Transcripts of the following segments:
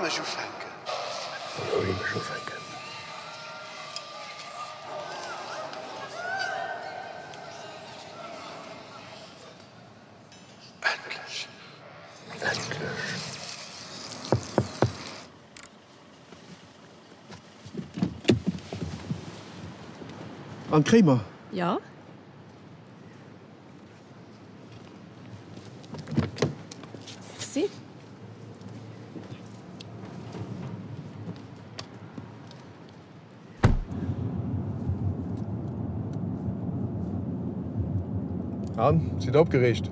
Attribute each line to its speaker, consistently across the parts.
Speaker 1: mech fenken. Endlich.
Speaker 2: An Krämer.
Speaker 3: Ja? Sie?
Speaker 2: An, sind abgerecht.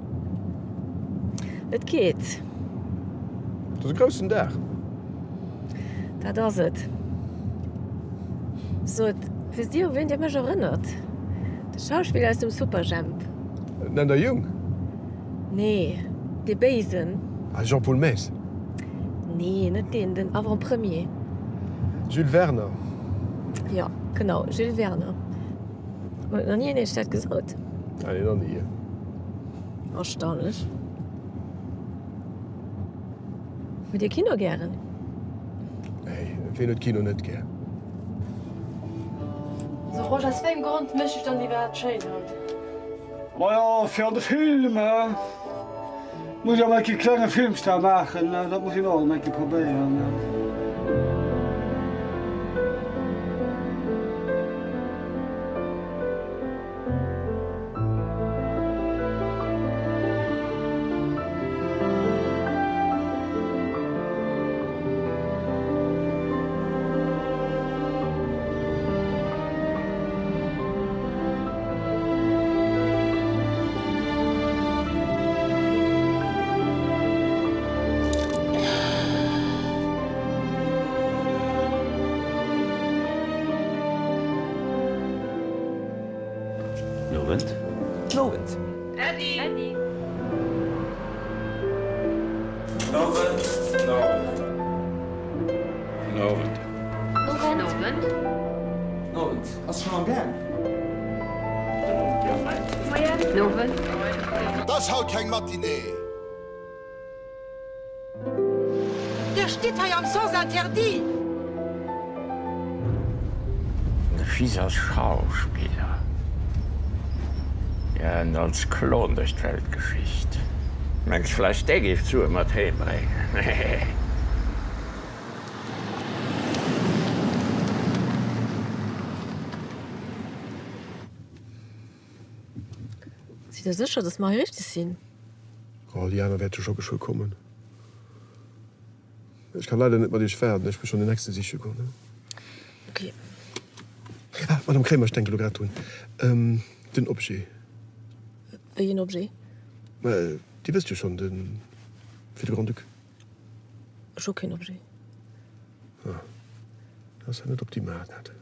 Speaker 3: Et geht.
Speaker 2: Das ist ein großen Dach.
Speaker 3: Da ist es. So, fürs dir, wen ihr mich erinnert? Der Schauspieler aus dem Superjump.
Speaker 2: Nennt er jung?
Speaker 3: Nee, der Besen.
Speaker 2: Ah, Jean-Paul Maes.
Speaker 3: Nee, nicht den Avant-Premier.
Speaker 2: Jules Werner.
Speaker 3: Ja, genau, Jules Werner. Und noch nie in der Stadt gesagt.
Speaker 2: Nein, noch nie.
Speaker 3: Erstaunlich. Mit ihr Kino gern?
Speaker 2: Hey, ich will das Kino nicht gern.
Speaker 4: So, Roger, aus welchem Grund möchte ich dann die Welt schön haben?
Speaker 5: Ja, für die Filme muss ich auch mal einen kleinen Filmstar machen. Das muss ich auch mal probieren.
Speaker 6: Novent?
Speaker 7: Novent.
Speaker 4: Eddie!
Speaker 6: Novent. Novent.
Speaker 7: Novent. Hast du schon mal gern?
Speaker 1: Das haut kein Matinee.
Speaker 8: Der steht hier am Sens interdit.
Speaker 6: Ein fieser Schauspieler. Ja, und als Klon durch die Weltgeschichte. Meinst vielleicht der gibt zu immer heimringen.
Speaker 3: Sind ihr sicher, dass wir richtig sind?
Speaker 2: Oh, Diana wird schon geschwind kommen. Ich kann leider nicht mal dich werden. Ich bin schon die nächste sicher gekommen.
Speaker 3: Okay.
Speaker 2: Ah, Madame Krämer, ich denke, du gerade tun. Den Objet.
Speaker 3: Ein Objet?
Speaker 2: Die wisst ihr schon, den. Für den Grand Duc.
Speaker 3: Schon kein Objet.
Speaker 2: Ja. Das ist ja nicht optimal. Nicht?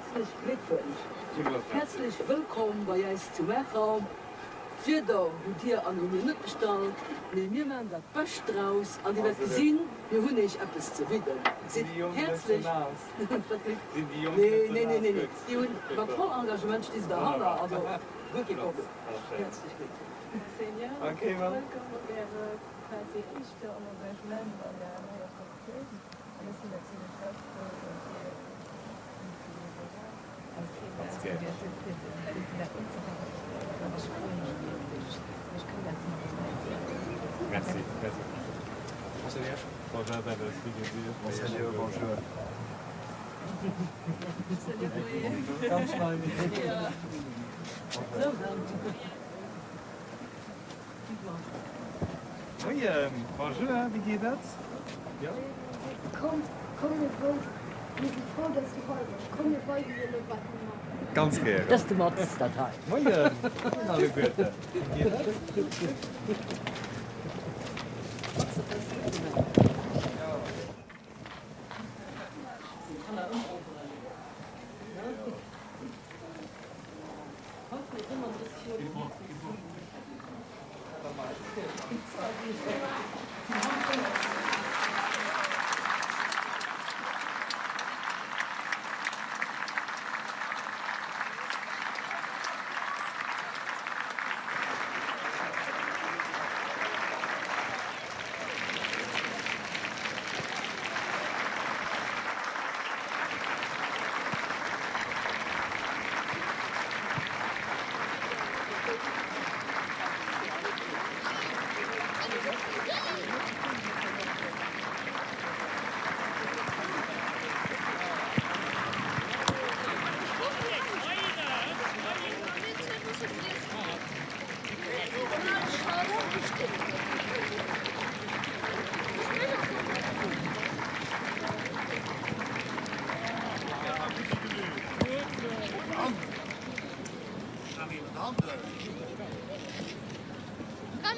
Speaker 9: Herzlich Glückwunsch. Herzlich willkommen bei uns zum Raum. Für da, wo dir an mir nicht bestellt, nehmen wir mal das Beste raus. Und ihr werdet gesehen, wir haben nicht etwas zu bieten. Seid herzlich. Nee. Die haben mit voll Engagement stehen da Halle. Also wirklich auch. Herzlich Glückwunsch.
Speaker 10: Senior,
Speaker 5: okay,
Speaker 10: welkom op de quasi eerste engagement van de nieuwe structuur. En dat is natuurlijk ook
Speaker 11: Merci. Bonjour. Bonjour. Oui, bonjour, wie geht das? Ja?
Speaker 12: Komm mit Wolf. Ich bin froh, dass du heute komm mit Wolf in den Backen machst.
Speaker 11: Ganz gerne.
Speaker 9: Das ist die Mods-Datei.
Speaker 11: Moin, alle Gute. Wie geht das?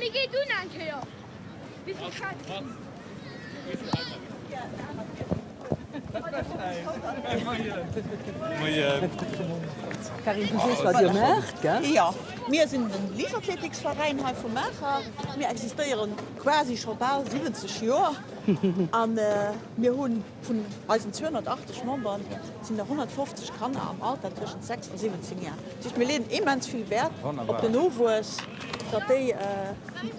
Speaker 12: Wie geht du nachher? Wie viel Katzen?
Speaker 9: Karin, du siehst, was ihr macht, gell?
Speaker 8: Ja, wir sind ein Leichtathletikverein von Macher. Wir existieren quasi schon bald 70 Jahre. Und wir haben von unseren 280 Membern sind 150 Kanner am Alter zwischen 6 und 17 Jahren. Das ist, wir legen immens viel Wert auf den Novos, dass die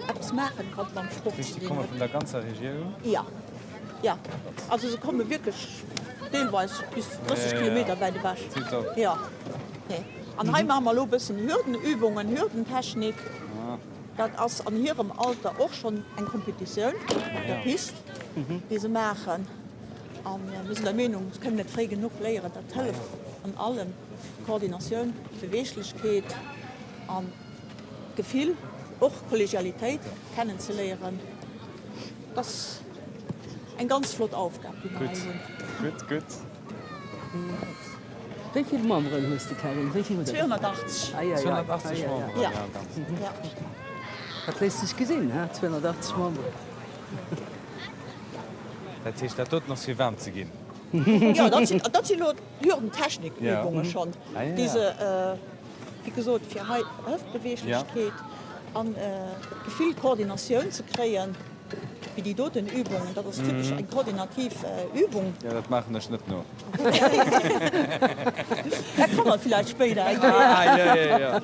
Speaker 8: etwas machen können beim Sport.
Speaker 11: Sie kommen von der ganzen Region?
Speaker 8: Ja. Also sie kommen wirklich teilweise bis 30 Kilometer weit weg. Ja. Nee. Und heute machen wir noch ein bisschen Hürdenübungen, Hürdentechnik. Das ist an ihrem Alter auch schon eine Kompetition, der Piste, die sie machen. Und wir sind der Meinung, wir können nicht frei genug lernen, das hilft an allem. Koordination, Beweglichkeit, Gefühl, auch Kollegialität kennenzulernen. Das ist eine ganz flotte Aufgabe.
Speaker 11: Gut.
Speaker 9: Wie viele Membern hast du, Karin?
Speaker 8: 280.
Speaker 11: 280 Membern.
Speaker 8: Ja.
Speaker 9: Das lässt sich gesehen, 280 Membern.
Speaker 11: Das heißt, da tut noch viel warm zu gehen.
Speaker 8: Ja, das sind Hürdentechnikübungen schon. Diese, wie gesagt, für Hüftbeweglichkeit und Gefühl Koordination zu kreieren, wie die dorten Übungen. Das ist typisch eine koordinative Übung.
Speaker 11: Ja, das machen wir nicht nur.
Speaker 8: Da kann man vielleicht später.
Speaker 11: Ja.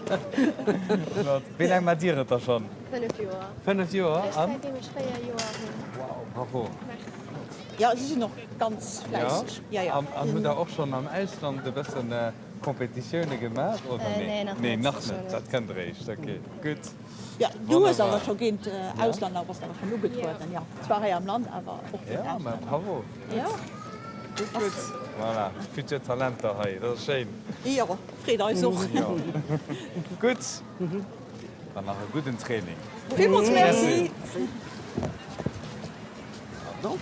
Speaker 11: Wie lange macht ihr das schon?
Speaker 12: 5 Jahre.
Speaker 11: 5 Jahre?
Speaker 12: Seitdem ich 4 Jahre bin.
Speaker 11: Wow, bravo.
Speaker 8: Ja, sie sind noch ganz fleißig. Ja.
Speaker 11: Und habt ihr auch schon am Ausland ein bisschen Kompetitionen gemacht? Oder
Speaker 12: Nee,
Speaker 11: noch nicht. Das kennt ihr nicht. Okay, gut.
Speaker 8: Ja, du hast aber schon gehen Ausland, aber was da schon genug geworden. Ja, zwar hier am Land, aber auch
Speaker 11: ja, aber bravo.
Speaker 8: Ja.
Speaker 11: Gut. Voilà, viel Talent hier, das ist schön.
Speaker 8: Ja, Frieda ist auch.
Speaker 11: Ja. Gut. Dann noch ein gutes Training.
Speaker 8: Vielmals merci.
Speaker 9: Pardon?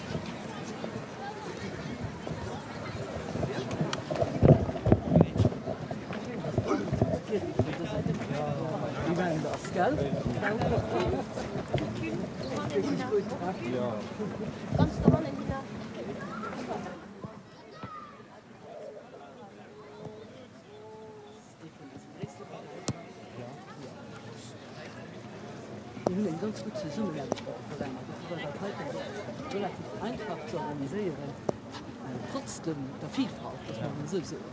Speaker 9: Die werden das, gell?
Speaker 11: Ja.
Speaker 12: Ganz normal in die Nacht.
Speaker 9: Wir haben ganz gut zusammen verlängert. Das war heute relativ einfach zu organisieren. Trotzdem der Vielfalt, das muss man so sagen.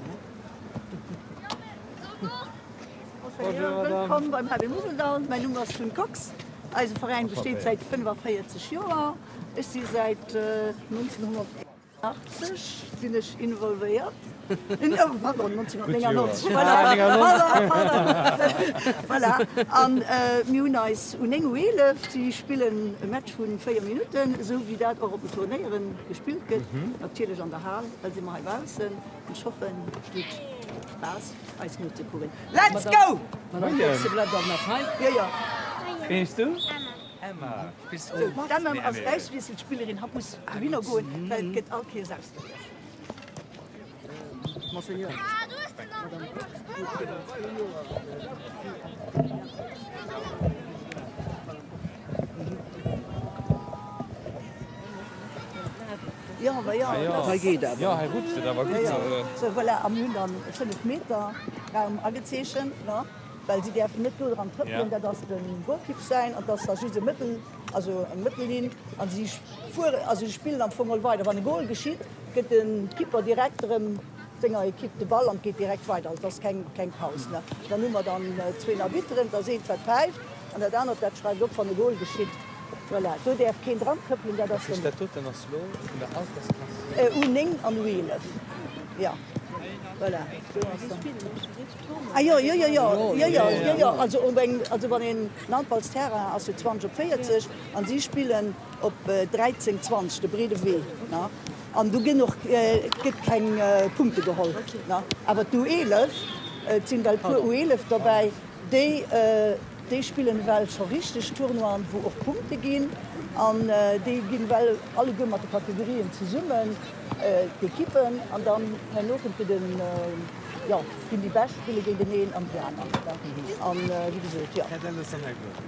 Speaker 8: Willkommen beim HB Museldau. Mein Name ist Thun Cox. Also der Verein besteht seit 45 Jahren. Ich bin seit 1980 bin ich involviert. Pardon, 1999. Voilà. Und wir haben die spielen ein Match von 4 Minuten, so wie das auch auf den Turnieren gespielt wird. Natürlich an der Halle, weil sie mal draußen und ich hoffe, es wird Spaß, als nur zu gucken. Let's go! Ja, ja.
Speaker 11: Bist du? Emma. Bist du?
Speaker 8: Dann als Reichswissenspielerin muss ich wieder gehen, weil es geht auch hier selbst.
Speaker 9: Monseigneur.
Speaker 8: Ja, aber ja.
Speaker 11: Ja, er rutscht, aber gut.
Speaker 8: So, weil am Hühn dann 5 Meter Raum angezogen, ne? Weil sie dürfen nicht nur daran trippeln, dass das ein Goalkeeper sein und dass das diese Mittel, also ein Mittellinie, und sie spielen dann vorne weiter. Wenn ein Goal geschieht, geht der Keeper direkt kippt den Ball und geht direkt weiter. Also das ist kein Pause. Ne? Dann nehmen wir dann 2 Arbitren, da sehen 2 pfeift und der andere der schreibt, ob von der Goal geschieht. Voilà. Da darf kein dran trippeln, der das
Speaker 11: ist der Tote noch slow in der Altersklasse?
Speaker 8: Uning an Wheelen. Ja. Voilà. Ah, ja. Also wenn den Landballsterra also 2040 an sie spielen op 13:20 de Brede W. Und du gibt keine Punkte geholt. Aber du 11 sind halt pro 11 dabei, die spielen weil schon richtig Turnieren, wo auch Punkte gehen. Und die gehen weil alle gemachte Kategorien zusammen, die kippen und dann noch den gehen die Bestspiele gegen den einen und den anderen. Und wie gesagt, ja.
Speaker 11: Ja, dann ist dann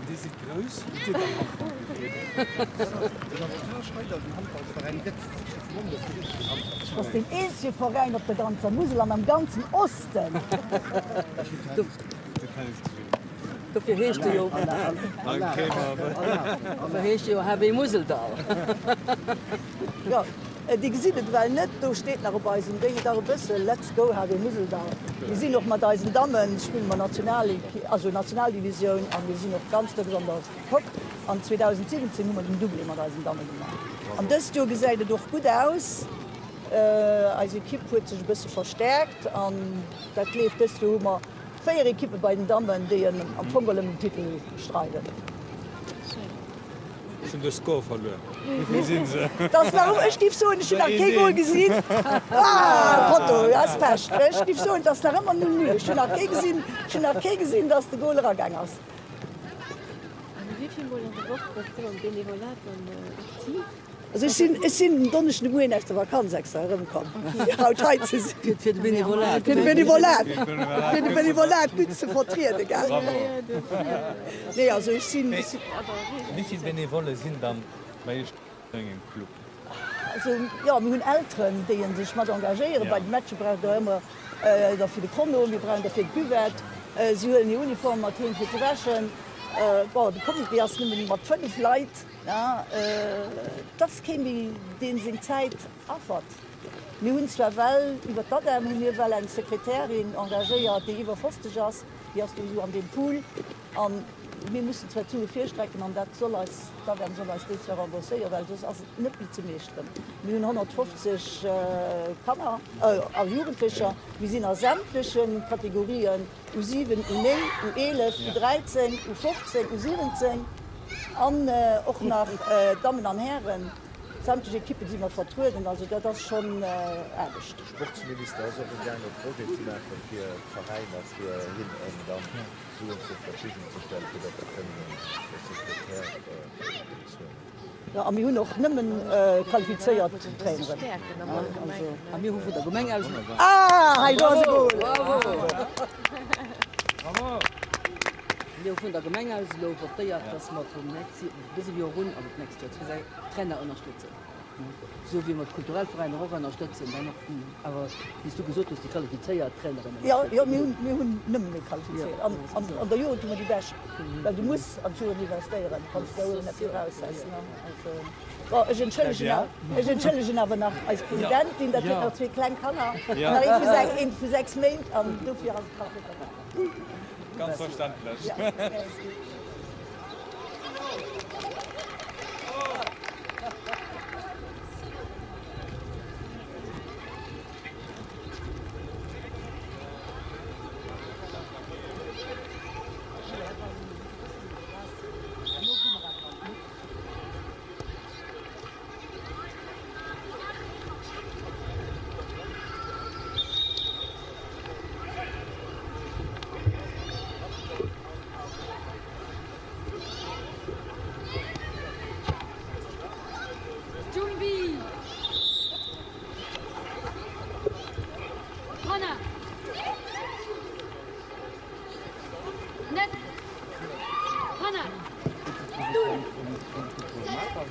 Speaker 11: die sind groß.
Speaker 8: Das ist der einzige Verein auf der ganzen Mosel am ganzen Osten.
Speaker 9: Dafür heißt du ja HB Museldau.
Speaker 8: Ja, die sehen es, weil nicht, da steht nach bei uns, denke da ein bisschen, let's go HB Museldau. Wir sind noch mit unseren Damen, spielen wir Nationaldivision, und wir sind noch ganz besonders top. Und 2017 haben wir den Double mit unseren Damen gemacht. Und das Jahr sieht doch gut aus. Also die Equipe hat sich ein bisschen verstärkt und das läuft das Jahr immer 4 Equipe bei den Damen, die am Fungel im Titel streiten.
Speaker 11: Schon der Score verloren. Wie sind sie?
Speaker 8: Das war ich gebe so ein schöner Kegel gesehen. Foto, das passt. Ich gebe so, das war immer nur Mühe. Schon nach Kegel gesehen, dass der Goaler gegangen ist.
Speaker 3: Wie viel Mal in der Woche was du am Benevolat aktiv?
Speaker 8: Also ich sind donnerstag Morgen nach der Vakanz extra herumgekommen. Haut heute
Speaker 9: Für den Benevolat.
Speaker 8: Für den Benevolat. Für den Benevolat gut zu vertreten, gell? Nee, also ich sind...
Speaker 11: Wie viele Benevole sind dann bei im Club?
Speaker 8: Also ja, wir haben Eltern, die sich mal engagieren. Ja. Bei den Matchen brauchen wir immer dafür die Kondom, wir brauchen dafür die Büwet. Sie holen die Uniform mit hin für zu waschen. Die kommen erst mit 5 Leuten. Ja, das käme den sind Zeit abfahrt. Wir haben zwar über das wir eine Sekretärin engagiert, die über 50 ist, die hast du so an dem Pool. Und wir müssen zwar zu viel strecken, und das werden soll als das remboursieren, weil das ist nicht zu mehr drin. Wir haben 150 Jugendliche, wir sind in sämtlichen Kategorien, U7, U9, U11, U13, U15, U17. Und auch nach Damen und Herren, sämtliche Kippen, die wir vertreten, also das ist schon ehrlich.
Speaker 13: Sportminister also gerne Projekt zu machen für Vereine, dass wir hin und dann zu uns zur Verfügung zu stellen für das
Speaker 8: Ja, und wir haben noch nicht mehr qualifiziert Trainer.
Speaker 9: Und wir rufen da Gemeinde aus.
Speaker 8: Ah, das ist gut!
Speaker 9: Bravo! Wir von der Gemeinde aus laufen, dass wir vom nächsten bis wir rund, aber nächstes Jahr Trainer unterstützen. So wie man Kulturellvereine auch unterstützen. Aber wie du gesagt hast, die qualifizierte Trainerin.
Speaker 8: Ja, wir haben nicht mehr qualifiziert. An der Jugend haben wir die Beste. Weil du musst an der investieren, kannst du auch nicht raussetzen. Ich entschuldige aber noch als Präsidentin, dass ich noch 2 kleine Kinder habe. Ich für 6 Monate und du für als Praktiker.
Speaker 11: Ganz verständlich.
Speaker 8: Ja.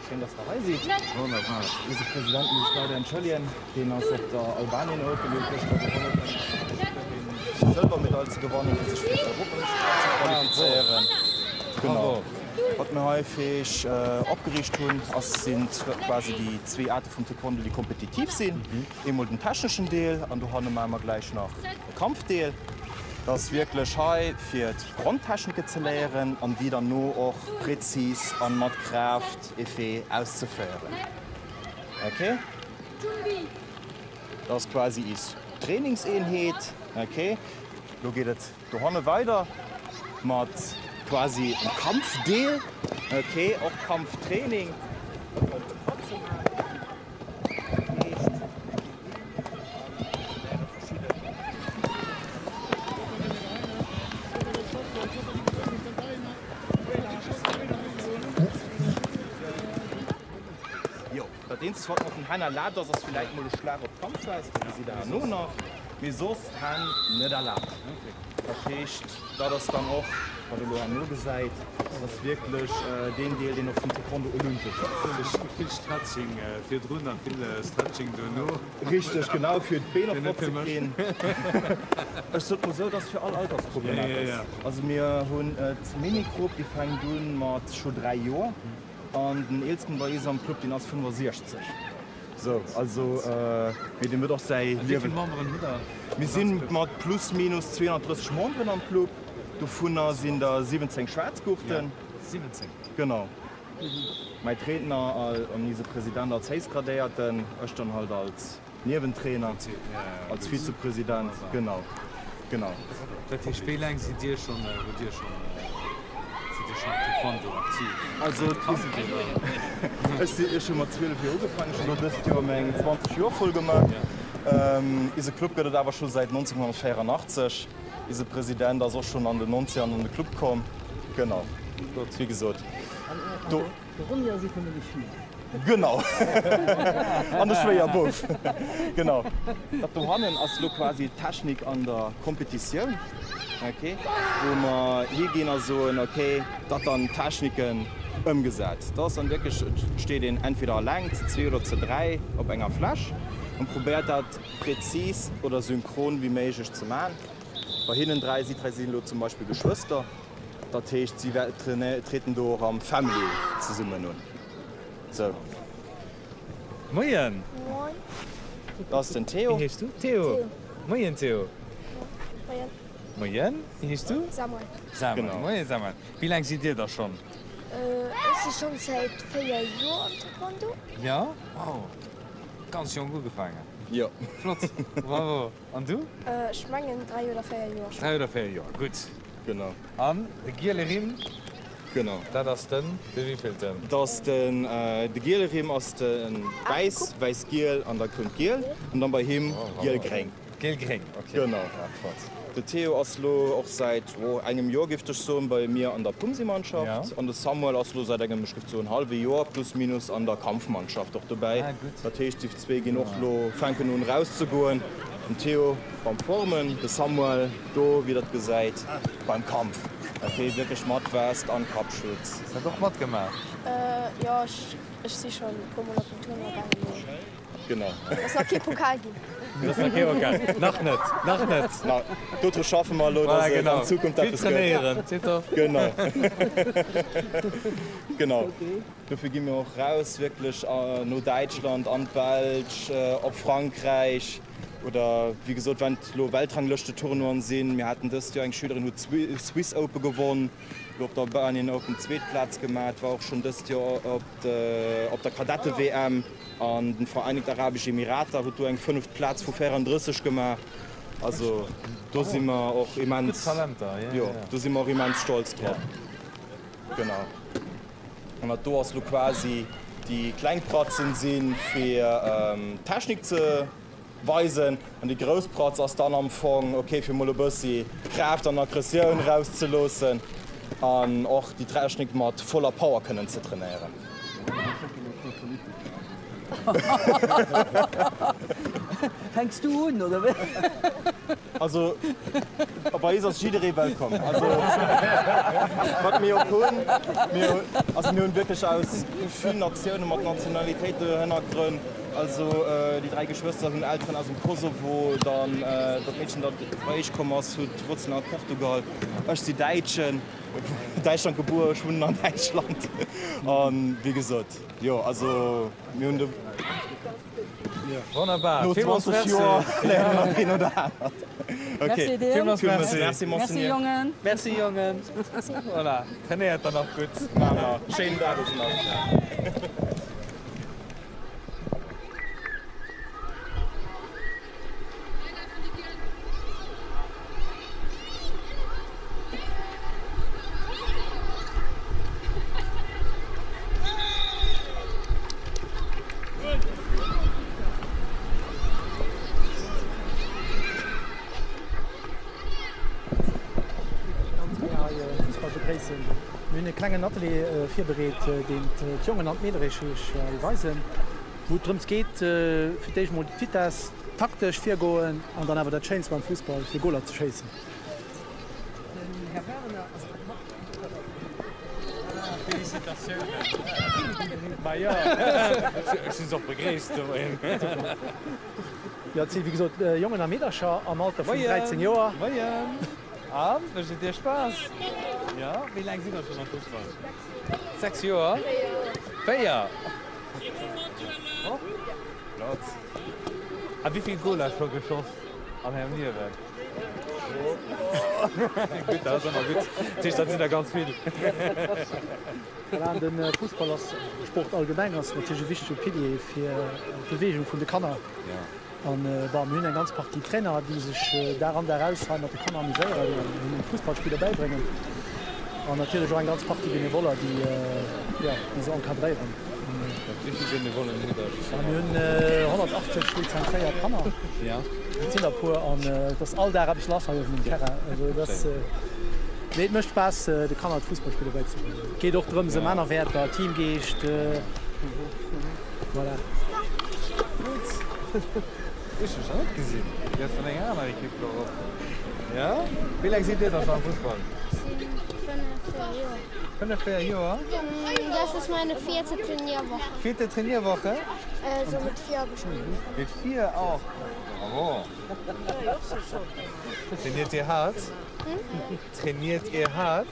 Speaker 14: Schön, dass dabei sieht. Wunderbar. Diese Präsidenten sich leider entschuldigen, den aus der Albanien den Silbermedaille gewonnen und sich für die Europameisterschaft zu qualifizieren. Genau. Was wir häufig abgerichtet haben, das sind quasi die 2 Arten von Taekwondo, die kompetitiv sind. Einmal den technischen Teil und da haben wir gleich noch den Kampfteil. Das ist wirklich für die Grundtechniken zu lernen und die dann nur auch präzise und mit Kraft auszuführen. Okay? Das ist quasi die Trainingseinheit. Okay? Da geht es da weiter mit quasi einem Kampfdeal. Okay? Auch Kampftraining. Das wird noch ein Hanna laut, dass es vielleicht mal ein Schlag auf Kampf heißt, wie sie da nur noch. Wieso es kann nicht erlaubt. Das heißt, da das dann auch, weil du nur gesagt das wirklich den Deal, den auf dem Taekwondo olympisch ist.
Speaker 11: Viel Stretching, viel drunter, viel Stretching nur.
Speaker 14: Richtig, genau, für die Beine vorzugehen. Es ist so, dass für alle Altersprobleme ist. Also wir haben die Minikgruppe, die fangen mit schon 3 Jahren. Und den ältesten bei unserem Club, den ist 65. So, also mit dem wird auch sein.
Speaker 11: Wie viele Member wieder?
Speaker 14: Wir sind mit plus minus 230 Member am Club. Davon sind da 17 Schwarzgurten.
Speaker 11: Ja, 17.
Speaker 14: Genau. Mein Trainer und unser Präsident als Heißgradierten, ich dann halt als Nebentrainer, als Vizepräsident. Genau.
Speaker 11: Wie lange sind dir schon Taekwondo aktiv?
Speaker 14: Also, ich schon mal 12 Jahre angefangen, ich habe das Jahr meine 20 Jahre voll gemacht. Dieser Club geht aber schon seit 1984. Dieser Präsident ist auch schon an den 90ern in den Club gekommen. Genau, wie gesagt.
Speaker 9: Runja sieht man nicht viel.
Speaker 14: Genau. An der Schwerbuff. Genau. Da haben wir quasi Technik an der Kompetition. Okay. Wo wir hier gehen so, okay, das dann Techniken umgesetzt. Das dann wirklich steht in entweder lang, zu 2 oder zu 3 auf einer Flasche und probiert das präzise oder synchron wie möglich zu machen. Bei ihnen 3 sind zum Beispiel Geschwister. Das heißt, sie treten durch am Family zusammen. So.
Speaker 11: Moin.
Speaker 12: Moin.
Speaker 14: Das ist den Theo.
Speaker 11: Wie heißt du? Theo. Moin, Theo.
Speaker 12: Moin.
Speaker 11: Moin. Wie heißt du?
Speaker 12: Samuel.
Speaker 11: Samuel.
Speaker 14: Genau.
Speaker 11: Moin, Samuel. Wie lange seid ihr da schon?
Speaker 12: Ich bin schon seit 4 Jahren im Taekwondo.
Speaker 11: Ja? Wow. Ganz jung gut gefangen.
Speaker 14: Ja.
Speaker 11: Flott. Bravo. Und du?
Speaker 12: Ich meine 3 oder 4 Jahre.
Speaker 11: 3 oder 4 Jahre. Gut.
Speaker 14: Genau.
Speaker 11: Und der Gierlerim?
Speaker 14: Genau.
Speaker 11: Das ist dann, wie viel denn?
Speaker 14: Das ist den, der Gierlerim ist ein weiß-giel und da kommt Giel. Und dann bei ihm Gielgreng.
Speaker 11: Gielgreng, okay.
Speaker 14: Genau. Ja, der Theo ist auch seit einem Jahr giftig so bei mir an der Pumsi-Mannschaft. Ja. Und der Samuel ist seit einem so ein halbes Jahr plus minus an der Kampfmannschaft auch dabei.
Speaker 11: Ah, gut.
Speaker 14: Das heißt, die 2 gehen noch fangen nun rauszugehen. den Theo beim Formen, der Samuel, do wie das gesagt, beim Kampf. Okay, wirklich Mattwest an Kapschutz.
Speaker 11: Das hat doch Matt gemacht.
Speaker 12: Ja, ich sehe schon Kumulaturen dabei.
Speaker 14: Genau.
Speaker 12: Das war kein Pokal.
Speaker 11: Das ist okay, okay. Noch nicht, noch nicht.
Speaker 14: Na, du schaffen wir mal,
Speaker 11: ja, genau.
Speaker 14: in Zukunft
Speaker 11: etwas trainieren.
Speaker 14: Genau. Genau. Okay. Dafür gehen wir auch raus, wirklich nur Deutschland, an Belgien, auf Frankreich. Oder wie gesagt, wenn wir Weltrangliste Touren sehen, wir hatten das Jahr eine Schülerin mit Swiss Open gewonnen. Ich habe da Berlin auf dem Zweitplatz gemacht, war auch schon das Jahr auf der Kadette-WM an den Vereinigten Arabischen Emiraten, da hat einen 5. Platz von 34 gemacht. Also da sind wir auch immens,
Speaker 11: ja,
Speaker 14: da sind wir auch immens stolz drauf. Ja. Genau. Und da hast du quasi die Kleinpratzen sind für Technik zu weisen und die Großpratz aus dann am Anfang okay für mal ein bisschen Kraft und Aggression rauszulassen und auch die Technik mit voller Power können zu trainieren.
Speaker 9: Fängst du an, oder?
Speaker 14: Also, bei uns ist jeder willkommen. Also, was wir auch können, wir haben wirklich aus vielen Nationen mit Nationalitäten Hintergrund. Also, die 3 Geschwister sind Eltern aus dem Kosovo, dann das Mädchen, das bei ich komme aus Wurzeln aus Portugal. Ich bin Deutschen, Deutschland geboren, ich wohne in Deutschland. Und wie gesagt, ja, also, wir haben
Speaker 11: ja. Wunderbar.
Speaker 14: Nur 20 Jahre lernen wir hin oder her. Okay.
Speaker 9: Merci, Jungen.
Speaker 11: Merci, Jungen. Voilà. Trainiert dann noch gut.
Speaker 14: Na, schönen Tag noch.
Speaker 15: Eine kleine Atelier für berät den jungen und mädchen weisen, worum es geht, für dich mal Fitas taktisch vier Golen und dann aber der Chance beim Fußball für Goler zu schießen.
Speaker 9: Herr Werner,
Speaker 11: ja, sind doch begrüßt.
Speaker 15: Ja, wie gesagt, jungen Mädchen am Alter von 13 Jahren.
Speaker 11: Wünsche dir Spaß. Ja, wie lange sind wir schon am Fußball? 6 Jahre? 4 Jahre? Oh, Platz. Aber wie viel Goal hast du schon geschossen am Herrn Nierberg? Gut, das ist aber gut. Das sind ja ganz viel.
Speaker 15: Den Fußball als Sport allgemein ist natürlich ein wichtiger Pilier für die Bewegung von den Kannern. Ja. Und war mir eine ganz Partie Trainer, die sich daran heraushalten, dass die Kanner amüsieren und den Fußballspieler beibringen. Und natürlich auch eine ganz Partie Benevoler, die so enkadrieren.
Speaker 11: Wie viele Benevoler sind da?
Speaker 15: Wir haben 180 Spielzeiten Kanner.
Speaker 11: Ja.
Speaker 15: In Singapur und das all da habe ich lassen auf dem Terra. Also das nicht mehr Spaß, die Kanner Fußballspieler beizubringen. Geht auch darum, so Männerwerte, Teamgeist. Voilà.
Speaker 11: Ich habe schon nicht gesehen. Jetzt von den anderen Equipe drauf. Ja? Wie lange sind ihr da schon am Fußball? 4 Jahre.
Speaker 12: Das ist meine 4. Trainierwoche.
Speaker 11: 4. Trainierwoche?
Speaker 12: So mit 4 bestimmt.
Speaker 11: Mit 4 auch? Bravo. Trainiert ihr hart? Trainiert ihr hart?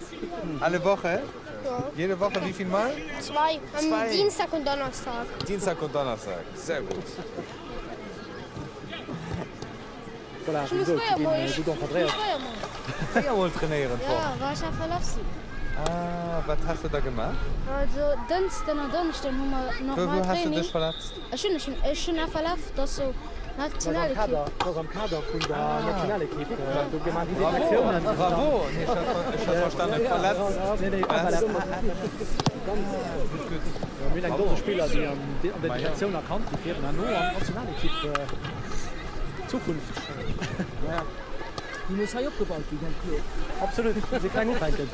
Speaker 11: Alle Woche? Ja. Jede Woche wie viel Mal?
Speaker 12: 2. Am Dienstag und Donnerstag.
Speaker 11: Dienstag und Donnerstag. Sehr gut.
Speaker 15: Voilà,
Speaker 12: ich muss
Speaker 11: Feierwohl trainieren vor.
Speaker 12: Ja, war ich ja verlassen.
Speaker 11: Ah, was hast du da gemacht?
Speaker 12: Also, Dienstag und Donnerstag haben wir noch mal
Speaker 11: Wo hast du dich verletzt?
Speaker 12: Ich bin ja verletzt, das so Nationalequipe.
Speaker 15: Das ist am Kader von der Nationalequipe. Du gemacht die Aktionen.
Speaker 11: Bravo, ich habe verstanden, verletzt.
Speaker 15: Nee, verletzt. Wir haben große Spieler, die an der Delegation erkannt, die werden nur an Nationalequipe Zukunft.
Speaker 9: Ja. Die muss ja abgebaut werden.
Speaker 15: Absolut, sie kann nicht reinkommen.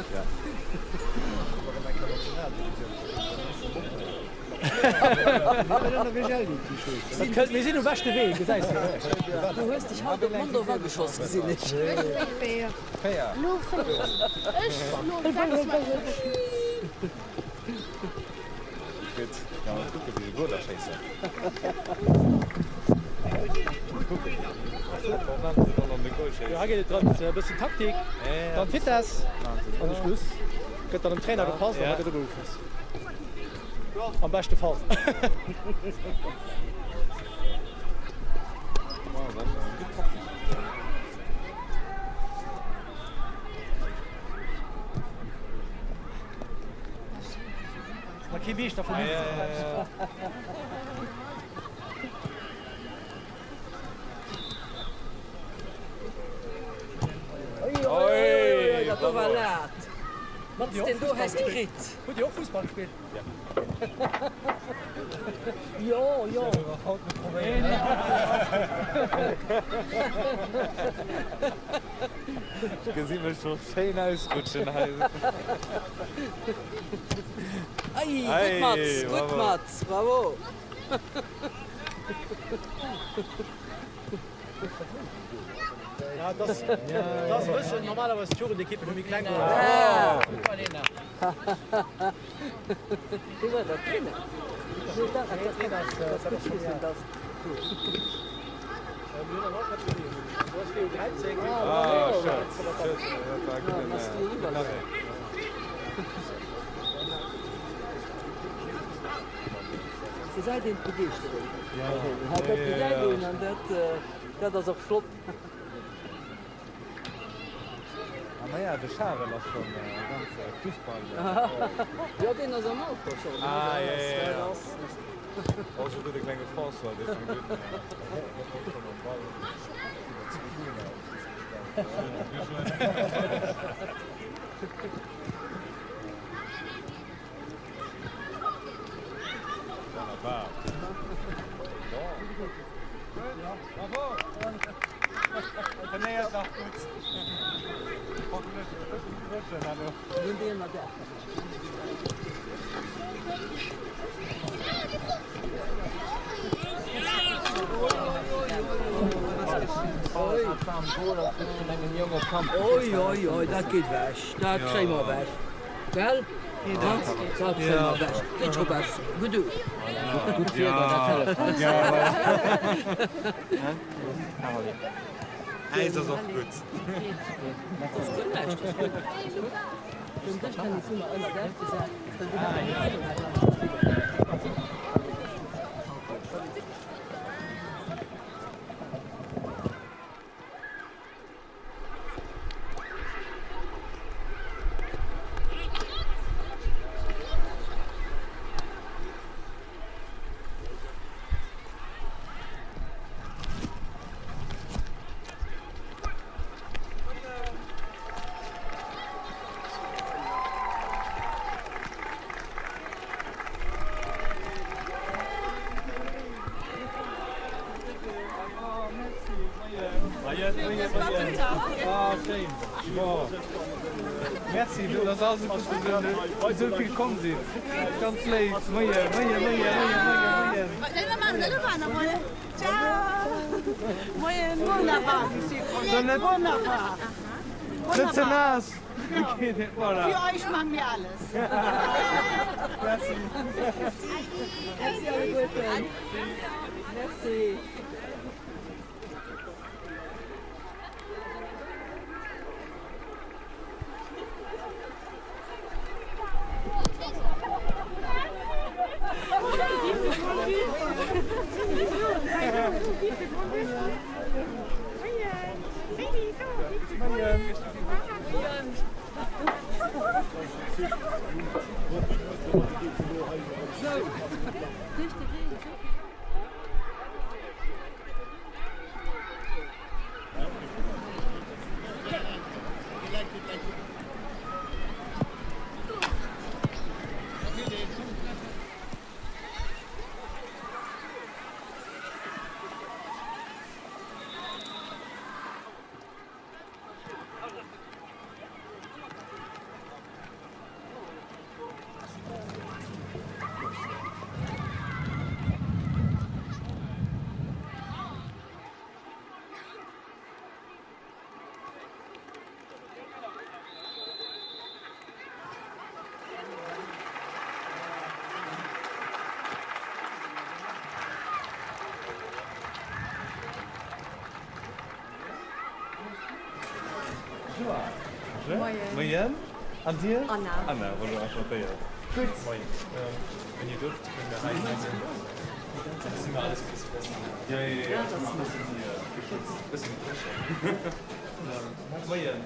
Speaker 15: Wir sind im besten Weg, das heißt.
Speaker 9: Du hast dich heute im Mund geschossen, gesehen nicht.
Speaker 11: Feier. Gut. Ja, guck, wie gut das
Speaker 15: Ja, geht dran, ein bisschen Taktik. Dann fit das. An den Schluss. Geht dann dem Trainer gepasst, dann hat er gerufen. Am besten Fall. Okay, wie ich davon
Speaker 9: Oi, dat war laat. Wat is denn du hast gekriegt?
Speaker 15: Gut, die auch Fußball gespielt?
Speaker 11: Ja.
Speaker 9: Ja, ja.
Speaker 11: Gesehen wir schon schön ausrutschen.
Speaker 9: Gut, Mats, gut, Mats, bravo.
Speaker 15: Ja, das müssen normalerweise Touren die Kippen wie klein.
Speaker 9: Ja. Immer der Trainer. Ze zijn in het begin. Hij heeft gezegd doen en dat is ook flop.
Speaker 11: Aber ja, der Schare war schon ganz Fußball.
Speaker 9: Ja, den ist am Auto schon.
Speaker 11: Ah, ja. Auch so gute kleine France war das schon gut. Wunderbar. Bravo! Der nähert noch gut.
Speaker 9: Oi, oi, oi, dat geht weg. Dat krijg maar weg. Gell? Dat krijg maar weg. Dit is best. Goed doen. Goed verder, dat helpt.
Speaker 11: Hij is ook goed.
Speaker 9: Dat is goed, dat is goed. Dat kan niet zomaar onder
Speaker 11: Merci, du hast auch so viel kommen sehen. Ganz leid. Moje.
Speaker 8: Ciao. Moje, wunderbar. Wunderbar.
Speaker 11: Sitze nass.
Speaker 8: Für euch machen wir alles.
Speaker 11: Merci.
Speaker 9: Merci.
Speaker 11: Moin. An dir?
Speaker 3: Anna.
Speaker 11: Anna, wo du enchantiert.
Speaker 3: Gut.
Speaker 11: Moin. Wenn ihr dürft, könnt ihr reinsetzen. Das ist immer alles ein bisschen besser. Ja, das ist ein bisschen hier geschützt. Ein bisschen Moin.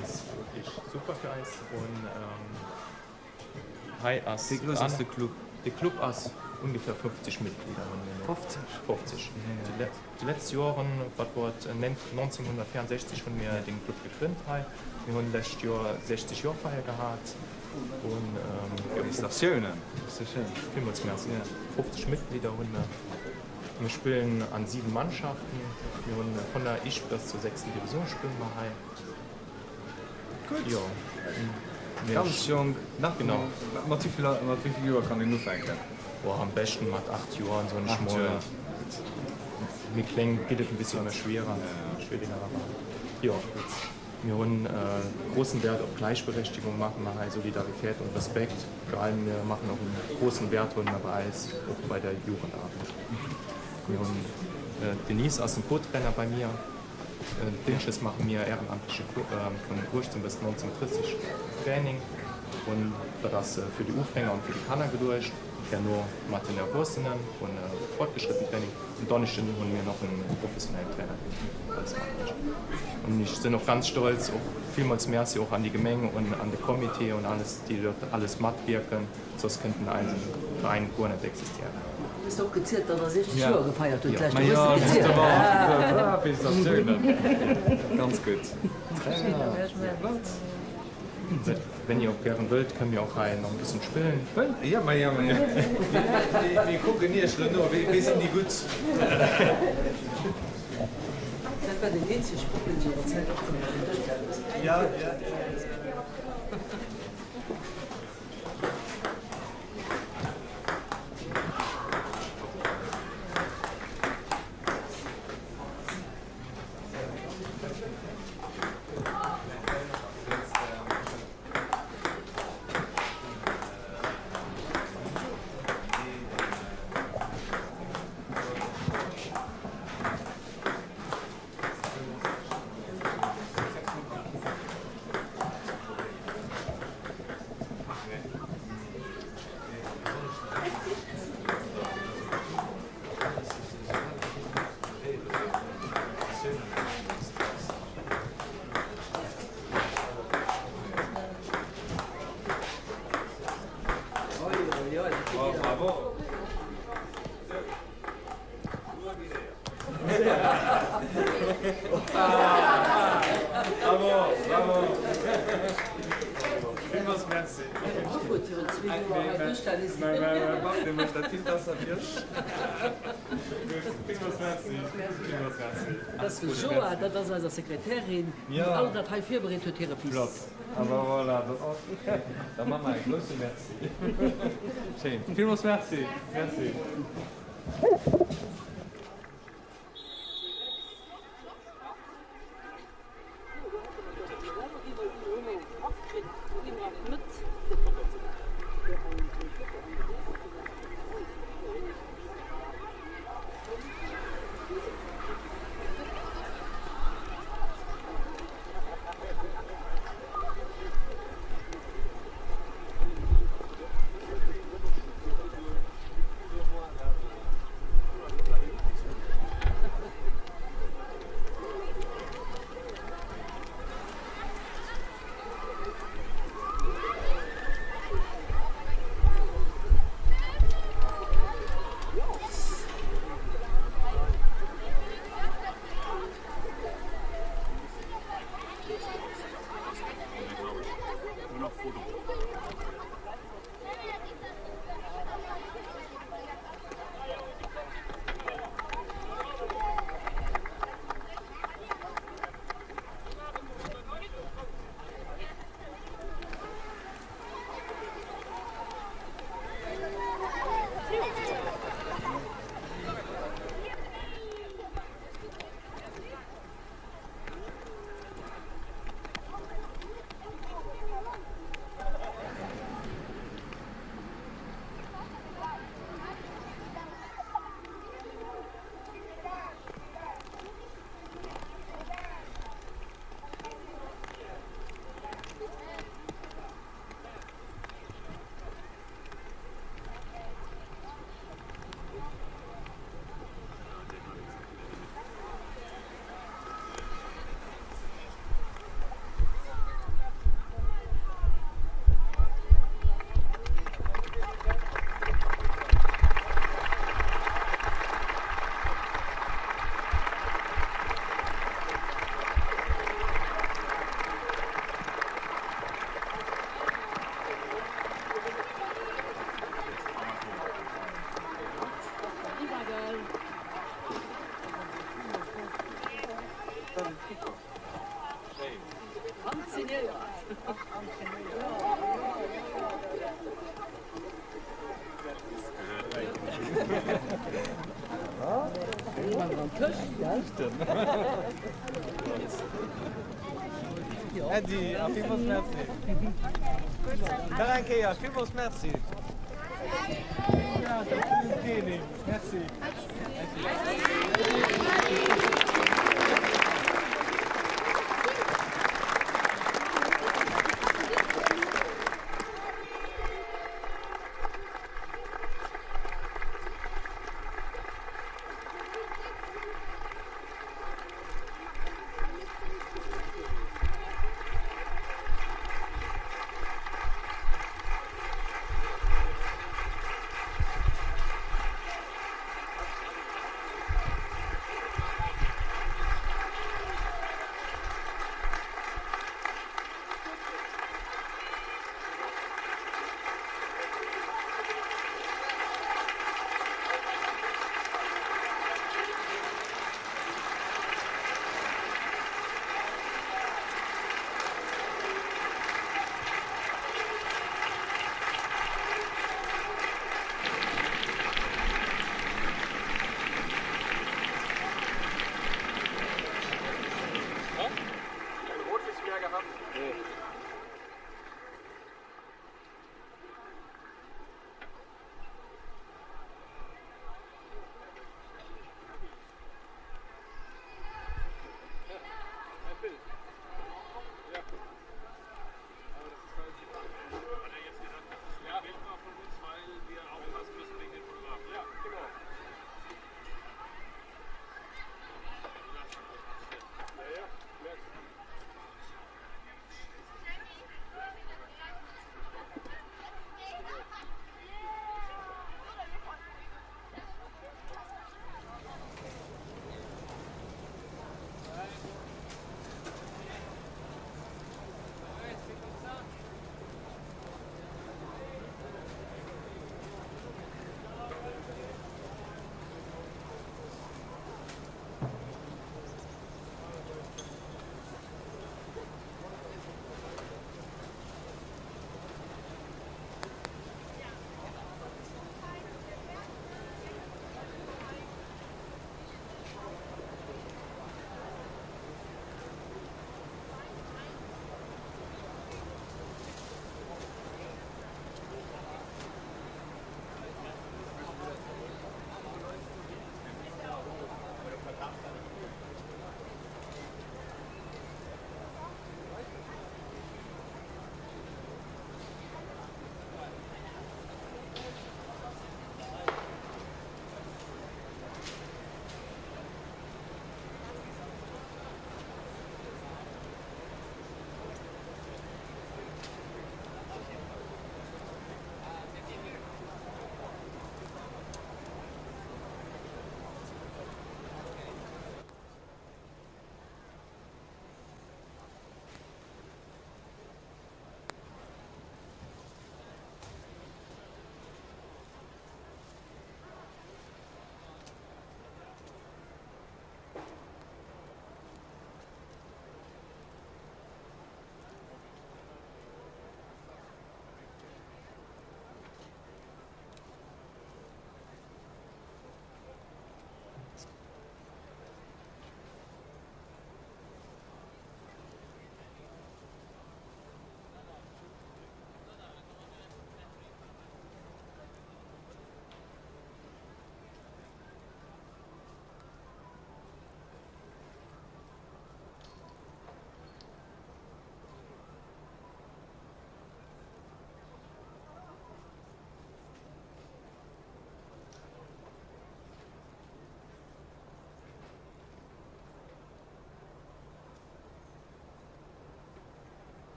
Speaker 11: Das ist wirklich super für Eis. Und Hi Ass. Wie groß ist der Club? Der Club ist ungefähr 50 Mitglieder. 50? 50. Ja. Die letzten Jahre, was wurde 1964 von mir den Club gegründet. Wir haben letztes Jahr 60 Jahre Feier gehabt. Und
Speaker 16: das ist doch schön.
Speaker 11: Das ist schön. Vielmals mehr. 50 Mitglieder. Und, wir spielen an 7 Mannschaften. Wir haben von der Ich bis zur 6. Division spielen wir hier.
Speaker 16: Gut.
Speaker 11: Ja.
Speaker 16: Ganz jung.
Speaker 11: Genau.
Speaker 16: Mit wie viel Jahren kann ich nur fangen?
Speaker 11: Boah, am besten mit 8 Jahren so ein Schmoll. Mir klingt geht es ein bisschen mehr schwerer. Schwieriger, aber ja. Wir haben großen Wert auf Gleichberechtigung, machen wir halt Solidarität und Respekt. Vor allem wir machen auch einen großen Wert bei Eis, auch bei der Jugendarbeit. Wir haben Denise als ein Co-Trainer bei mir. Dinsches machen wir ehrenamtliche von 15 bis 19:30 Training und das für die Aufhänger und für die Kanner gedurcht. Ja, nur Mathe Nervosinnen und fortgeschritten Training. Und Donnerstag haben wir noch einen professionellen Trainer. Und ich bin auch ganz stolz, auch vielmals merci auch an die Gemenge und an das Komitee und alles, die dort alles matt wirken. Sonst könnten ein Verein gar nicht existieren.
Speaker 9: Du bist auch gezählt, dass er 60 Jahre gefeiert hat.
Speaker 11: Ja,
Speaker 16: ganz gut.
Speaker 11: Wenn ihr auch gerne wollt, können wir auch noch ein bisschen spielen.
Speaker 16: Ja. Wir gucken hier schon nur, wie sind die gut?
Speaker 9: Das war der einzige Spruch, den ich in der Zeit auch durchgegangen ist.
Speaker 16: Ja.
Speaker 9: Das ist Joa, das ist unsere Sekretärin.
Speaker 16: Ja.
Speaker 9: Alle Datei vorbereitet hat ihre Füße.
Speaker 16: Flott. Aber voilà, das ist auch. Dann machen wir ein großes Merci. Schön. Vielmals merci. Merci. man am Tisch. Ja, stimmt. Eddie, auf jeden merci. Danke, ja, vielmals merci. Ja, das ist Training. Merci.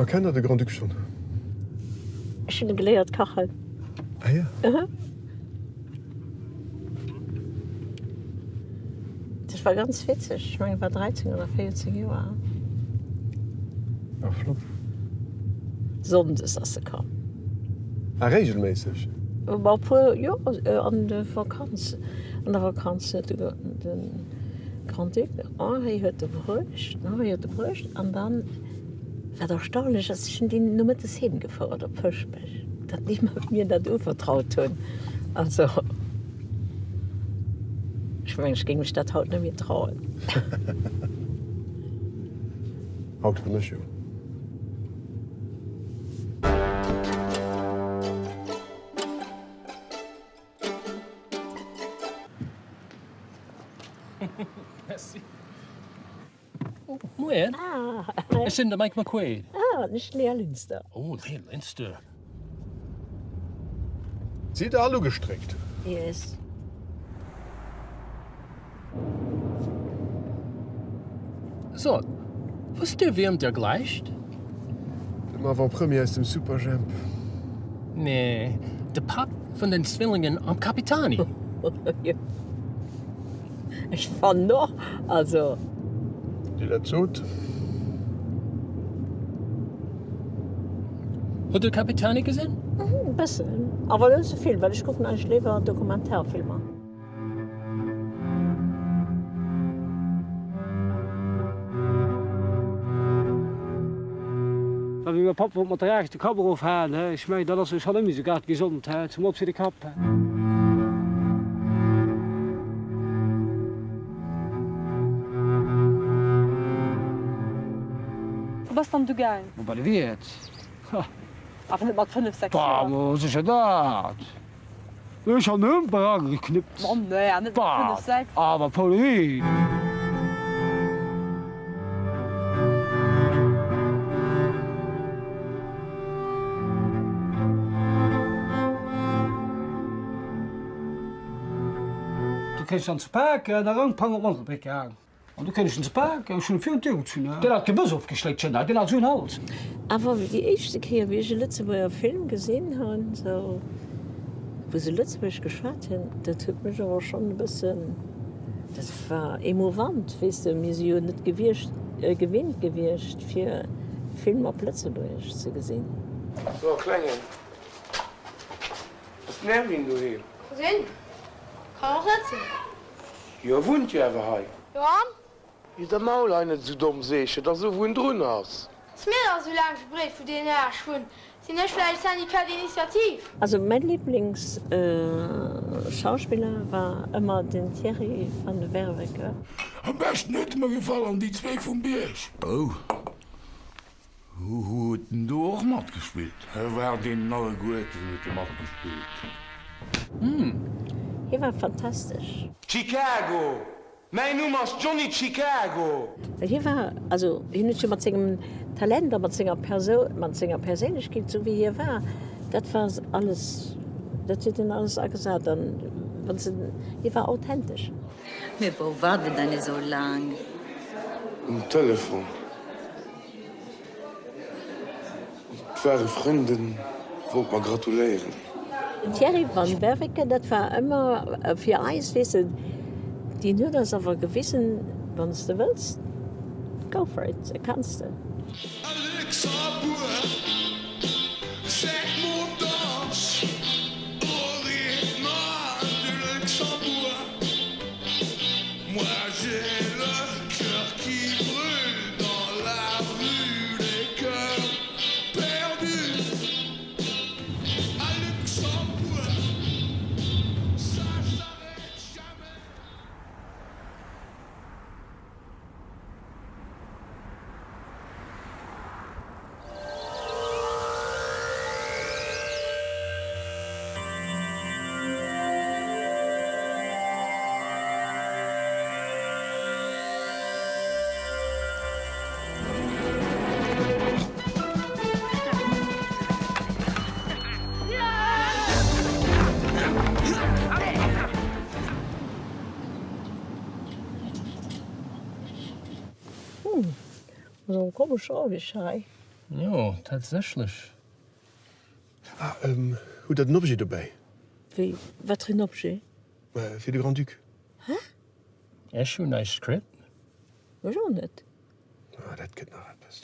Speaker 2: kennt der Grand Duc schon.
Speaker 3: Ich habe gelernt kacheln.
Speaker 2: Ah ja.
Speaker 3: Das war ganz witzig. Ich meine, ich war 13 oder 14 Jahre.
Speaker 2: Ach, flott.
Speaker 3: Sonst ist das gekommen.
Speaker 2: Ah, regelmäßig?
Speaker 3: Aber ja, an der Vakanz. An der Vakanz den Grand Duc. Er hat den Brüst. Und dann war es erstaunlich, dass ich ihn nur mit das Heben gefahren habe, Fischmilch. Dass niemand mir das anvertraut hat. Also, ich meine, ich ging mich das heute nicht mehr trauen.
Speaker 2: Haut von der Schuhe.
Speaker 17: Merci. Moin. Es sind der Mike McQuaid.
Speaker 3: Nicht Lea Linster.
Speaker 17: Oh, Lea Linster.
Speaker 2: Sieht Alu gestreckt.
Speaker 3: Yes.
Speaker 17: So, was der wem der gleicht?
Speaker 2: Immer war Premier aus dem Superjump.
Speaker 17: Nee, der Pap von den Zwillingen am Capitani.
Speaker 3: Ja. Ich fand noch, also.
Speaker 2: Die dazu.
Speaker 17: Hat der Capitani gesehen?
Speaker 3: Ein bisschen. Aber nicht so viel, weil ich gucke eigentlich lieber Dokumentarfilme.
Speaker 5: Wie mein Papa mit der rechten Kamera aufhören, ich meine, das ist schon nicht so gesund, zum Opsi die Kappe.
Speaker 4: Was dann du geil?
Speaker 5: Bei der Wirt.
Speaker 4: Aber nicht mal 5, 6
Speaker 5: Jahre. Was ist das? Ich habe einen Barang geknippt.
Speaker 4: Oh nein, nicht mal 5, 6.
Speaker 5: Aber Pauline. Du kannst ans Park, da Rangpang op Mandelbeck jagen. Und du kennst ins Park, schon 24 zu. Der hat Gebüsch aufgeschleckt, der hat so ein Haus.
Speaker 3: Aber die erste Kehr, wie ich einen Lützeburger Film gesehen habe, so, wo sie Lützeburg geschwärzt haben, das tut mich aber schon ein bisschen. Das war emovant, weißt du, wir sind nicht gewinnt gewirrscht für Film auf Lützeburg zu sehen.
Speaker 18: So, Klänge. Was nehmen ihn du hier?
Speaker 12: Sehen? Kann auch sitzen.
Speaker 18: Ja, wohnt ja aber hier.
Speaker 12: Ja?
Speaker 18: Ist der Maul nicht so dumm, sehe ich, dass du wohin drin hast.
Speaker 12: Ist mir doch so lange Gespräch für den Herr schon. Sie nicht vielleicht Initiativ.
Speaker 3: Also mein Lieblings-Schauspieler war immer den Thierry van der Werwecke.
Speaker 1: Am besten hat mir gefallen die zwei vom Biersch.
Speaker 19: Oh. Hoe hat denn du auch Matt gespielt? Er war den alle gut mit dem Matt gespielt.
Speaker 3: Er war fantastisch.
Speaker 18: Chicago! Mein Nummer ist Johnny Chicago!
Speaker 3: Hier war, also, nicht mit seinem Talent, aber mit seiner Persönlichkeit, so wie hier war, das war alles, das hat ihn alles gesagt. Hier war authentisch.
Speaker 20: Mais wo war denn deine so lang?
Speaker 18: Am Telefon. Ich war Freundin, wollte mal gratulieren.
Speaker 3: Thierry van Werwecke, das war immer für Eis, weißt du, die nur das aber gewissen, wenn du willst, go for it, kannst du. So ein komischer Aufgeschrei.
Speaker 17: Ja, tatsächlich.
Speaker 2: Hoe dat een objet dabei?
Speaker 3: Wie, wat für ein Objet?
Speaker 2: Für den Grand Duc.
Speaker 3: Hä?
Speaker 17: Ist schon ein Skript?
Speaker 3: Wieso nicht?
Speaker 2: Das geht noch etwas.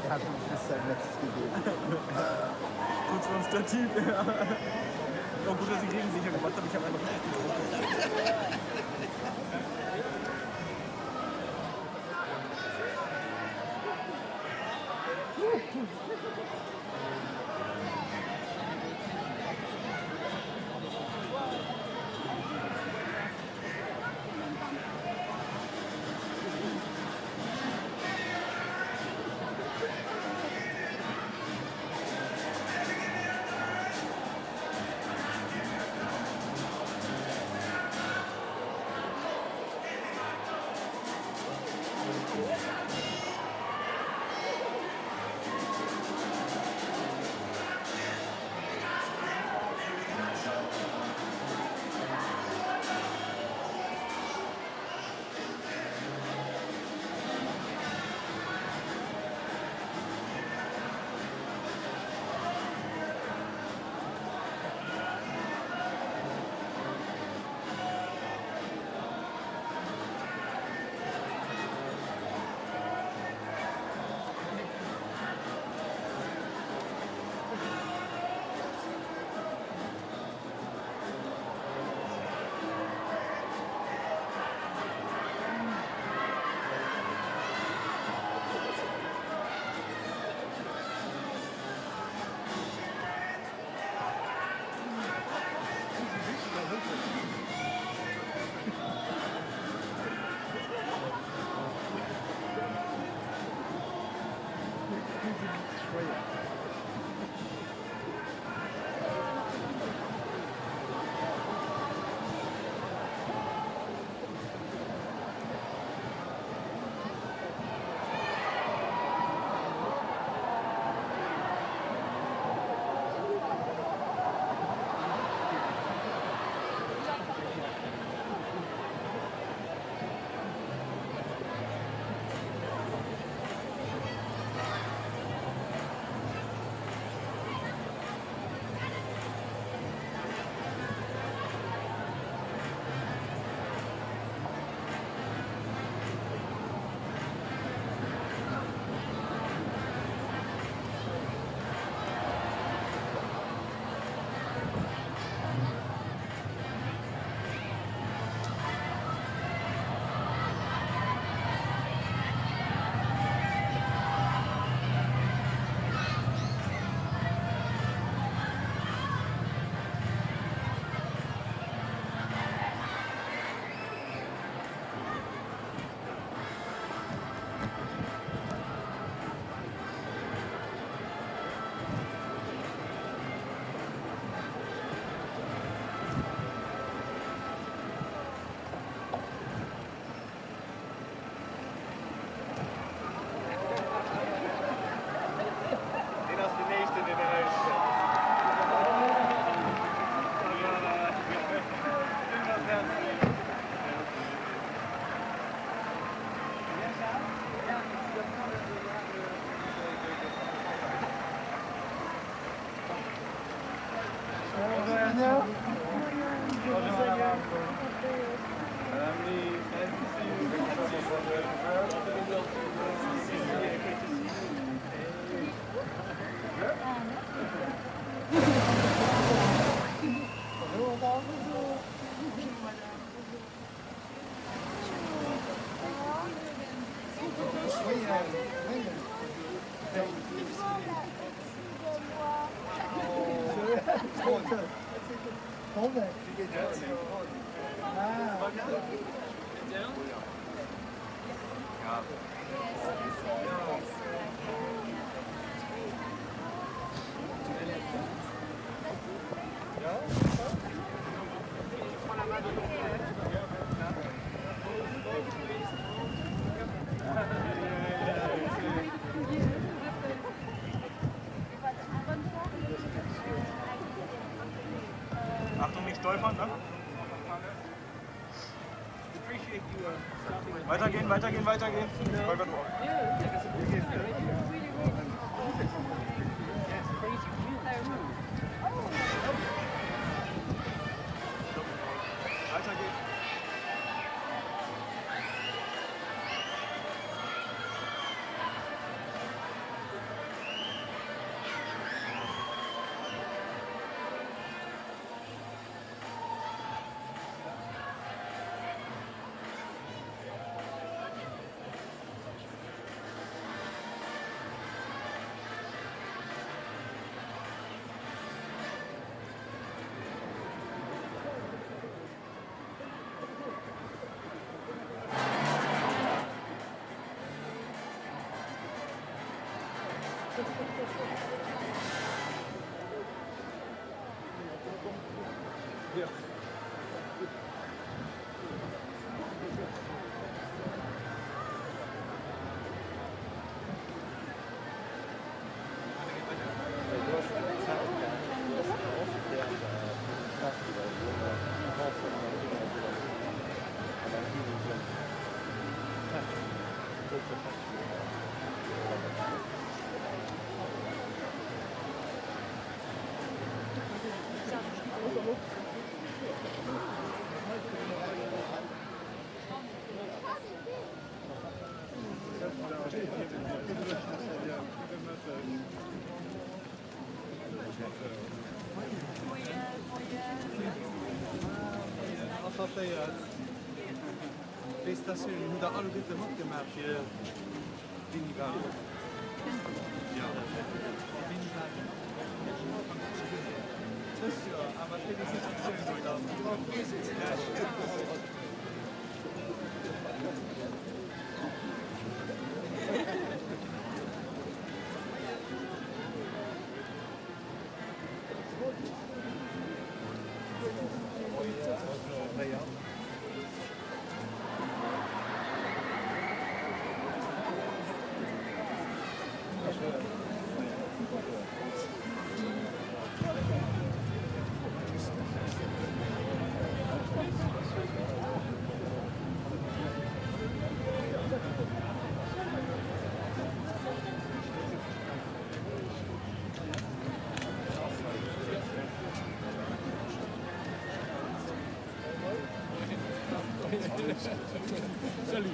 Speaker 14: Hat ist sein letztes gegeben. Gut für uns Stativ, ja. Oh, gut, dass ich regensicher gemacht habe. Ich habe einfach nicht getrunken.
Speaker 11: bien.
Speaker 14: Achtung, nicht stolpern, ne? Weitergehen, weitergehen, weitergehen. Stolpert vor. Weitergehen.
Speaker 11: Félicitations, nous avons enlevé le monde de marché. Vinival. C'est sûr, aber Salut.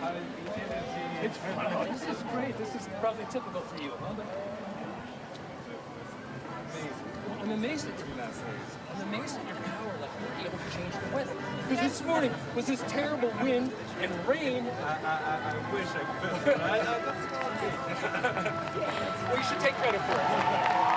Speaker 17: It's wow, this is great. This is probably typical for you, huh? I'm amazed at you. I'm amazed at your power, like you're able to change the weather. Because this morning was this terrible wind and rain.
Speaker 11: I wish I could. But
Speaker 17: Well, you should take credit for it.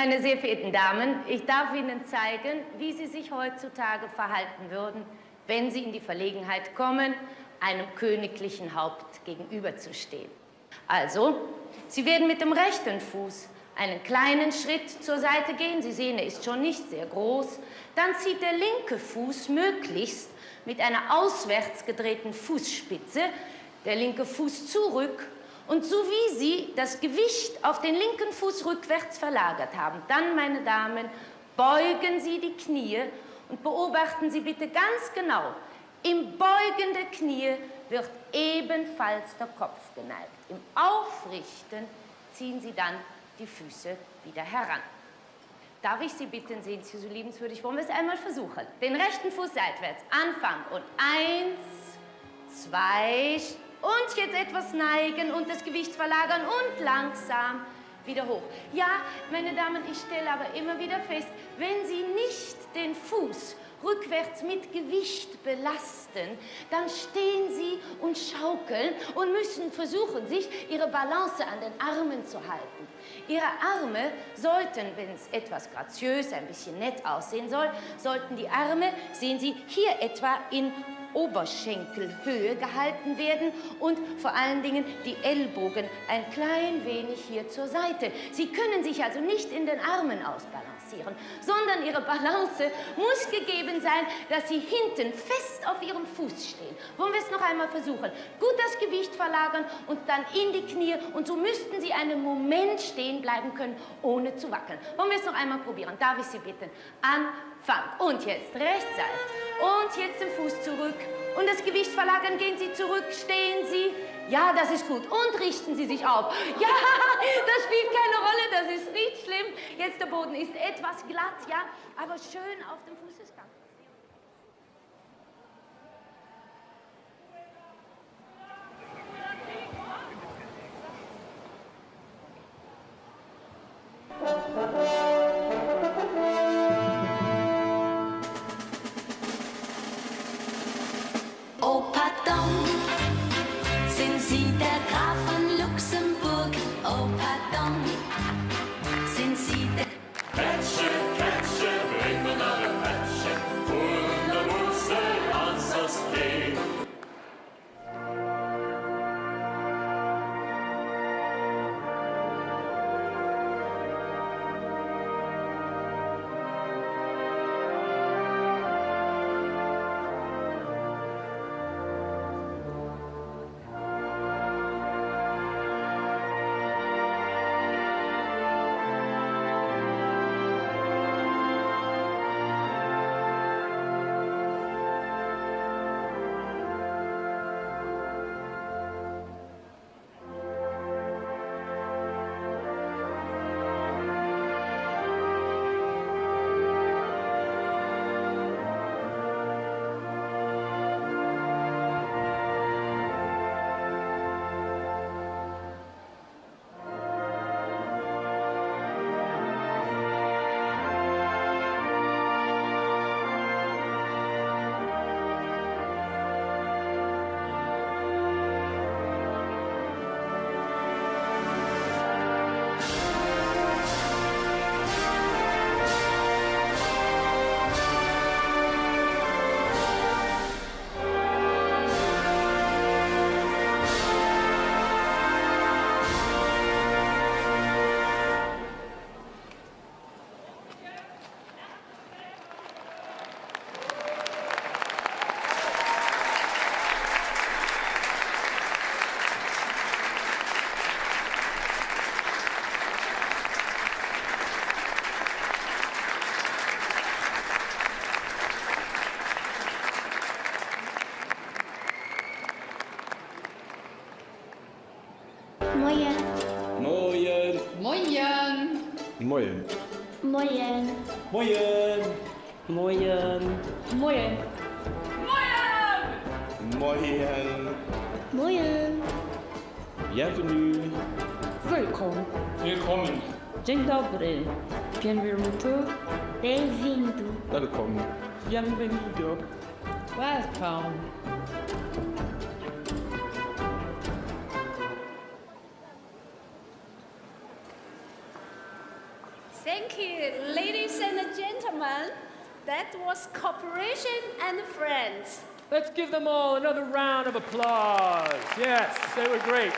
Speaker 21: Meine sehr verehrten Damen, ich darf Ihnen zeigen, wie Sie sich heutzutage verhalten würden, wenn Sie in die Verlegenheit kommen, einem königlichen Haupt gegenüberzustehen. Also, Sie werden mit dem rechten Fuß einen kleinen Schritt zur Seite gehen. Sie sehen, er ist schon nicht sehr groß. Dann zieht der linke Fuß möglichst mit einer auswärts gedrehten Fußspitze der linke Fuß zurück. Und so wie Sie das Gewicht auf den linken Fuß rückwärts verlagert haben, dann, meine Damen, beugen Sie die Knie und beobachten Sie bitte ganz genau. Im Beugen der Knie wird ebenfalls der Kopf geneigt. Im Aufrichten ziehen Sie dann die Füße wieder heran. Darf ich Sie bitten, sehen Sie so liebenswürdig, wollen wir es einmal versuchen. Den rechten Fuß seitwärts, Anfang und 1, 2, und jetzt etwas neigen und das Gewicht verlagern und langsam wieder hoch. Ja, meine Damen, ich stelle aber immer wieder fest, wenn Sie nicht den Fuß rückwärts mit Gewicht belasten, dann stehen Sie und schaukeln und müssen versuchen, sich Ihre Balance an den Armen zu halten. Ihre Arme sollten, wenn es etwas graziös, ein bisschen nett aussehen soll, sollten die Arme, sehen Sie, hier etwa in Oberschenkelhöhe gehalten werden und vor allen Dingen die Ellbogen ein klein wenig hier zur Seite. Sie können sich also nicht in den Armen ausbalancieren, sondern Ihre Balance muss gegeben sein, dass Sie hinten fest auf Ihrem Fuß stehen. Wollen wir es noch einmal versuchen? Gut das Gewicht verlagern und dann in die Knie und so müssten Sie einen Moment stehen bleiben können, ohne zu wackeln. Wollen wir es noch einmal probieren? Darf ich Sie bitten? Anfang. Und jetzt rechts Seite. Und jetzt den Fuß zurück. Und das Gewicht verlagern, gehen Sie zurück, stehen Sie. Ja, das ist gut. Und richten Sie sich auf. Ja, das spielt keine Rolle, das ist nicht schlimm. Jetzt der Boden ist etwas glatt, ja, aber schön auf dem Fuß ist ganz.
Speaker 22: Oh, pardon, sind Sie der Graf von Luxemburg? Oh, pardon, sind Sie der...
Speaker 23: Petsche, Petsche, bring mir noch ein Petsche, und der Musse ans das Klee.
Speaker 12: Moin.
Speaker 23: Moin.
Speaker 12: Moin.
Speaker 23: Moin.
Speaker 12: Moin.
Speaker 23: Moin.
Speaker 12: Moin. Moin.
Speaker 23: Moin.
Speaker 12: Moin.
Speaker 23: Bienvenue.
Speaker 12: Willkommen.
Speaker 23: Willkommen.
Speaker 12: Dzień dobry. Bienvenuto. Bem-vindo.
Speaker 23: Willkommen.
Speaker 12: Bienvenido. Welcome.
Speaker 6: Thank you, ladies and gentlemen. That was Cooperation and Friends.
Speaker 17: Let's give them all another round of applause. Yes, they were great.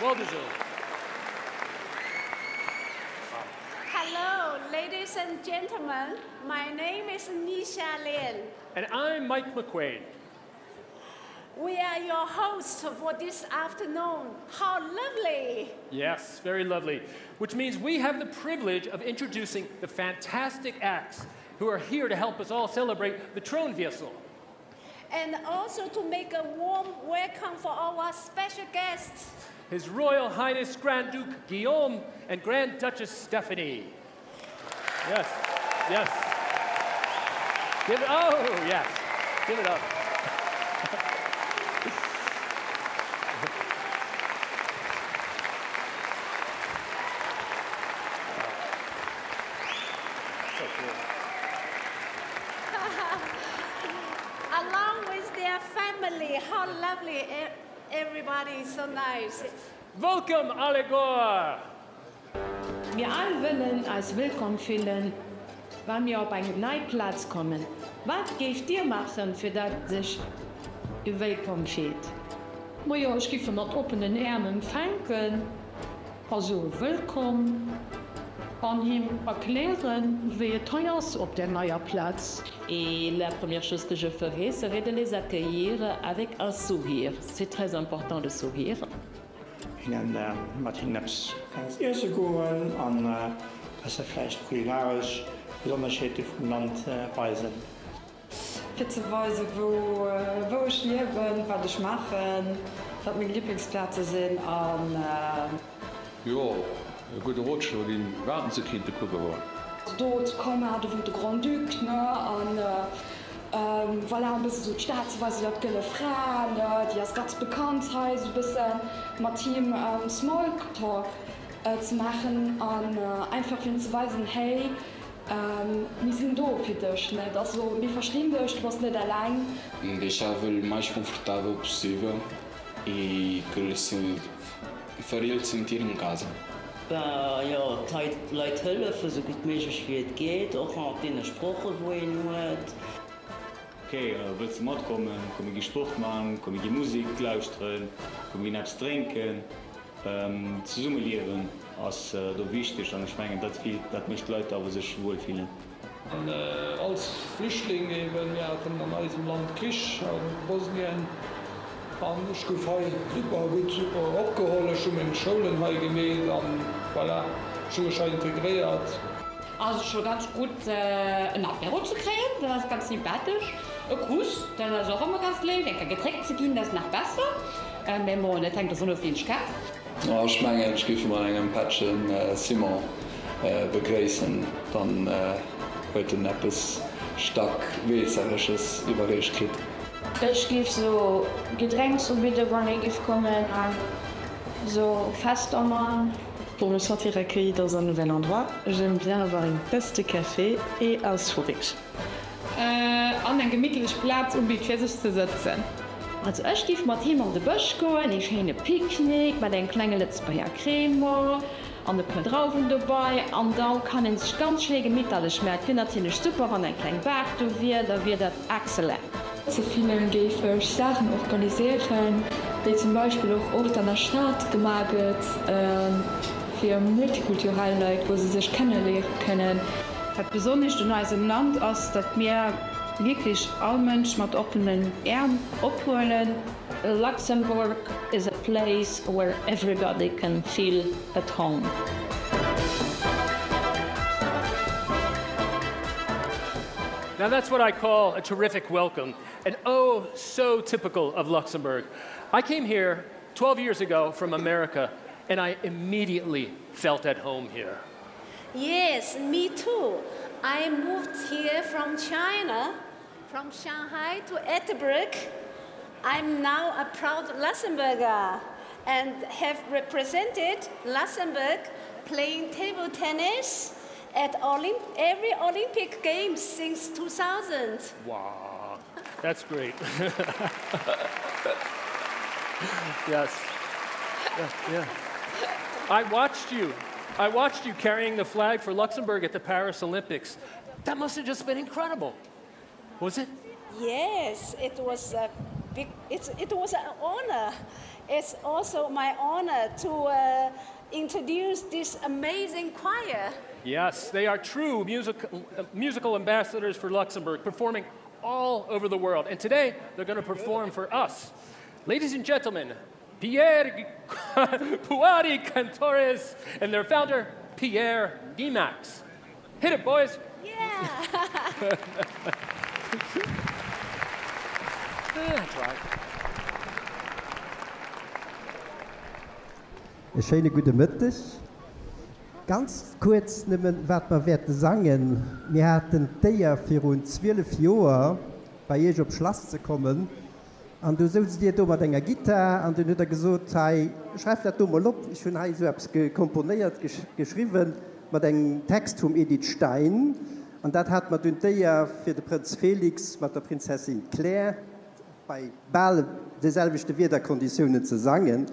Speaker 17: Well deserved.
Speaker 6: Hello, ladies and gentlemen. My name is Nisha Lin.
Speaker 17: And I'm Mike McQuaid.
Speaker 6: We are your hosts for this afternoon. How lovely!
Speaker 17: Yes, very lovely. Which means we have the privilege of introducing the fantastic acts who are here to help us all celebrate the Thronviertel.
Speaker 6: And also to make a warm welcome for our special guests.
Speaker 17: His Royal Highness Grand Duke Guillaume and Grand Duchess Stephanie. Yes, yes. Give it, oh, yes. Give it up. So cool.
Speaker 6: Along with their family, how lovely. Everybody is so nice.
Speaker 17: Welcome, Allegor!
Speaker 7: Wir alle wollen als willkommen fühlen, wenn wir auf einen neuen Platz kommen. Was geht ihr machen, für das sich willkommen fühlt? Maar ja, ich gebe mit offenen Armen empfangen. Also willkommen. An ihm erklären, wie teuer ist auf der neuen Platz.
Speaker 10: Et la première chose que je ferai serait de les accueillir avec un sourire. C'est très important de sourire.
Speaker 24: En met hinnaps ganz eerste goen an as er fleisch kulinarisch Besonderschäte vom Land weisen.
Speaker 25: Witzeweise wo ich leben, was ich machen, was meine Lieblingsplätze sind an
Speaker 26: ja, gute Rutsch wo den Warten zu kind Gruppe war.
Speaker 25: dort komme wo de Grand Duc an voilà, ein bisschen so staatsweise dat gëlle Frauen, die as ganz bekannt he bis mat Team Smalltalk zu machen an einfach hin zu weisen hey wir sind do für dich net also wir verstehen dich was net allein.
Speaker 27: Deixava o mais confortável possível e que ele faria ele sentir em casa.
Speaker 10: Ja, Leute helfen, so gut möglich wie es geht, auch an den Sprachen, wo ich nur
Speaker 14: Okay, willst du mitkommen? Komm ich Sport machen, komm ich Musik lauschen, komm ich etwas trinken, zusammen lernen, ist wichtig. Und ich meine, das möchte Leute aber sich wohlfühlen.
Speaker 1: Und, als Flüchtling eben, ja, von unserem Land Kisch, Bosnien, ich gefallen super gut super abgeholt, schon in Schulen gemäht, voilà, schon integriert.
Speaker 7: Also schon ganz gut ein Apero zu kriegen, das ist ganz sympathisch. Ein Kuss, das ist auch immer ganz lieb. Wenn Getränk zu gehen, das ist noch besser. Wenn man nicht denkt, dass man auf jeden Fall
Speaker 27: Ja, ich meine, ich gebe mal einen Patchen Simon begrüßen, dann heute etwas stark Weserisches überrascht.
Speaker 3: Ich gebe so Getränke so bitte, wenn ich komme, so fast immer.
Speaker 28: Pour me sentir accueillie dans un nouvel endroit, j'aime bien avoir une tasse de café et un sourire.
Speaker 7: An einen gemütlichen Platz, um mit sich zu sitzen.
Speaker 3: Also ich gebe mit ihm an den Busch gehen, ich habe ein Picknick mit einem kleinen Litzbeier Creme, an den Quadraten dabei, und dann kann ich sich ganz schön gemütlich schmecken. Ich finde natürlich super, wenn ein kleiner Berg da wird das exzellent.
Speaker 25: Zu vielen gefe ich Sachen organisieren, die zum Beispiel auch oft an der Stadt gemacht wird, für multikulturelle Leute, wo sie sich kennenlernen können.
Speaker 7: Was besonders in unserem Land ist, dass wir wirklich alle Menschen mit offenen Armen abholen.
Speaker 3: Luxembourg is a place where everybody can feel at home.
Speaker 17: Now that's what I call a terrific welcome, and oh, so typical of Luxembourg. I came here 12 years ago from America, and I immediately felt at home here.
Speaker 6: Yes, me too. I moved here from China, from Shanghai to Edinburgh. I'm now a proud Luxembourger and have represented Luxembourg playing table tennis at every Olympic Games since 2000.
Speaker 17: Wow, that's great. Yes. Yeah. I watched you. I watched you carrying the flag for Luxembourg at the Paris Olympics. That must have just been incredible. Was it?
Speaker 6: Yes, it was a big. It was an honor. It's also my honor to introduce this amazing choir.
Speaker 17: Yes, they are true musical ambassadors for Luxembourg, performing all over the world. And today, they're going to perform for us. Ladies and gentlemen, Pierre Puari Cantores and their founder, Pierre Guimax. Hit it, boys.
Speaker 6: Yeah.
Speaker 17: That's right.
Speaker 4: Eine schöne gute Mittag. Ganz kurz nehmen, was wir werden sagen. Wir hatten dir für rund 12 Jahre bei ihr auf Schloss zu kommen. Und du sollst dir da mit deiner Gitarre und du hast gesagt, hey, schreib das da mal ab. Ich habe so etwas komponiert, geschrieben mit einem Text von Edith Stein. Und das hat man dir für den Prinz Felix mit der Prinzessin Claire bei Ball dieselben Wetterkonditionen zu sagen.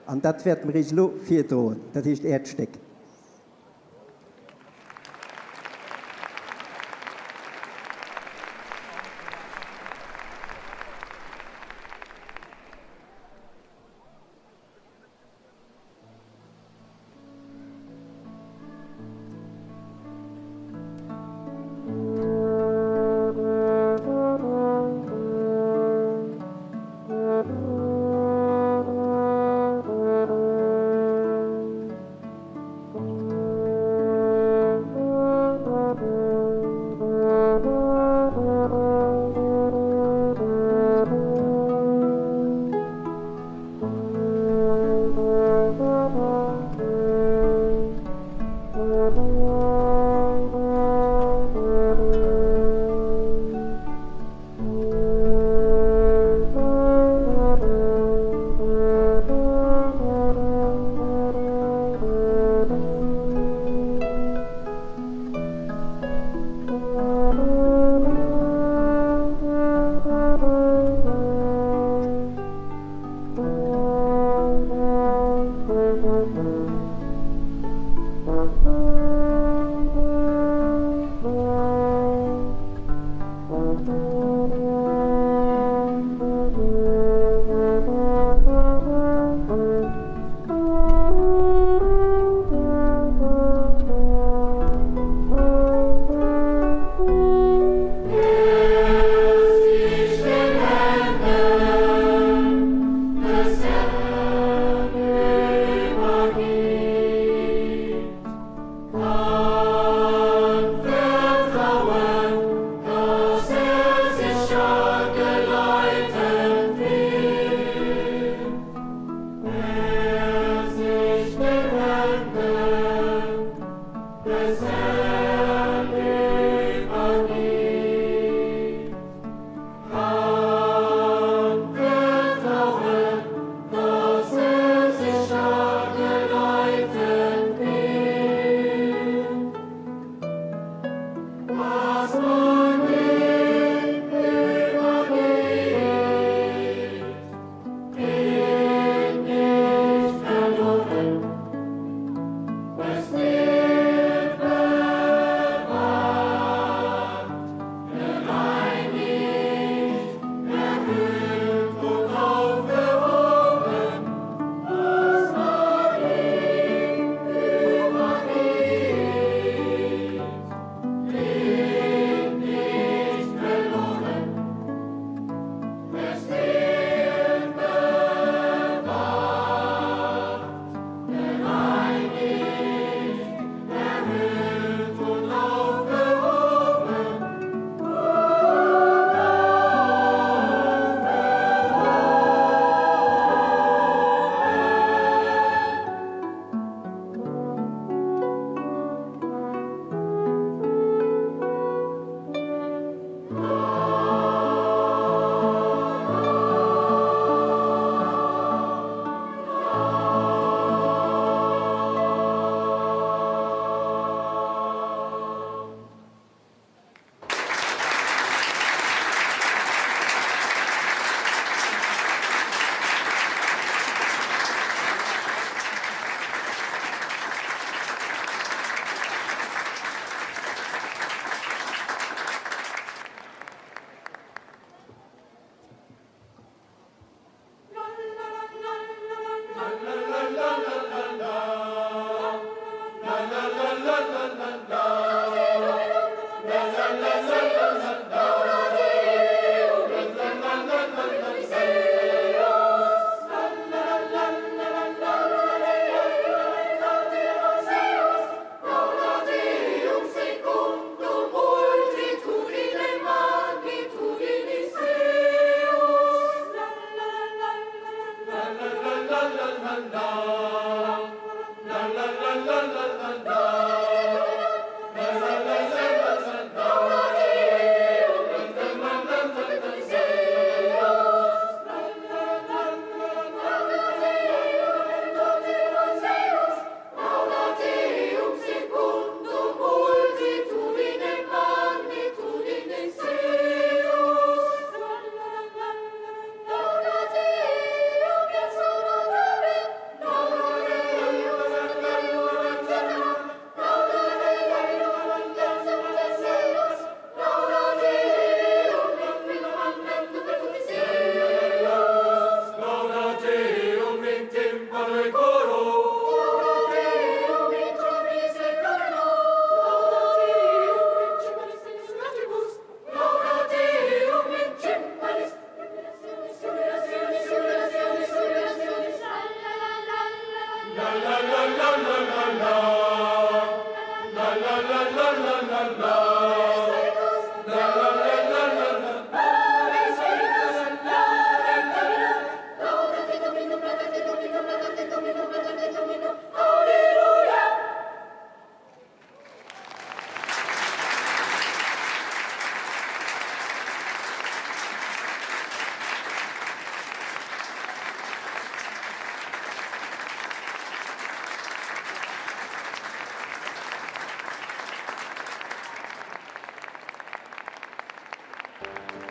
Speaker 4: Und das wird mir jetzt viel drohen. Das ist Erdsteck.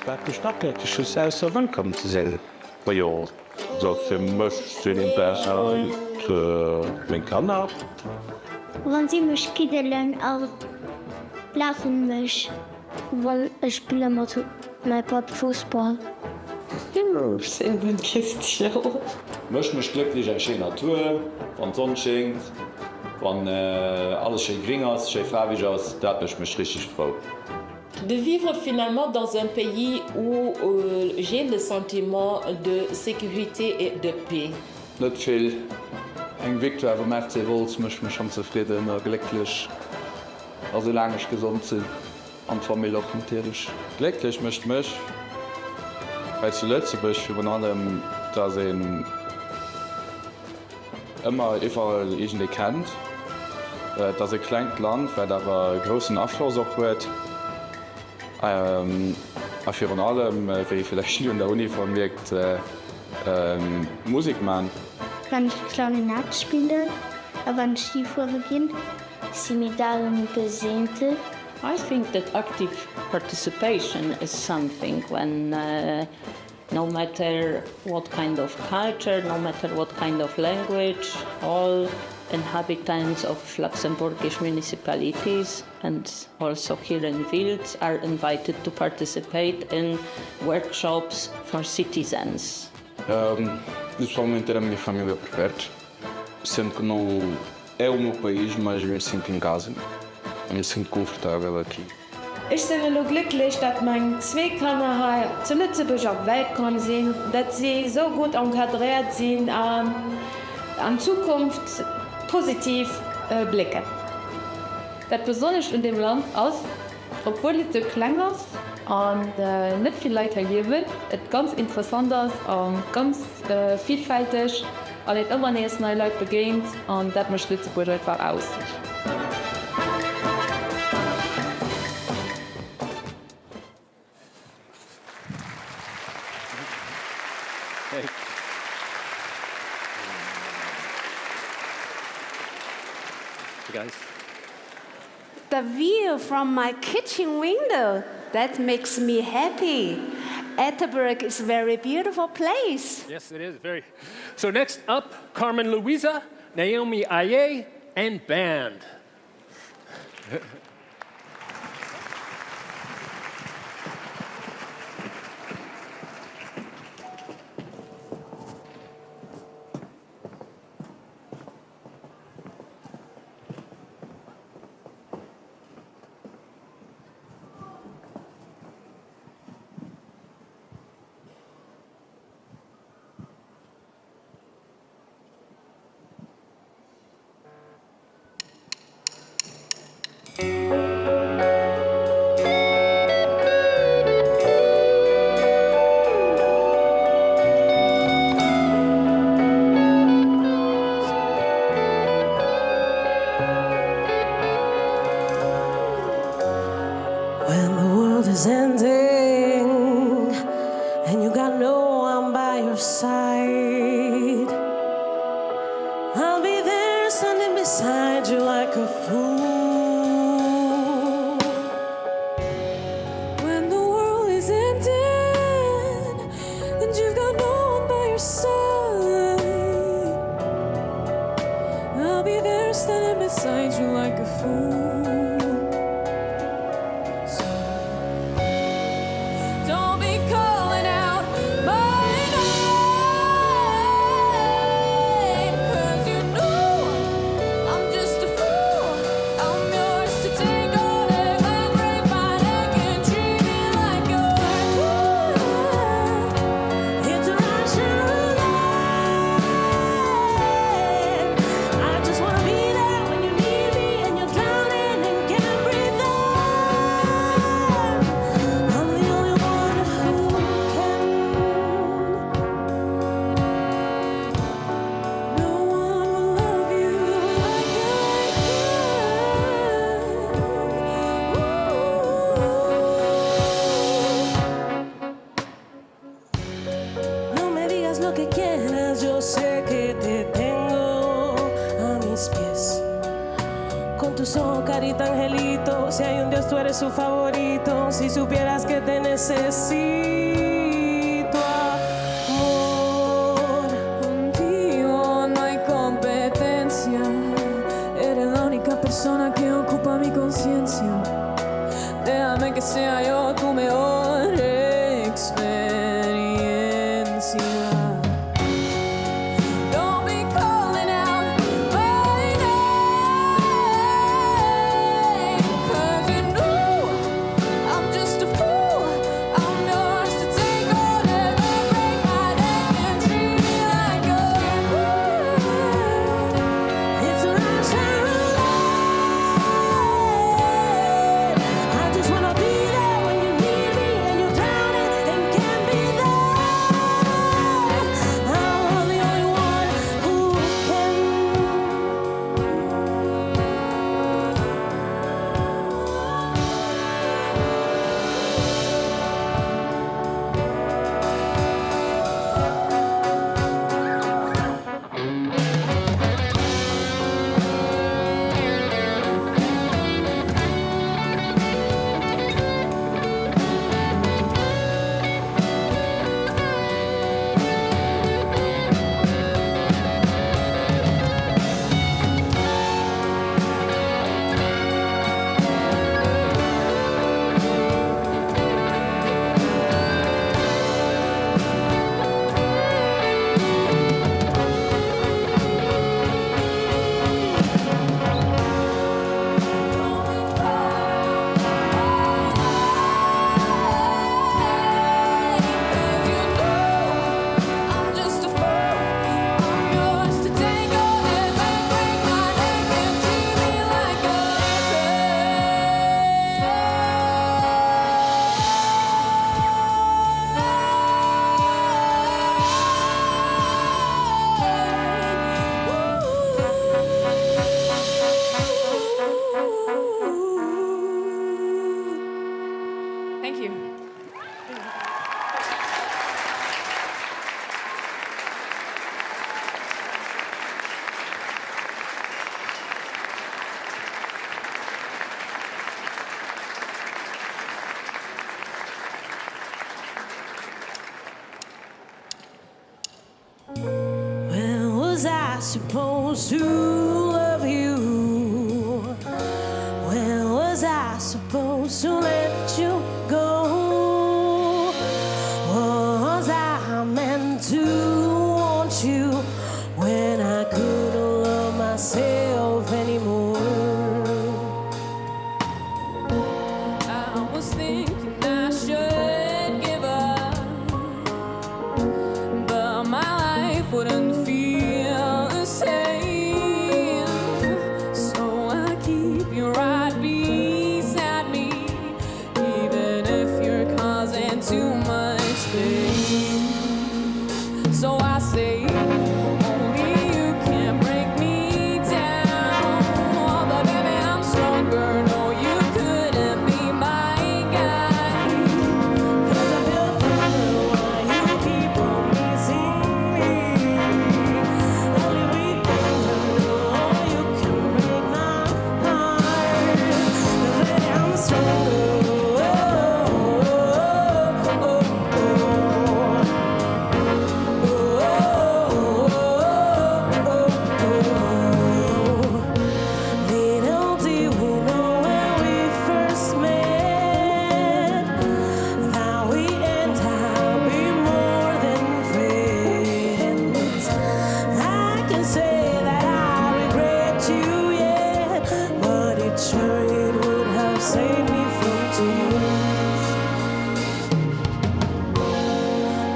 Speaker 5: Stadt willkommen zu sehen. Ja, so für mich zu den Personen mein Kanal.
Speaker 12: Wann sie mich kidelen auch laufen mich, weil ich spiele mit mein Papa Fußball.
Speaker 28: C'est une bonne question.
Speaker 8: Mch mech glücklich eng schön Natur, wann Sonn schenkt, wann alles schön gering ass, schön farbig ass, dat mech mech richtig froh.
Speaker 9: De vivre finalement dans un pays où j'ai le sentiment de sécurité et de paix.
Speaker 27: Net viel eng Viktor am FC Wolz mech mech schon zufrieden glücklich also lange gesund sinn an Familie natürlich.
Speaker 8: Glücklich mischt mech, weil zuletzt bech für allem da se immer iwwer egent de kennt, dat se klenk Land, weil da war großen Afflos auch huet. Afir an allem wéi vielleicht an der Uni vermerkt Musikmann.
Speaker 12: Wenn ich Klarinett spiele, aber wenn Skifuhr beginnt, sie mir darin besehnte.
Speaker 13: I think that active participation is something when no matter what kind of culture, no matter what kind of language, all inhabitants of Luxembourgish municipalities and also here in Wild are invited to participate in workshops for citizens.
Speaker 5: Principalmente era a minha família por perto, sendo que não é o meu país, mas eu me sinto em casa, eu me sinto confortável aqui.
Speaker 7: Ich bin nur glücklich, dass meine zwei Kinder zu Lützeburg auf Welt kommen sind, dass sie so gut enkadriert sind, an Zukunft positiv blicken.
Speaker 28: Das besonders in dem Land aus, obwohl es so klein ist und nicht viel Leute leben, es ganz interessant ist und ganz vielfältig und es immer neue Leute begegnet und das macht Lützeburg einfach aus.
Speaker 17: Guys.
Speaker 6: The view from my kitchen window, that makes me happy. Etterberg is a very beautiful place.
Speaker 17: Yes, it is. Very. So next up, Carmen Luisa, Naomi Aye, and band.
Speaker 15: When the world is ending and you got no one by your side, I'll be there standing beside you like a fool. When the world is ending and you've got no one by your side, I'll be there standing beside you like a fool. Don't be calling out my name, 'cause you know I'm just a fool. I'm yours to take all day and break my neck and treat me like you're it's a rational life. I just wanna be there when you need me and you're drowning in con tus ojos, carita angelito. Si hay un Dios, tú eres su favorito. Si supieras que te necesito, amor.
Speaker 2: Contigo no hay competencia. Eres la única persona que ocupa mi conciencia. Déjame que sea yo tu mejor experiencia. Don't be calling out my name, 'cause you know I'm just a fool. I'm yours to take on and break my neck and treat me like a fool.
Speaker 15: It's a natural life. I just wanna be there when you need me and you're drowning and can't be there. I'm the only one who can.
Speaker 2: I'm just a fool. I'm yours to take on and break my neck and treat me like a Thank you.
Speaker 15: When was I supposed to love you? When was I supposed to let you go? Was I meant to want you when I couldn't love myself anymore?
Speaker 2: I was thinking I should give up, but my life wouldn't feel the same. So I keep you right beside me, even if you're causing too much pain. So I say, only you can break me down. But baby, I'm stronger. No, you couldn't be my guy.
Speaker 15: 'Cause I feel fine while you keep on missing me. Only with you, you can break my heart. But baby, I'm stronger. Little did we know when we first met that we end up being more than friends. I can say that I regret you yet, but it sure it would have saved me from tears.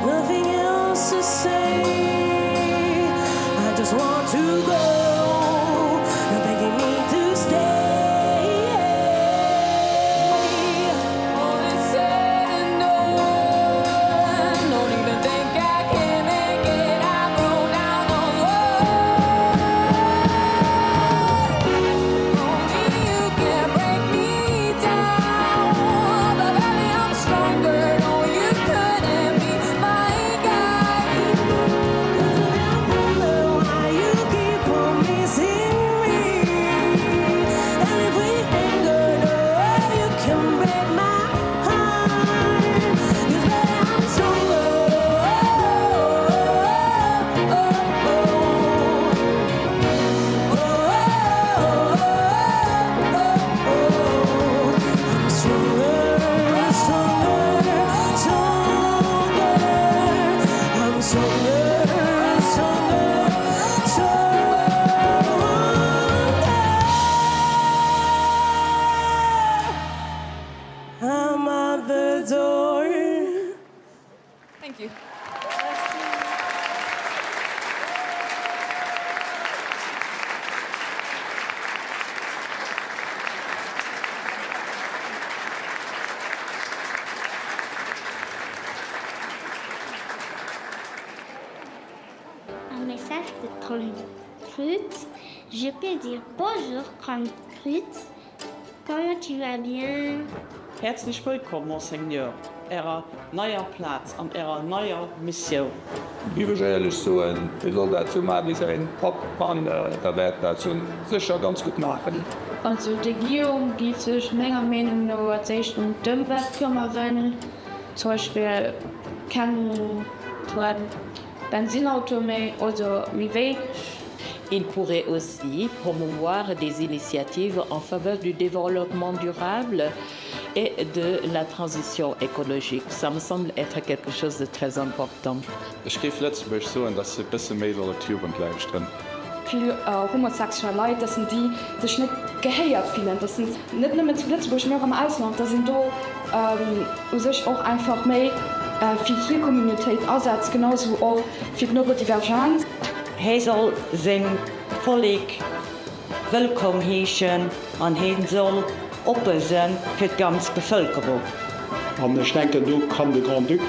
Speaker 15: Nothing else to say. I just want to go. You're begging me to stay.
Speaker 2: All is said and done. Don't even think I can make it. I broke down those walls. Only you can break me down.
Speaker 28: Thank you.
Speaker 12: Un message de Truth. Je peux dire bonjour comme Truth. Comment tu vas bien?
Speaker 10: Herzlich willkommen, Monseigneur. Ihrer neuer Platz und ihrer neuer Mission.
Speaker 1: Wie ehrlich so wie soll dazu mal wie ein Pop an der Welt dazu sicher ganz gut machen.
Speaker 28: Also die Regierung gibt sich Menge Meinung über Innovation dem Wettkümmerin, zum Beispiel kann Benzinauto mehr oder wie weit.
Speaker 9: Il pourrait aussi promouvoir des initiatives en faveur du développement durable et de la transition écologique. Ça me semble être quelque chose de très important.
Speaker 5: Ich gebe letztlich so, dass sie ein bisschen mehr über die Jugend drin.
Speaker 25: Viele homosexuelle Leute, das sind die sich nicht geheiert fühlen. Das sind nicht nur zu Lützburg, mehr im Ausland. Das sind da sich auch einfach mehr für die Community aussetzt, genauso auch für die Neurodivergenz.
Speaker 10: Er soll sein Volk willkommen heißen und er soll oppassen für die ganze Bevölkerung.
Speaker 24: Und ich denke, du kann der Grand Duc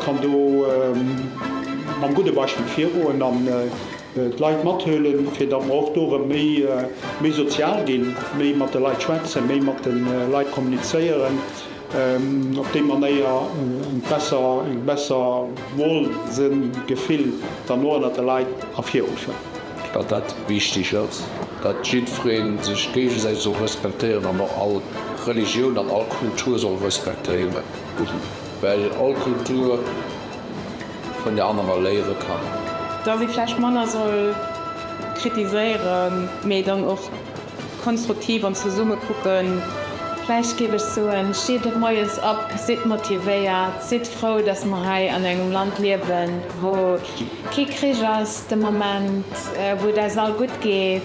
Speaker 24: kann du am gute Beispiel führen und dann die Leute mithören, für dann auch mehr sozial gehen, mehr mit den Leuten schwätzen, mehr mit den Leuten kommunizieren, auf dem man ein besser Wohlsinngefühl dann nur an den Leuten aufhören.
Speaker 26: Dat dat wichtig ist, dass Jidfrieden sich gegenseitig so respektieren und auch alle Religion und alle Kultur soll respektieren. Weil alle Kultur von der anderen lehren kann.
Speaker 28: Da sie vielleicht Männer soll kritisieren, mir dann auch konstruktiv und zusammen gucken. Vielleicht gebe ich so ein steht Neues ab, seid motiviert, seid froh, dass wir hier in einem Land leben, wo kein Krieg ist, im Moment, wo das all gut geht.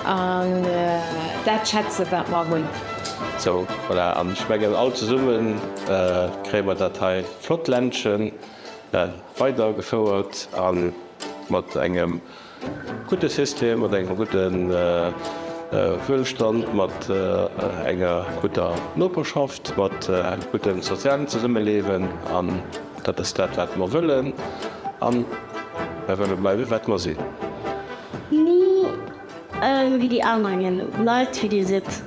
Speaker 28: Und das schätze ich, was wir wollen.
Speaker 11: So, voilà, und ich möchte alle zusammen kriegen wir das hier Flottländchen weitergeführt mit einem guten System, mit einem guten Wohlstand, mit einer guten Nachbarschaft, mit einem guten sozialen Zusammenleben. Und das ist das, was wir wollen. Und wir wollen bleiben, was wir sind.
Speaker 12: Nie wie die anderen, Leute wie die sitzen.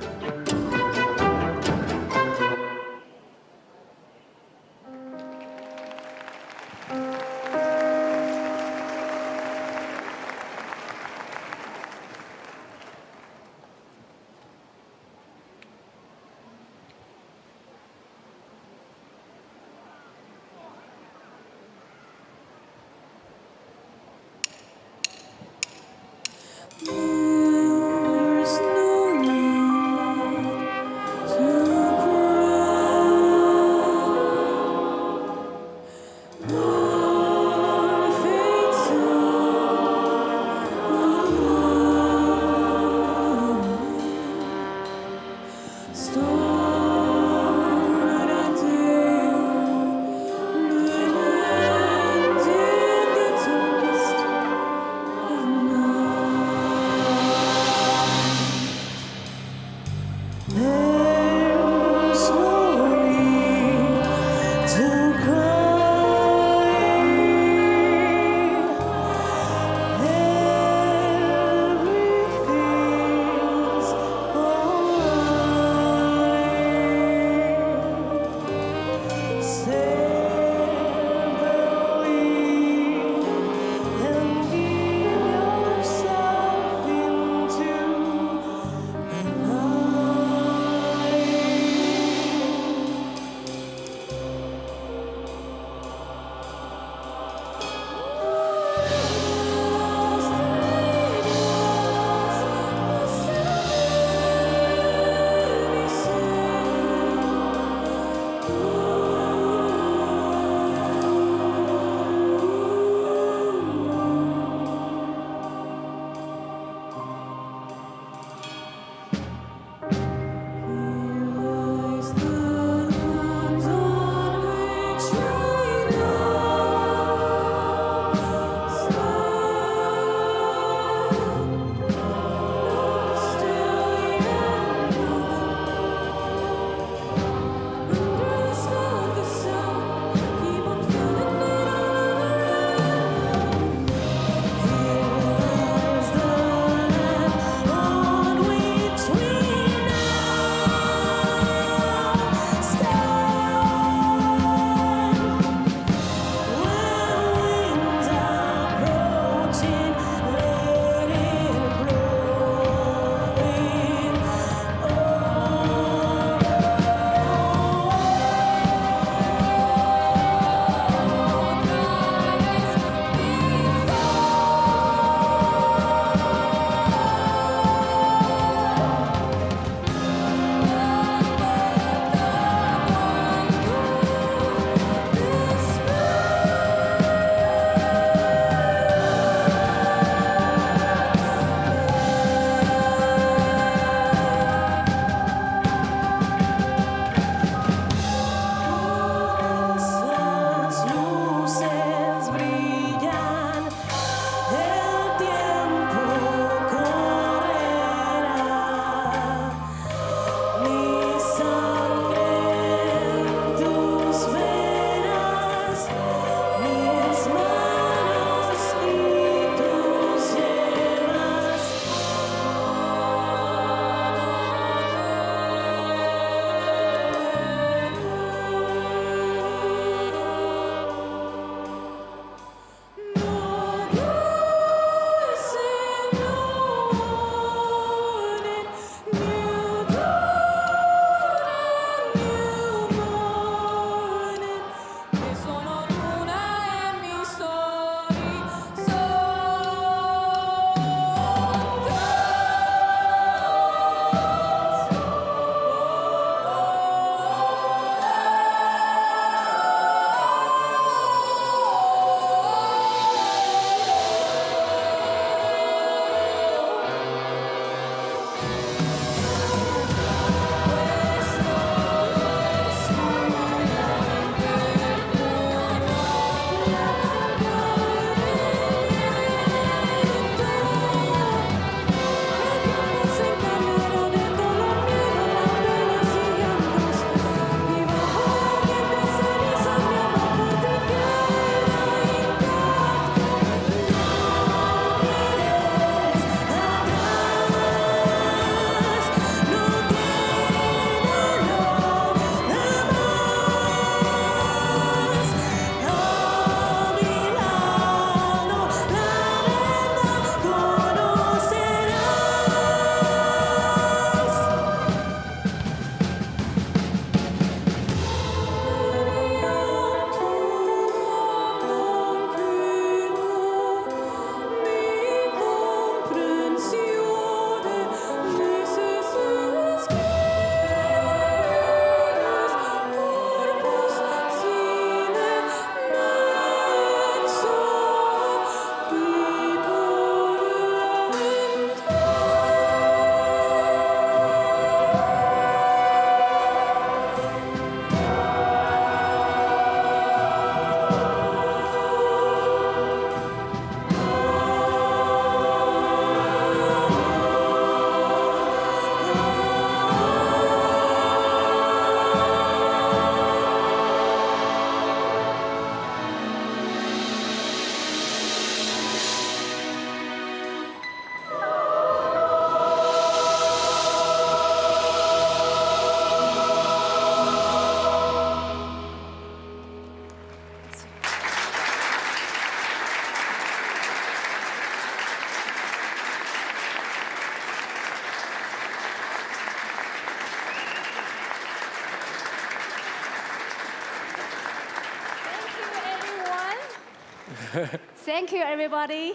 Speaker 6: Thank you, everybody.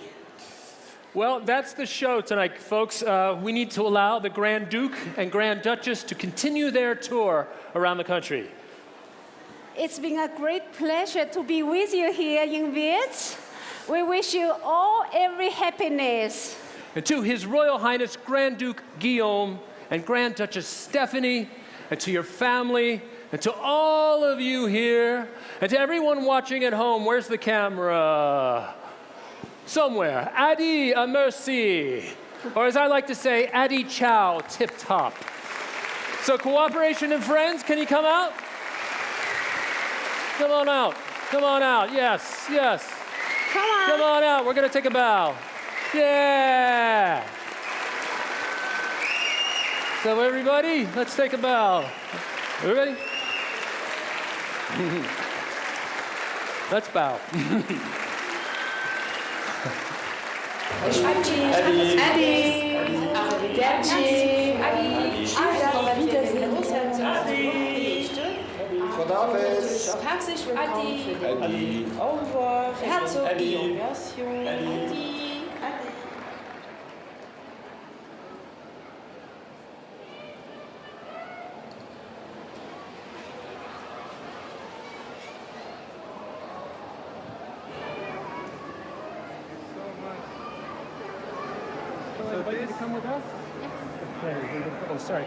Speaker 17: Well, that's the show tonight, folks. We need to allow the Grand Duke and Grand Duchess to continue their tour around the country.
Speaker 6: It's been a great pleasure to be with you here in Vietnam. We wish you all every happiness.
Speaker 17: And to His Royal Highness Grand Duke Guillaume and Grand Duchess Stephanie, and to your family, and to all of you here, and to everyone watching at home, where's the camera? Somewhere. Adi a merci. Or as I like to say, Adi Chow, tip top. So Cooperation and Friends, can you come out? Come on out. Come on out. Yes, yes.
Speaker 6: Come on.
Speaker 17: Come on out. We're going to take a bow. Yeah. So everybody, let's take a bow. Everybody? Let's bow.
Speaker 28: Herzlich willkommen. Au revoir. Herzog Guillaume.
Speaker 17: Invite you to come with us? Okay. Oh, sorry.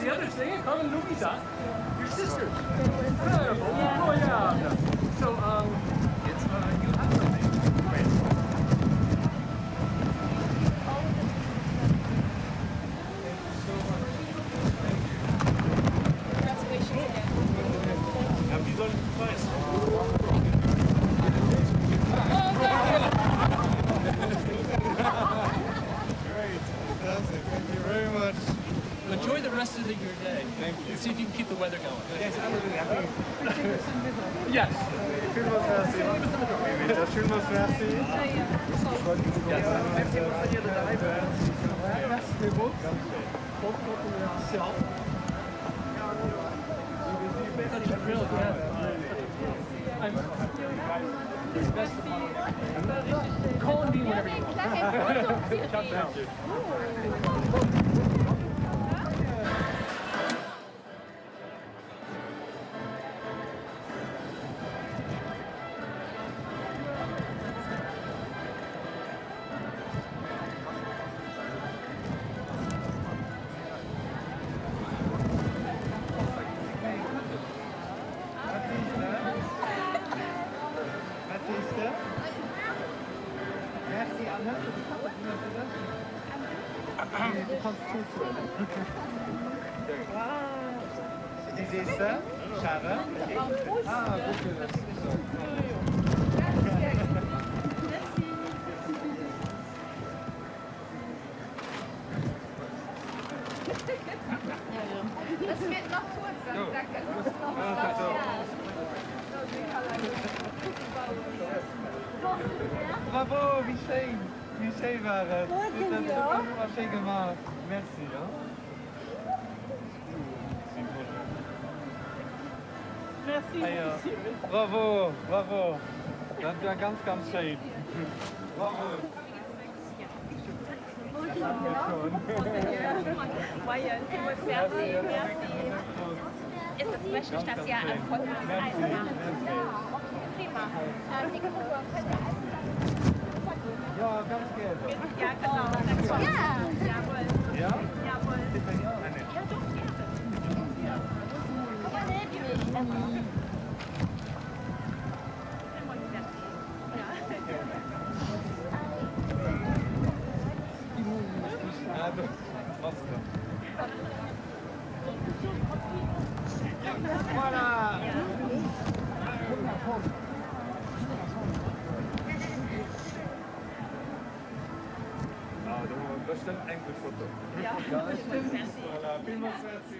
Speaker 17: The other singer, Carmen Luisa, your sister. Incredible. Oh, yeah. So, it's, you have something. Great. Have you done twice? Great. Fantastic. Thank you very much. Enjoy the rest of your day. Thank you. See if you can keep the weather going. Yes, absolutely. Yes. Yes. Call me whenever you want. Thank you.
Speaker 14: Bravo, wie schön. Wie schön war es. Das war schön gemacht. Merci. Ja? Merci. Ah, ja. Bravo, bravo. Das war ganz, ganz schön. Bravo.
Speaker 16: Ist es wichtig, dass ihr am Podcast einmacht? Prima.
Speaker 14: Ja, ganz gerne.
Speaker 16: Ja, genau. Ja. Jawohl.
Speaker 14: Ja?
Speaker 16: Jawohl. Ja, doch, gerne. Guck mal, neben mich.
Speaker 14: Voilà. Das stimmt ein gutes Foto.
Speaker 16: Ja,
Speaker 14: das stimmt. Voilà. Vielmals merci.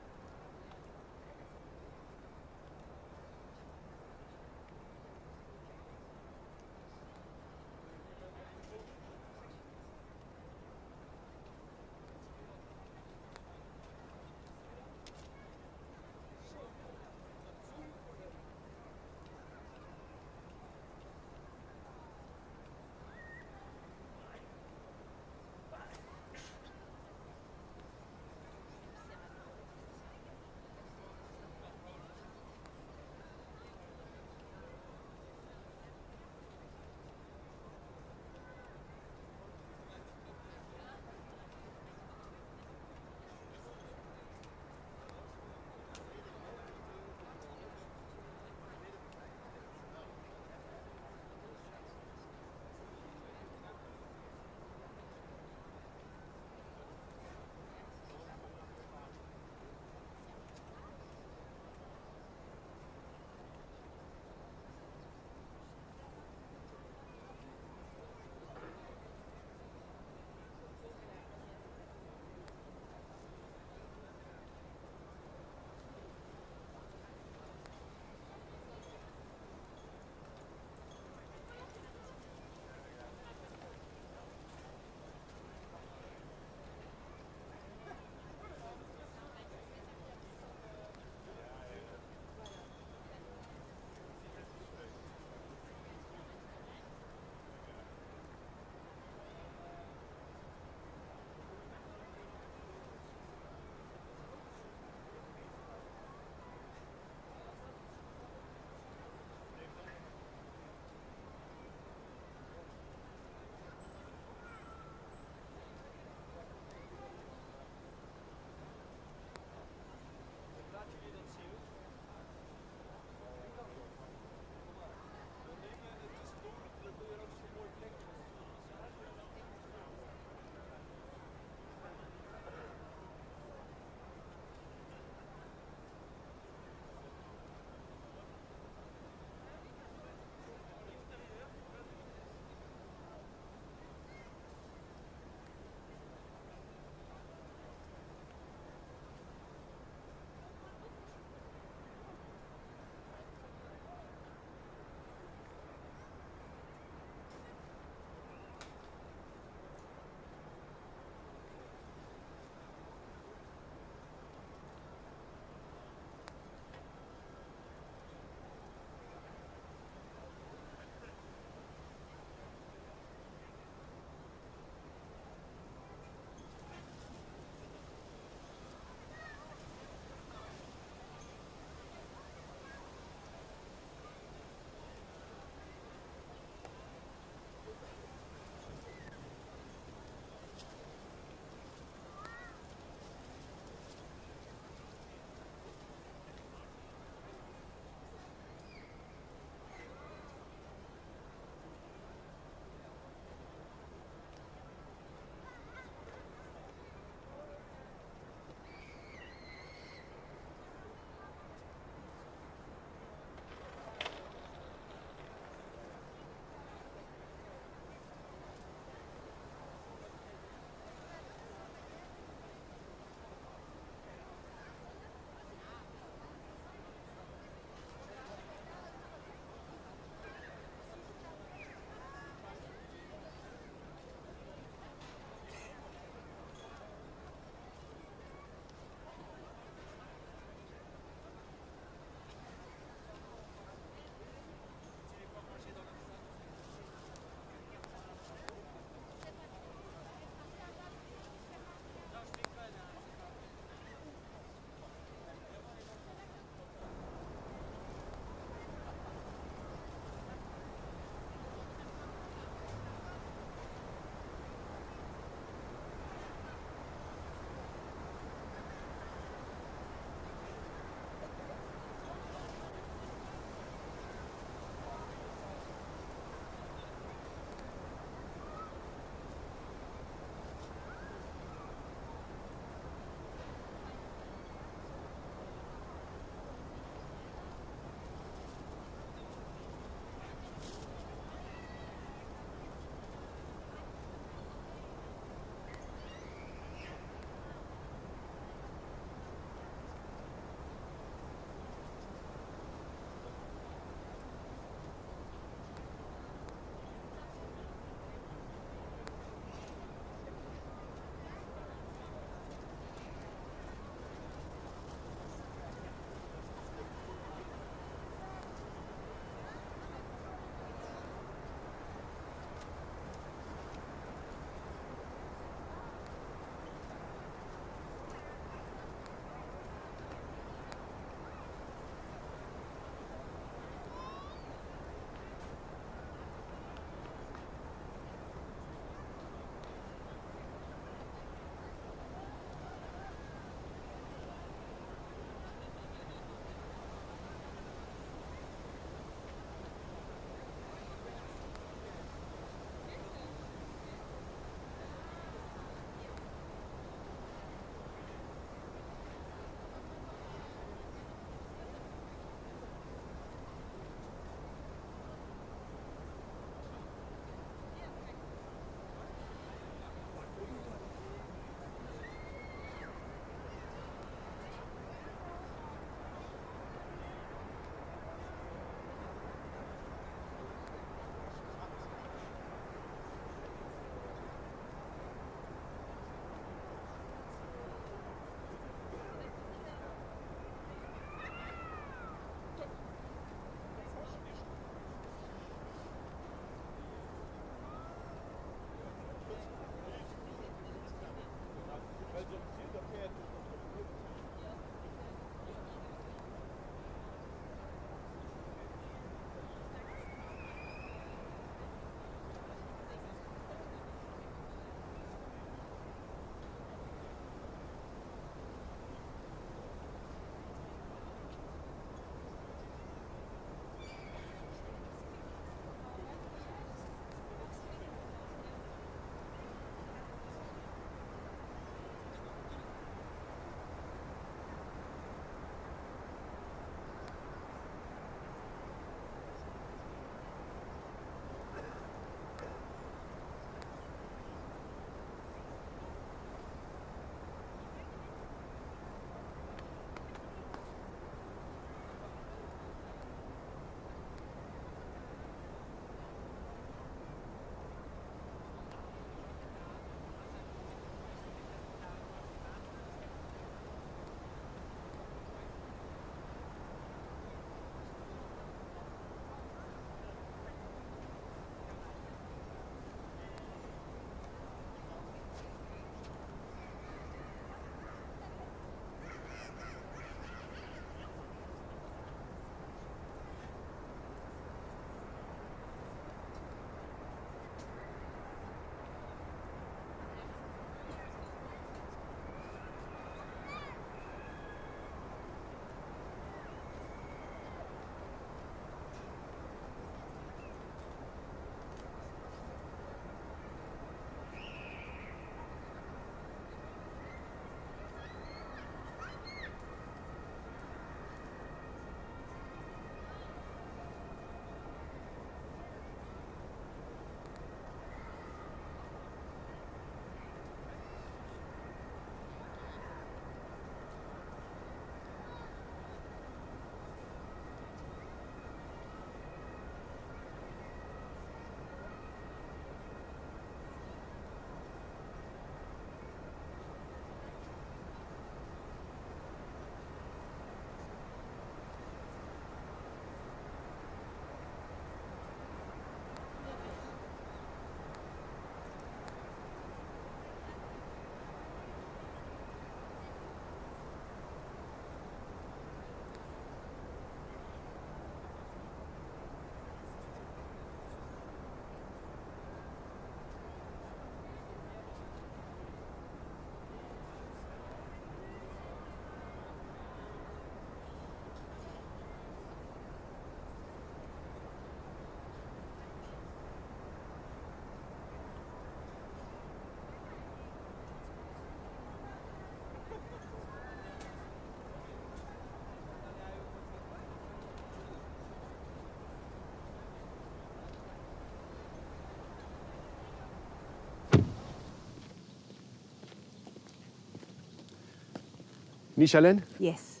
Speaker 3: Michelin?
Speaker 6: Yes.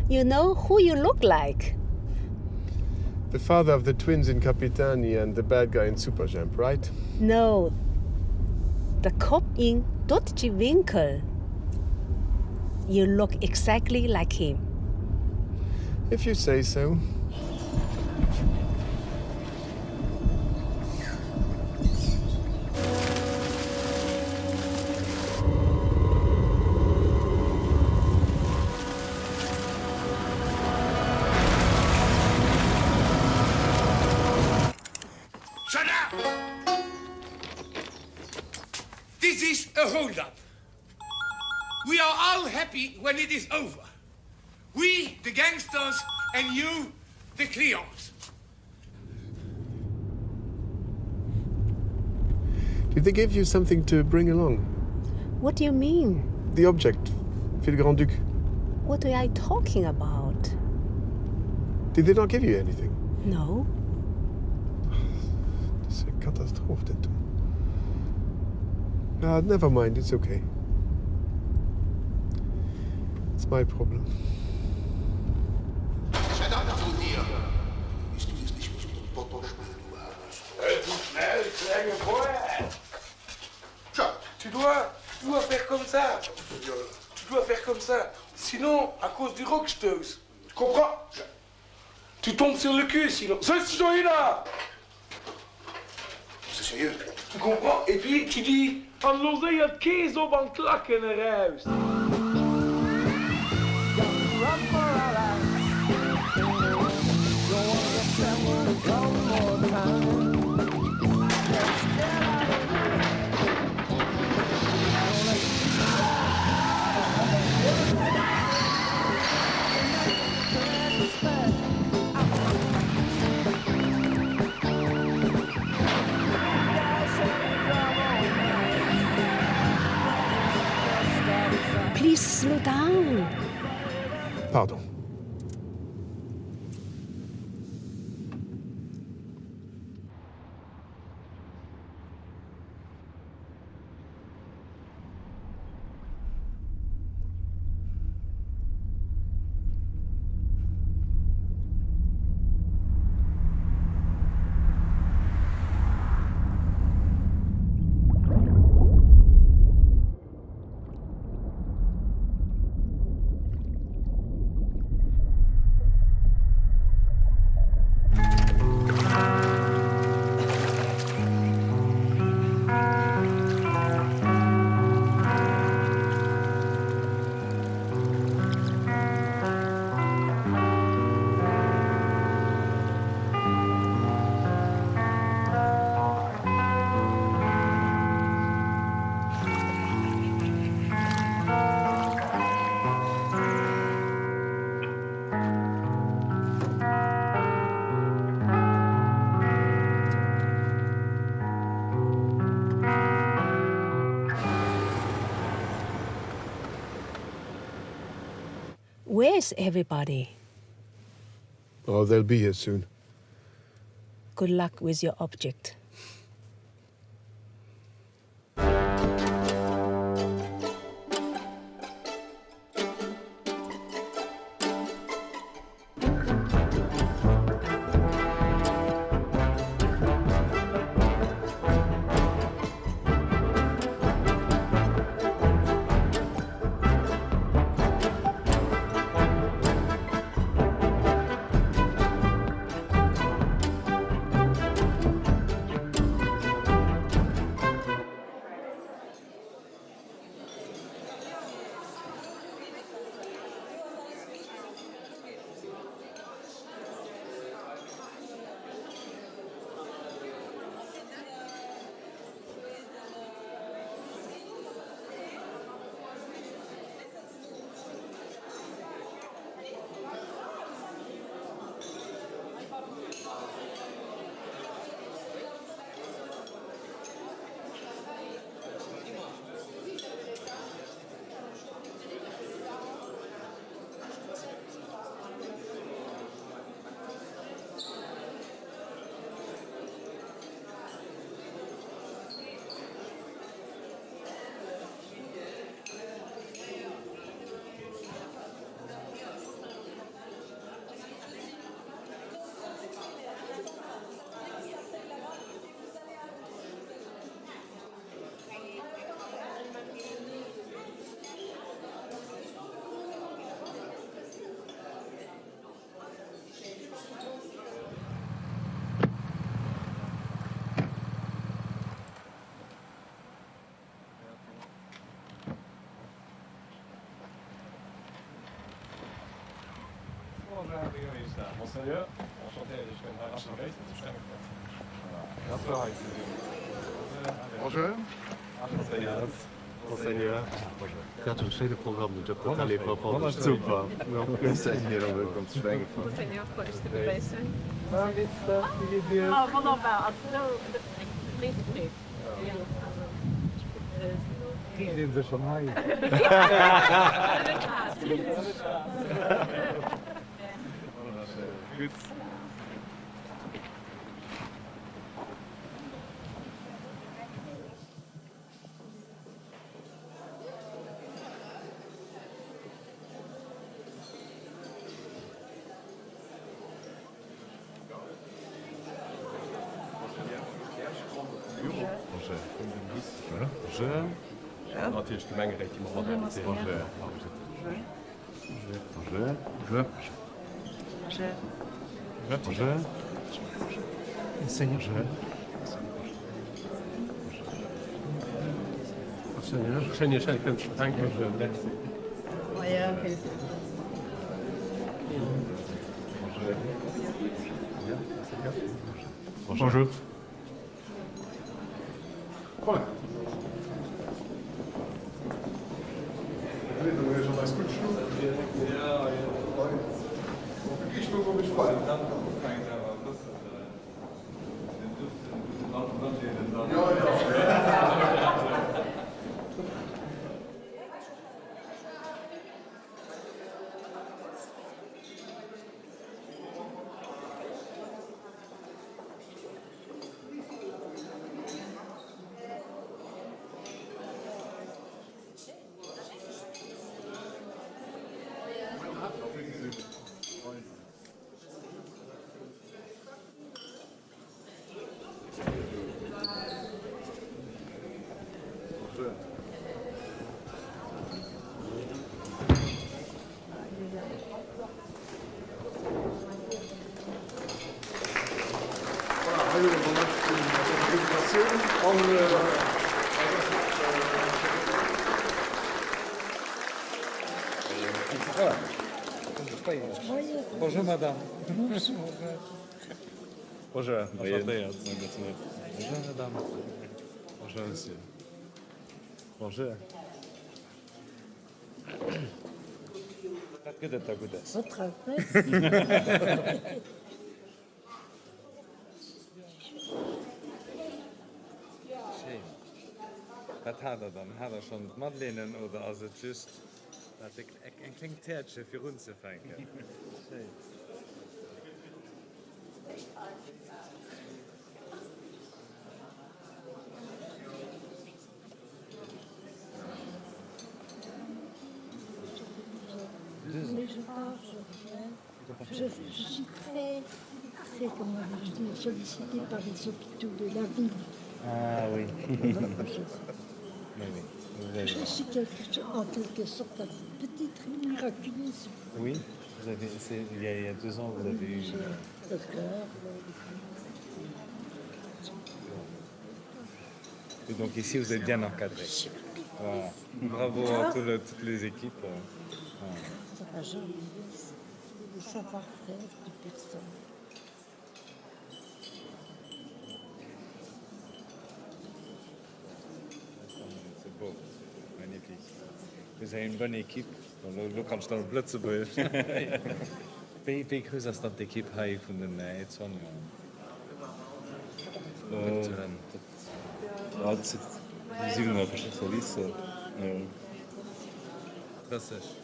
Speaker 6: You know who you look like?
Speaker 3: The father of the twins in Capitani and the bad guy in Superjump, right?
Speaker 6: No. The cop in Dotje Winkel. You look exactly like him.
Speaker 3: If you say so.
Speaker 4: Shut up! This is a hold-up. We are all happy when it is over. We, the gangsters, and you, the Cleons.
Speaker 3: Did they give you something to bring along?
Speaker 6: What do you mean?
Speaker 3: The object, for the Grand Duke.
Speaker 6: What are you talking about?
Speaker 3: Did they not give you anything?
Speaker 6: No.
Speaker 3: It's a catastrophe, that too. Never mind, it's okay. It's my problem.
Speaker 4: Tu dois faire comme ça. Tu dois faire comme ça. Sinon, à cause du rocksteuse. Tu comprends? Tu tombes sur le cul, sinon. C'est celui-là. C'est sérieux? Tu comprends? Et puis, tu dis... Dan los je het kees op aan klakken eruit.
Speaker 6: Please slow down.
Speaker 3: Pardon.
Speaker 6: Where's everybody?
Speaker 3: Oh, they'll be here soon.
Speaker 6: Good luck with your object.
Speaker 8: Monseigneur, enchanté, je suis archevêque,
Speaker 3: Bonjour. Monseigneur. Ik had een tweede programma, dat ik alleen maar van super. Monseigneur, welkom te Schwengen.
Speaker 16: Monseigneur, quoi, je t'ai pas passé.
Speaker 6: Ah, voilà, bah, nee.
Speaker 8: Iedereen is van mij. Goed. Natürlich Gemengerecht die Bonjour. Voilà. Bonjour madame. Bonjour. Enchanté. Bonjour madame. Bonjour monsieur. Bonjour. Good at good at.
Speaker 18: Votre
Speaker 8: Was hat dann? Hat schon Madeleine oder also just ein kleines Tätchen für uns zu fangen?
Speaker 18: Je suis très comment je dis, sollicitée par les hôpitaux de la ville.
Speaker 8: Ah oui.
Speaker 18: Je suis en quelque sorte une petite miraculeuse.
Speaker 8: Oui, vous avez, il y a 2 ans, vous avez eu...
Speaker 18: Le cœur.
Speaker 8: Et donc ici, vous êtes bien encadré. Voilà. Bravo à toutes les équipes. Voilà.
Speaker 18: Ça va jamais le savoir-faire de personne.
Speaker 8: C'est beau, magnifique. Vous avez une bonne équipe. Du kannst dann Blötzeburg. Wie groß ist die Equipe hier von den Etzon?
Speaker 19: Die 7 Spezialisten.
Speaker 8: Das ist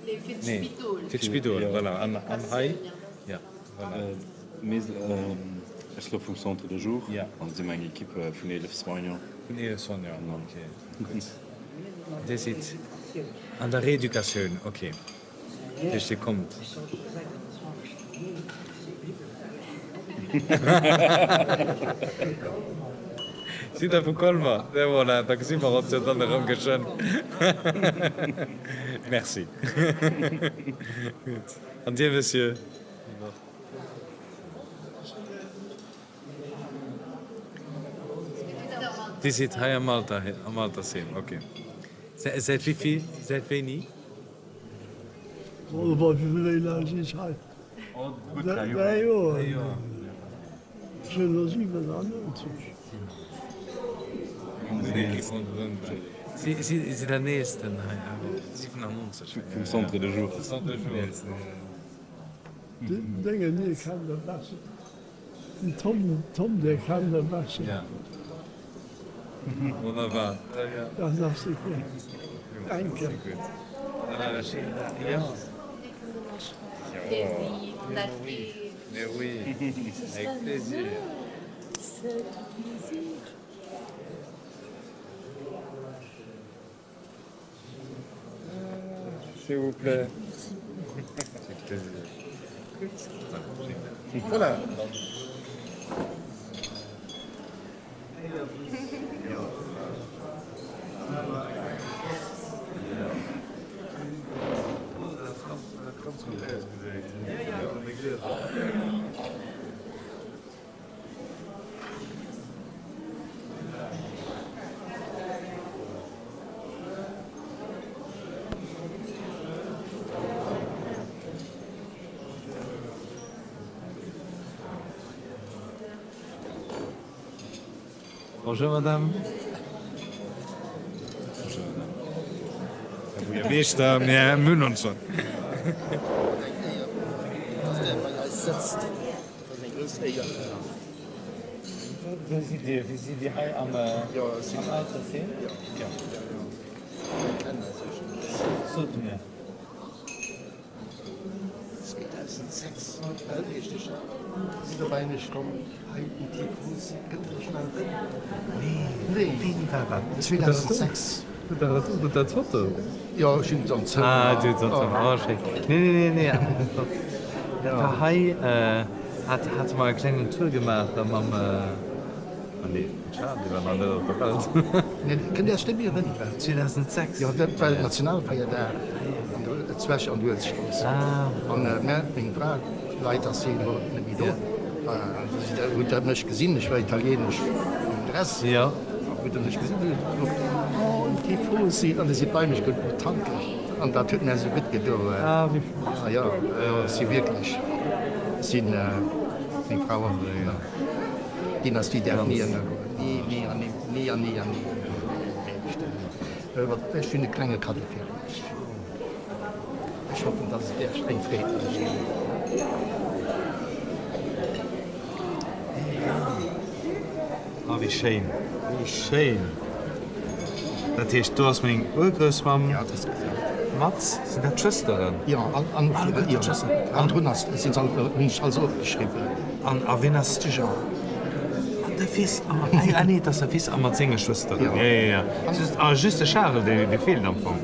Speaker 13: Les
Speaker 8: Fitzbidol, voilà, en Haï. Ja, voilà.
Speaker 19: Mais est-ce que fonction tous les jours? Ja. On dit mijn équipe van 11 Spanje.
Speaker 8: Van 11 Spanje, oké. Goed. Dit zit aan de reeducation, oké. Dus je komt. Ziet dat voor Colma? Nee, voilà, dat is maar op z'n andere omgeschön. Merci. Goed. Adieu, monsieur. Die zit hier aan Malta, sim, oké. Seit wie viel? Seit wenig?
Speaker 18: Oder wie viel Leute ist halt?
Speaker 8: Gut,
Speaker 18: 3 Jahre. Schön, 97.
Speaker 8: Sie der nächsten 97.
Speaker 19: Vom Centre de Jour.
Speaker 18: Dinge, die kann der Wasser. Tom, der kann der Wasser.
Speaker 8: Ja. Wunderbar.
Speaker 18: Das ist super. Danke.
Speaker 8: Ja. Mais oui, avec plaisir. S'il vous plaît. Avec plaisir.
Speaker 4: Voilà.
Speaker 8: Bonjour madame. Bonjour madame. Vous avez da mehr Müll und so. Wie Sie die Hai am Alter sehen? Ja. So tun wir.
Speaker 2: 2006 richtig. Sie dabei nicht kommen. Nee, wie war das? 2006.
Speaker 8: Das Foto?
Speaker 2: Ja, ich bin so ein Zimmer.
Speaker 8: Ah, du bist so ein Zimmer. Nee. Der Hai hat mal eine kleine Tour gemacht, da haben nee, schade, die waren alle verkauft.
Speaker 2: Nee, kann der Stimme erinnern?
Speaker 8: 2006?
Speaker 2: Ja, das war Nationalfeier da. Zwerg an Duelsschloss. Und meine Frau weiter sehen wollten wie da. Ich habe nicht gesehen, ich war italienisch. Dress.
Speaker 8: Ja.
Speaker 2: Ich habe nicht gesehen. Und die Frau sieht, und sie bei mich gut tanken. Und da tut mir so mitgedacht.
Speaker 8: Ah, wie
Speaker 2: ja, sie wirklich. Sie sind die Frauen. Dynastie der nie. Das ist eine kleine Karte für mich. Ich hoffe, dass der streng friedlich ist.
Speaker 8: Ah, wie schön. Wie schön. Das heißt, du hast meine Urgroßmama.
Speaker 2: Ja, das ist
Speaker 8: Mats, sind das Schwestern?
Speaker 2: Ja, andere sind nicht als geschrieben.
Speaker 8: Und wen hast du schon? Der Fies, nee, das ist der Fies am Singerschwester. Ja. Das ist just der Charles, der fehlt am Anfang.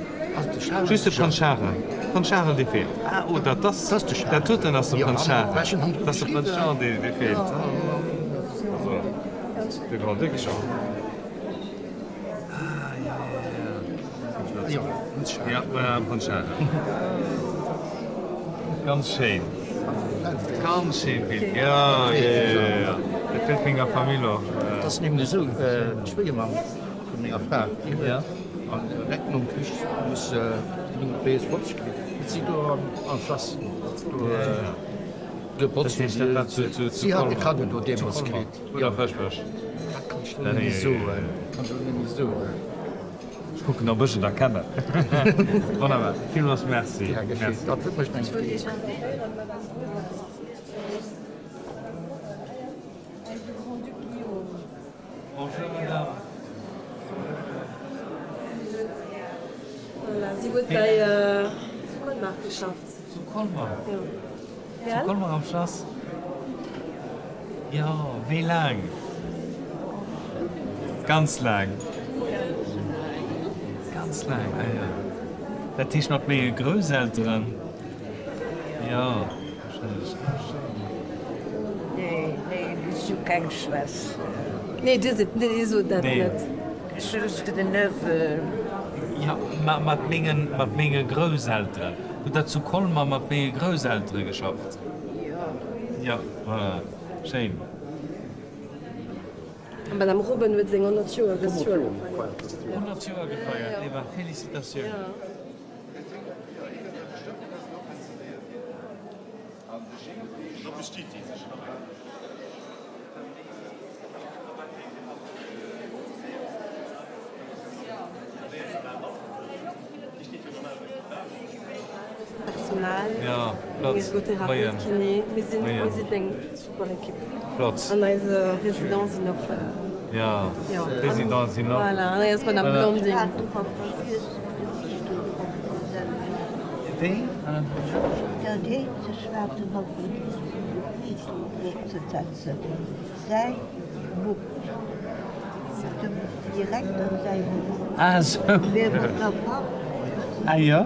Speaker 8: Just der Prinz Charles. Prinz Charles, der fehlt. Ah, oder das ist der Charles. Der tut dann, dass der Prinz Charles. Das ist der Prinz Charles, der fehlt. Der Grand Duc schon. Ja, Prinz Charles. Ganz schön. Ganz schön viel. Ja. Der fehlt meiner Familie.
Speaker 2: Das ist nämlich so, Schwiegermann von meiner Frau.
Speaker 8: Ja.
Speaker 2: Und Rechnung muss BS Wotsch sie an Schloss. Sie hat gerade durch demonstriert.
Speaker 8: Ja, versprochen.
Speaker 2: So.
Speaker 8: Ich gucke noch ein bisschen, da kann er. Wunderbar. Vielmals merci.
Speaker 2: Ja, geschehen. Das wird mich nicht.
Speaker 8: Bonjour, madame.
Speaker 7: Sie wird bei Kolmar geschafft.
Speaker 8: Zu Kolmar?
Speaker 7: Ja.
Speaker 8: Zu Kolmar am Schloss? Ja, wie lang? Ganz lang. Ganz lang, ja. Das ist noch mehr Großeltern. Ja.
Speaker 15: Nee, das ist keine Schwester.
Speaker 7: Nee, das ist so das
Speaker 8: Nee.
Speaker 7: nicht.
Speaker 15: Schwester der Neffe.
Speaker 8: Ja, mit meinen Großeltern. Und dazu Kolmar mit meinen Großeltern geschafft.
Speaker 15: Ja.
Speaker 8: Ja, voilà. Schön.
Speaker 7: Bei am Ruben wird 100 Jahre Festival.
Speaker 8: 100 Jahre gefeiert. Lieber Felicitationen. Ja.
Speaker 7: Personal.
Speaker 8: Ja, Platz.
Speaker 7: Bayern. Wir sind eine super Equipe.
Speaker 8: Platz.
Speaker 7: Und unsere Residenz sind noch.
Speaker 8: Ja, Residenz sind noch.
Speaker 7: Voilà, jetzt von der Blonding.
Speaker 8: Wie?
Speaker 18: Ja, die schwarte Woche. Zu setzen. Zij boekt. Direct aan zijn boek.
Speaker 8: Ah, zo.
Speaker 18: Weer wat dat pap.
Speaker 8: Ah, ja?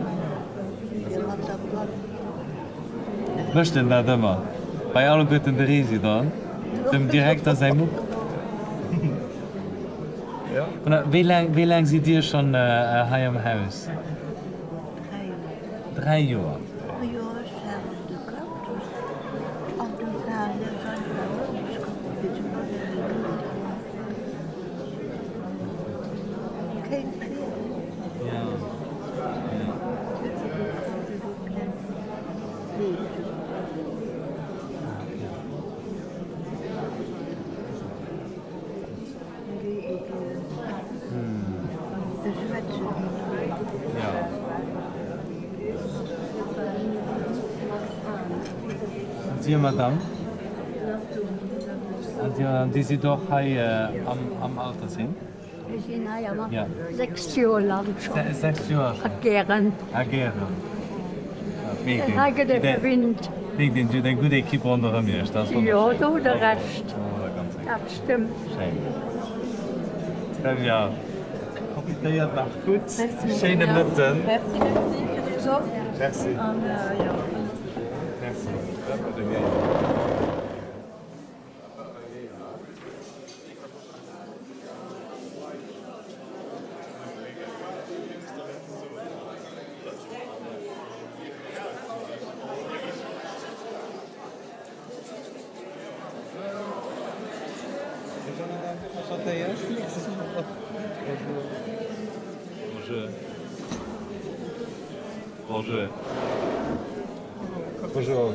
Speaker 18: Weer wat dat pap.
Speaker 8: Möchten das immer. Bei allen guten Residenten, dem Direktor sein Buch. Ja. Wie lang seid ihr schon hier im Haus? 3 Jahre.
Speaker 18: 3 Jahre samen op de kant. Af en toe gaan we van geen veel.
Speaker 8: Ja. Sie, Madame? Und die Sie doch hier am Alter sind?
Speaker 18: We zijn hier nog
Speaker 8: Ja.
Speaker 18: 6 jaar lang schon.
Speaker 8: 6 Jahre.
Speaker 18: Ageren.
Speaker 8: Ageren.
Speaker 18: Regen de wind.
Speaker 8: Ik denk dat je een goede equipe onder hem is. Dat is wel
Speaker 18: Ja, doe de rest.
Speaker 8: Oh,
Speaker 18: Dat stimmt.
Speaker 8: schön. Très bien. Profiteert nog goed.
Speaker 7: Merci.
Speaker 8: Schöne Minuten.
Speaker 7: Merci für den Job.
Speaker 8: Merci.
Speaker 7: Und, ja.
Speaker 8: Merci. Bonjour. Bonjour. Bonjour.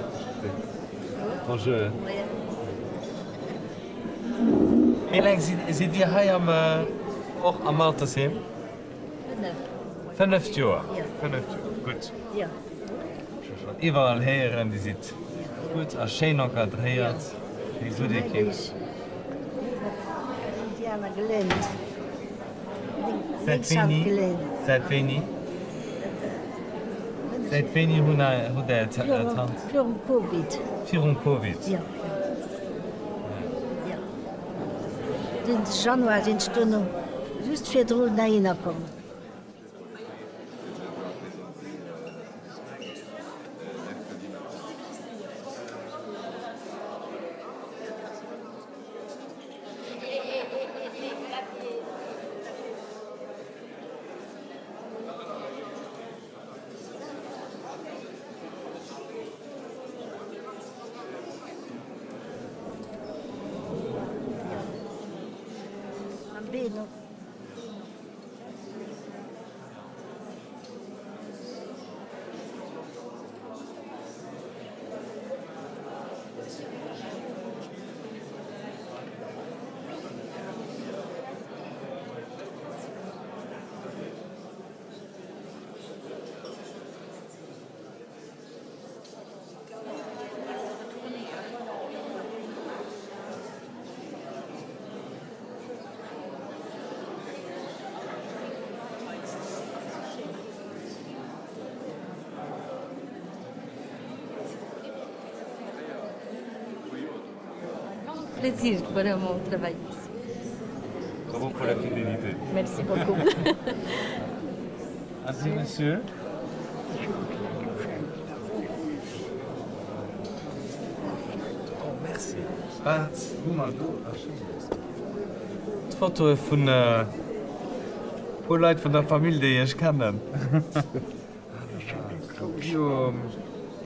Speaker 8: Bonjour. Wie lange zit je hier ook am Alter zijn? 5 jaar.
Speaker 18: Ja.
Speaker 8: 5 jaar. Goed.
Speaker 18: Ja.
Speaker 8: Überall her en die zit goed als schön encadreerd. Die doet ik hier.
Speaker 18: Indiana Glen.
Speaker 8: Seit Feni? Seit Feni? Seit Feni hoe der hand?
Speaker 18: Voor Covid.
Speaker 8: Voor Covid?
Speaker 18: Ja. Ja. In Januar sind wir noch just für drei Jahre gekommen. Bambino.
Speaker 7: Plaisir vraiment de travailler ici.
Speaker 8: Bravo pour la fidélité.
Speaker 7: Merci beaucoup.
Speaker 8: Merci, monsieur. Oh, merci. Das Foto von Leuten von der Familie, die ich kenne.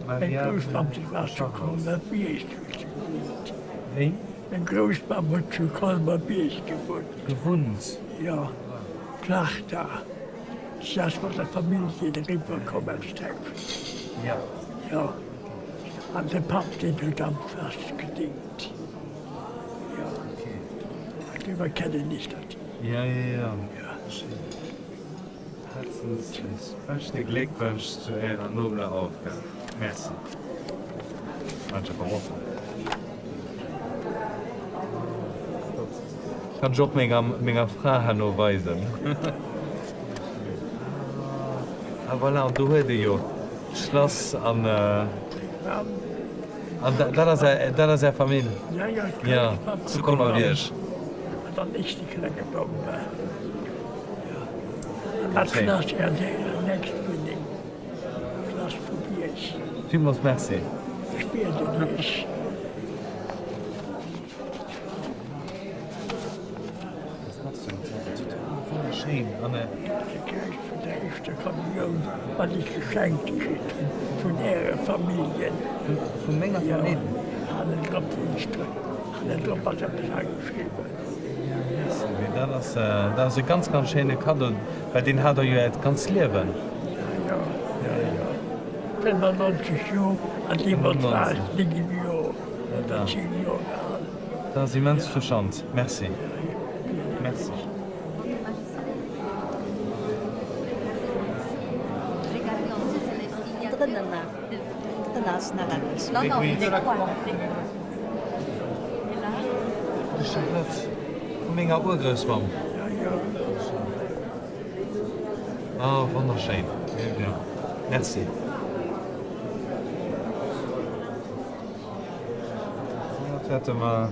Speaker 8: Maria. Wie?
Speaker 18: Mein Großmama zu Kalmerbierg gewohnt.
Speaker 8: Gewohnt?
Speaker 18: Ja, flach da. Das war der Familie der Rüberkommensteig.
Speaker 8: Ja.
Speaker 18: Ja. Und der Pap, den hat am fast gedingt. Ja. Okay. Und wir kennen nicht das.
Speaker 8: Ja. Beste Glückwunsch zu Ihrer noblen Aufgabe. Merci. Manche geholfen. Ich kann Job mega Frage noch weisen. Aber voilà, du hast ja Schloss an da ist Familie. Ja, so kommen wir wieder.
Speaker 18: Dann ist die kleine Bombe. Das ist ja der nächste Ding. Das probiere ich.
Speaker 8: Vielmals merci.
Speaker 18: Später nicht.
Speaker 8: Schön, Anne.
Speaker 18: Von der ersten Kommunion, was ich geschenkt kriege von ihrer Familie.
Speaker 8: Von meiner Familie?
Speaker 18: Alle drauf was er geschrieben.
Speaker 8: Das ist ein ganz schöner Kado, weil den hat er ja ganz Leben.
Speaker 18: Ja. 95 Jahre, an dem war es nicht im Jahr. Das ist ein Jahr alt.
Speaker 8: Das ist immens verstand. Merci. Merci. Mega Urgroßmam. Oh, wunderschön. Ja. Merci. Das hätte mal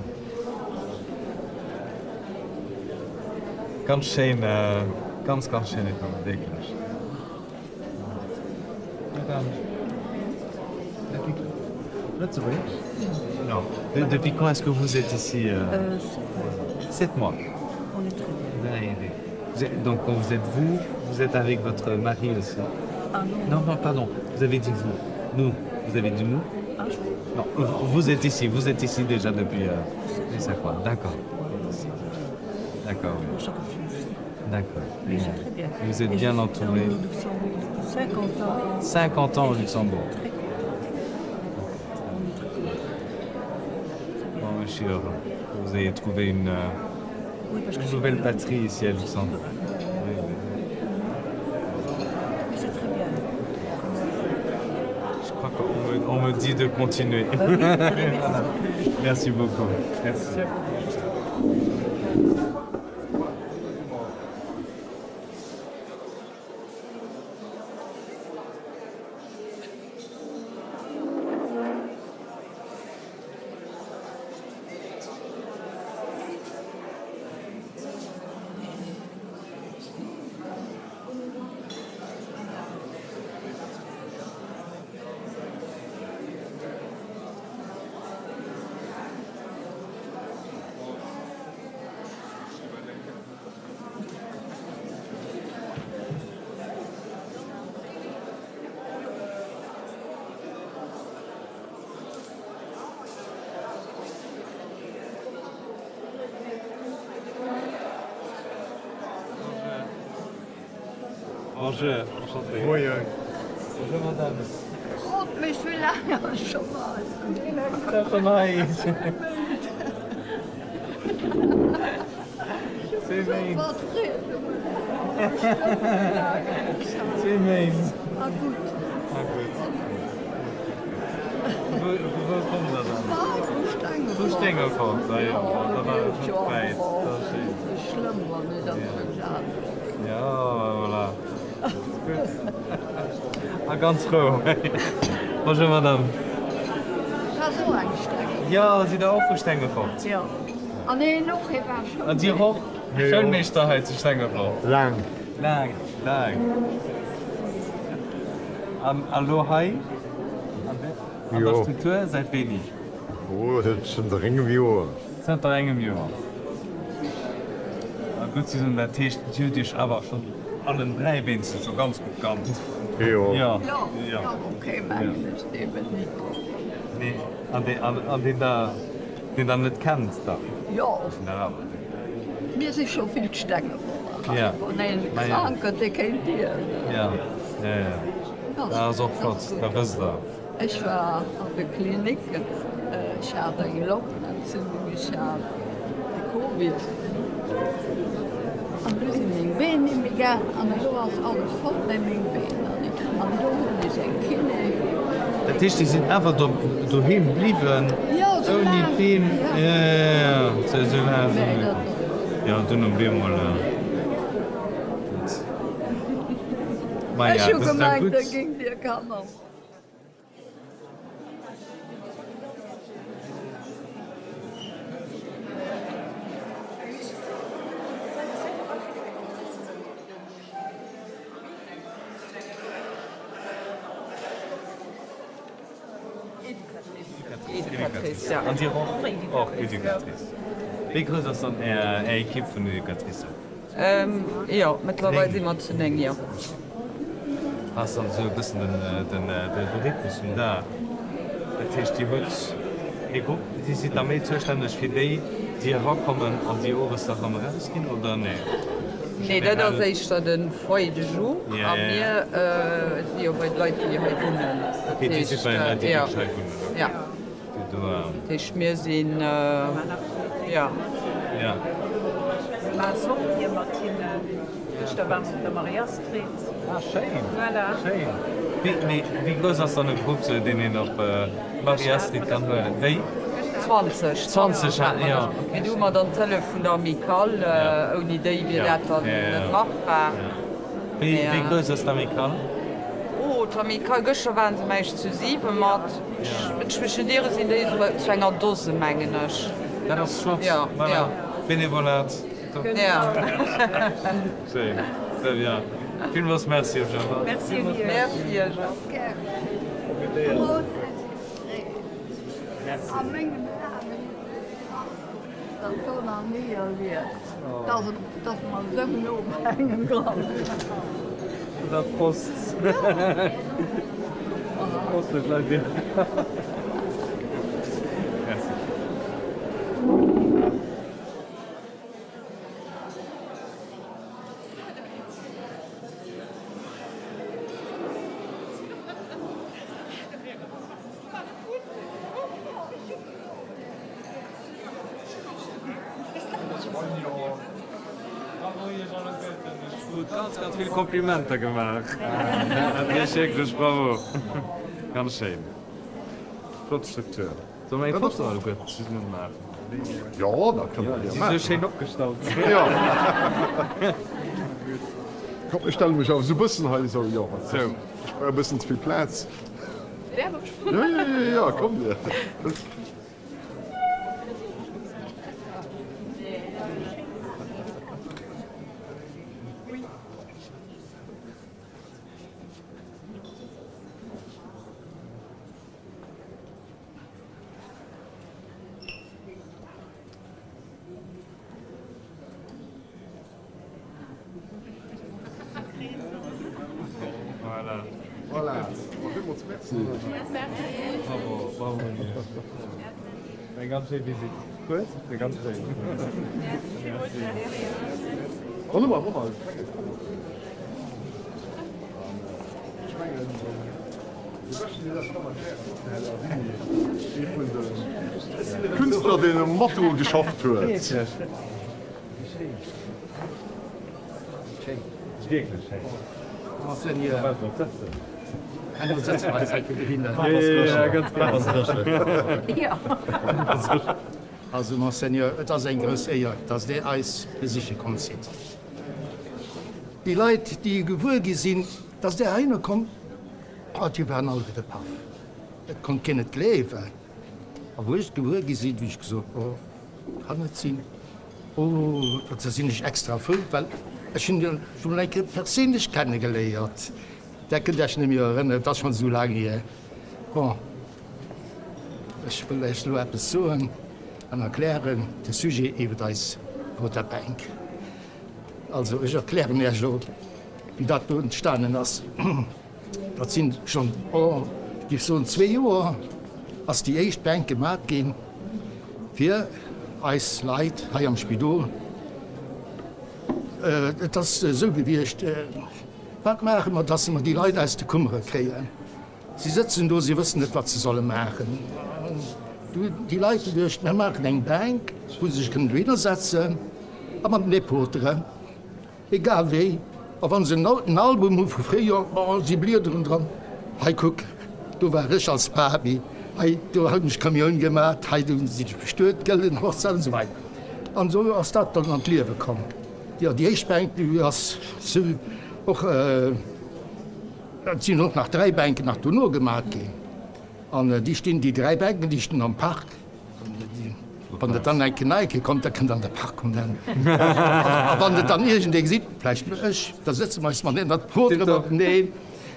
Speaker 8: ganz schön, ganz schön wirklich. Non. Depuis quand est-ce que vous êtes ici 7 mois.
Speaker 15: On est très bien.
Speaker 8: Donc quand vous êtes avec votre mari aussi.
Speaker 15: Ah non.
Speaker 8: Non, pardon. Vous avez dit vous. Nous. Vous avez dit nous.
Speaker 15: Ah,
Speaker 8: non, vous êtes ici déjà depuis 5 mois. D'accord. D'accord. Oui. D'accord.
Speaker 15: Oui, c'est très bien.
Speaker 8: Vous êtes bien entouré.
Speaker 15: 50 ans.
Speaker 8: 50 ans au Luxembourg. Bon, je suis heureux. Vous avez trouvé une nouvelle patrie ici à Luxembourg. Oui.
Speaker 15: C'est très bien.
Speaker 8: Je crois qu'on me dit de continuer. Merci beaucoup. Merci. Bonjour, enchanté.
Speaker 3: Oui.
Speaker 8: Bonjour madame.
Speaker 15: Oh, mais je suis là, au chômage.
Speaker 8: C'est bien. C'est bien.
Speaker 15: Ah, gut.
Speaker 8: Wo kommt das dann? Fußgängerfahrt, ja. Das war schon weit. Das ist
Speaker 15: schlimm, wenn wir das sagen.
Speaker 8: Ja, voilà. Gut. Ah, ganz froh. Bonjour, madame.
Speaker 15: Das ist so anstrengend.
Speaker 8: Ja, Sie da auch Fußgängerfahrt?
Speaker 15: Ja. Ah, nee, noch eben schon.
Speaker 8: Und Sie auch? Schön mich da heute Fußgängerfahrt.
Speaker 3: Lang.
Speaker 8: Hallo, hi. An der Struktur seit wenig.
Speaker 3: Oh, das sind enge Jahre.
Speaker 8: Das sind enge Jahre. Gut, Sie sind natürlich aber schon an den 3 Winzen so ganz bekannt.
Speaker 3: Ja.
Speaker 15: Okay, meine ich eben nicht.
Speaker 8: Nee, an den da den dann nicht kennt. Da.
Speaker 15: Ja.
Speaker 8: Ja.
Speaker 15: Mir sind schon viel Stecken.
Speaker 8: Ja.
Speaker 15: Von einem Kranken, der kennt ihr.
Speaker 8: Ja. Ja, sofort, da bist du.
Speaker 15: Ich war auf der Klinik, ich hatte gelaufen, dann sind wir geschaut, die Covid. Und du sind in Bein nicht mehr gegangen, und du hast alles voll in meinen Beinen. Und du bist ein Kind.
Speaker 8: Das heißt, die sind einfach daheim geblieben.
Speaker 15: Ja, so
Speaker 8: ohne
Speaker 15: lang.
Speaker 8: Bein. Ja. So lang.
Speaker 15: Nee,
Speaker 8: Ja, du noch ein mal.
Speaker 15: Ich habe gemerkt, da ging dir keiner.
Speaker 8: Und die auch Educatrice. Wie groß ist dann eine Equipe von Educatrice?
Speaker 1: Ja, mittlerweile sind wir zu eng, ja.
Speaker 8: Hast dann so ein bisschen den Rhythmus von da. Das heißt, die sind damit zuständig für die herkommen und die Oberstag am rausgehen, oder nicht?
Speaker 1: Nee, das ist den Freude Jour.
Speaker 8: Ja,
Speaker 1: Und wir sind ja bei den Leuten, die hier wohnen.
Speaker 8: Okay, die sind bei den Leuten, die hier wohnen.
Speaker 1: Ja. Das ist, wir sind, ja.
Speaker 8: Ja.
Speaker 16: Also, hier Martina, ich da waren der Mariastreet.
Speaker 8: Ah, schön.
Speaker 16: Voilà.
Speaker 8: Schön. Wie groß ist so eine Gruppe, die ihr auf Mariastreet kann hören? Wie?
Speaker 1: 20.
Speaker 8: 20, ja.
Speaker 1: Wir tun mal dann Telefon amical, ohne Idee, wie das dann nicht machbar.
Speaker 8: Wie groß ist Amical?
Speaker 1: Oh, Amical, gestern waren sie meist zu 7, zwischen denen sind die so 200 Dosen, meine ich.
Speaker 8: Das ist schwarz.
Speaker 1: Ja, ja.
Speaker 8: Benevolat.
Speaker 1: Ja.
Speaker 8: Schön. Sehr bien. Vielmals merci, Jean.
Speaker 1: Merci, merci, Jean.
Speaker 15: Am Ende das kann man nie erwähnen. Dass man so umhängen kann.
Speaker 8: Das Post. Post ist gleich wieder. Merci. Ganz viele Komplimente gemacht. Hat mir schön, bravo. Ganz schön. Flott Struktur. Sollen wir ein Foto machen?
Speaker 3: Ja, da können wir
Speaker 8: ja. Sie ist schön abgestellt.
Speaker 3: Ja. Komm, ich stelle mich auf so ein bisschen heute so, ja. So. Ich brauche ein bisschen zu viel Platz. Ja, komm dir. Voilà. Merci.
Speaker 8: Bravo, bravo. Eine ganz schöne Visite. Gut? Eine ganz schöne.
Speaker 3: Warte mal. Künstler, den ein Motto geschafft wird.
Speaker 8: Wirklich schön.
Speaker 2: Ja, ganz klar. Also Monseigneur, das ist ein größtes Eier, dass der Eis besichert kommt. Die Leute, die gewöhnt sind, dass der eine kommt, die werden alle wieder paff. Das kann nicht leben. Aber wo ich gewöhnt bin, wie ich gesagt habe, kann nicht sein. Oh, das sind nicht extra viel, weil ich ihn schon persönlich kennengelernt. Da könnte ich nicht mehr erinnern, das ist schon so lange her. Bon. Ich will euch nur etwas sagen und erklären, das Sujet eben ist auf der Bank. Also ich erkläre mir schon, wie das entstanden ist. Das sind schon so 2 Jahre, als die erste Bank gemacht ging. fir Eis Leiit ha am Spidol. Das so gewircht. Was machen wir, dass wir die Leute aus der Kummer kriegen? Sie sitzen da, sie wissen nicht, was sie sollen machen. Die Leute durch, wir machen eine Bank, wo sie sich widersetzen, aber nicht potere. Egal wie. Aber wenn sie ein Album von früher, sie blieben dran. Hey, guck, du warst ich als Papi. Hey, du hast mich Kamion gemacht, hey, du hast dich bestört, Geld in Hochzeit und so weiter. Und so ist das dann an die Leben gekommen. Ja, die Eichbank, die hast so auch, sind noch nach 3 Bänken nach Donau gemacht. Und die stehen, die 3 Bänken, die stehen am Park. Wenn du dann ein Kneike kommt, dann kann dann der Park kommen. Wenn du dann irgendwie sieht, vielleicht da sitzen wir mal in der Porte. Nee,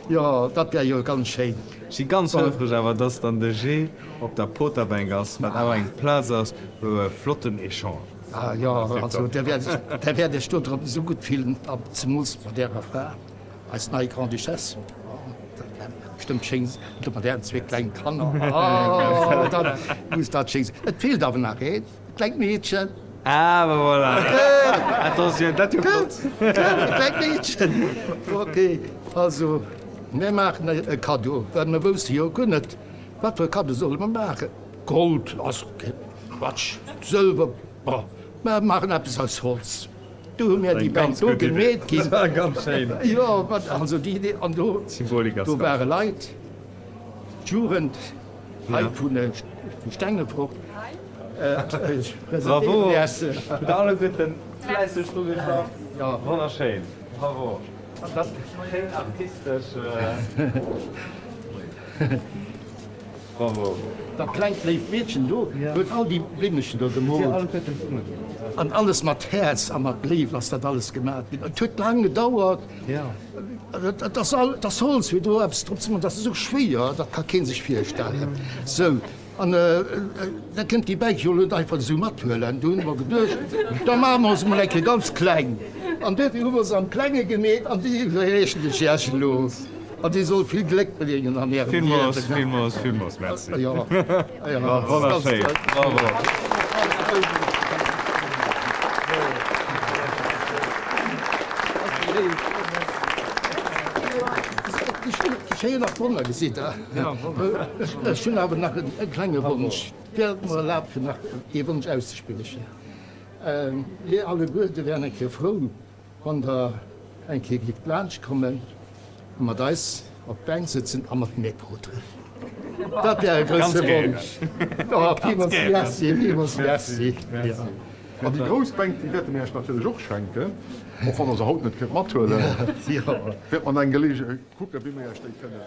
Speaker 2: ja, das wäre ja ganz schön.
Speaker 8: Sie ganz höflich, aber das dann der G auf der Porterbank ist, mit auch ein Platz ist für flotten Echange.
Speaker 2: Ah, ja, also der werde Stuttgart so gut fühlen, aber zum Muss bei der Frau als neue Grande Duchesse. Stimmt, schön, dass man der zwei kleinen kann. Oh, dann muss das schön sein. Es fehlt aber nachher, kleines Mädchen.
Speaker 8: Aber voilà. Attention, das ist gut.
Speaker 2: Kleines Mädchen. Okay, also, wir machen ein Kado. Wenn wir wussten, ja, gut nicht. Was für ein Kado sollen wir machen? Gold, also, Quatsch, Silber. Oh, wir machen etwas aus Holz. Du mir die Bank so gemäht.
Speaker 8: Das war ganz schön.
Speaker 2: Ja, also die Idee, und du waren Leute, Juren, halb von der Stängelfrucht.
Speaker 8: Bravo. Mit allen guten fleißig geschafft. Ja, wunderschön. Bravo. Das ist kein artistisch. Bravo.
Speaker 2: Das kleine Mädchen, du, wird all die Blinischen da gemalt. Und alles mit Herz, und mit Liebe, was das alles gemacht wird. Es hat lange gedauert. Ja. Das Holz, wie du hast, trotzdem, das ist so schwer, das kann keiner sich vorstellen. So, und da könnt die Beichjule einfach so mithören. Du, immer geduldig. Dann machen wir uns mal ganz klein. Und dort haben wir uns am Kleinen gemäht, und die reichen die Scherchen los. Und die soll viel Glück belegen an ihrem
Speaker 8: Vielmals, merci.
Speaker 2: Ja,
Speaker 8: ja. Wunderschön. Bravo.
Speaker 2: Ich habe nach Wunder gesehen. Ich habe nach einem kleinen Wunsch. Der hat mir erlaubt, nach dem Wunsch auszusprechen. Wir alle Gute wären ein bisschen froh, wenn da ein bisschen Plansch kommen. Und wir da auf der Bank sitzen, und mit mir putzen. Das wäre ein größter Wunsch. Ja, vielmals merci.
Speaker 3: Aber die Großbank, die werden mir natürlich auch schenken. Auch wenn er Haut nicht gemacht hat. Wird man dann gelesen, gucken, wie wir ja stehen können.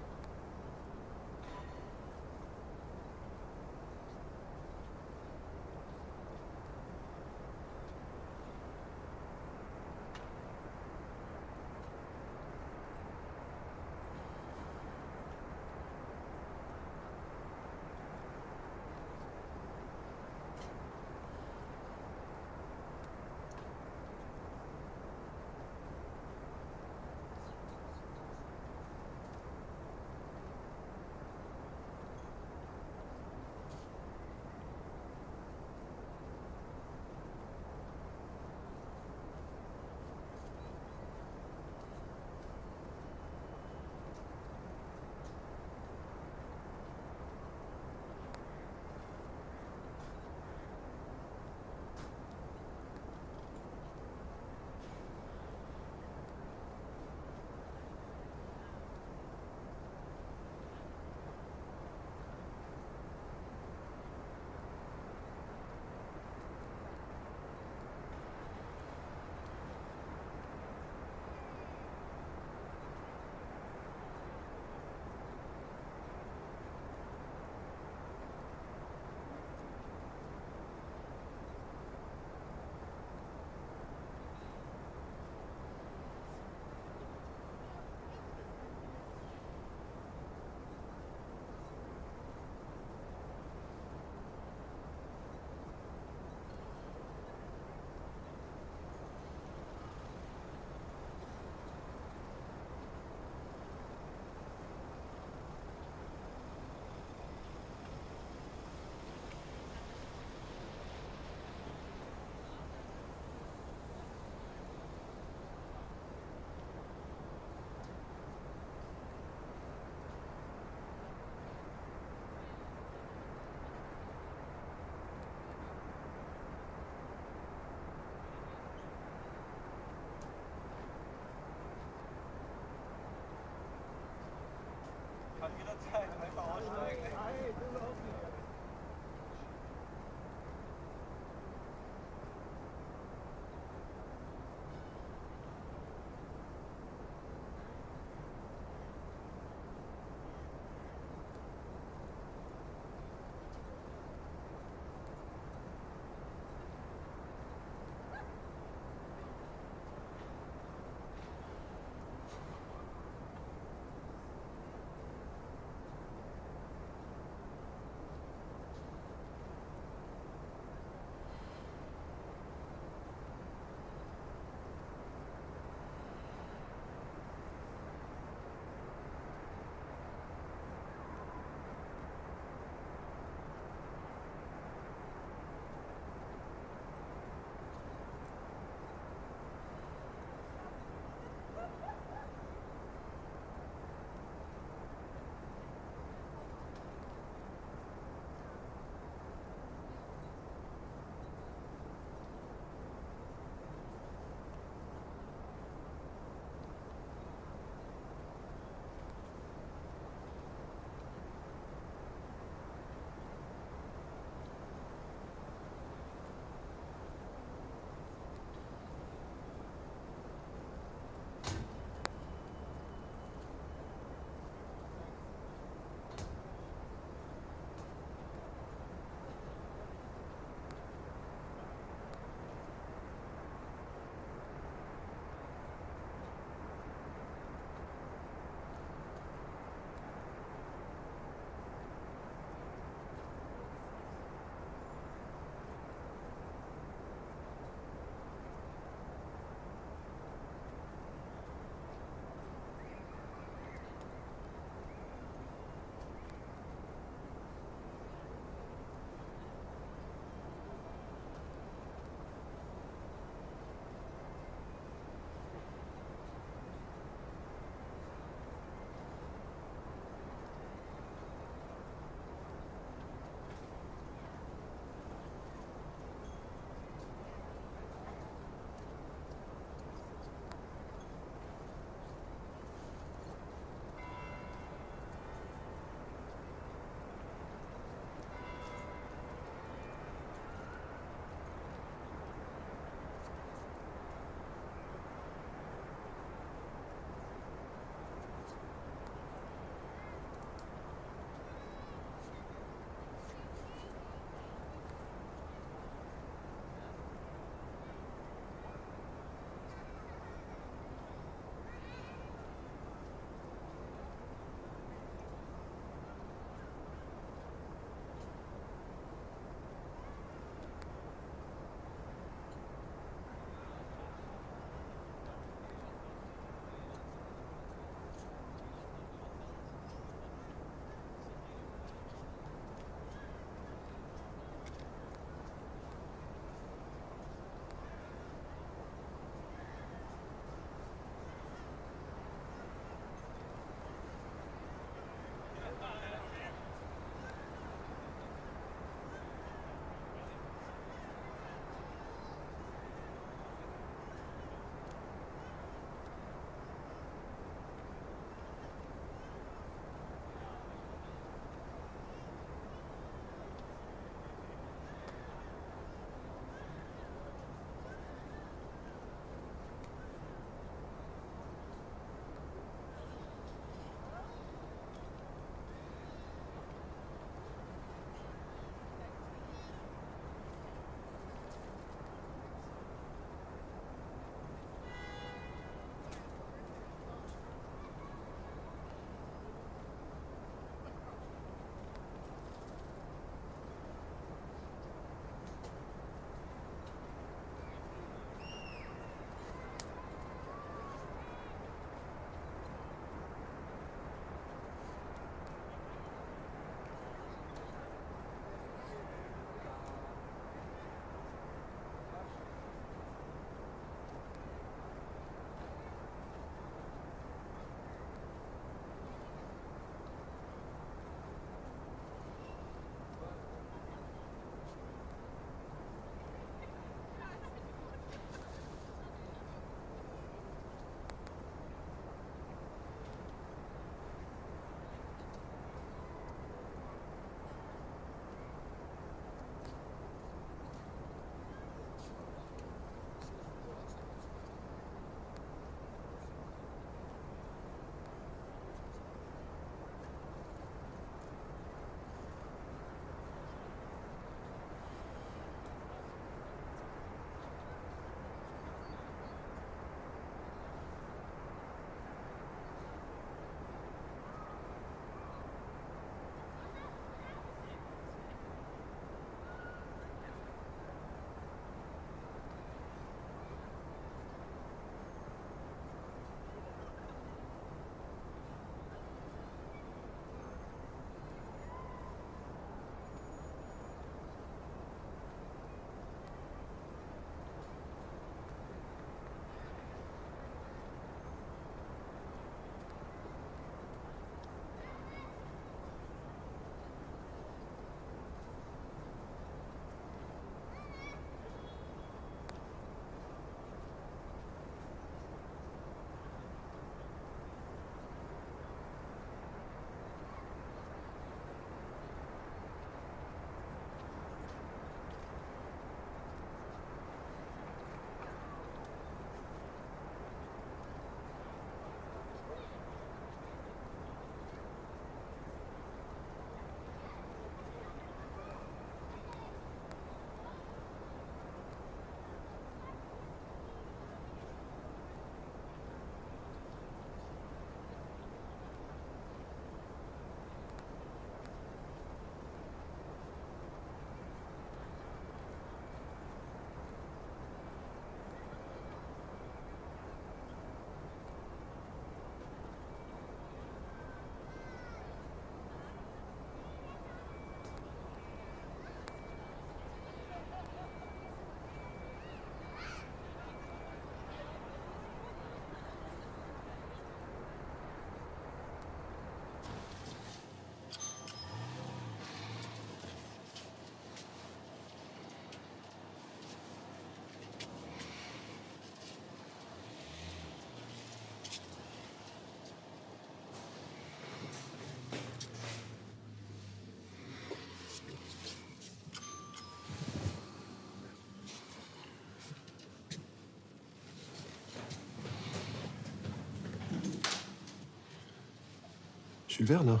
Speaker 5: Jules Werner.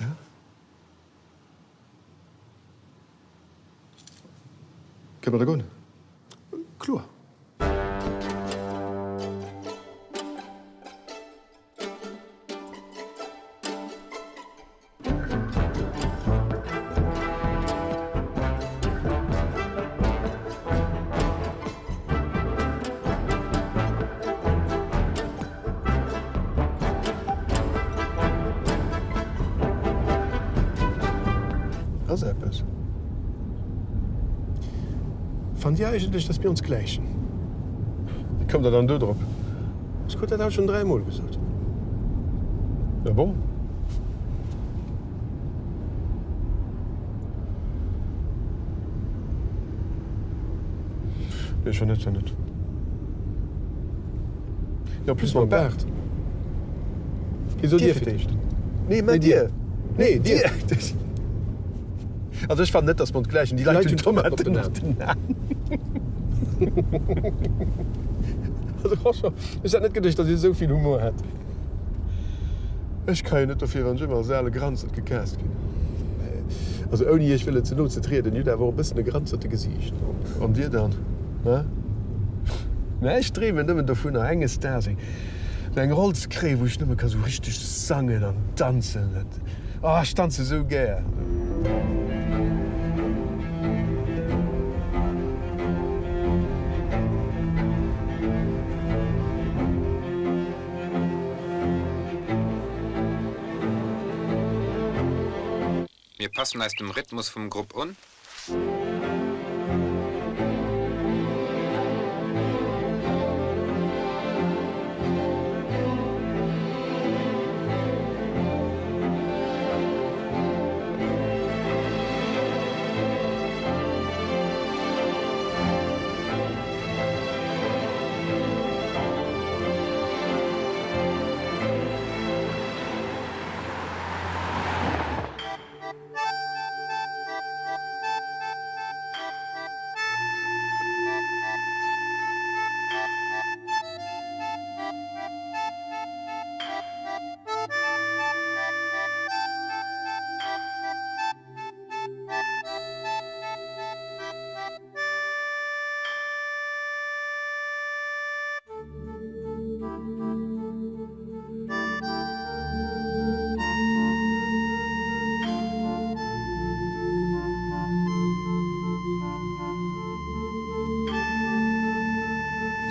Speaker 5: Ja? Kan man da gå? Klar. Das ist etwas. Fand ihr eigentlich, dass wir uns gleichen? Wie kommt er dann da drauf? Das hat er schon 3 Mal gesagt. Ja, bon. Nee, schon nicht, schon nicht. Ja, plus mein Bart. Wieso dir vielleicht? Nee, mit dir. Nee, dir. Also ich fand nicht, dass man gleich die Leute Tomaten auf den Namen. Also ich hätte nicht gedacht, dass ich so viel Humor hat. Ich kann nicht dafür, wenn ich immer sehr Grenzen gekäst bin. Also ohne ich will zu Not treten, da war ein bisschen eine Grenze Gesicht. Und dir dann? Ne? Na, ich drehe mir nicht davon ein enges da sein. Eine Rolle zu kriegen, wo ich nicht mehr so richtig sangen und tanzen. Oh, ich tanze so gern.
Speaker 9: Wir passen aus dem Rhythmus vom Grupp an.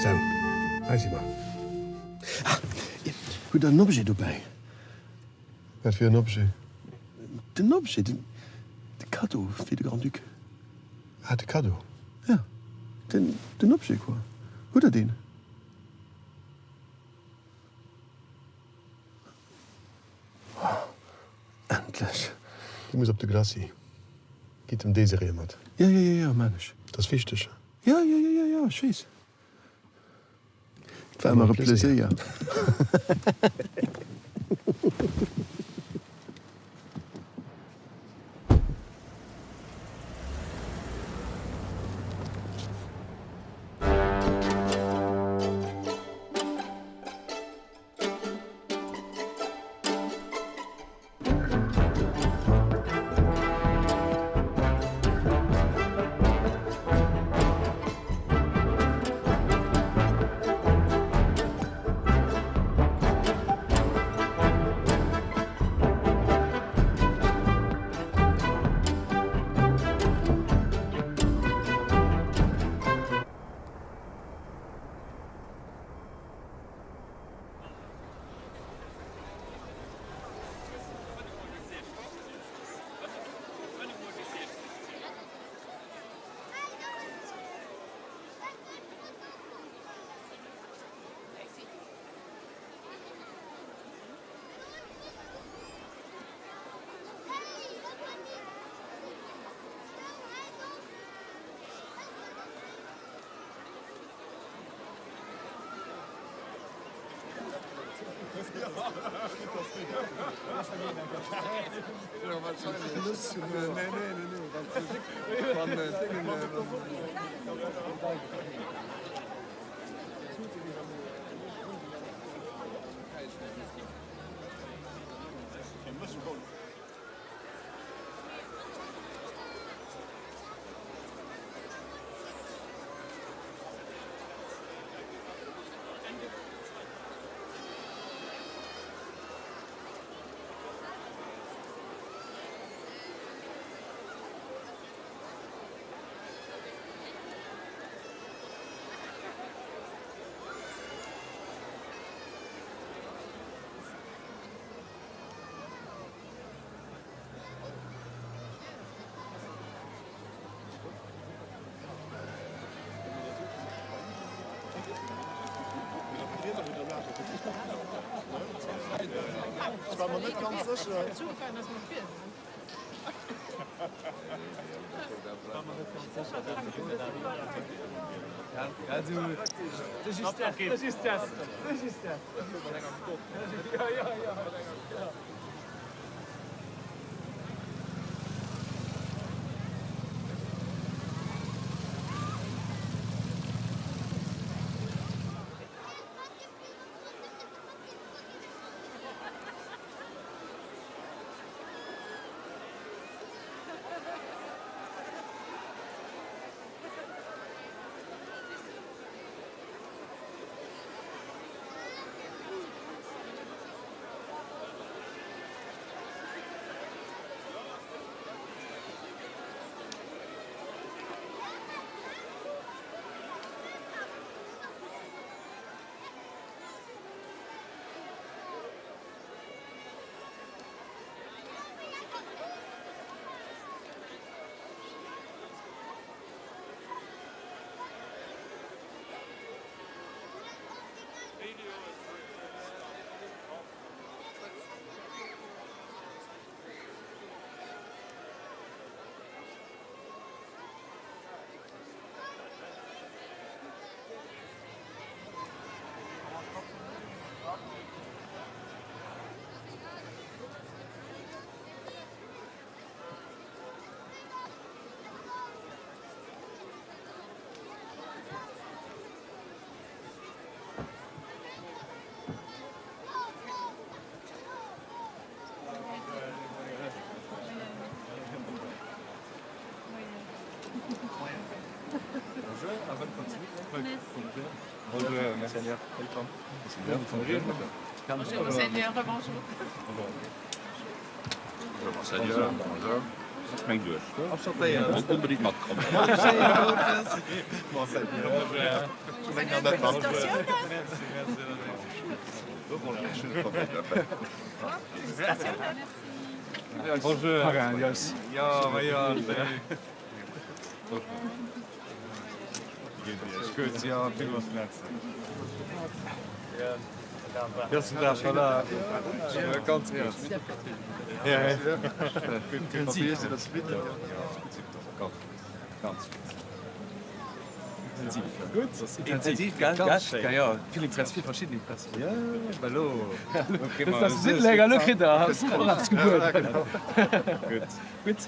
Speaker 9: So, weiß ich mal. Ah, gut, ein Objet dabei. Was für ein Objet? Den Objet, den Cadeau für den Grand Duc. Ah, den Cadeau? Ja, den Objet, quoi. Oder den? Oh, endlich. Ich muss auf die Glasse. Geht um Desiree jemand? Ja, meine ich. Das ist wichtig. Ja, ich weiß. Das war immer ein Plaisir, ja.
Speaker 5: Ich war mir nicht ganz sicher.
Speaker 14: Also, das ist das. Das ist das. Das ist das. Ja, ja, ja.
Speaker 19: Bonjour, monseigneur. Welcome. Bonjour.
Speaker 16: Bonjour, monseigneur. Bonjour.
Speaker 19: Bonjour, monseigneur. Bonjour. Ik ben door.
Speaker 16: Enchanté.
Speaker 19: Onbedingt mat komen.
Speaker 16: Monseigneur.
Speaker 19: Je ben aan het mat.
Speaker 14: Bonjour. Ja, maar ja. Goed, ja, veel was net. Ja, ze daar, voilà. Kant terug. Ja, ja. Goed, zie je dat split? Kant.
Speaker 16: Intensiv, ganz ja, viel Interesse, viel verschiedene Plätze.
Speaker 14: Ja, hallo.
Speaker 16: Das ist lecker, look da.
Speaker 14: Gut. Gut.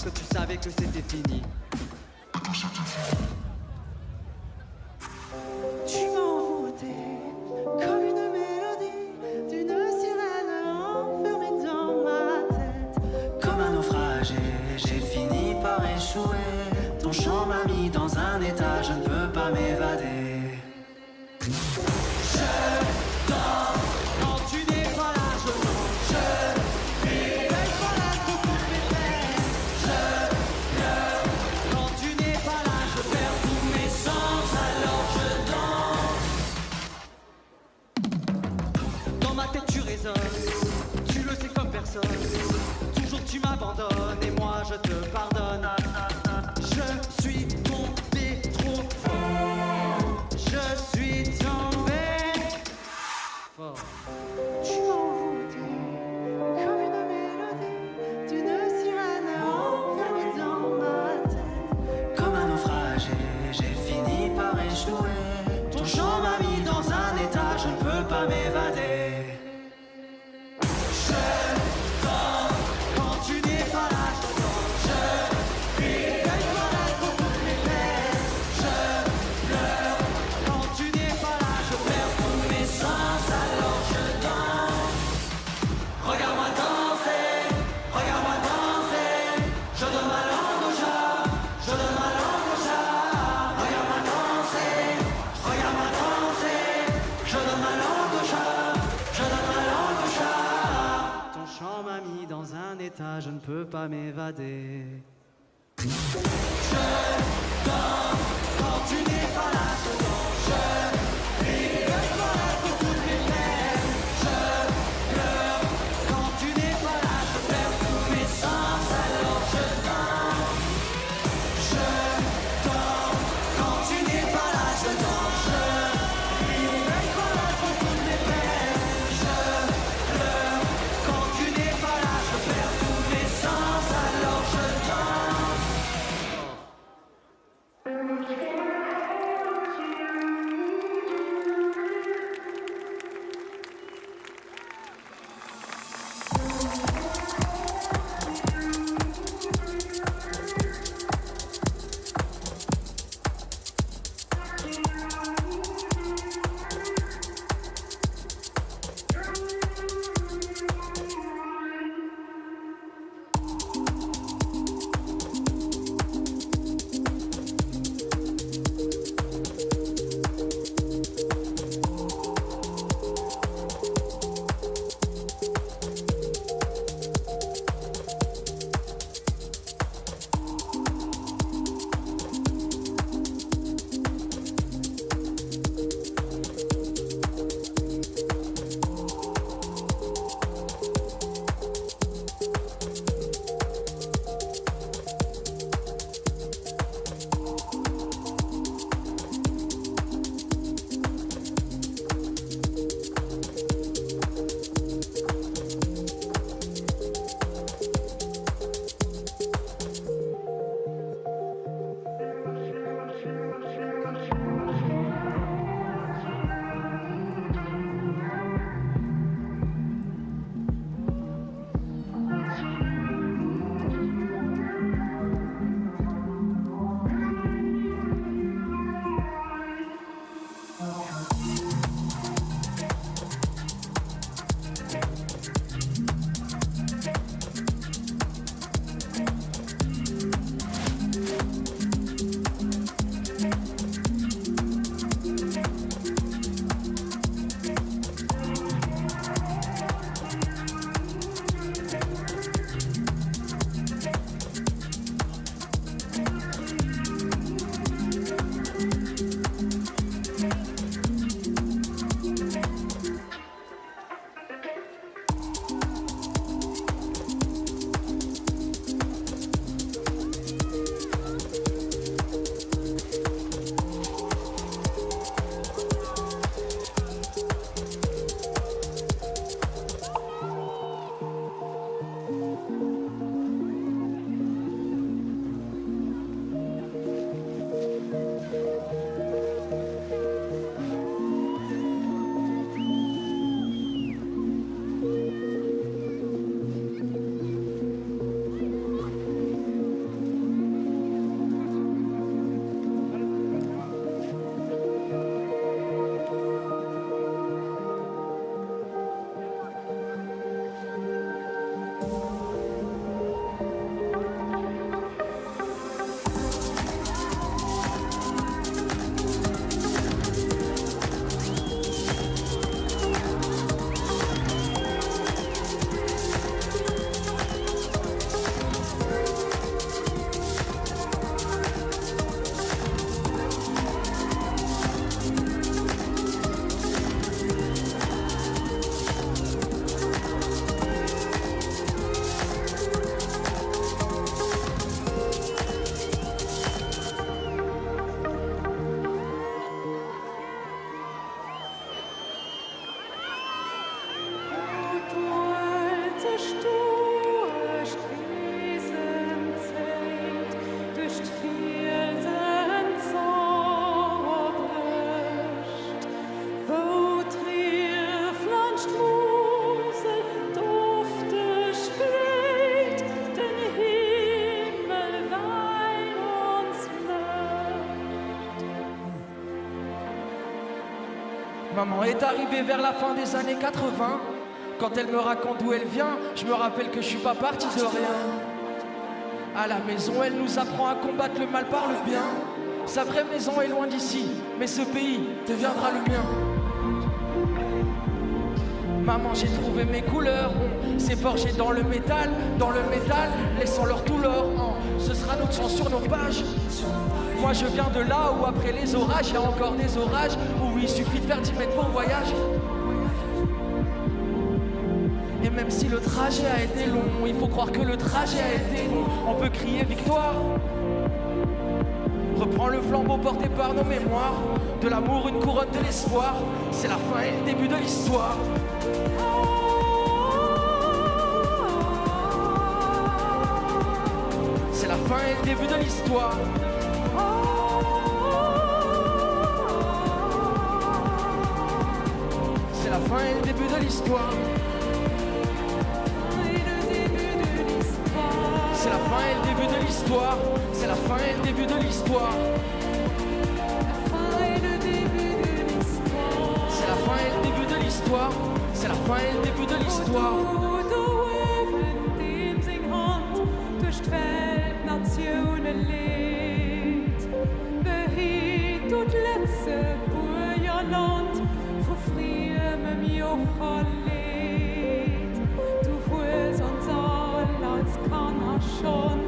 Speaker 10: que tu savais que c'était fini.
Speaker 20: Tu m'as envoûté comme une mélodie d'une sirène enfermée dans ma tête.
Speaker 10: Comme un naufrage, j'ai fini par échouer. Ton chant m'a mis dans un état, je ne peux pas m'évader. Je danse quand tu n'es pas là, je danse. Je ris, veille pas là pour toutes mes peines. Je pleure quand tu n'es pas là, je perds tous mes sens, alors je danse. Dans ma tête tu résonnes, tu le sais comme personne. Toujours tu m'abandonnes et moi je te pardonne. Je suis tombé trop fort. Je suis tombé fort.
Speaker 20: Tu m'as envoûté comme une mélodie d'une sirène enfermée dans ma tête.
Speaker 10: Comme un naufrage, j'ai fini par échouer. Ton chant m'a mis dans un état, je ne peux pas m'évader. Je danse quand tu n'es pas là, je danse. Je ris, veille pas là pour toutes mes peines. Je pleure quand tu n'es pas là, je perds tous mes sens, alors je danse. Regarde-moi danser, regarde-moi danser. Je donne ma langue au chat, je donne ma langue au chat. Regarde-moi danser, regarde-moi danser. Je donne ma langue au chat, je donne ma langue au chat. Ton chant m'a mis dans un état, je ne peux pas m'évader. Je danse quand tu n'es pas là, je danse. Je ris, veille pas là pour toutes mes peines. Je pleure quand tu n'es pas là, je perds tous mes sens, alors je danse. Je danse quand tu n'es pas là, je danse. Je ris, veille pas là pour toutes mes peines. Je pleure quand tu n'es pas là, je perds tous mes sens, alors je danse. Maman est arrivée vers la fin des années 80. Quand elle me raconte d'où elle vient, je me rappelle que je suis pas parti de rien. À la maison, elle nous apprend à combattre le mal par le bien. Sa vraie maison est loin d'ici, mais ce pays deviendra le mien. Maman, j'ai trouvé mes couleurs, on s'est forgé dans le métal, laissant-leur tout l'or. Ce sera notre sang sur nos pages. Moi je viens de là où après les orages, il y a encore des orages, où il suffit de faire 10 mètres pour voyage. Et même si le trajet a été long, il faut croire que le trajet a été long. On peut crier victoire. Reprends le flambeau porté par nos mémoires. De l'amour, une couronne de l'espoir. C'est la fin et le début de l'histoire. C'est la fin et le début de l'histoire. C'est la fin et le début de l'histoire. C'est la fin et le début de l'histoire. C'est la fin et le début de l'histoire. C'est la fin et le début de l'histoire. C'est la fin et le début de l'histoire.
Speaker 20: Schon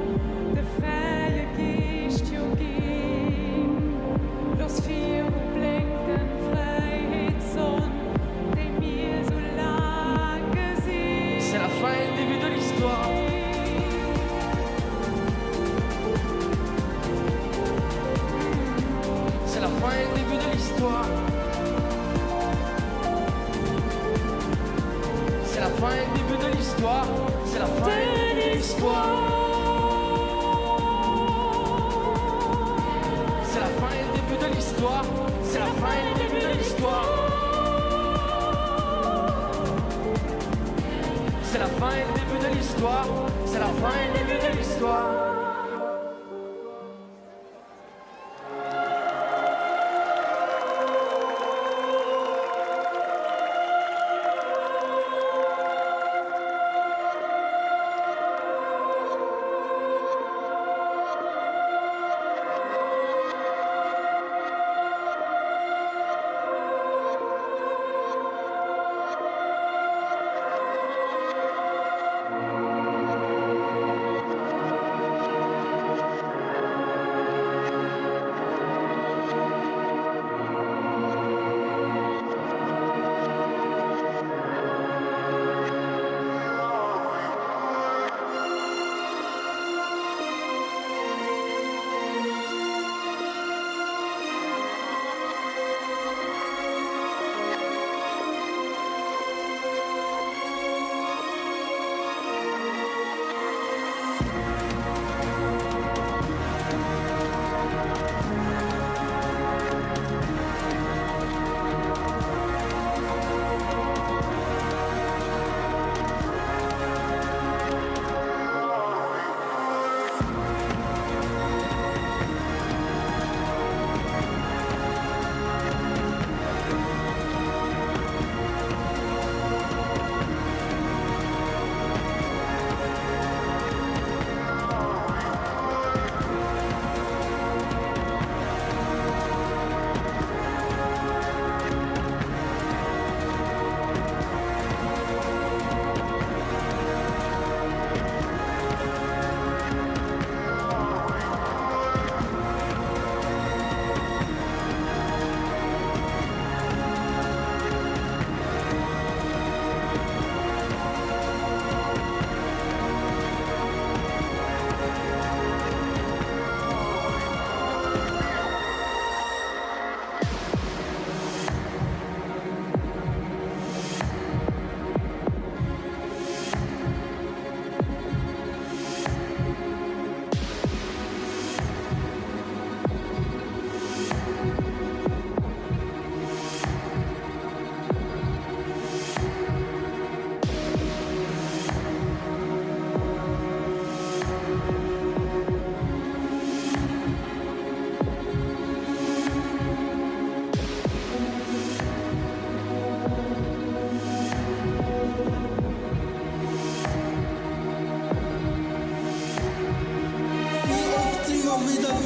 Speaker 20: de freie Geest jo gehen. Los vier blinken Freiheitson, de mir so lange sehen.
Speaker 10: C'est la fin et le début de l'histoire. C'est la fin et le début de l'histoire. C'est la fin et le début de l'histoire. C'est la fin et le début de l'histoire. C'est la fin et le début de l'histoire. C'est la fin et le début de l'histoire. C'est la fin et le début de l'histoire. C'est la fin et le début de l'histoire.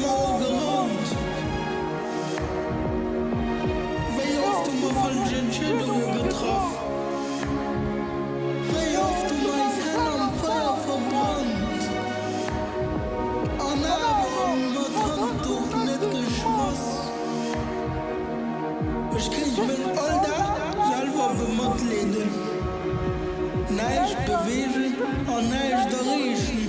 Speaker 10: Mauer gerannt. Wie oft du mal falsche Entscheidungen getroffen? Wie oft du mein Hell am Feuer verbrannt? An aber mit Handtuch nicht geschmissen. Ich krieg mit all das selber bemitleiden. Nicht bewegen und nicht riechen.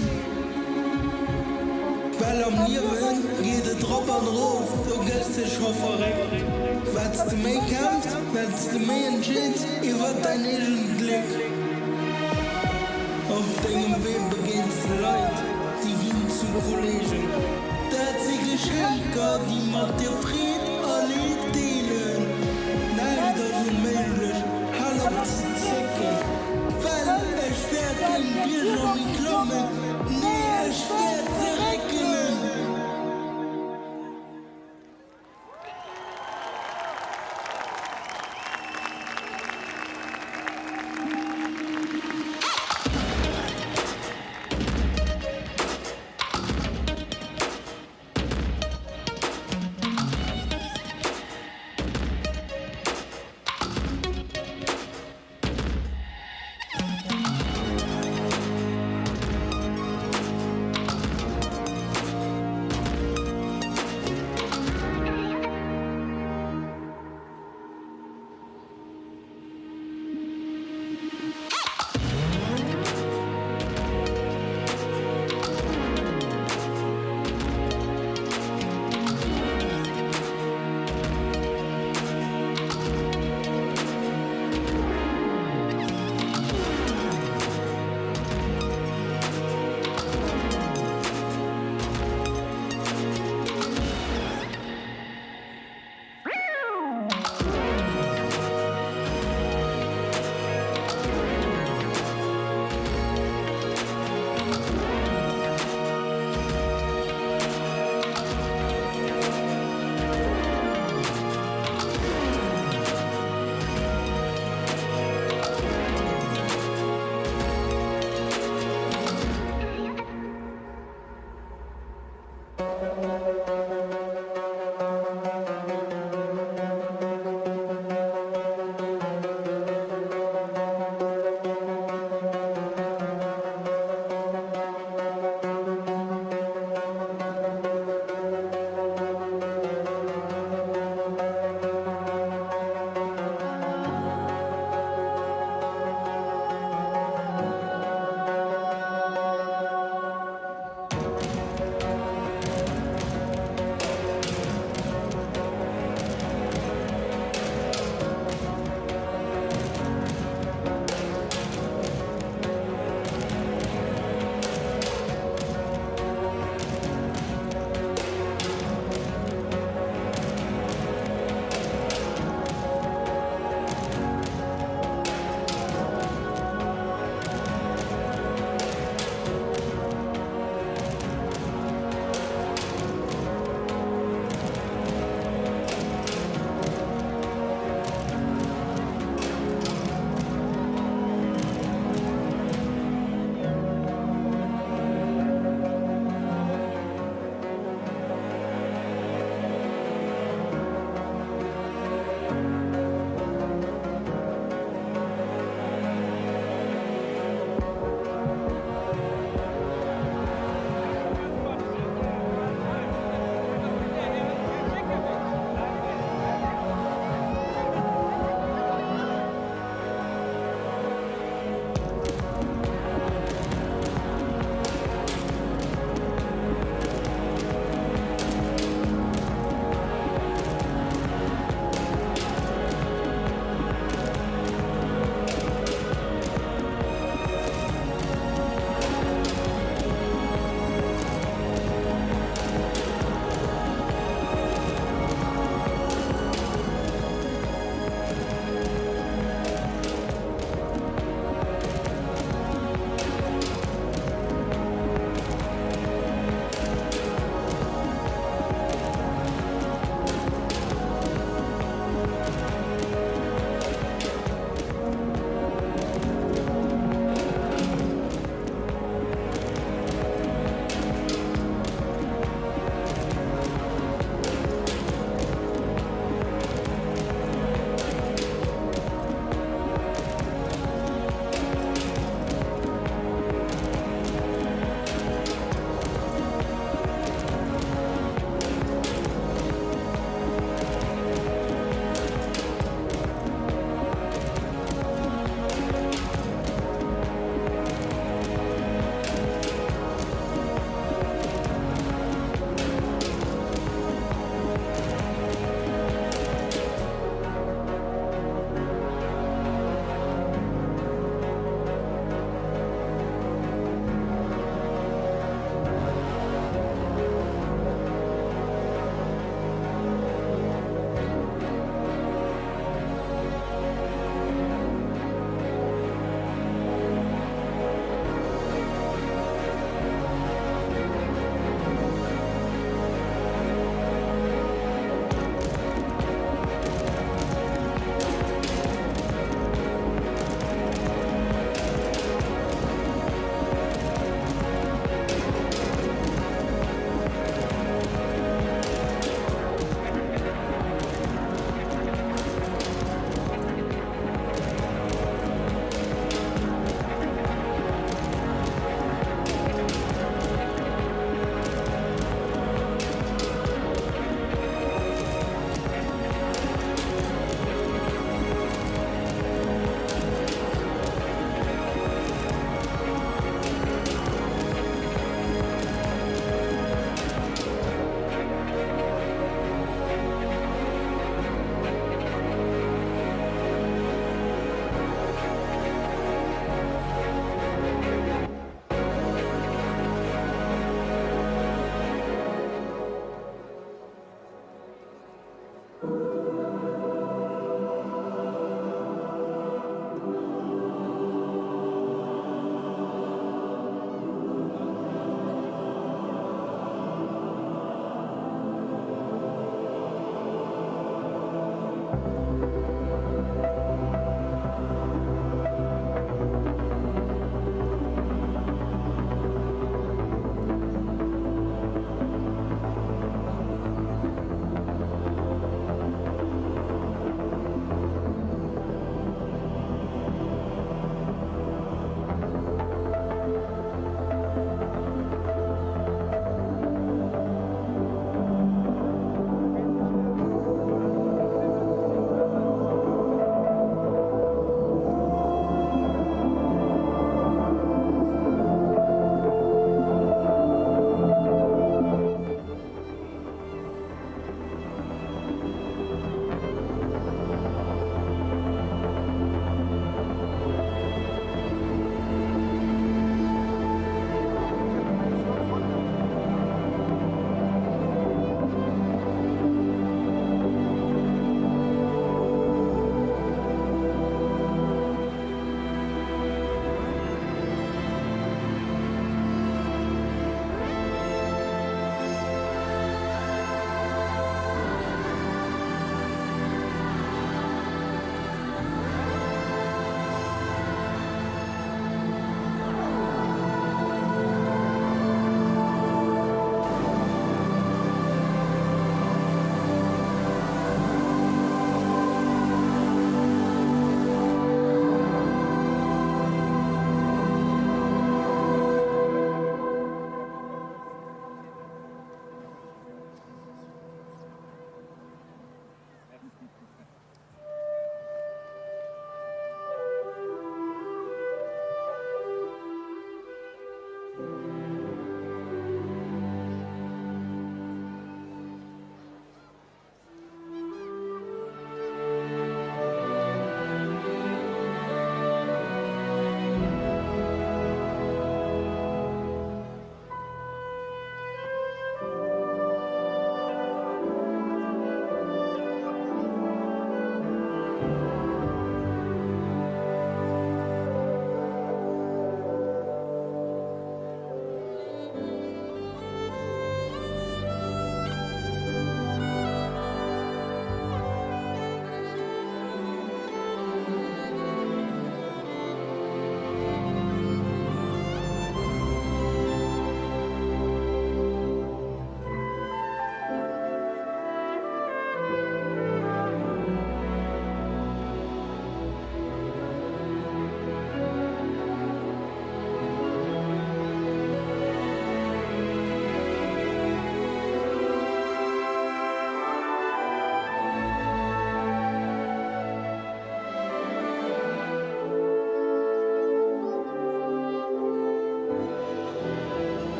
Speaker 10: Weil am Leben geht der Tropper drauf, du gehst dich schon verreckt. Wenn du mehr kämpfst, wenn du mehr entscheidest, über dein eigenes Glück. Auf deinem Weg beginnst du Leute, die gehen zu Kollegen. Das sind Geschenke, die mit dir Fried alle teilen. Nein, das ist unmöglich, halb zu zicken. Weil ich werde kein Bier um mich klammen. Nee, ich werde zurückgehen.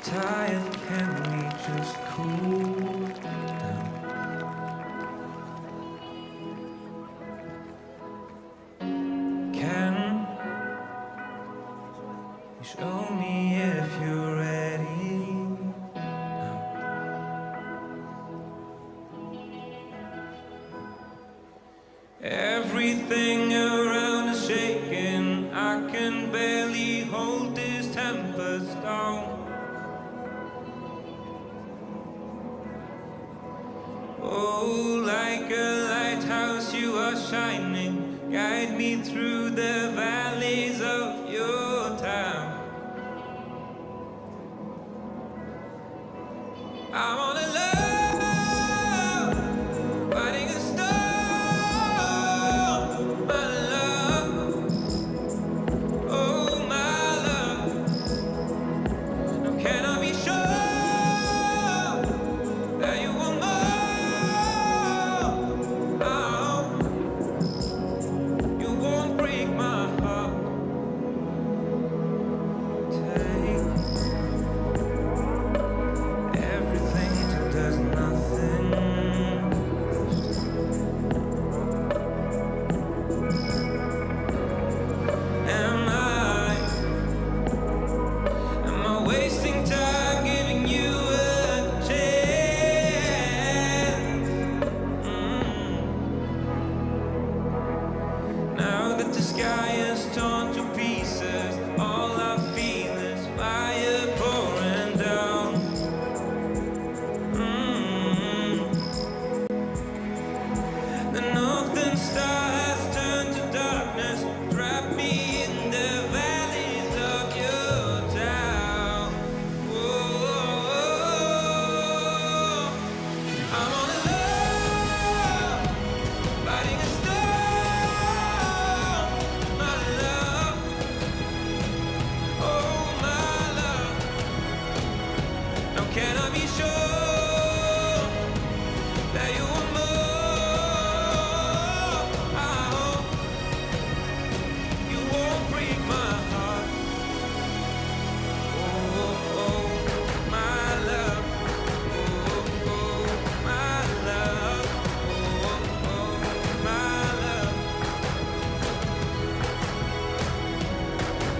Speaker 10: tired, can we just cool down? Can you show me if you're ready now? Everything around is shaking, I can barely hold this tempest down. Oh, like a lighthouse you are shining, guide me through the valleys of your town. I'm on a love, fighting a storm, my love. Oh, my love. Now can I be sure that you want more? Oh, you won't break my heart. Take everything till there's nothing left. Am I wasting time giving you a chance? Now that the sky is torn to pieces, all I feel is fire pouring down. The northern star has turned to darkness, trapped me in the valleys of your town. Whoa, I'm on a love, fighting a storm, my love. Oh, my love. Now can I be sure that you want more? I hope you won't break my heart. Oh, oh, my love. Oh, oh, my love. Oh, oh, my love.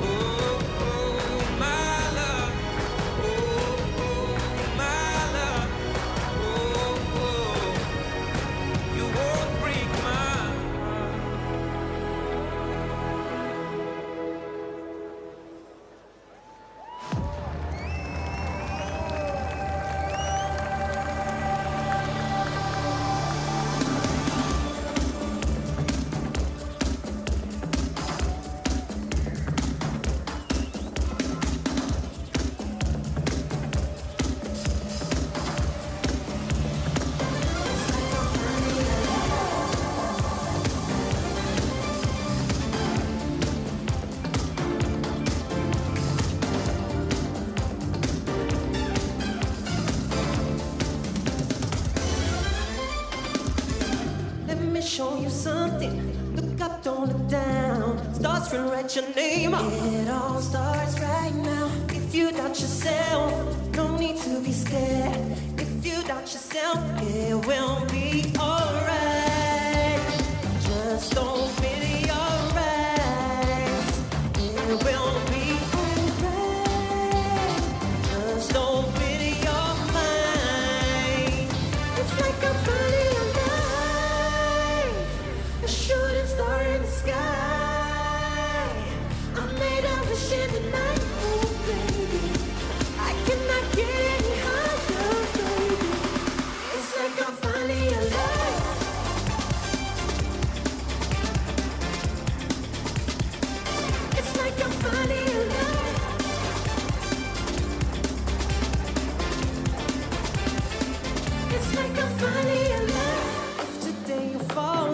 Speaker 10: Oh, oh, my love. Oh, oh, my love. Oh, oh, you won't break my heart.
Speaker 20: Let me show you something. Look up, don't look down. Stars will write your name up. It all starts right now. If you doubt yourself, no need to be scared. If you doubt yourself, it will be alright. Just open your eyes. It will be alright. Just open your mind. It's like I'm falling alive. A shooting star in the sky. I made a wish in the night, oh baby. I cannot get any higher, baby. It's like I'm finally alive. It's like I'm finally alive. It's like I'm finally alive. If today you fall,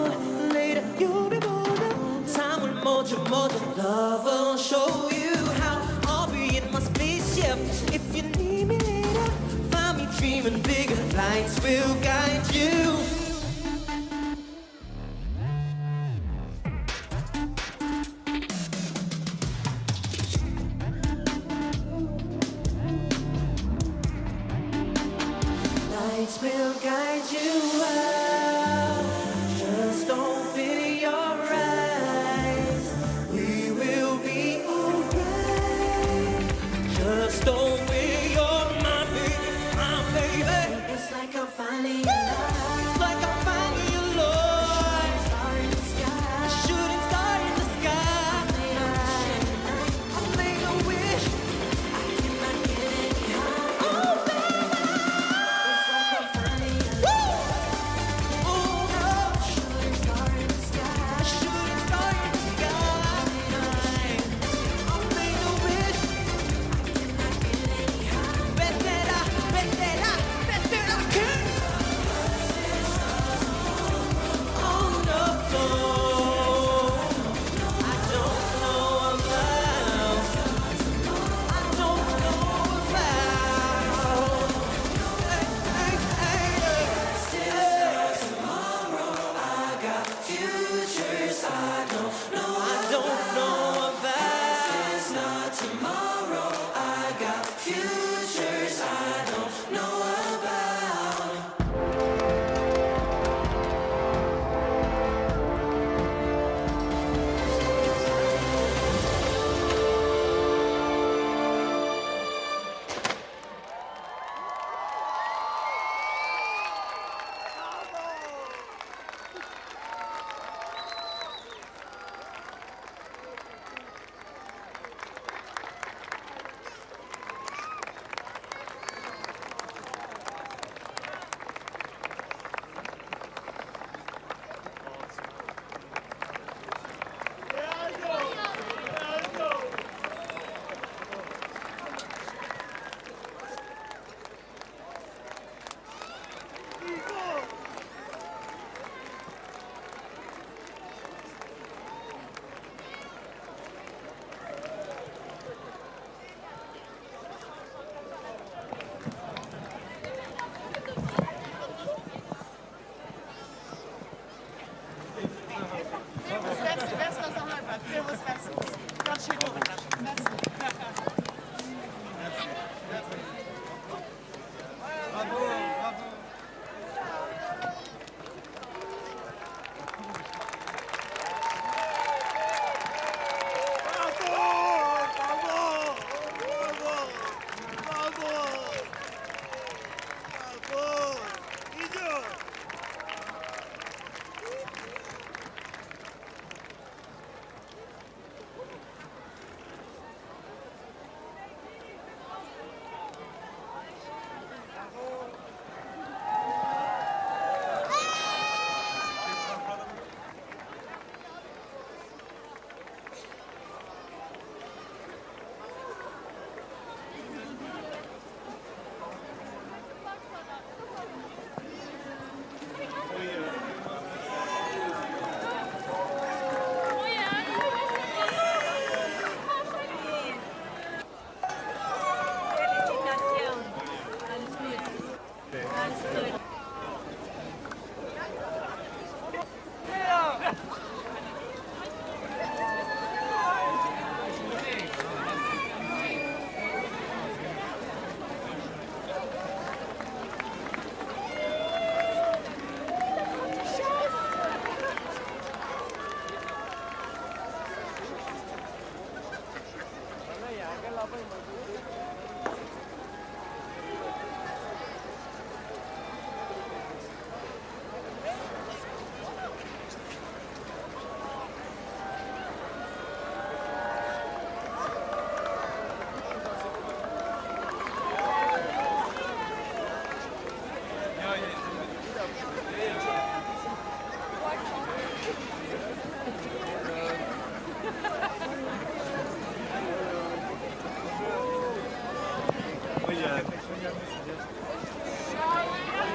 Speaker 20: later you'll be bolder. Time will mold you, love will show you how. I'll be in my spaceship. If you need me later, find me dreaming bigger. Lights will guide you. stars will guide you out. Just open your eyes. We will be alright. Just open your mind, baby, my baby. It's like I'm finally alive. It's like I'm finally alive. Star in the sky. A shooting star in the sky. I made a wish. I cannot get any higher. Oh, baby. It's like I'm finally alive. Oh, no. Shooting star in the sky. A shooting star in the sky. I made a wish. I cannot get any higher. Bet that I can. Oh, no, no. I don't know about. I don't know about. Tomorrow I got futures I don't know. I don't know about. It's not tomorrow. I got futures I don't know about.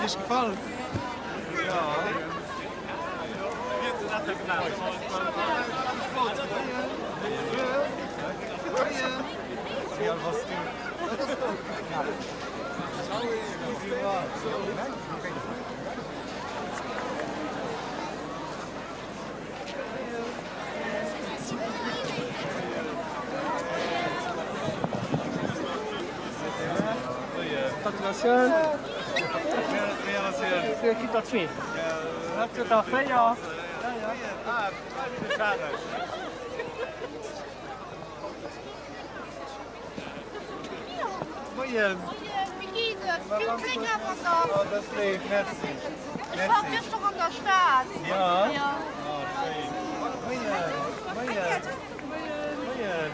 Speaker 14: Is gefallen? Ja. Ja, was
Speaker 10: Gratulation.
Speaker 14: Qui t'as fait? Tu t'as fait, ja? Moyen. Oh, das ist lieb, merci.
Speaker 10: Ich war gestern an der Stadt.
Speaker 14: Ja?
Speaker 10: Ja.
Speaker 14: Oh, schön. Moyen, moyen. Moyen.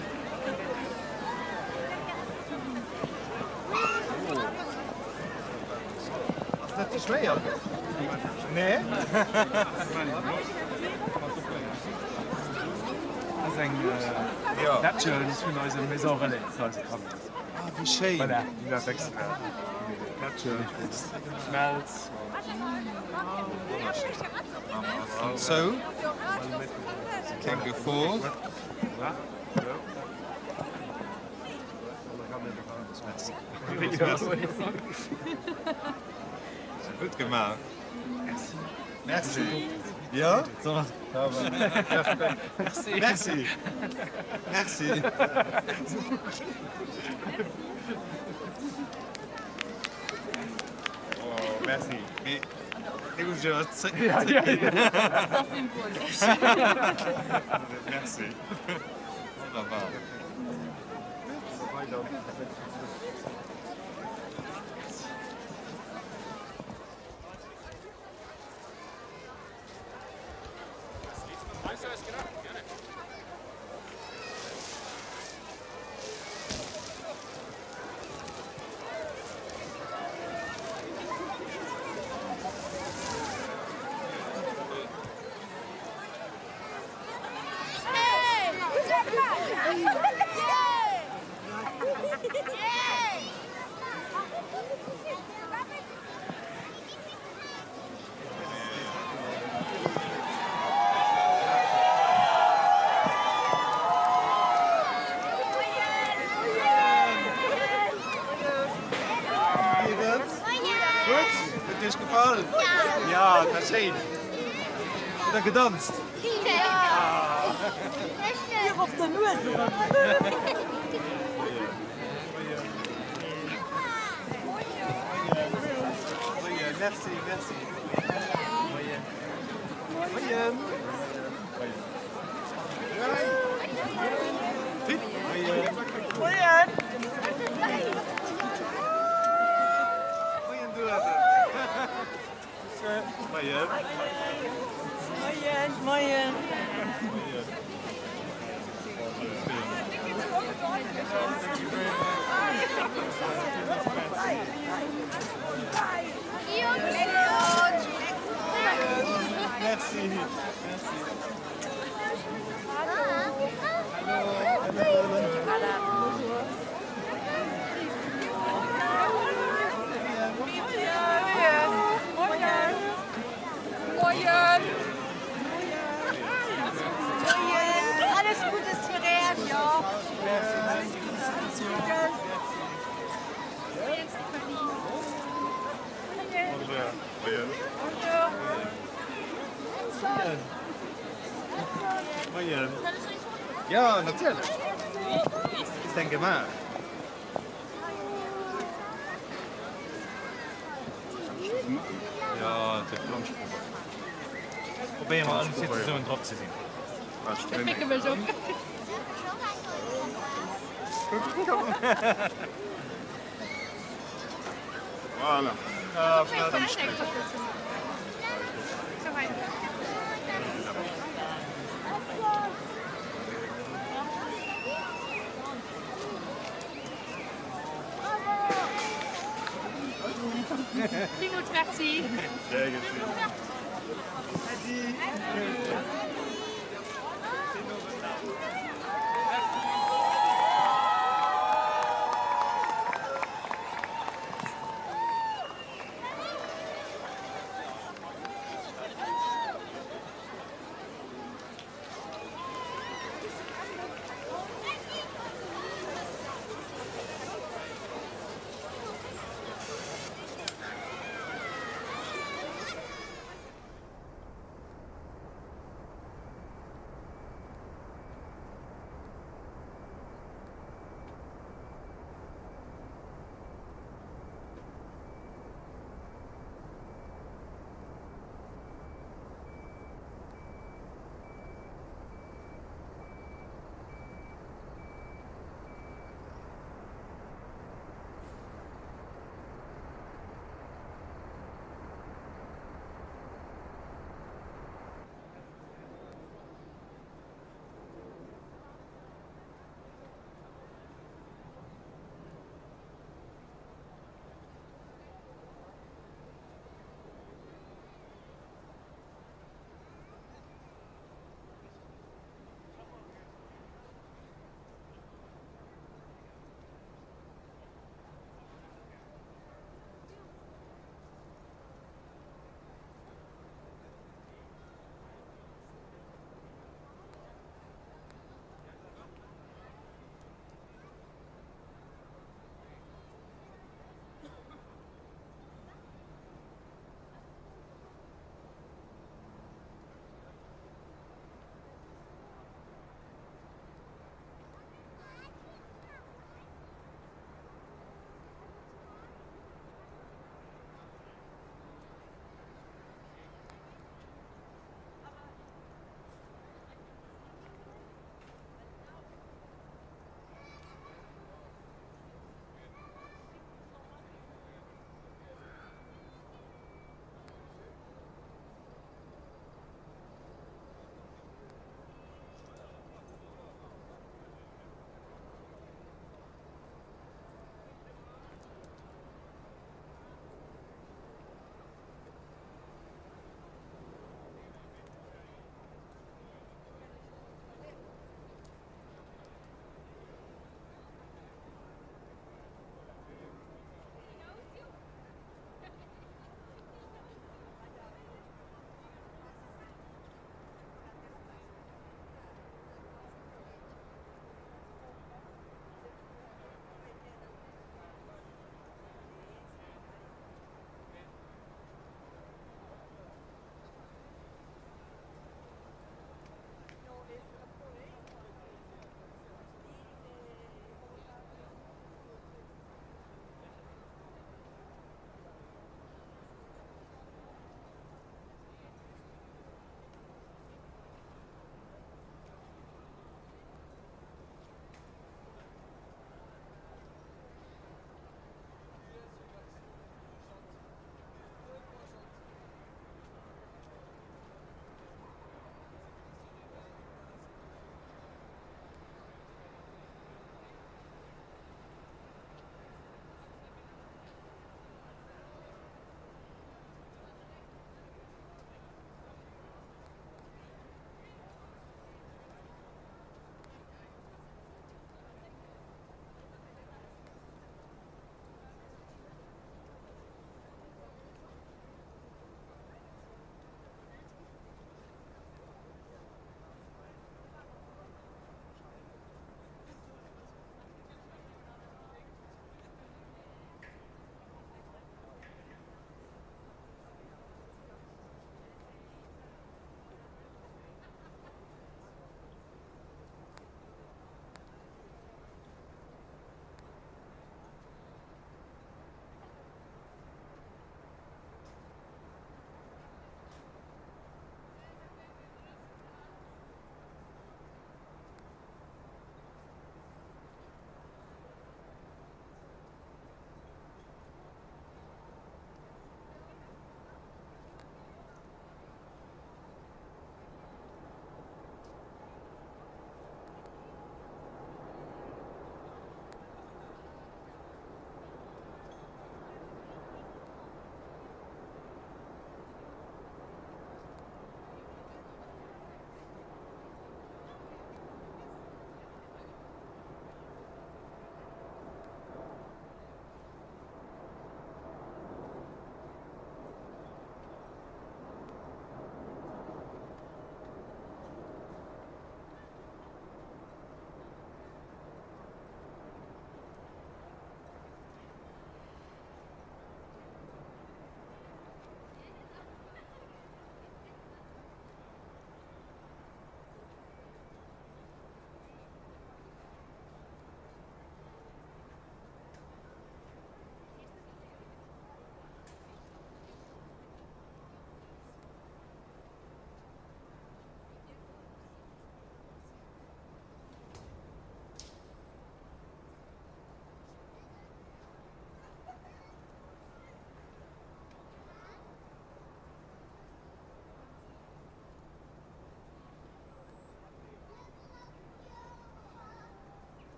Speaker 14: Ist das zu schwer? Nee? Das ist ein Natural, das für unsere Maison Relais. Ah, wie schön. Voilà, die war wechseln. Natural. Schmelz.
Speaker 11: And so, can go forward. Gut gemacht. Merci. Ja? Merci. Merci. Merci. Oh, merci. It was just...
Speaker 14: Ja, ja, ja.
Speaker 11: Merci. Wunderbar. Is gefallen? Ja, dat is één. Heb je gedanst?
Speaker 10: Ja. Hier op de Noord.
Speaker 14: Merci, merci. Moyen.
Speaker 10: Moyen.
Speaker 14: Moyen.
Speaker 10: Moyen, moyen.
Speaker 14: Merci. Merci.
Speaker 10: Alles Gute für Rern, ja.
Speaker 14: Moyen. Ja, natürlich. Ist denn gemacht?
Speaker 11: Ja, der Flammspruch.
Speaker 14: Probier mal an, Situationen drauf zu sehen.
Speaker 10: Ich fick mir schon.
Speaker 11: Voilà.
Speaker 14: Ah, Flammspruch.
Speaker 10: Minute, merci.
Speaker 14: Sehr geschehen.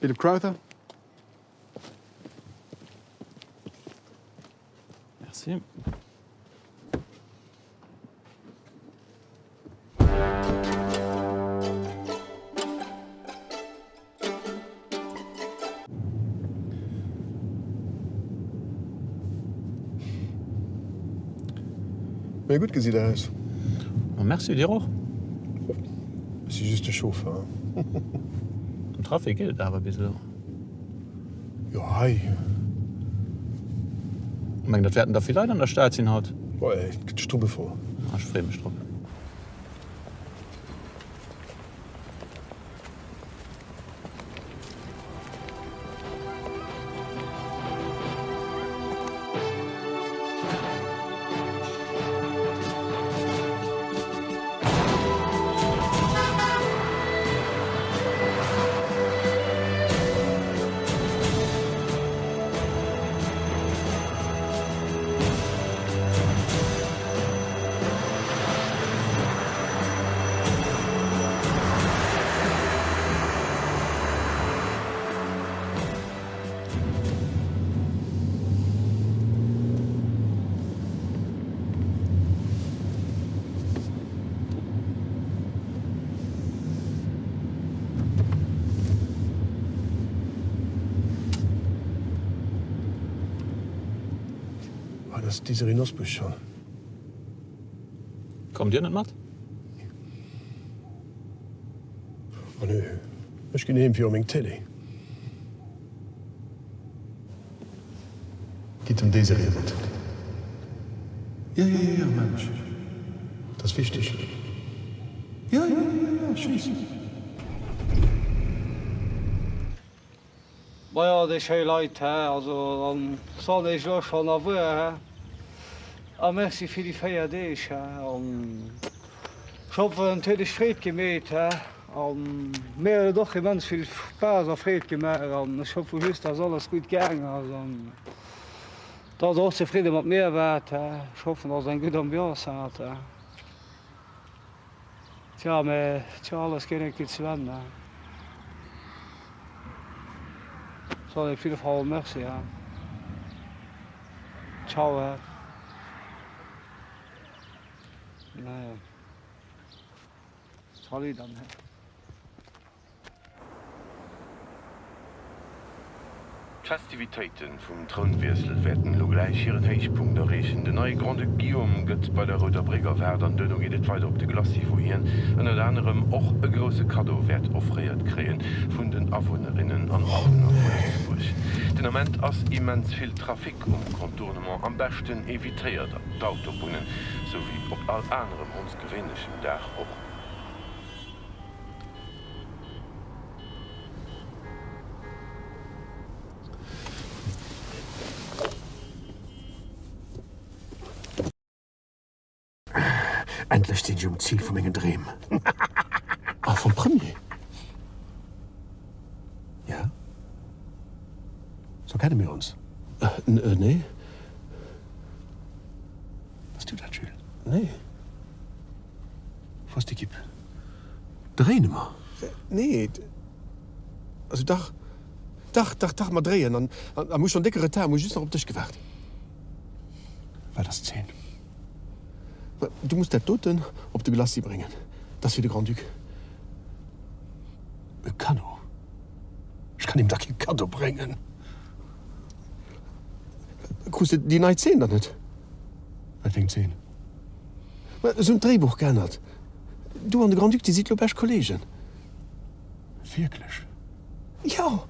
Speaker 9: Philip Crowther.
Speaker 19: Merci.
Speaker 9: Mais gut gesehen aus.
Speaker 8: Oh, merci dir auch.
Speaker 9: C'est juste chauffe.
Speaker 8: Den Trafik gilt aber bis.
Speaker 9: Ja, hi.
Speaker 8: Ich meine, das werden da viel Leute an der Stadt sind haut.
Speaker 9: Boah, geht Strube vor.
Speaker 8: Ich freue mich drauf.
Speaker 9: Das ist diese Rhinosbusch schon.
Speaker 8: Kommt ihr nicht mit?
Speaker 9: Oh nö, ich gehe nehmen für meine Tele. Geht diese Rede. Ja, Mensch. Das ist wichtig. Ja, ich weiß.
Speaker 12: Ja, das ist Leute, also dann soll ich doch schon auf Ah, merci für die Feier, ich hoffe, natürlich Fried gemäht, mehr doch immens viel Spaß auf Fried gemacht, ich hoffe, dass das alles gut gegangen ist. Da ist auch zufrieden mit mir wert, ich hoffe, dass ein guter Ambiance hat. Tja, aber alles geht nicht zu Ende. So, in ieder geval merci, ja. Ciao, Nee. Sorry dann,
Speaker 21: Festivitäten vum Thronwiesel werden lo gleich ihren Heichpunkt errechen. Den neue Grande Guillaume gëtt bei der Roter Breger Wert an Dënno geht weiter op de Glasivoieren an der anderem och e grosse Kadowert offriert kreen vun den Awohnerinnen an Auenburg. Den Moment ass immens viel Trafik Kontournement am besten evitéiert d'Autobunnen sowie op all anderem ons gewöhnlichem Dach och.
Speaker 9: Endlich sind sie um Ziel von meinen Drehen. Ah, vom Premier? Ja? So kennen wir uns? Nee. Was tut das, Jules? Nee. Was die gibt? Drehen immer? Nee. Also, Dach mal drehen. Dann muss schon dickere Tag, muss ich noch auf dich gewartet. Weil das 10. Du musst der Toten op de Glasie bringen. Das für de Grand Duc. Kano. Ich kann ihm da kein Kado bringen. Grüßt die Neid 10 dann nicht? Was fängt 10? So ein Drehbuch geändert. Du an de Grand Duc, die sieht Loberge Kollegen. Wirklich? Ja.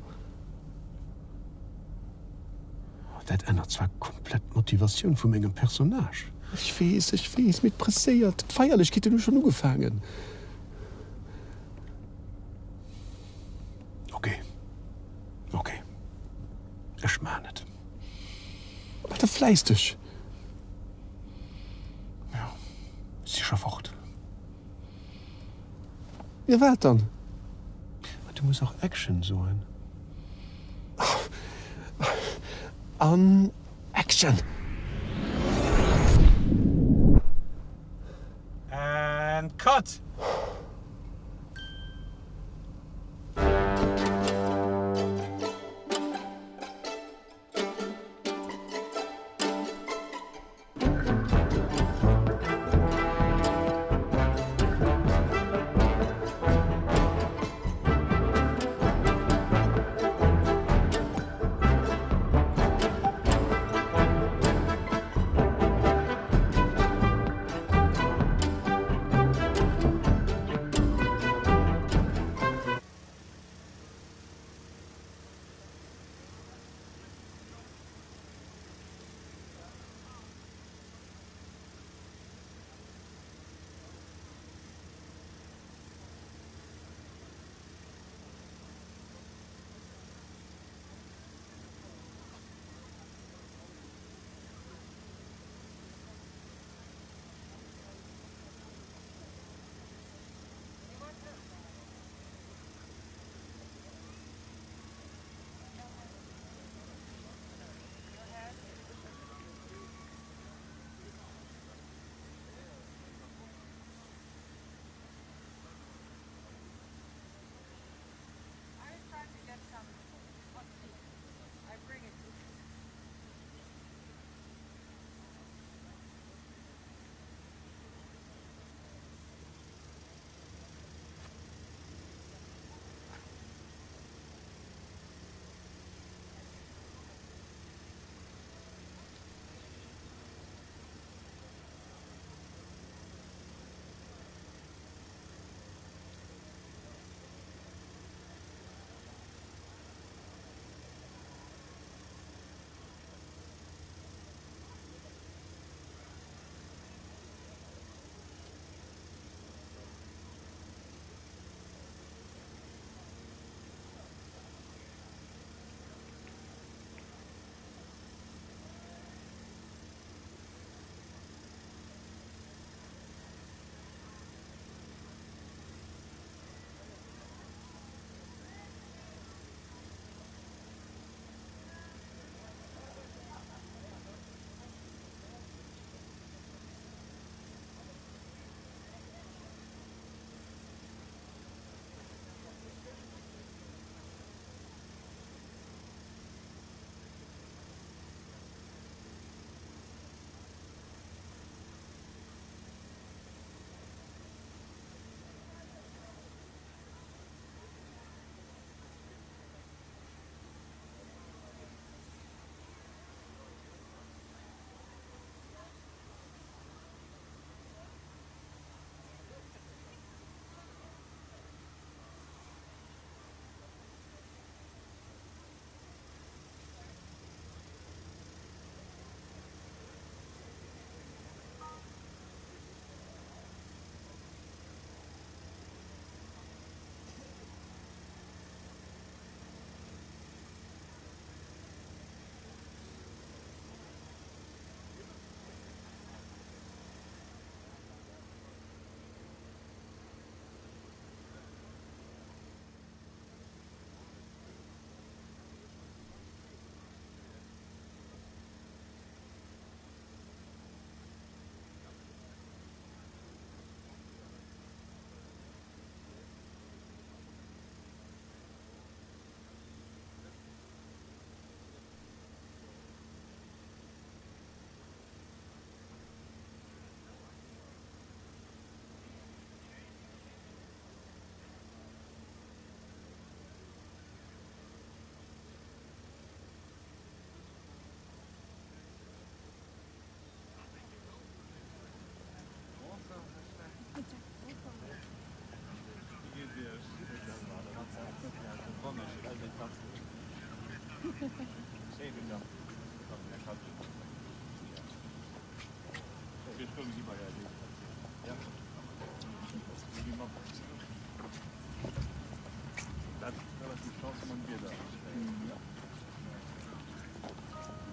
Speaker 9: Das ändert zwar komplett Motivation von meinem Personage. Ich weiß, mit pressiert. Die Feierlichkeit hat schon angefangen. Okay. Ich meine nicht. Aber der fleißt dich. Ja, sicher fort. Ja, wer dann? Du musst auch Action sein. An Action.
Speaker 11: And cut!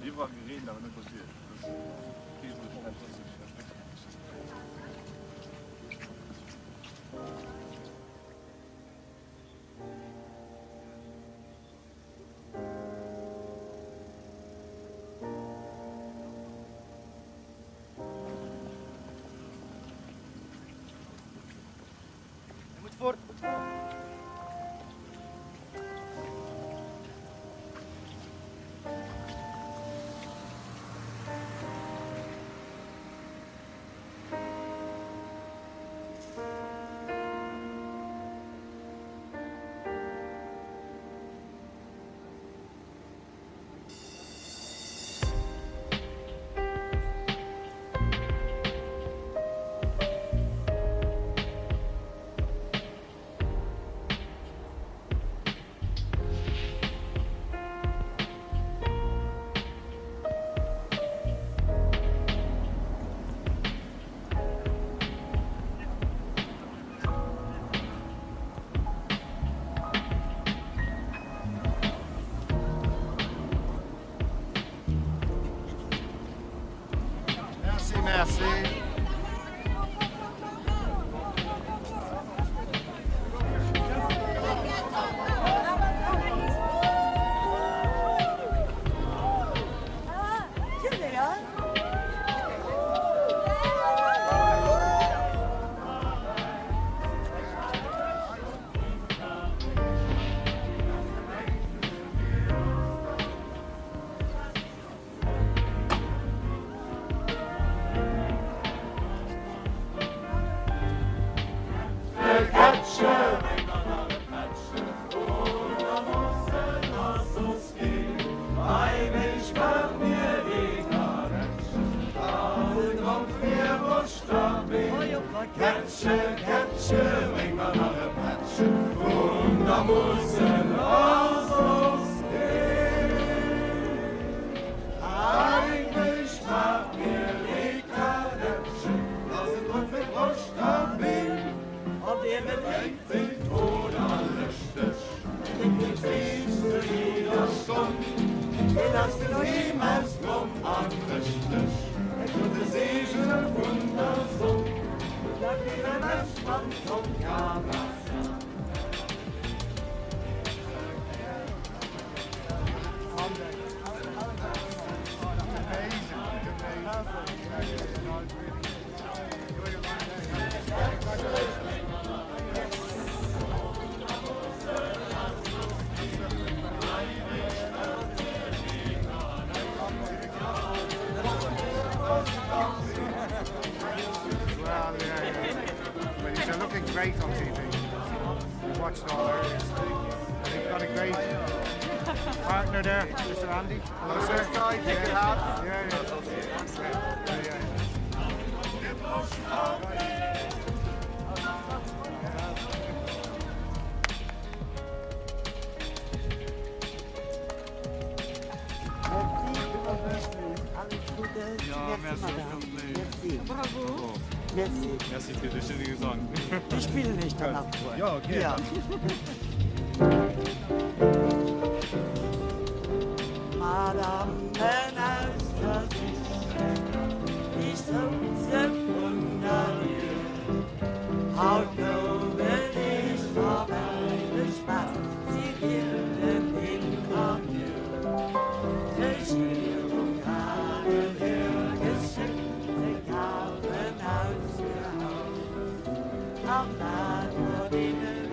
Speaker 14: Lieber geredet, aber nicht passiert.
Speaker 11: Fort. Merci. Great on TV. We've watched it all earlier. And they've got a great partner there, Mr. Andy. Hello, sir. Guy, take it out.
Speaker 10: Merci. Bravo. Merci.
Speaker 14: Merci für die schöne Song.
Speaker 10: Ich spiele nicht danach.
Speaker 14: Ja, okay.
Speaker 10: Ja. Madame, wenn es das ist so sehr wunderlich. How will ich vorbei Spaß, sie geben in Amir. Regierung habe ihr geschickt, sie haben ausgehauen. Auch dann wurde ihnen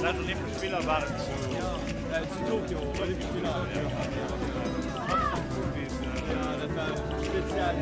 Speaker 14: Olympische Spieler waren zu Tokio, Olympische Spieler. Ja, das war speziell.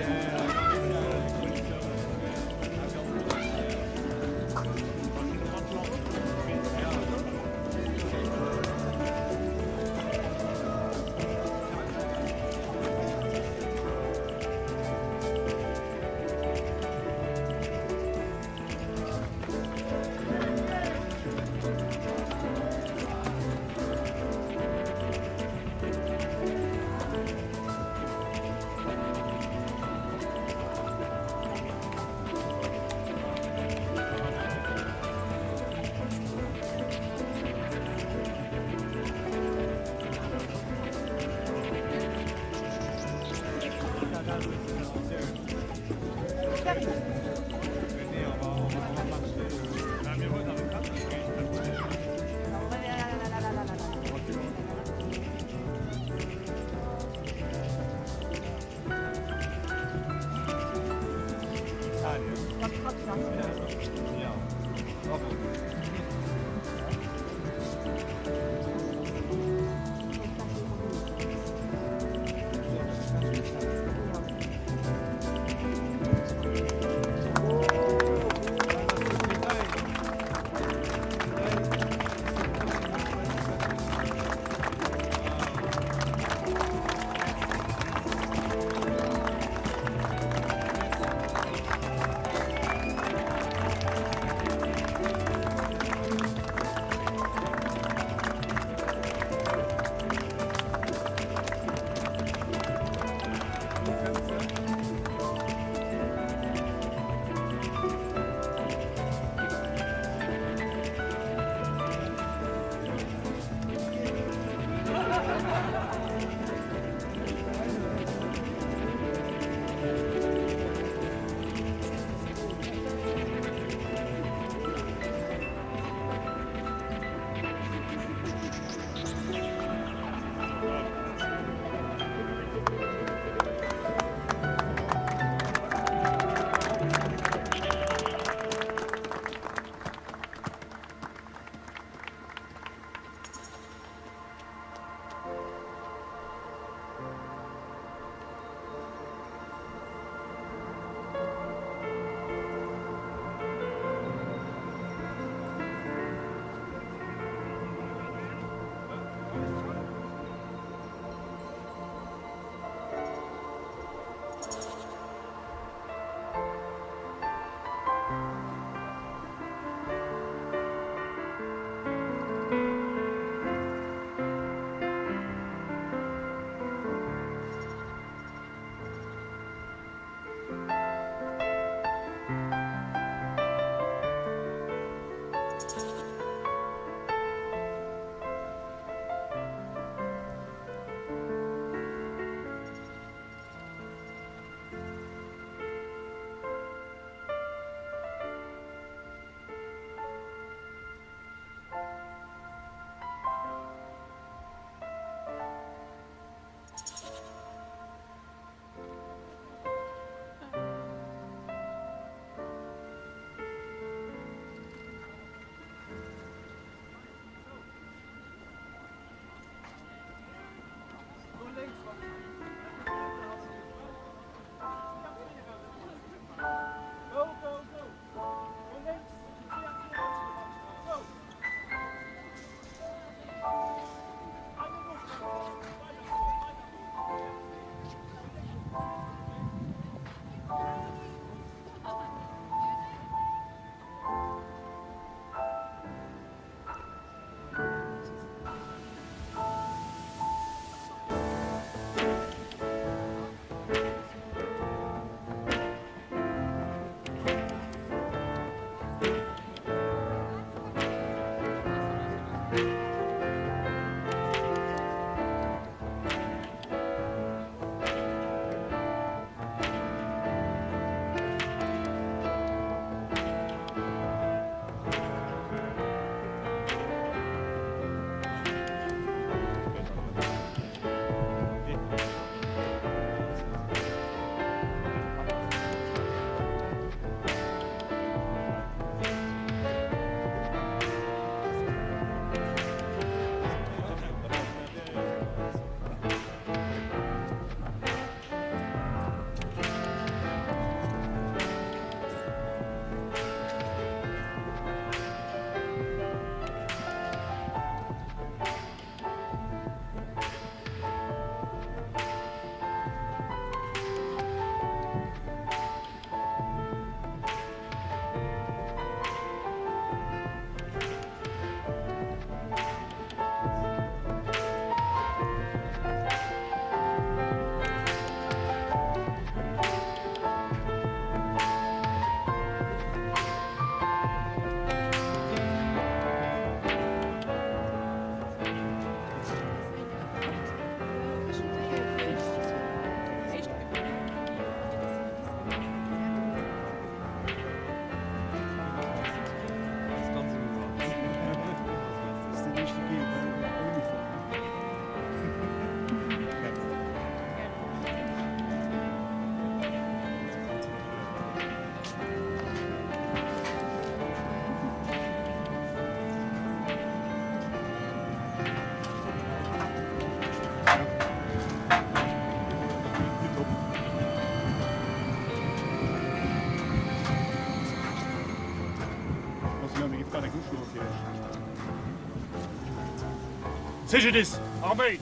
Speaker 11: CGDis, armée,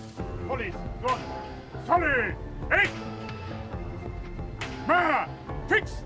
Speaker 11: police, douane, salut, et main, fixe.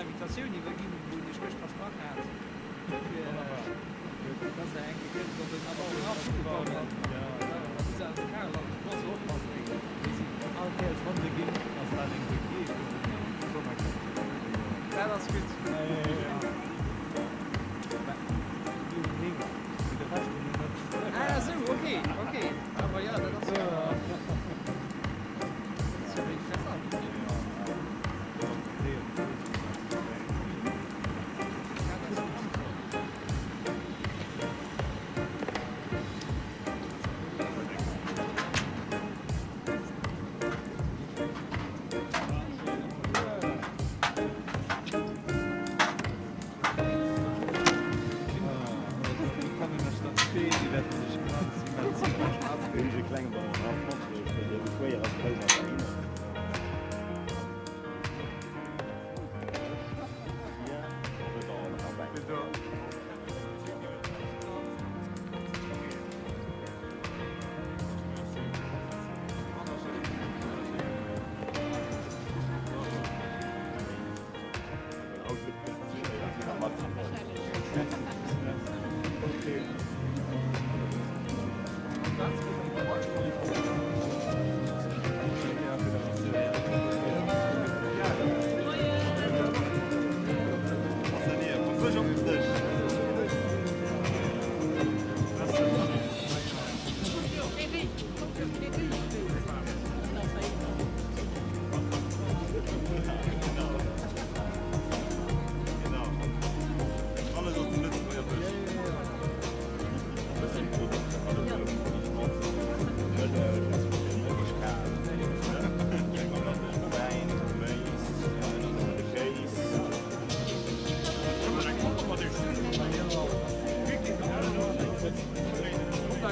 Speaker 17: Invitation übergeben, wo die Schwester versprochen hat. Das ist eigentlich jetzt so, dass aber auch aufgebaut hat. Ja, das ist also Karl, das muss aufpassen. Okay, jetzt wollen wir gehen, was da den Weg geht. Ja, das ist gut. Ah, so, okay, okay. Aber ja, das ist ja... Das ist ja interessant. Okay.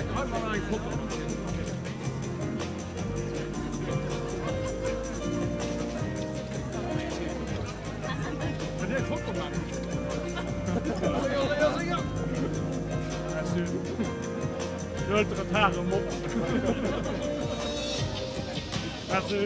Speaker 17: mal ein Foto. Ein Foto machen. Ja. Ältere Tage Mo. Also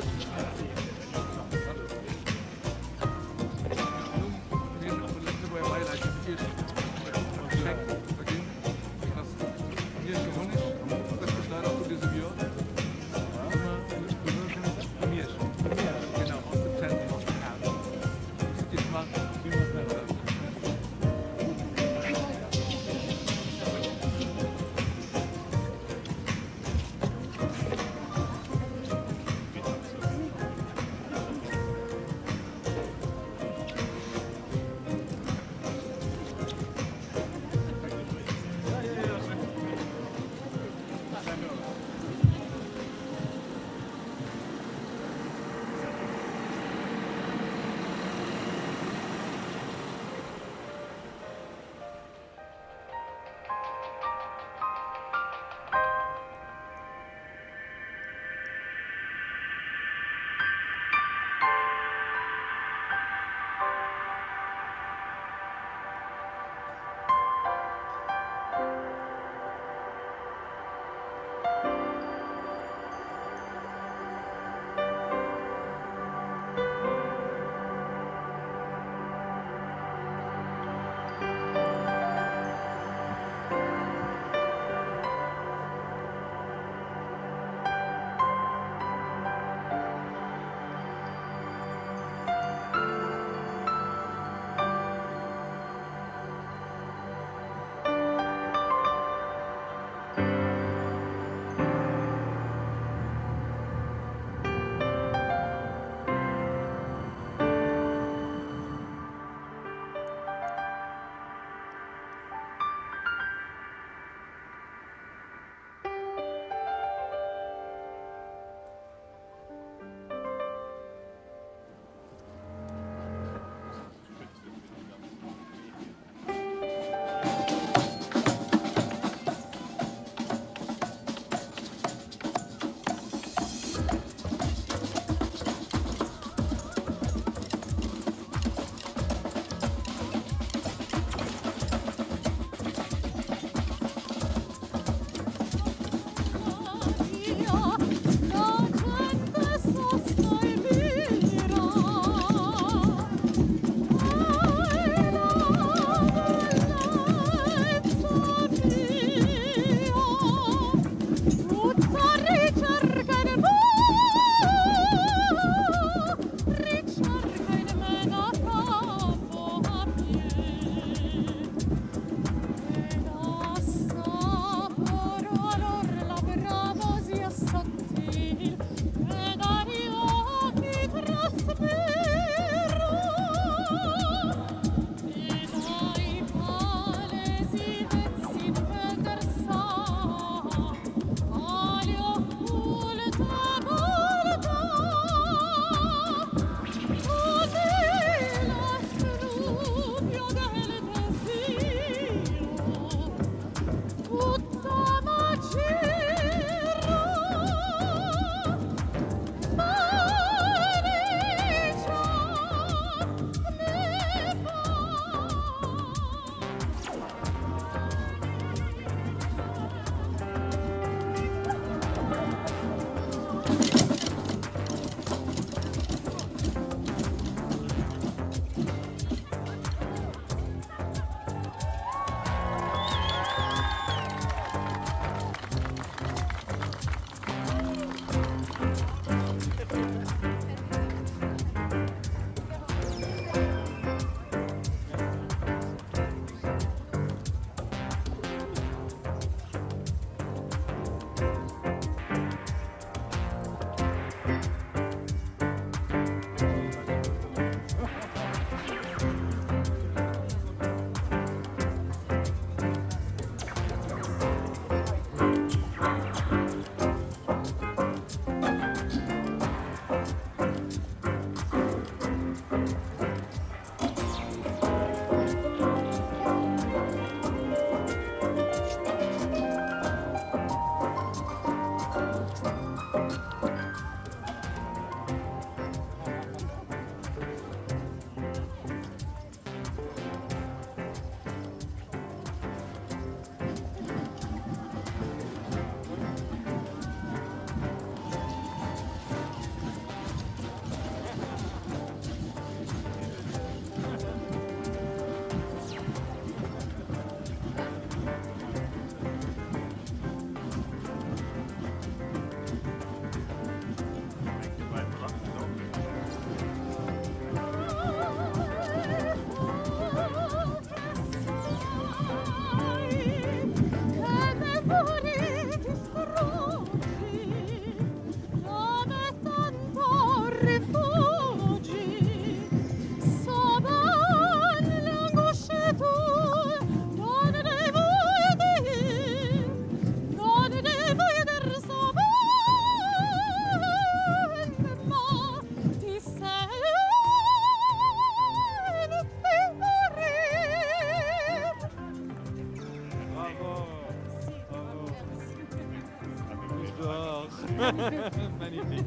Speaker 17: Magnifique.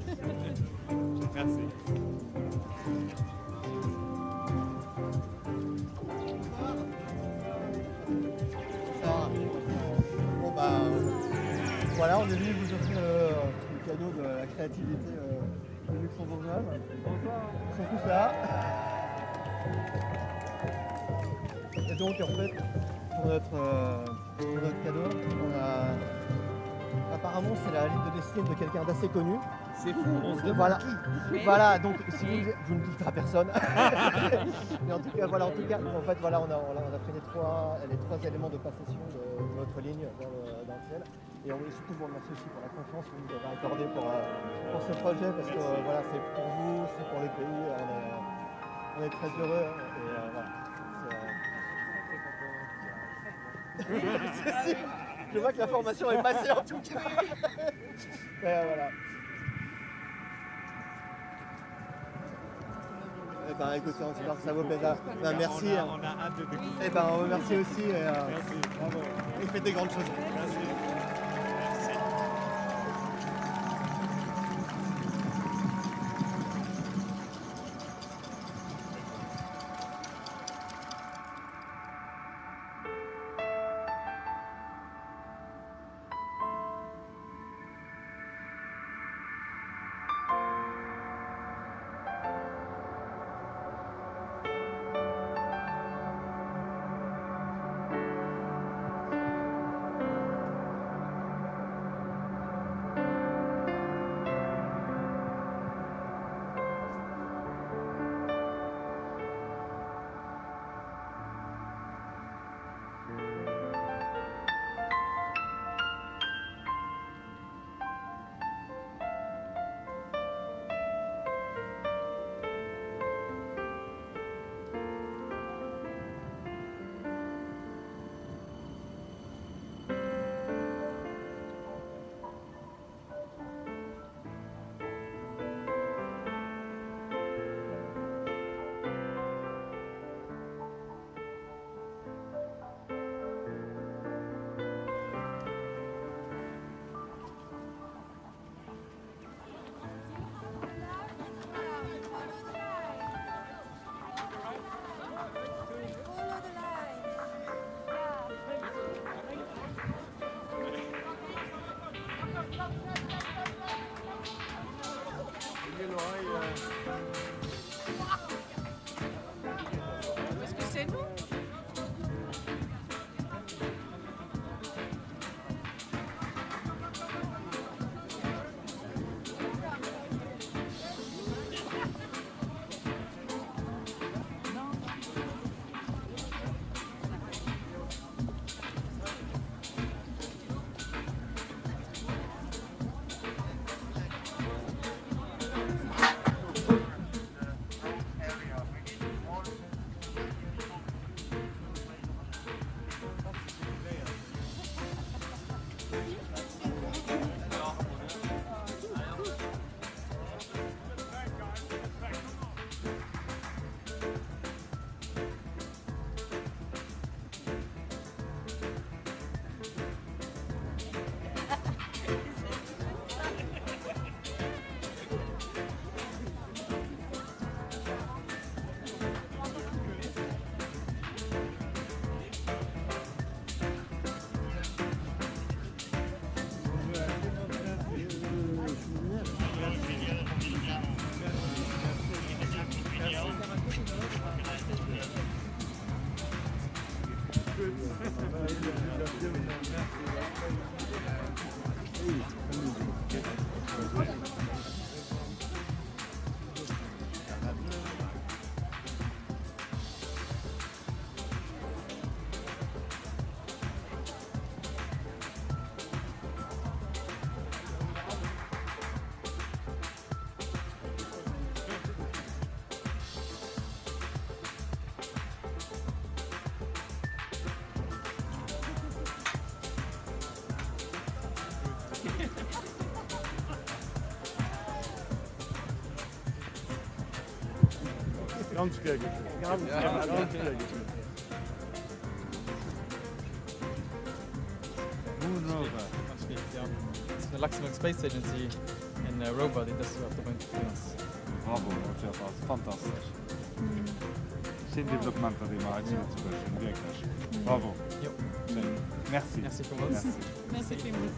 Speaker 17: Merci.
Speaker 6: Bon bah voilà, on est venu vous offrir le cadeau de la créativité luxembourgeoise. Ils sont tous là. Et donc en fait, pour notre cadeau, on a apparemment c'est la ligne de destin de quelqu'un d'assez connu.
Speaker 17: C'est fou, on se demande
Speaker 6: voilà.
Speaker 17: qui.
Speaker 6: Voilà, donc si vous ne dites à personne. Mais en tout cas, voilà, en fait, voilà, on a fait les trois éléments de passation de notre ligne dans le ciel. Et on voulait surtout vous remercier aussi pour la confiance que vous nous avez accordée pour ce projet, parce que voilà, c'est pour vous, c'est pour les pays. On est très heureux. Et voilà. Je vois que la formation est passée en tout cas. Voilà. Eh ben, écoutez, on espère que ça vous plaira. Ben, merci.
Speaker 17: On a hâte de découvrir.
Speaker 6: Eh ben, on vous remercie aussi.
Speaker 17: Merci, bravo.
Speaker 6: Et faites des grandes choses.
Speaker 17: Merci.
Speaker 16: Est-ce que c'est nous?
Speaker 3: Ganz gerne. Ganz gerne.
Speaker 17: Moonrover. the Luxembourg Space Agency in Rover, den das auf der Bank ist.
Speaker 14: Bravo, das ist fantastisch. Schön Development, das wir heute zu besprechen, wirklich. Bravo.
Speaker 17: Jo.
Speaker 14: Schön. Merci.
Speaker 17: Merci für uns.
Speaker 16: Merci vielmals.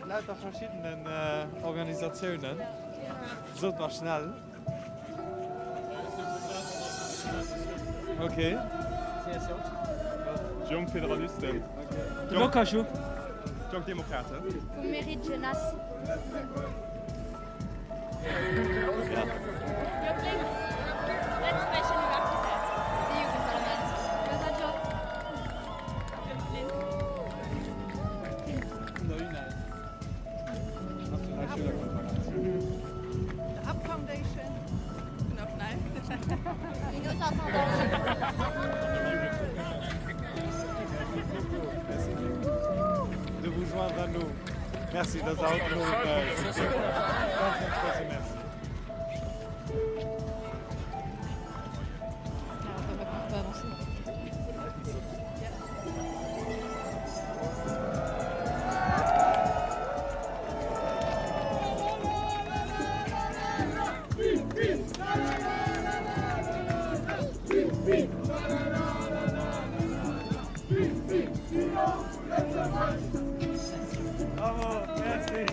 Speaker 17: Lauter verschiedenen Organisationen. So noch schnell. Okay.
Speaker 14: Jung Föderalisten.
Speaker 17: Lokaschu.
Speaker 14: Jung Demokraten.
Speaker 16: Vom Merit Jeunesse.
Speaker 17: De vous joindre à nous. Merci de nous merci. Bravo, merci.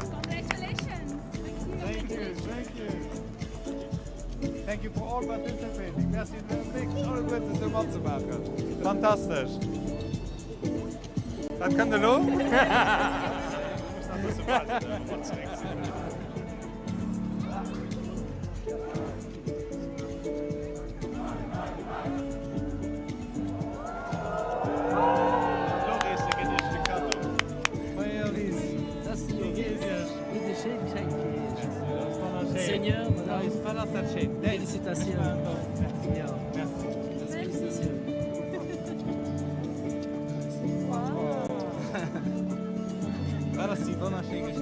Speaker 16: Congratulations.
Speaker 17: Thank you. Thank you for all participating. Merci de alle Leute zu Wort zu machen. Fantastisch. Was kann der noch?
Speaker 18: Seigneur,
Speaker 17: félicitations.
Speaker 18: Félicitations.
Speaker 17: Merci, bon enchaînement.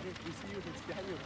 Speaker 17: We see you at Daniel.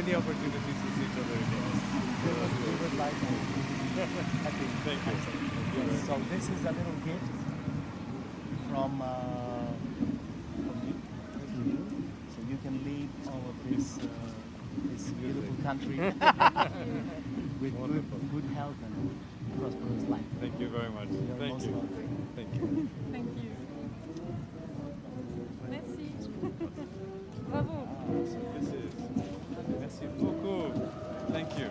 Speaker 14: many opportunities to see each other again.
Speaker 6: We would like to. Happy.
Speaker 14: Thank you.
Speaker 6: So this is a little gift from you. So you can leave all of this beautiful country with good health and prosperous life.
Speaker 14: Thank you very much.
Speaker 6: You're
Speaker 14: Thank
Speaker 6: most
Speaker 14: you.
Speaker 6: welcome.
Speaker 14: Thank you.
Speaker 16: Thank you. Merci. Bravo.
Speaker 14: Merci beaucoup. Thank you.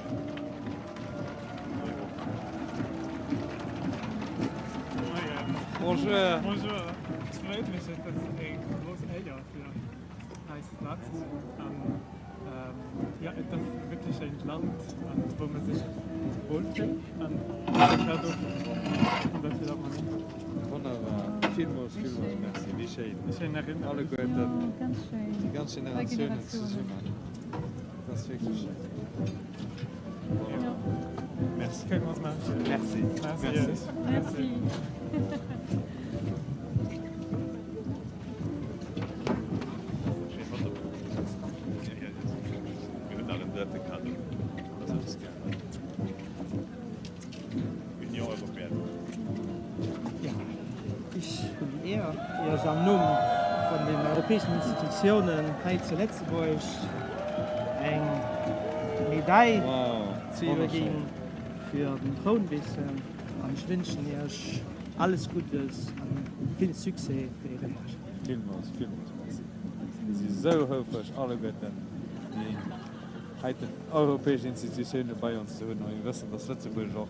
Speaker 14: Bonjour.
Speaker 17: Bonjour. Es freut mich, dass ein Großeltern für heißt Platz. Ja, das ist wirklich ein Land, wo man sich wohlfühlt. Und dafür darf man nicht.
Speaker 14: Wunderbar. Vielmals, merci. Wie schön.
Speaker 17: Schöne Erinnerung.
Speaker 14: Alle Gute.
Speaker 16: Ganz schön.
Speaker 14: Die ganze Generation zusammen. Das ist wirklich schön.
Speaker 17: Ja.
Speaker 14: Merci.
Speaker 17: Können wir es machen?
Speaker 14: Merci.
Speaker 17: Merci.
Speaker 16: Merci.
Speaker 14: Union Européenne.
Speaker 13: Ja, ich bin eher am Numm von den europäischen Institutionen hier zu Letzteburg eine Medaille zu übergeben für den Frauenwissen. Und ich wünsche dir alles Gutes und viel Success für Ihre Herrschaft.
Speaker 14: Vielmals, merci. Sie sind so höflich, alle Götter, die heute europäische Institutionen bei uns zu tun. Und wir wissen, dass Lützeburg auch,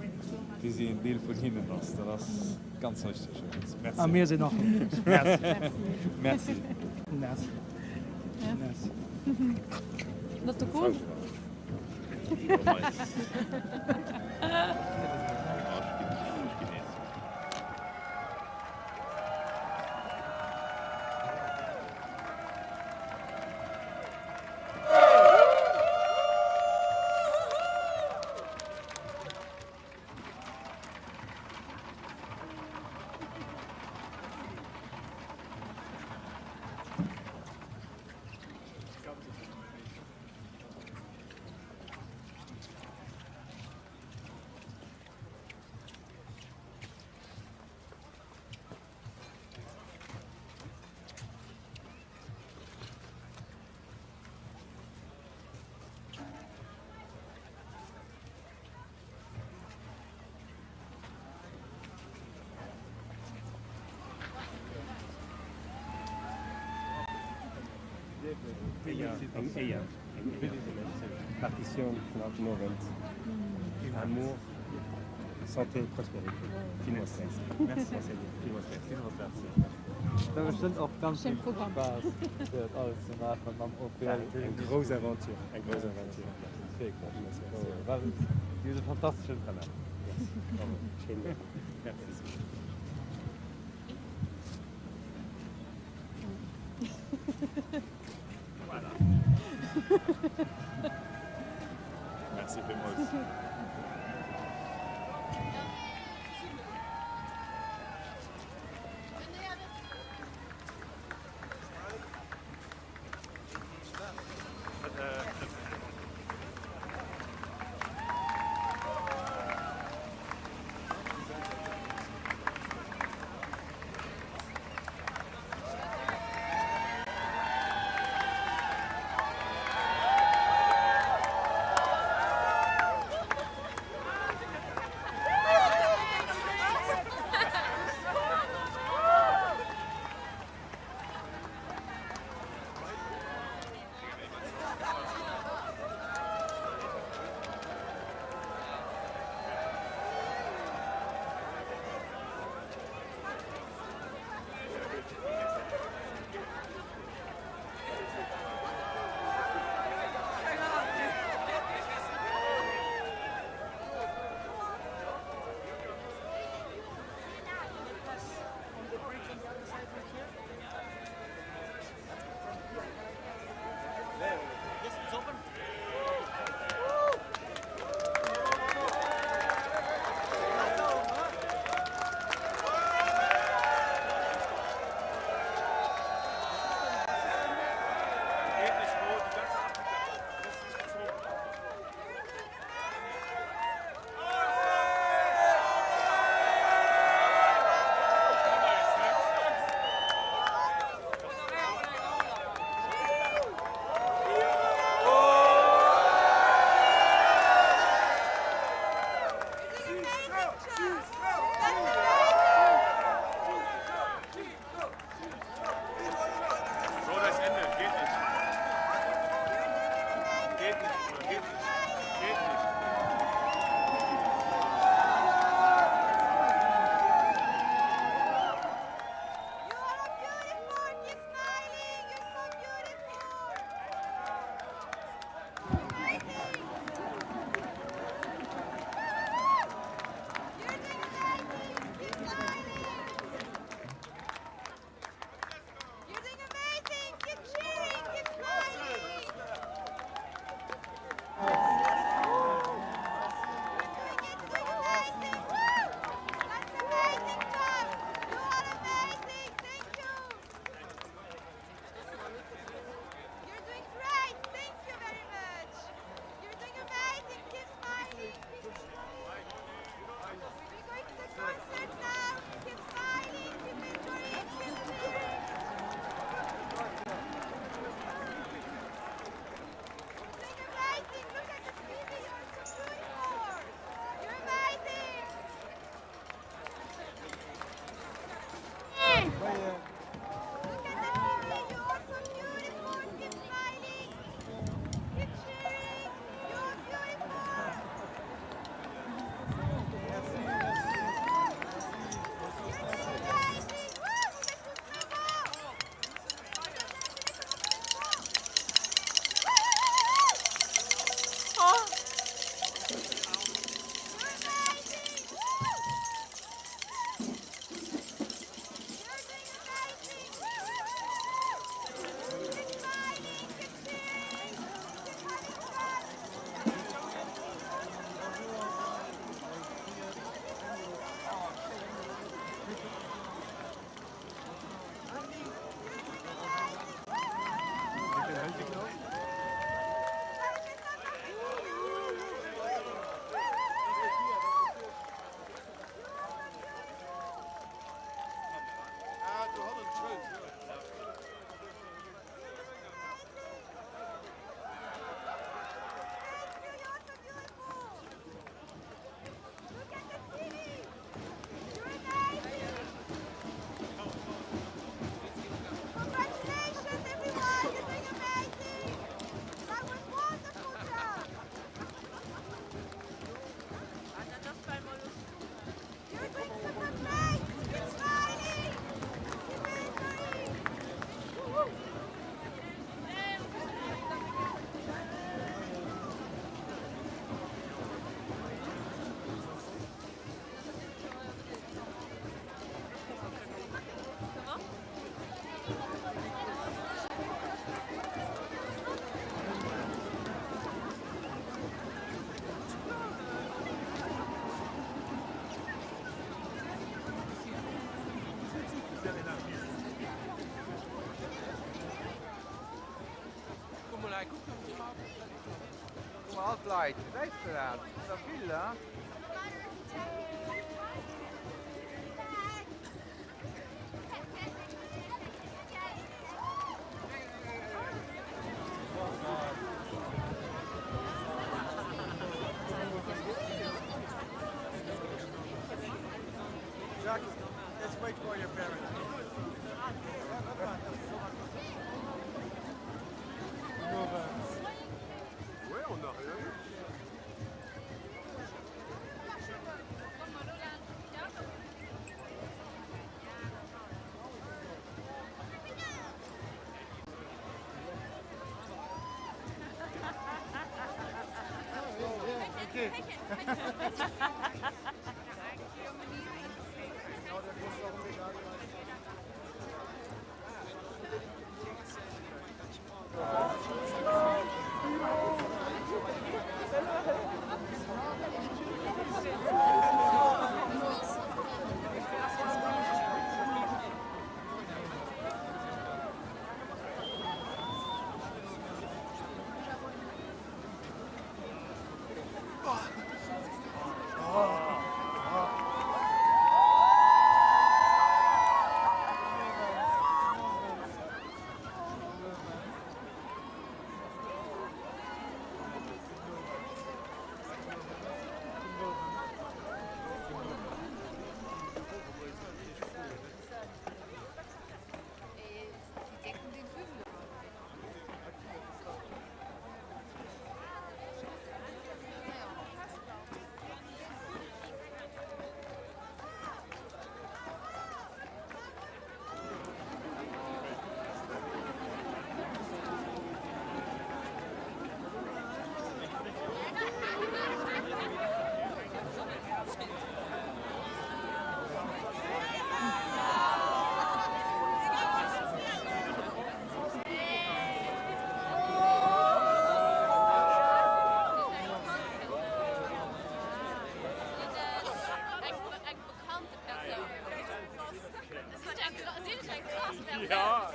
Speaker 14: die sie ein Deal von ihnen lassen. Das ist ganz wichtig für uns. Merci.
Speaker 13: Ah, wir sind noch.
Speaker 14: Merci. Merci.
Speaker 13: Merci.
Speaker 16: Merci. Dat te goed?
Speaker 22: Partition von Autonomen. Amour, santé, prospérité. Merci. Merci.
Speaker 14: Da bestimmt auch ganz viel Spaß, wird alles zu machen.
Speaker 22: Eine große Aventur. Eine große Aventur.
Speaker 14: Diese fantastischen Talent.
Speaker 22: Schön. Merci.
Speaker 14: Voilà. Merci vielmals.
Speaker 4: Leid, Leistraat, dat villa. Jack, let's wait for your parents.
Speaker 3: Ouais, on a rien.
Speaker 14: Ja.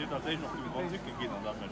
Speaker 1: Dat is nog een wat ik dan dat met.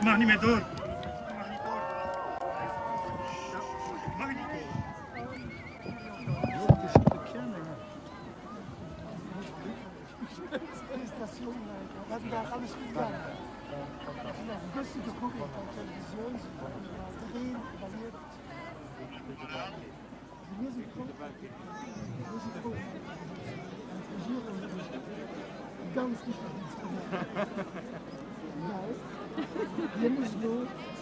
Speaker 11: Mag niet meer door. Alles gut gegangen. Günstige Gucken von Television, drehen, basiert. Wir sind froh. Wir sind froh. Als Regierung ganz wichtig Instrument. Weil wir müssen nur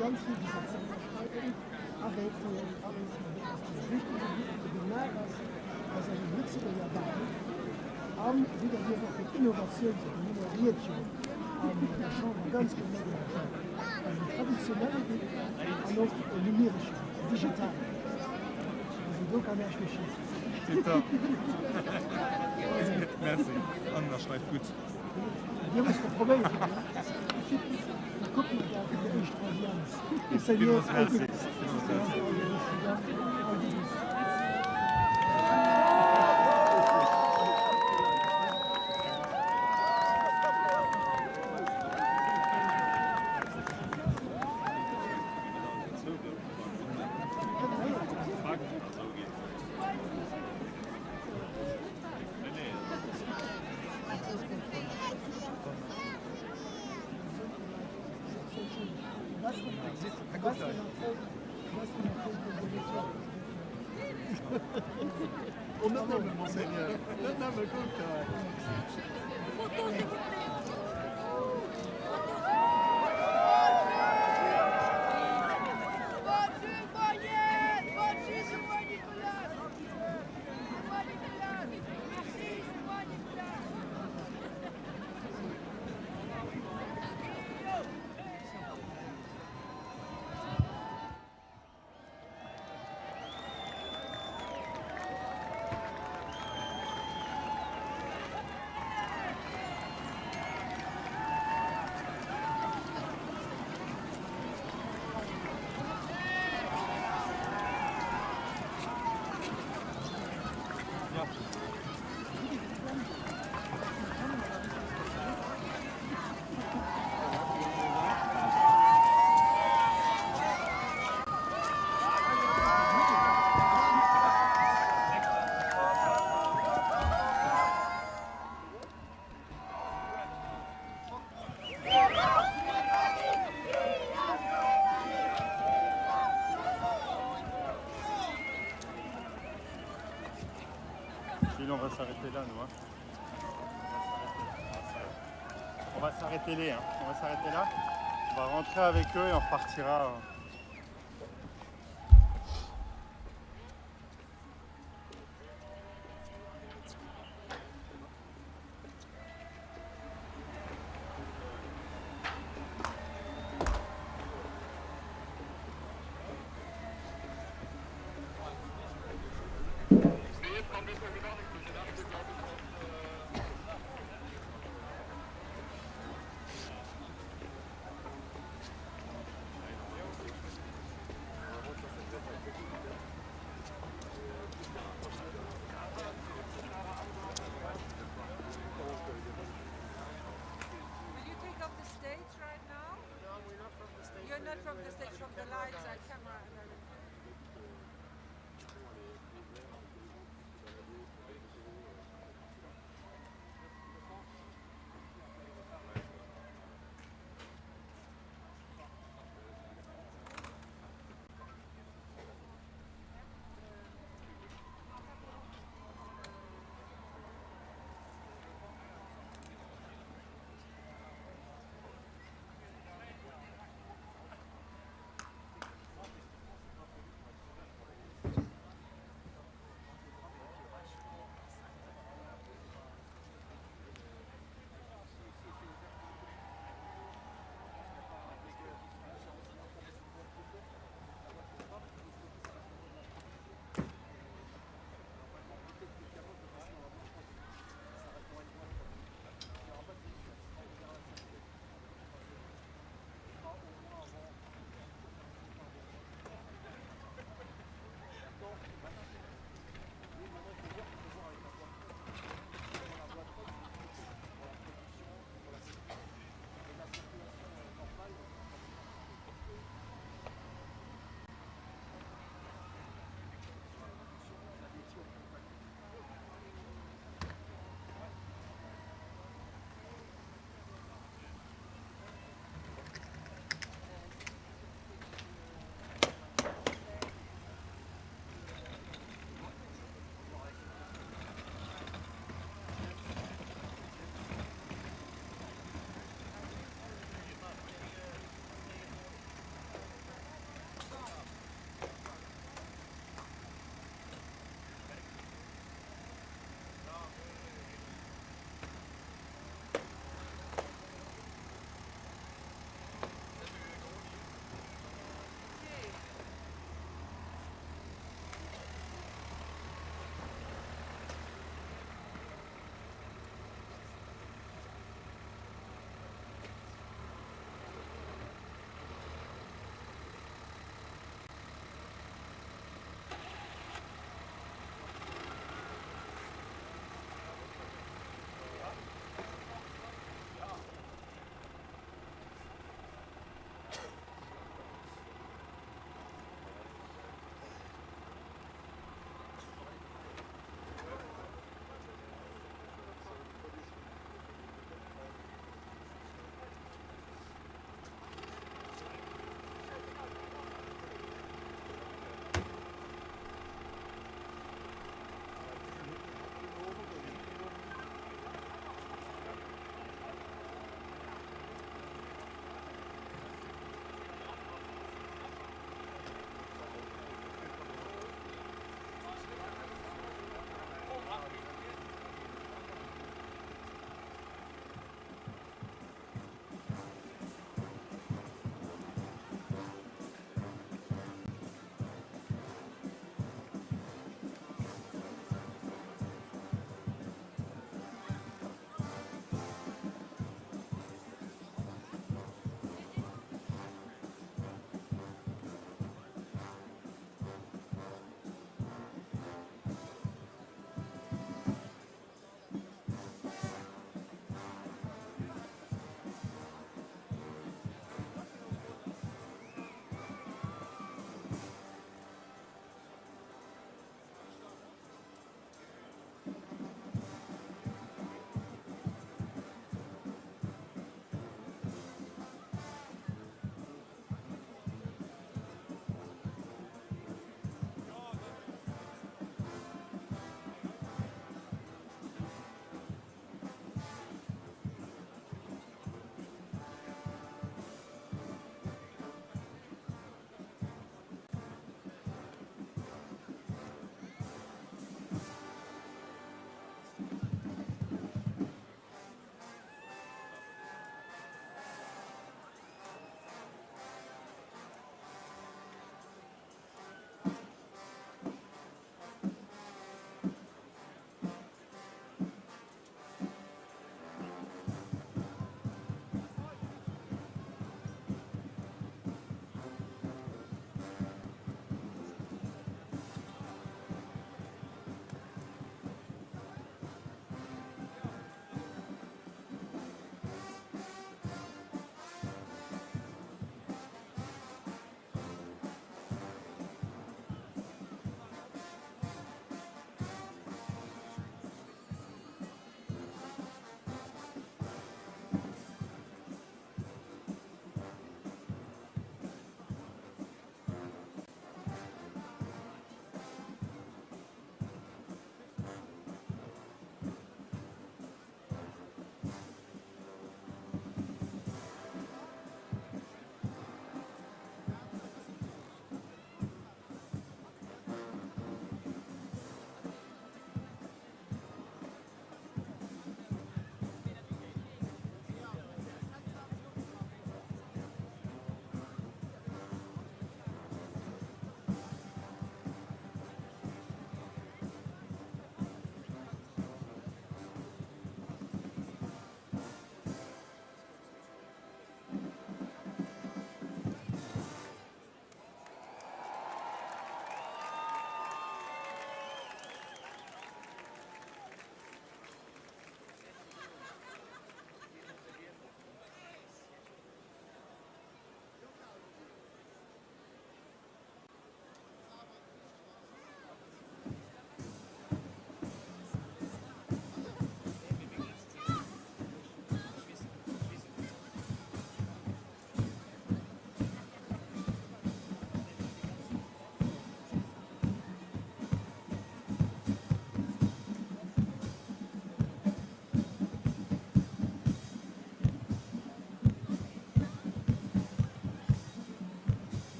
Speaker 11: ganz viel Gesetze unterschreiben, aber es ist wichtig, dass eine Nütze dabei haben, wieder hier noch mit Innovation zu innovieren.
Speaker 18: der Chambre ganz genau traditionelle alors numerisch digital donc an erschwchen.
Speaker 1: Merci. Anna schreibt gut.
Speaker 18: Dir muss der Problem. Gucken da die Straßenlands. Ist ja
Speaker 1: Merci.
Speaker 2: On a même, monseigneur. On a même, On va s'arrêter là, nous. Hein. On va s'arrêter là. Hein. On va s'arrêter là. On va rentrer avec eux et on repartira.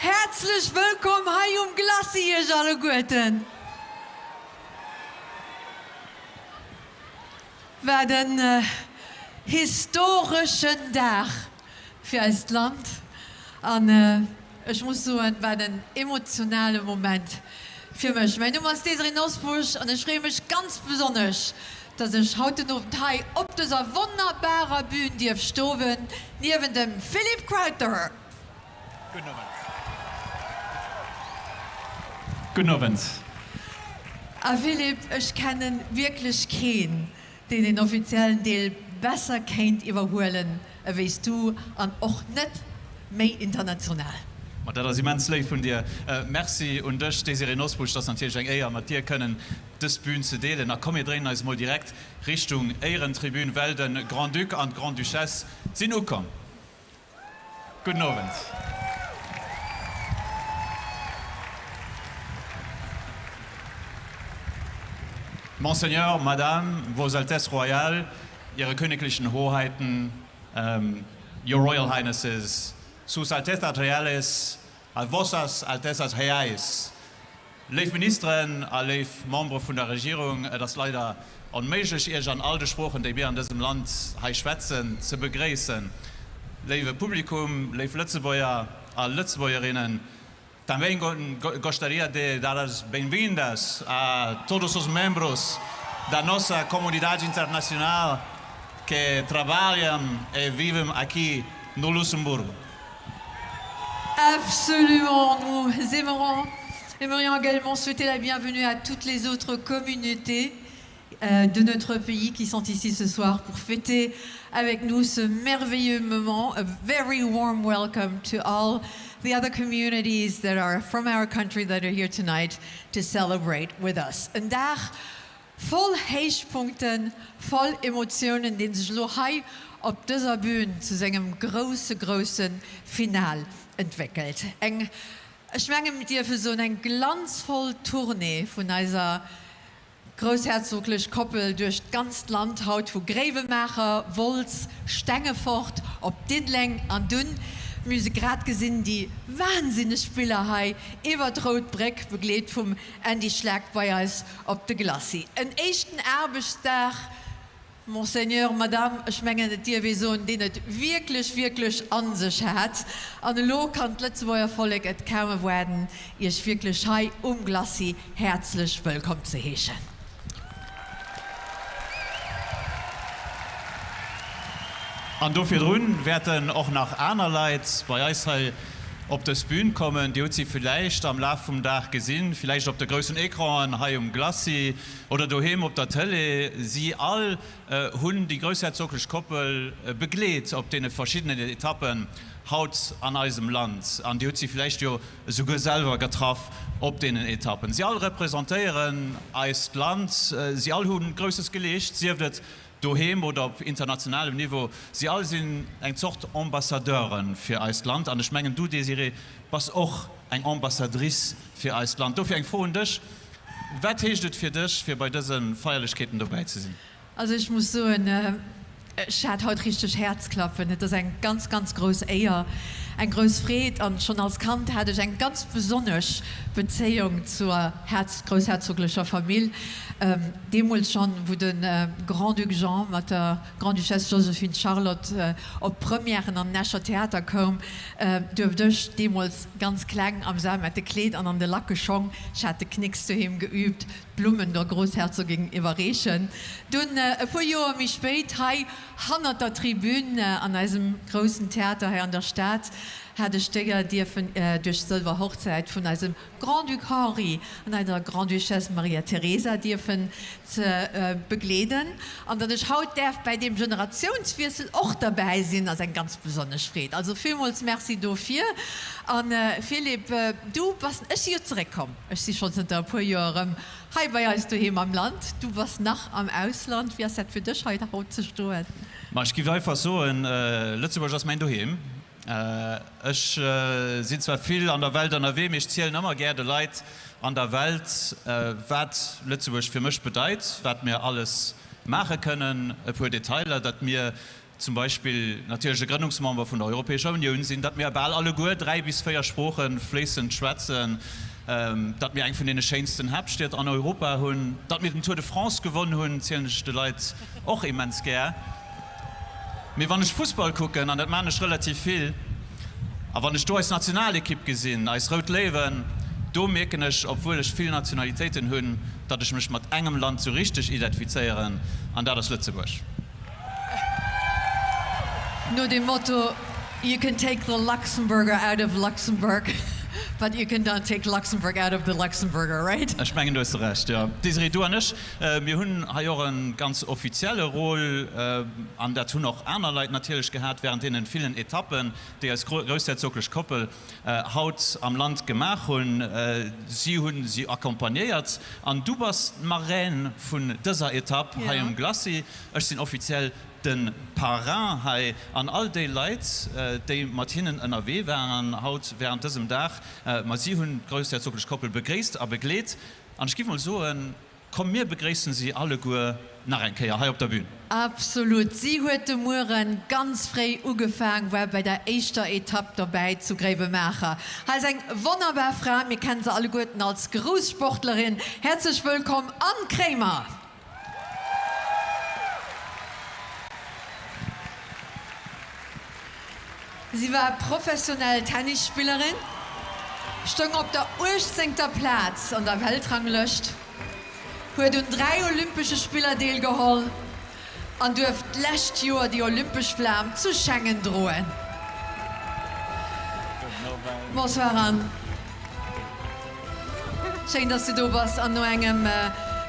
Speaker 7: Herzlich willkommen hier Glassi, ihr alle Guten. War den historischen Tag für das Land. Und ich muss sagen, war ein emotionaler Moment für mich. Mein Name ist Desiree Nosbusch und ich freue mich ganz besonders, dass ich heute noch hier auf dieser wunderbaren Bühne stehen neben dem Philipp Krauter.
Speaker 15: Guten Abend.
Speaker 7: Philipp, ich kenne wirklich keinen, den offiziellen Teil besser kennt überholen, weißt du, und auch nicht mehr international.
Speaker 15: Das ist immens lieb von dir. Merci und dich, Desiree Nosbusch, dass natürlich ein Eier mit dir können, das Bühne zu teilen. Dann kommen wir drehen also mal direkt Richtung Ehrentribüne, weil den Grand Duc und Grand Duchesse sind auch kommen. Guten Abend. Monseigneur, Madame, Vos Altesses Royales, Ihre königlichen Hoheiten, Your Royal Highnesses, Sus Altezas Reales, Vossas Altezas Reais, Leif Ministerin, Leif Member von der Regierung, das leider unmöglich ist, an all die Sprachen, die wir in diesem Land schwätzen, zu begrüßen. Liebe Publikum, Leif Lützebäuer, Lützebäuerinnen, também gostaria de dar as bem-vindas a todos os membros da nossa comunidade internacional que trabalham e vivem aqui no Luxemburgo.
Speaker 7: Absolument, nous aimerions également souhaiter la bienvenue à toutes les autres communautés de notre pays qui sont ici ce soir pour fêter avec nous ce merveilleux moment. A very warm welcome to all the other communities that are from our country that are here tonight to celebrate with us. Ein Tag voll Höhepunkten, voll Emotionen, den sich hier auf dieser Bühne zu seinem großen Final entwickelt. Ich meine mit dir für so eine glanzvolle Tournee von dieser großherzoglich Koppel durch ganz Land haut, wo Gräbemacher, Wolz, Stängefort, ob Dindling und Dünn, müssen gerade gesehen, die wahnsinnig Spielerei über Rotbrick, begleitet vom Andy Schlag bei uns auf der Glassi. Ein echten Erbestag, Monseigneur, Madame, ich meine, die Vision, die es wirklich an sich hat. An der Lo kann das letzte Woche Volk es kaum werden, ihr wirklich hier Glassi herzlich willkommen zu heißen.
Speaker 15: Und dafür drüben werden auch noch andere Leute bei uns auf das Bühne kommen, die Sie vielleicht am Laufe des Tages gesehen, vielleicht auf der großen Ekran, hier Glassi oder daheim auf der Tele. Sie all haben die großherzogliche Koppel begleitet auf den verschiedenen Etappen haut an unserem Land. Und die hat sie vielleicht ja sogar selber getroffen auf den Etappen. Sie alle repräsentieren das Land, sie alle haben ein großes Gelicht, sie wird daheim oder auf internationalem Niveau, sie alle sind eine Sorte Ambassadeuren für Land. Und ich meine, du, Desiree, bist auch eine Ambassadrice für Land. Dafür ein froh und dich. Was heißt es für dich, für bei diesen Feierlichkeiten dabei zu sein?
Speaker 7: Also ich muss sagen, ich hatte heute richtig Herzklappen. Das ist ein ganz großes Eier, ein großes Fried. Und schon als Kind hatte ich eine ganz besondere Beziehung zur großherzoglichen Familie. Damals schon, wo der Grand Duc Jean mit der Grand Duchesse Josephine Charlotte auf Premieren an Nascher Theater kam, durfte ich damals ganz klein am Saal mit dem Kleid an der Lacke schon. Ich hatte Knicks zu ihm geübt, Blumen der Großherzogin überreichen. Dann ein paar Jahre mich später, hinter der Tribüne an diesem großen Theater hier in der Stadt, hatte ich durch Silber Hochzeit von einem Grand Duc Henri und einer Grand Duchesse Maria Theresa dürfen zu begleiten. Und dann ich heute darf bei dem Generationswechsel auch dabei sein, als ein ganz besonderes Fried. Also vielmals merci dafür. Und Philipp, du bist hier zurückgekommen. Ich bin schon seit ein paar Jahren hier bei uns daheim am Land. Du warst nach am Ausland. Wie ist es für dich heute zu stehen?
Speaker 15: Ich gebe einfach so, in Lützeburg ist mein Daheim. Ich bin zwar viel an der Welt unterwegs, ich zähle immer gerne Leute an der Welt, was Lützeburg für mich bedeutet, was wir alles machen können, ein paar Details, dass wir zum Beispiel natürlich Gründungsmember von der Europäischen Union sind, dass wir bald alle gut 3 bis 4 Sprachen fließend schwätzen, dass wir eigentlich von den schönsten Herbststädten an Europa haben, dass wir den Tour de France gewonnen haben, zählen die Leute auch immens gern. Wir wollen nicht Fußball gucken, und das meine ich relativ viel. Aber wenn ich da als Nationalequipe gesehen, als Rot Löwen, da merke ich, obwohl ich viele Nationalitäten habe, dass ich mich mit engem Land so richtig identifiziere, und das ist Lützeburg.
Speaker 7: Nur dem Motto, you can take the Luxembourger out of Luxembourg, but you can not take Luxembourg out of the Luxembourger, right?
Speaker 15: Ich meine, du hast recht, ja. Desiree, du nicht. Wir haben ja auch eine ganz offizielle Rolle, an der tun auch andere Leute natürlich gehabt, während in vielen Etappen, die als großherzoglich Koppel Haut am Land gemacht haben, sie haben sie akkompagniert. Und du warst Marraine von dieser Etappe, hier im Glacis. Ich bin offiziell den Parrain hai an all die Leute, die mit ihnen NRW waren, haut während diesem Tag, sie haben großherzoglich Koppel begrüßt, aber begleitet. Und ich gebe mal so, komm, wir begrüßen Sie alle gut nach ein Kehr, hier auf der Bühne.
Speaker 7: Absolut. Sie heute Morgen ganz frei angefangen, war bei der ersten Etappe dabei zu Gräbemacher. Also eine wunderbare Frau, wir kennen sie alle gut als Großsportlerin. Herzlich willkommen, Ann Krämer. Sie war professionelle Tennisspielerin, stand auf der 18. Platz an der Weltrangliste, hat 3 Olympische Spiele teilgeholt und dürfte letztes Jahr die Olympische Flamme zu Schengen drohen. Bonsoir, Anne. Schön, dass du da bist. An nur einem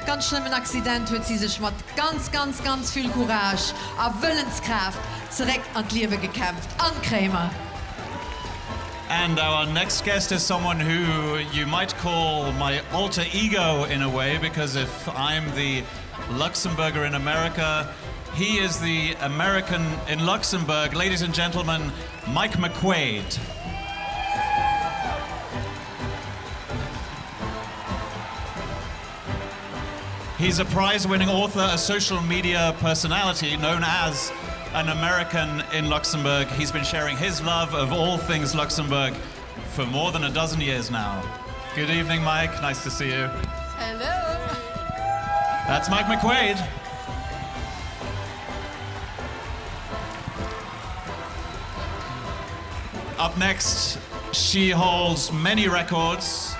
Speaker 7: ganz schlimmen Accident hat sie sich mit ganz viel Courage und Willenskraft zurück an die Liebe gekämpft. Ann Krämer.
Speaker 15: And our next guest is someone who you might call my alter ego in a way, because if I'm the Luxembourger in America, he is the American in Luxembourg. Ladies and gentlemen, Mike McQuaid. He's a prize-winning author, a social media personality known as an American in Luxembourg. He's been sharing his love of all things Luxembourg for more than a dozen years now. Good evening, Mike. Nice to see you.
Speaker 7: Hello.
Speaker 15: That's Mike McQuaid. Up next, she holds many records.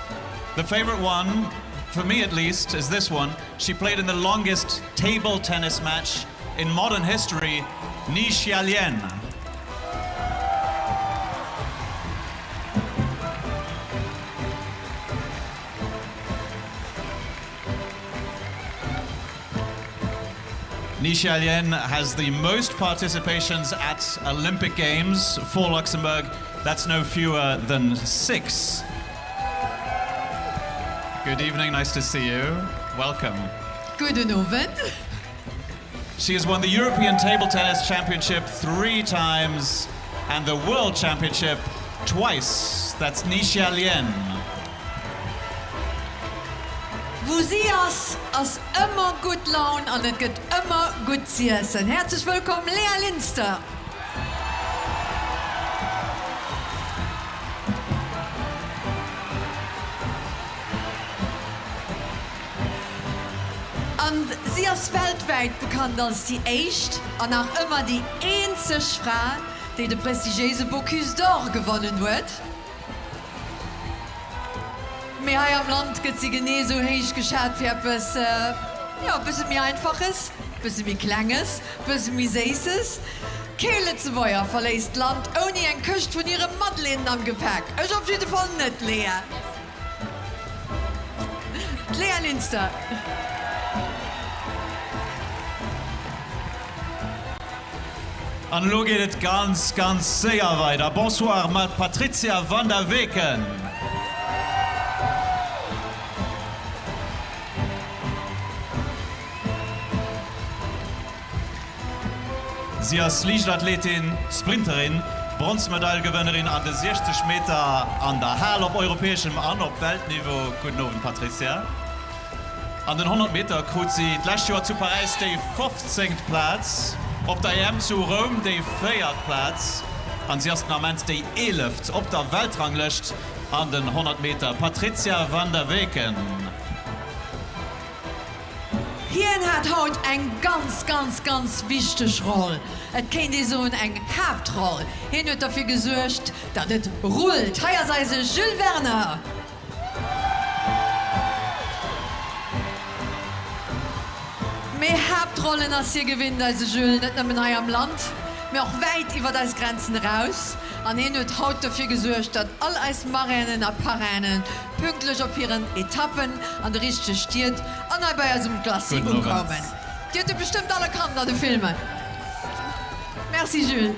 Speaker 15: The favorite one, for me at least, is this one. She played in the longest table tennis match in modern history, Ni Xiaolian. Ni Xiaolian has the most participations at Olympic Games for Luxembourg. That's no fewer than 6. Good evening, nice to see you. Welcome.
Speaker 7: Guten Abend.
Speaker 15: She has won the European Table Tennis Championship 3 times and the World Championship twice. That's Ni Xiaolian.
Speaker 7: Wo sie ist immer gut laun und es geht immer gut zu essen. Herzlich willkommen, Lea Linster. Und sie ist weltweit bekannt als die erste und auch immer die einzige Frau, die den prestigiösen Bocuse d'Or gewonnen wird. Wir hier am Land geht sie nicht so heiß geschaut wie etwas, ja, ein bisschen mehr Einfaches, ein bisschen mehr Klanges, ein bisschen mehr Süßes. Kein Lützeburger verlässt Land ohne ein Küst von ihrem Madeleine am Gepäck. Ich auf jeden Fall nicht, Lea. Lea Linster.
Speaker 15: Und nun geht es ganz sehr weiter. Bonsoir mit Patricia van der Weken. Sie ist Leichtathletin, Sprinterin, Bronzemedaillengewinnerin an den 60 Meter an der Halle auf europäischem und auf Weltniveau. Guten Abend, Patricia. An den 100 Meter kriegt sie letztes Jahr zu Paris den 15. Platz. Op der EM zu Rom déi Féiertplatz an sie ersten Moment déi 11 op der Weltrang lecht an den 100 Meter. Patricia van der Weken.
Speaker 7: Hien hat haut eng ganz wichtig Roll. Et kennt die so eng Hauptroll. Hin huet dafür gesuercht, dat et rullt. Heier sei se Jules Werner. Mehr Hauptrollen als hier gewinnt als Jules, nicht nur hier am Land, aber auch weit über das Grenzen raus. An ihn hat haut dafür gesorgt, dass alle als Marinnen und Parinnen pünktlich auf ihren Etappen an der richtigen Stiert und bei unserem Klassik kommen. Die hat bestimmt alle kannt an den Filmen. Merci, Jules.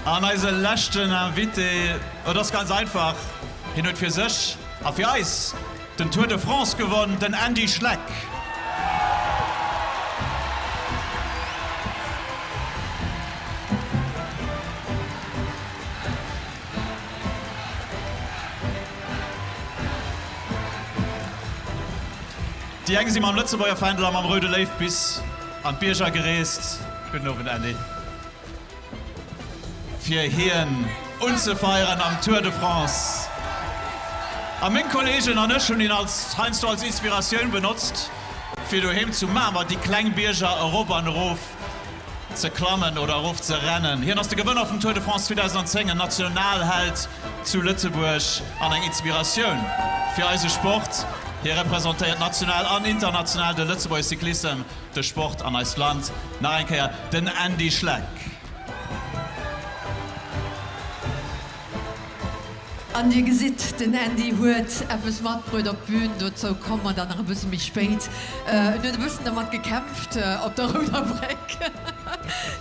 Speaker 15: An unsere letzten Invité, das ist ganz einfach, hin und für sich, auf die Eis. Den Tour de France gewonnen, den Andy Schleck. Die Eng sie am Lützebauer Feindler am Röde Leif bis an Bierger gereest. Guten Abend, Andy. Für Hirn und zu feiern am Tour de France. Mein Kollege an schon ihn als Inspiration benutzt, für daheim zu machen, die Kleinbierger Europaanruf zu klammen oder Ruf zu rennen. Hier ist der Gewinner vom Tour de France 2010, ein Nationalheld zu Lützeburg, an eine Inspiration für unseren Sport. Hier repräsentiert national und international der Lützeburger Cyclisten den Sport an unser Land. Nachher den Andy Schleck.
Speaker 7: An dir gesit den Andy huet etwas Matbrüder Bühnen, dazu kommen wir dann noch ein bisschen mich spät. Nur ein bisschen damit gekämpft auf der Ruderbreck.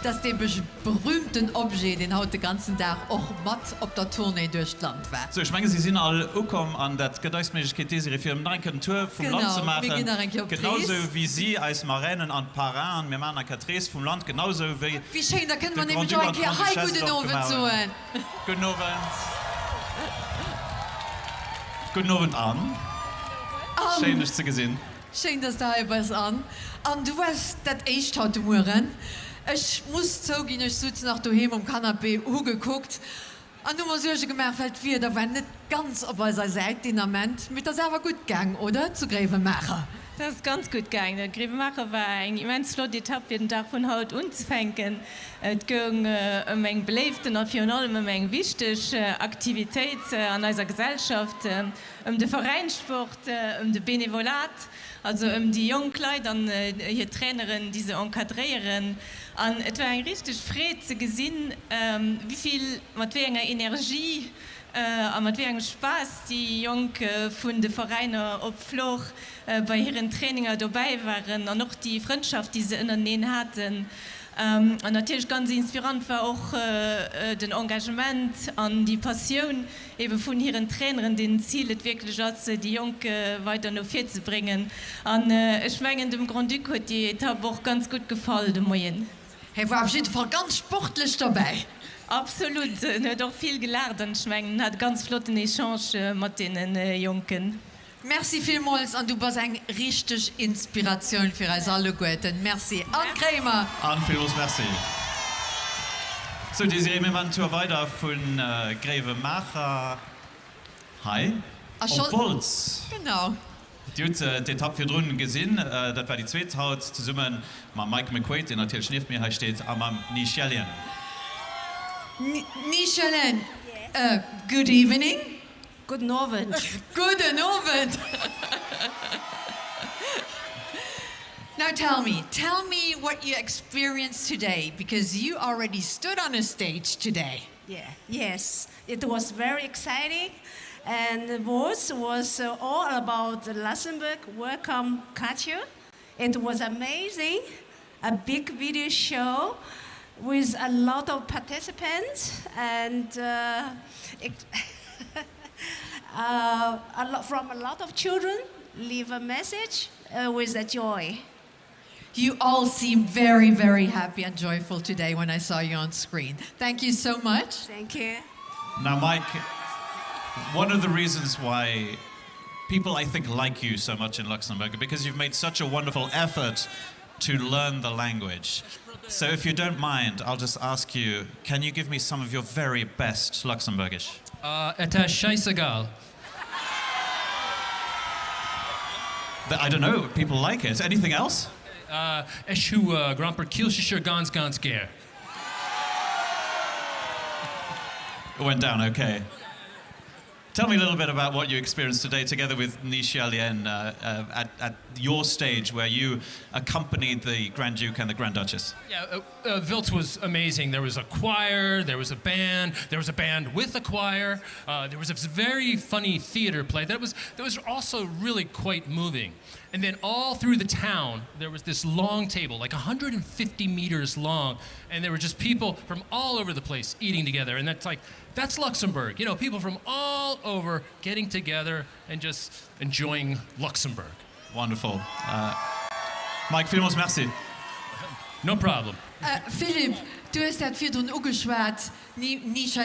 Speaker 7: Dass der berühmten Objekt den heute den ganzen Tag auch matt auf der Tournee durchs Land war.
Speaker 15: So, ich meine, Sie sind alle gekommen an das Gedeihungsmöglichkeit dieser Firma, eine Tour vom Land zu machen. Genauso wie Sie als Marinen und Parrain, wir machen eine Katres vom Land, genauso wie...
Speaker 7: Wie schön, da können wir nämlich auch ein Hi, guten Abend sagen.
Speaker 15: Guten Abend. Guten Abend an. Schön, dich zu sehen.
Speaker 7: Schön, dass du hier bist an. Und du hast das echt heute Morgen. Ich muss zugeben, ich sitze nach daheim am Kanapee geguckt. Und du musst dir gemerkt, weil wir da waren nicht ganz auf unserer Seite im Moment. Mit der selber gut gegangen, oder? Zu Grevenmacher.
Speaker 5: Das ist ganz gut gegangen. Der Grevenmacher war eine immens flotte Etappe, jeden Tag von heute anzufangen. Es ging eine beleefte und vor allem eine wichtige Aktivität an unserer Gesellschaft, den Vereinssport, den Benevolat, also die jungen Leute und die Trainerinnen, die sie enkadrieren. Und es war ein richtig Freude zu sehen, wie viel mit welcher Energie mit welchem Spaß die Jungen von den Vereinen auf Floch bei ihren Trainings dabei waren und auch die Freundschaft, die sie innen hatten. Und natürlich ganz inspirant war auch das Engagement und die Passion eben von ihren Trainern, den Ziel wirklich ist, die Jungen weiter nach vorne zu bringen. Und ich meine, dem Grand Duc hat die Etappe auch ganz gut gefallen.
Speaker 7: Er war auf jeden Fall ganz sportlich dabei.
Speaker 5: Absolut, er hat auch viel gelernt und ich meine, hat ganz flotten Échange mit den Jungen.
Speaker 7: Merci vielmals und du bist eine richtige Inspiration für uns alle Guten. Merci. Anne Krämer.
Speaker 15: Anne, vielmals merci. So, diese Tour weiter von Grevenmacher. Hi. Volz.
Speaker 7: Genau.
Speaker 15: Die hat die Etappe für drinnen gesehen. Das war die zweite Haut zusammen mit Mike McQuaid, der natürlich nicht mehr hier steht, aber Michelin.
Speaker 7: Michelin, good evening.
Speaker 5: Guten Abend.
Speaker 7: Guten Abend. Now tell me what you experienced today, because you already stood on a stage today.
Speaker 20: Yes, it was very exciting, and the voice was all about the Luxembourg Welcome Culture. It was amazing, a big video show with a lot of participants and from a lot of children leave a message with a joy.
Speaker 7: You all seem very, very happy and joyful today when I saw you on screen. Thank you so much.
Speaker 20: Thank you.
Speaker 15: Now, Mike, one of the reasons why people, I think, like you so much in Luxembourg because you've made such a wonderful effort to learn the language. So if you don't mind, I'll just ask you, can you give me some of your very best Luxembourgish?
Speaker 8: Eta scheißegal.
Speaker 15: I don't know, people like it. Anything else?
Speaker 8: Eshu Grand Per Kielscher Gans Gans Ger.
Speaker 15: It went down okay. Tell me a little bit about what you experienced today together with Nisha Lien at your stage where you accompanied the Grand Duke and the Grand Duchess.
Speaker 8: Yeah, Wiltz was amazing. There was a choir, there was a band with a choir. There was a very funny theater play that was also really quite moving. And then all through the town, there was this long table, like 150 meters long, and there were just people from all over the place eating together. And that's Luxembourg. You know, people from all over getting together and just enjoying Luxembourg.
Speaker 15: Wonderful. Mike, vielmals merci.
Speaker 8: No problem.
Speaker 7: Philipp, du hast dat für den ugeschwart, Nisha,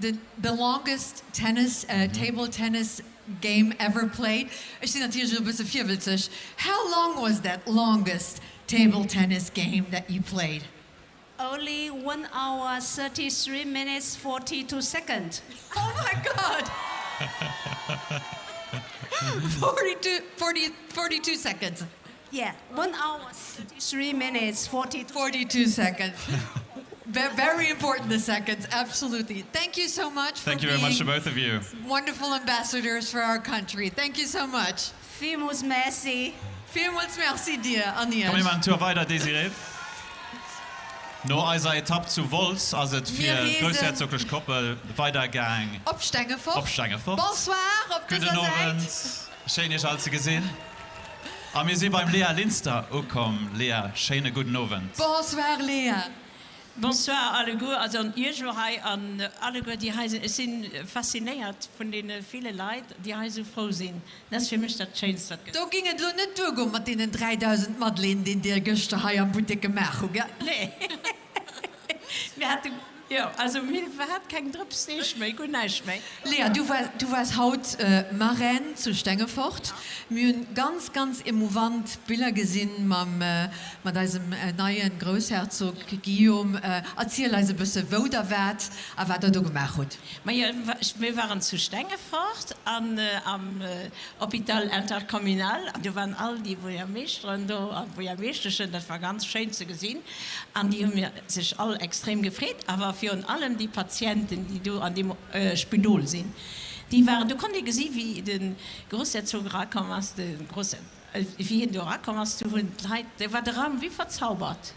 Speaker 7: the longest tennis, table tennis game ever played. Ich bin natürlich so ein bisschen vierwitzig. How long was that longest table tennis game that you played?
Speaker 20: Only 1 hour, 33 minutes, 42 seconds.
Speaker 7: Oh my God! 42 seconds.
Speaker 20: Yeah, 1 hour, 33 minutes,
Speaker 7: 42 seconds. Very important, the seconds, absolutely. Thank you so much for
Speaker 15: Thank you very much to both of you.
Speaker 7: Wonderful ambassadors for our country. Thank you so much.
Speaker 20: Vielmals merci.
Speaker 7: Vielmals merci dir, Anja.
Speaker 15: Komm jemand Tour weiter, Desiree? No eiser Etapp zu Volz, as et fir grösherzoglich Koppel weitergang.
Speaker 7: Opstengefocht.
Speaker 15: Opstengefocht.
Speaker 7: Bonsoir, op
Speaker 15: Guten Abend. Schön, ich als gesehen. Aber wir sind beim Lea Linster angekommen. Lea, schöne guten Abend.
Speaker 7: Bonsoir, Lea.
Speaker 19: Bonsoir, alle gut. Also, Jürgen an alle gut, die sind fasziniert von den vielen Leuten, die so froh sind. Das ist für mich das Schönste.
Speaker 7: Da ging es nicht durch mit den 3000 Madeleine, die dir gestern hier am Boutique gemacht haben, gell?
Speaker 19: Nee. Wir hatten, ja, also mir hat kein Drops nicht mehr, gut nicht mehr.
Speaker 7: Lea, du warst heute Marraine zu Stengefocht. Wir haben ganz emovant Bilder gesehen mit diesem neuen Großherzog Guillaume. Erzähl uns ein bisschen, wo der war, was er da gemacht hat.
Speaker 19: Wir waren zu Stengefocht am Hôpital Intercommunal. Da waren all die Voyagisten und das war ganz schön zu sehen. Und die haben sich alle extrem gefreut, aber für allem die Patienten, die du an dem Spidol sind. Du konntest sehen, wie den Großherzog rakommen, wie du rakommst, der war der Raum wie verzaubert.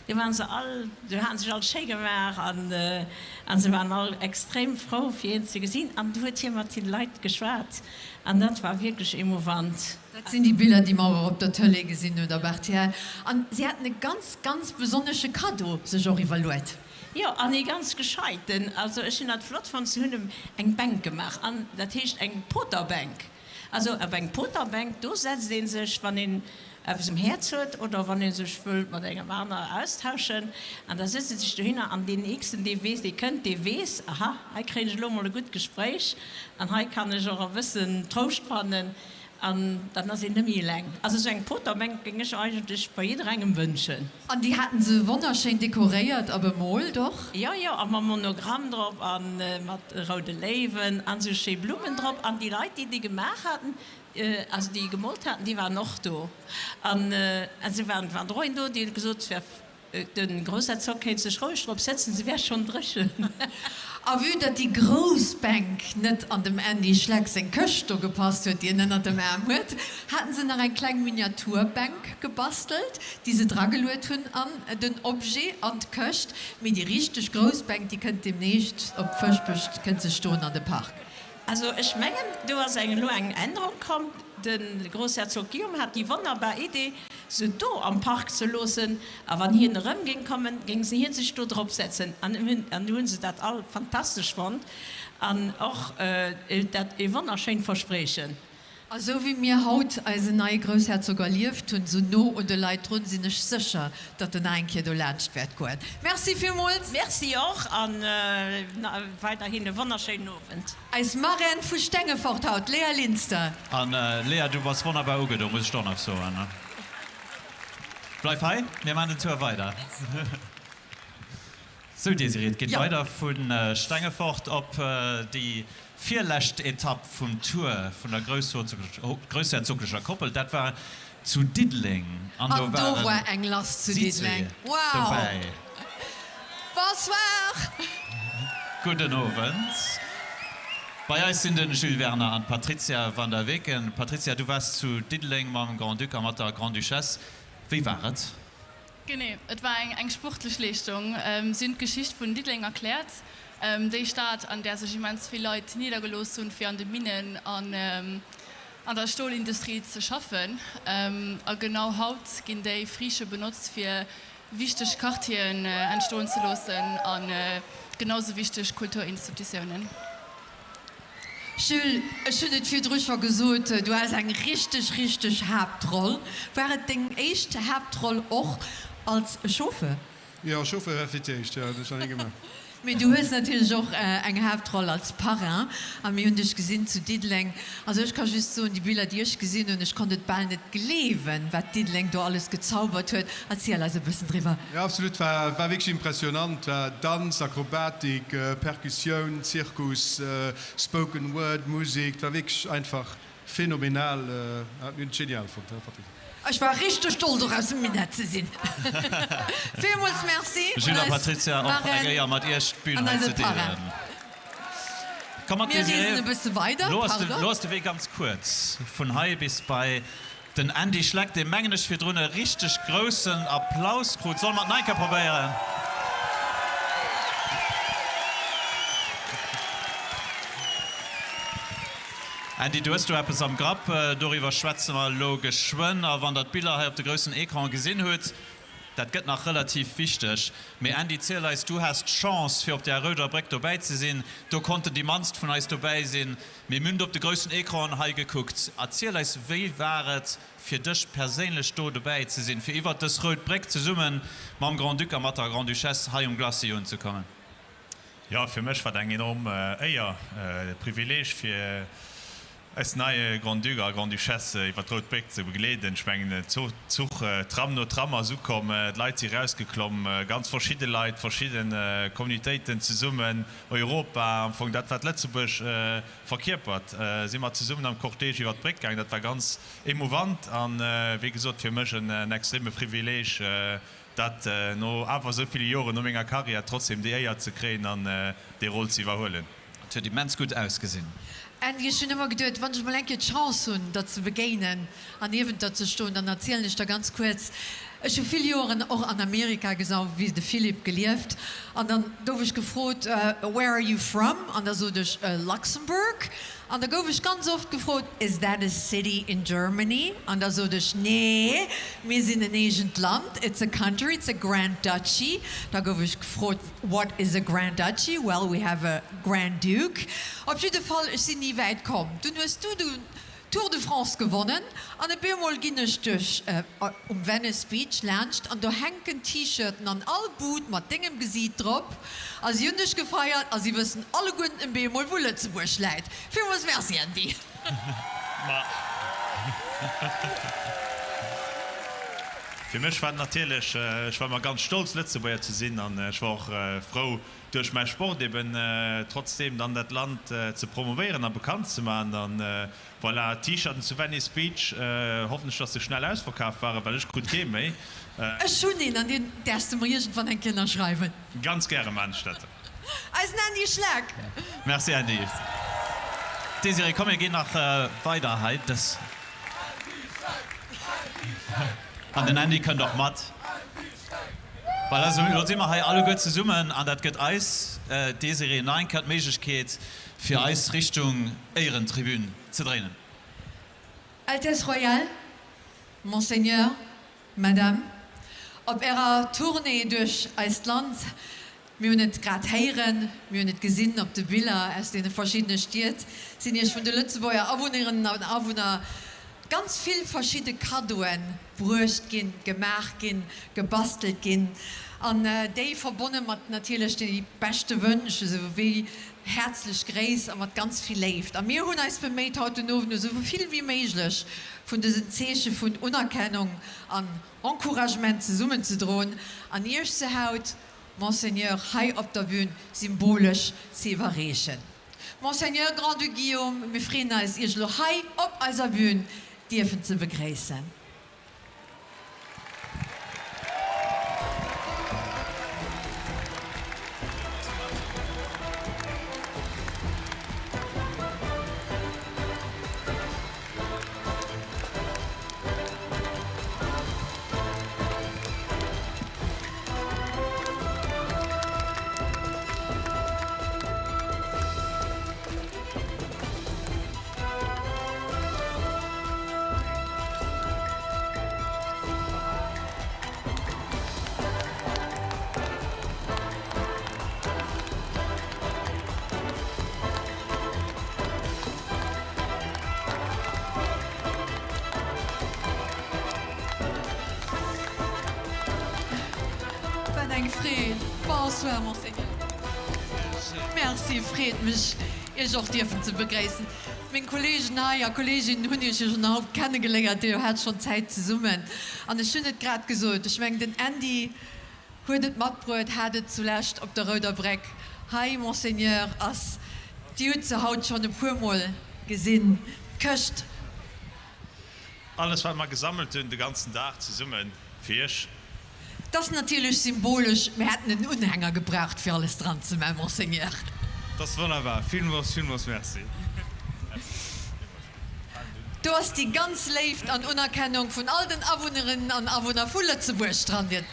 Speaker 19: Die haben sich alle schön gemacht und sie waren alle extrem froh, für ihn zu sehen. Und du hast hier mit den Leuten geschwärzt. Und das war wirklich emovant.
Speaker 7: Das sind die Bilder, die wir auf der Tele gesehen haben, Bertiel. Und sie hat eine ganz besondere Kado, sich auch evaluiert.
Speaker 19: Ja, und ganz gescheit. Also ich habe flott von Hühnem eine Bank gemacht. Und das heißt eine Potterbank. Also eine Potterbank, da setzt den sich, wenn ihn auf dem Herz hat oder wenn ihn sich will, mit einem anderen austauschen. Und da sitzen sich dahin an den nächsten, die weiß, aha, hier kriege ich mal ein gutes Gespräch. Und hier kann ich auch ein bisschen Trost finden. Und dann ist es nicht mehr lang. Also so ein Potterbank ging ich eigentlich bei jedem wünschen.
Speaker 7: Und die hatten sie wunderschön dekoriert, aber mal doch?
Speaker 19: Ja, aber Monogramm drauf, und mit roten Löwen, und so schöne Blumen drauf. Und die Leute, die gemacht hatten, also die gemalt hatten, die waren noch da. Und sie waren drin da, die gesagt haben, den Großherzog kann sich ruhig drauf setzen, sie wäre schon drin.
Speaker 7: Aber wie dat die Großbank nicht an dem Andy Schleck sein Köster gepasst hat, die ihn an dem Arm hat, hatten sie noch eine kleine Miniaturbank gebastelt, die sie dran gelegt haben an den Objekt an die Köst. Mit die richtig Großbank, die könnt demnächst, ob Fischbücht, könnt sie stehen an den Park.
Speaker 19: Also ich meine, du hast eine Änderung kommt. Den Großherzog Guillaume hat die wunderbare Idee, so da am Park zu lassen. Aber wenn hier in den Raum gingen sie hier sich da drauf setzen. Und nun sie das all fantastisch fand. Und auch das wunderschön versprechen.
Speaker 7: Also wie mir haut als neue Großherzoger lieft und so no und de Leiit run sinn ich sicher, dat den einke du lernst werd gut. Merci vielmals.
Speaker 19: Merci auch an weiterhin den wunderschönen Abend.
Speaker 7: Als Maren vu Stänge forthaut, Lea Linster.
Speaker 15: An Lea, du warst wunderbar uge, du musst doch noch so. Ne? Bleib hei, wir machen den Tour weiter. So, Desiree, geht ja weiter von Stengefort ob die vierletzte Etappe vom Tour von der größerzoglischer Koppel. Das war zu Diddling.
Speaker 7: Und da war ein Glas zu Diddling. Wow!
Speaker 15: Dabei.
Speaker 7: Bonsoir!
Speaker 15: Guten Abend. Bei uns sind Jules Werner und Patricia van der Weken. Patricia, du warst zu Diddling mit dem Grand Duc und mit der Grand Duchesse. Wie war es?
Speaker 12: Genau, es war eine sportliche Leistung. Sind Geschichte von Diddling erklärt. Die Stadt, an der sich immens viele Leute niedergelost sind, für an den Minen an der Stahlindustrie zu schaffen. Genau heute gehen die Frische benutzt für wichtige Quartieren entstehen zu lassen an genauso wichtige Kulturinstitutionen.
Speaker 7: Jules, ich habe nicht viel drüber gesagt, du hast eine richtig Hauptrolle. War es deine erste Hauptrolle auch als Chauffeur?
Speaker 1: Ja, Chauffeur reflektiert, ja, das habe ich gemacht.
Speaker 7: Aber du hast natürlich auch eine Hauptrolle als Parrain. Und wir haben dich gesehen zu Diddling. Also ich kann just so die Bilder, die ich gesehen habe, und ich konnte bald nicht glauben, was Diddling da alles gezaubert hat. Erzähl also ein bisschen drüber.
Speaker 1: Ja, absolut, war wirklich impressionant. Tanz, Akrobatik, Perkussion, Zirkus, Spoken Word, Musik, war wirklich einfach phänomenal. Hat mir genial gefunden.
Speaker 7: Ich war richtig stolz, aus dem Minette zu sein. Vielmals merci.
Speaker 15: Jules und Patricia, auch ja, mit ihr spielen heute zu dir. Komm mal,
Speaker 7: wir lesen ein bisschen weiter.
Speaker 15: Los, den Weg ganz kurz. Von hier bis bei den Andy Schleck, dem Mengen ist für drinnen richtig großen Applaus. Soll man Nike probieren? Andy, du hast etwas am Grab, darüber schwätzen wir logisch schwimmen, aber wenn das Bilder hier auf dem größten Ekran gesehen hat, das geht noch relativ wichtig. Aber Andy, erzähl uns, du hast Chance, für auf der Röder Breck dabei zu sein. Du konntest die meisten von uns dabei sein. Wir haben auf den größten Ekran hier geguckt. Erzähl uns, wie war es für dich persönlich da dabei zu sein, für über das Röder Breck zu summen, mit dem Grand Duc und mit der Grand Duchesse hier um Glacier zu kommen?
Speaker 21: Ja, für mich war das ein enorm Privileg für als neue Grand Duc, Grand Duchesse, ich war Rotbeck zu begleiten, ich meine, Zug, Tram no Trammer so kommen, die Leute sind rausgekommen, ganz verschiedene Leute, verschiedene Kommunitäten zusammen, Europa, von das was Letzteburg verkörpert, sind wir zusammen am Cortège über die Brücke gegangen, das war ganz emovant und wie gesagt, für mich ein extremes Privileg, dass noch einfach so viele Jahre noch meiner Karriere trotzdem die Eier zu kriegen und die Rolle zu überholen.
Speaker 15: Das hat immens gut ausgesehen.
Speaker 7: Und ich habe immer gedacht, wenn ich mal eine Chance habe, das zu begegnen, an eben dazu stehen, dann erzähle ich da ganz kurz. Ich habe viele Jahre auch in Amerika gesagt, wie der Philipp gelebt. Und dann habe ich gefragt, where are you from? Und dann so durch Luxemburg. Und dann habe ich ganz oft gefragt, is that a city in Germany? Und dann so durch, nee, wir sind ein ancient Land. It's a country, it's a Grand Duchy. Da habe ich gefragt, what is a Grand Duchy? Well, we have a Grand Duke. Auf jeden Fall, ich bin nie weit gekommen. Du hast Tour de France gewonnen. Und ein paar Mal ging ich durch Venice Beach, lernst, und da hängen T-Shirts an all Boot mit Dingen im Gesicht drauf. Also ich habe nicht gefeiert, also sie wissen alle gut im B-Mal, wo Lützeburg leid. Vielmals merci, Andy.
Speaker 21: Für mich war natürlich, ich war mal ganz stolz, Lützeburger zu sehen, und ich war auch froh, durch meinen Sport eben trotzdem dann das Land zu promovieren und bekannt zu machen. Und voilà, T-Shirts zu Venice Beach, hoffentlich, dass sie schnell ausverkauft waren, weil ich gut käme.
Speaker 7: Ich schon ihn an den ersten Marien von den Kindern schreiben.
Speaker 21: Ganz gerne, Mannstädte.
Speaker 7: Als Andy Schlag.
Speaker 15: Merci, Andy. Desiree, komm, wir gehen nach weiter. Das an den Andy können doch matt. Weil also, wir sind hier alle gut zusammen, und das geht Eis. Desiree, nein, keine Möglichkeit für Eis Richtung Ehrentribüne zu drehen.
Speaker 7: Altesse Royale, Monseigneur, Madame, ob ihrer Tournee durch Land, Wir haben nicht gerade heiren, wir haben nicht gesehen, ob die Bilder aus den verschiedenen Städten sind hier von den Lützebäuer Anwohnerinnen und Anwohner ganz viele verschiedene Kadoen brücht gehen, gemacht gehen, gebastelt gehen. Und die verbunden mit natürlich die besten Wünsche, so wie herzlich Grace und mit ganz viel lebt. Und wir haben uns bemüht, heute noch so viel wie möglich von diesen Zeichen von Anerkennung und Encouragement zusammenzudrohen. Und erste Haut, Monseigneur, hier auf der Bühne symbolisch zu überreichen. Monseigneur Grand Duc Guillaume, wir freuen uns, ihr hier auf unserer Bühne dürfen zu begrüßen. Bonsoir, Monseigneur. Merci, Fred, mich ich auch dürfen zu begrüßen. Mein Kollege Naya, Kollegin, habe ich schon auch kennengelernt, der hat schon Zeit zu summen. Und ich habe gerade gesagt, ich meine, den Andy, hat das Matbrot, hat es zuletzt auf der Roter Breck. Hi, Monseigneur, als die zu Haut schon ein paar Mal gesehen, köst.
Speaker 21: Alles, was wir gesammelt haben, den ganzen Tag zusammen, Fisch.
Speaker 7: Das ist natürlich symbolisch. Wir hätten einen Unhänger gebraucht, für alles dran zu machen, Monseigneur.
Speaker 21: Das ist wunderbar. Vielen merci.
Speaker 7: Du hast die ganz Leif an Anerkennung von all den Anwohnerinnen und Anwohnern von Lützeburg strandet.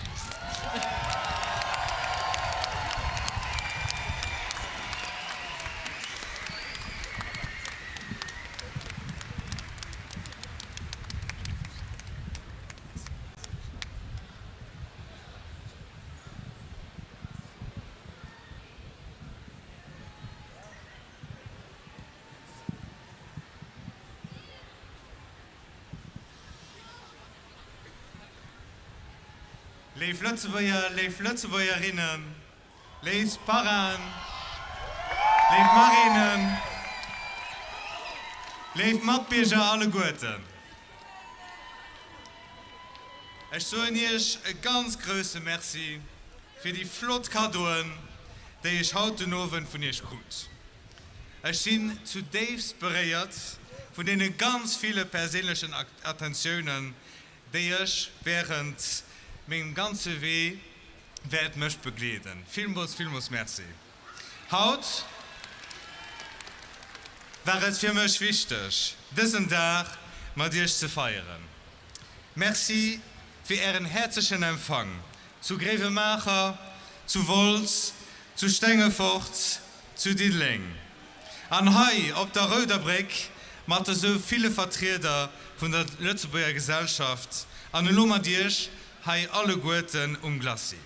Speaker 21: Leif Lützebäuerinnen, Leif Paran, Leif Marinen, Leif Mattbierger, alle Guten. Ich so euch ein ganz grosses Merci für die Flotkadoen, die ich heute Abend von euch gut. Ich bin zutiefst berührt von den ganz vielen persönlichen Attentionen, die ich während mein ganzer Weg wird mich begleiten. Vielmals merci. Heute war es für mich wichtig, diesen Tag mit euch zu feiern. Merci für Ihren herzlichen Empfang zu Grevemacher, zu Wolz, zu Stengefurt, zu Diedling. Und heute auf der Roter Breck mit so viele Vertreter von der Lützeburger Gesellschaft und mit euch Hai alle Guten Glassi.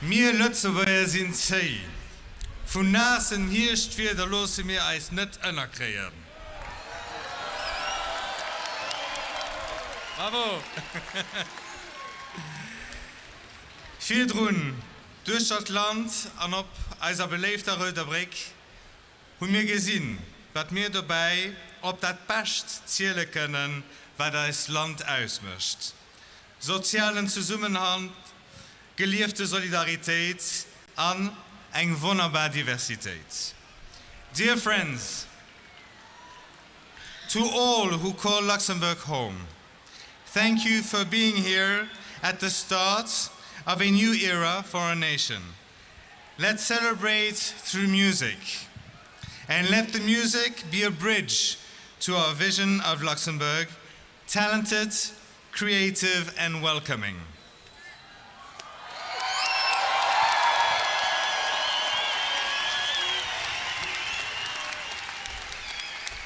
Speaker 21: Wir Lützeburger sind zäh. Von Nasen hirrscht wieder los, mir als nicht anerkriegen. Bravo! Viel drun. Durch das Land und auf unser belebter Roter Breck haben wir gesehen, was wir dabei ob das Best zählen können, was das Land ausmischt. Sozialen Zusammenhalt, geliebte Solidarität und eine wunderbare Diversität. Dear friends, to all who call Luxembourg home, thank you for being here at the start of a new era for our nation. Let's celebrate through music, and let the music be a bridge to our vision of Luxembourg, talented, creative, and welcoming.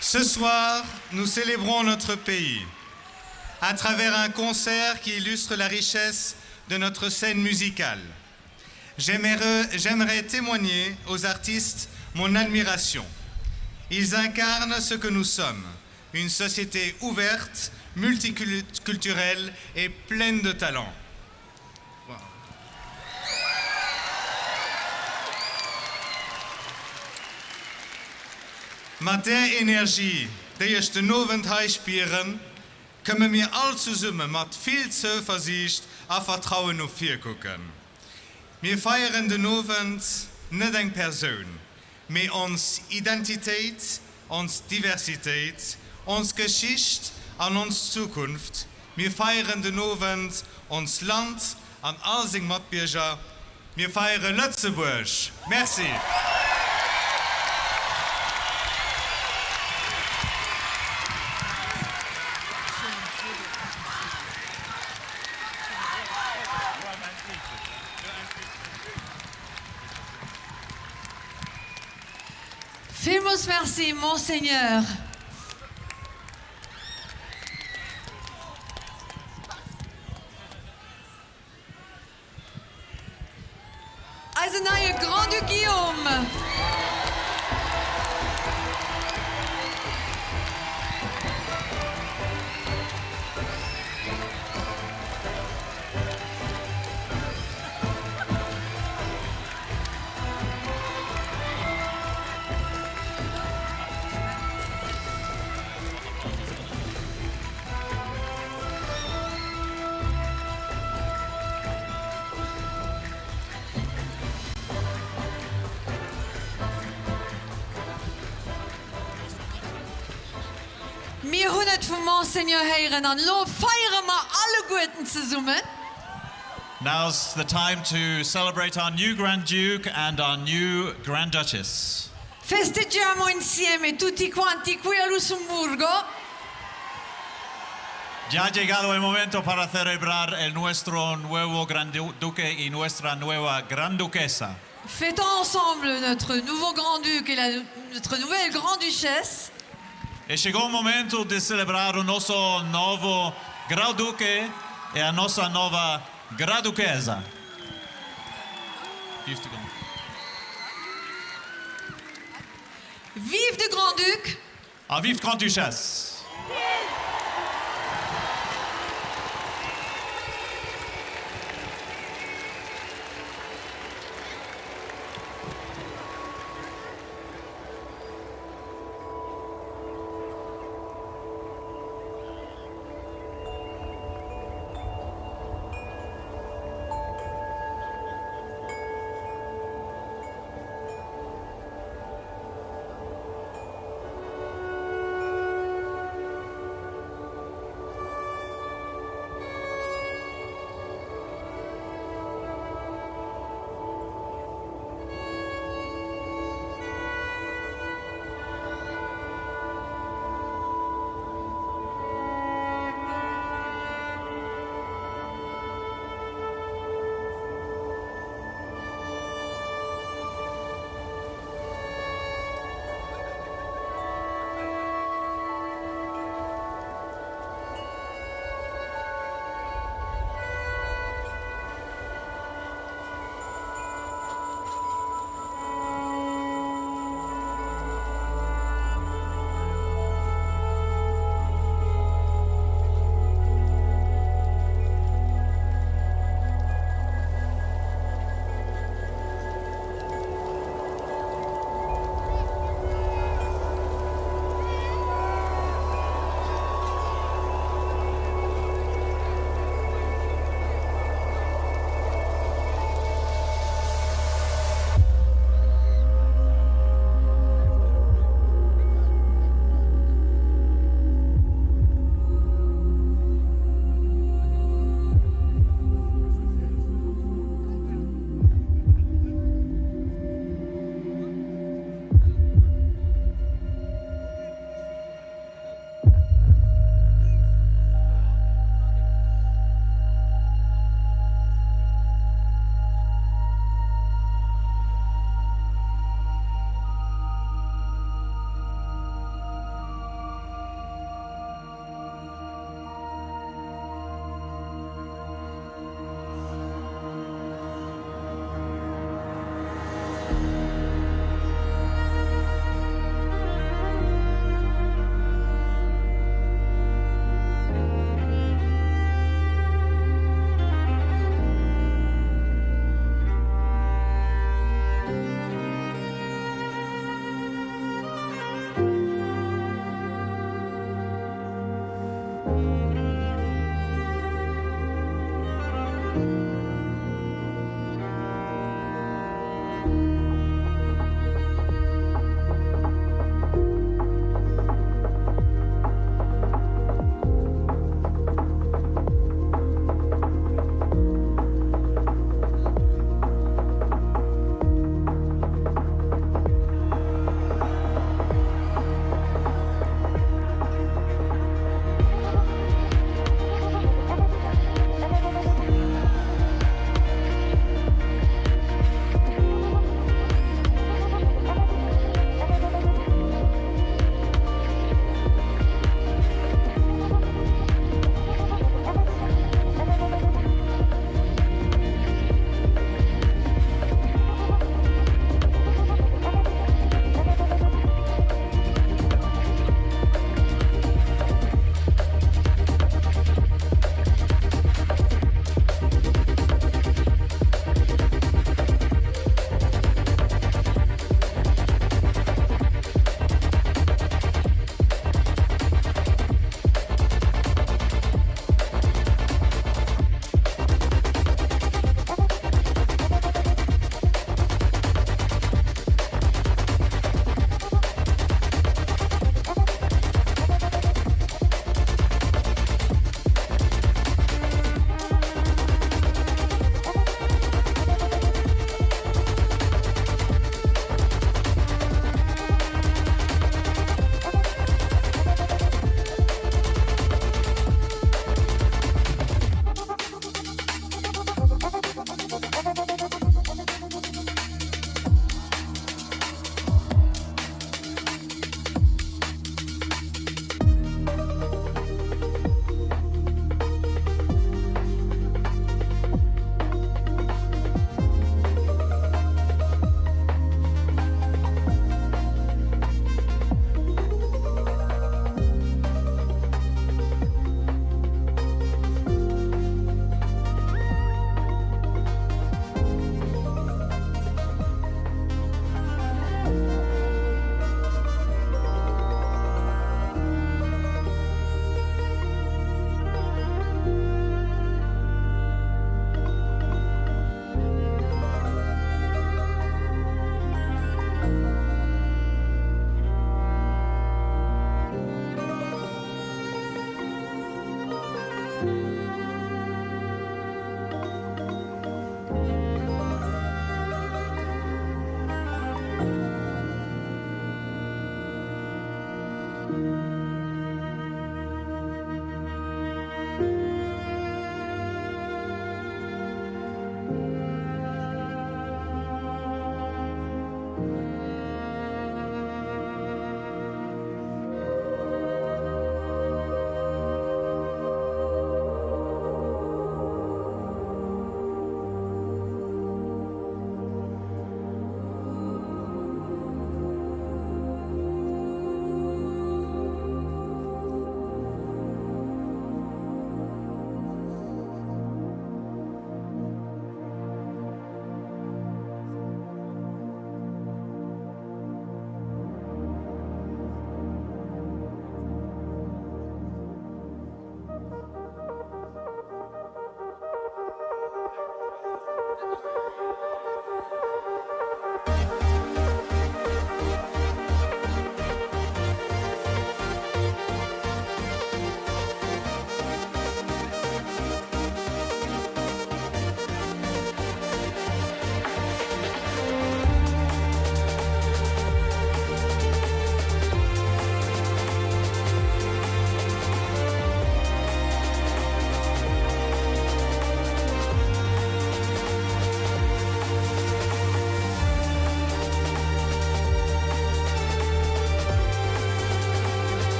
Speaker 9: Ce soir, nous célébrons notre pays à travers un concert qui illustre la richesse de notre scène musicale. J'aimerais témoigner aux artistes mon admiration. Ils incarnent ce que nous sommes, une société ouverte, multiculturelle et pleine de talent. Wow. Mit der Energie, die ich den Abend spüren, können wir all zusammen mit viel Zuversicht und Vertrauen auf vier gucken. Wir feiern den Abend nicht eine Person, aber unsere Identität, unsere Diversität, unsere Geschichte und unsere Zukunft. Wir feiern den Abend unser Land und all seine Mitbürger. Wir feiern Lützeburg. Merci.
Speaker 7: Famous merci, Monseigneur. Eisenhower Grand-Duc Guillaume. Wir haben es von Monseigneur Heiren an. Lo feiern wir alle Guten zusammen.
Speaker 15: Now's the time to celebrate our new Grand Duke and our new Grand Duchess.
Speaker 7: Festeggiamo insieme tutti quanti qui a Lussemburgo.
Speaker 15: Ya ha llegado el momento para celebrar el nuestro nuevo Gran Duque y nuestra nueva Gran Duquesa.
Speaker 7: Fêtons ensemble notre nouveau Grand-Duc et notre nouvelle Grand-Duchesse.
Speaker 15: E chegou o momento de celebrar o nosso novo Grão-Duque e a nossa nova Grã-Duquesa.
Speaker 7: Vive le Grand-Duc!
Speaker 15: A vive Grande-Duchesse!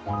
Speaker 6: When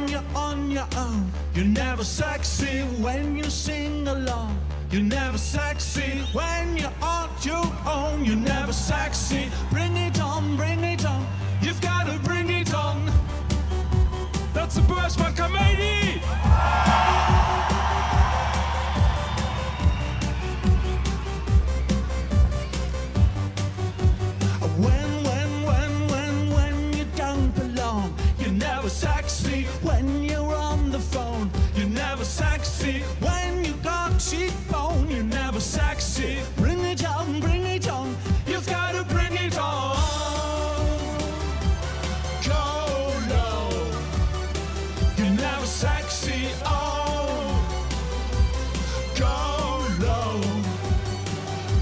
Speaker 6: you're on your own, you're never sexy when you sing along. You're never sexy when you're on your own. You're never sexy. Bring it on, bring it on. You've got to bring it on. That's a burst van Kamedi. When you don't belong, you're never sexy when you're on the phone. You're never sexy when you got cheekbone. You're never sexy. Bring it on, bring it on. You've got to bring it on. Go low. You're never sexy. Oh, go low.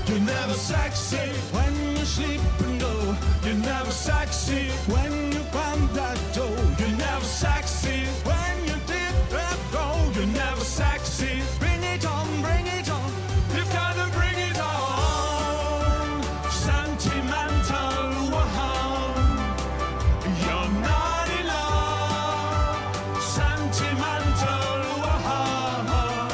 Speaker 6: You're never sexy when you sleep and go. You're never sexy when you find that door. You're never sexy when you did that go. You're never sexy. Bring it on, bring it on. You've got to bring it on. Sentimental, wow. You're not in love. Sentimental, wow.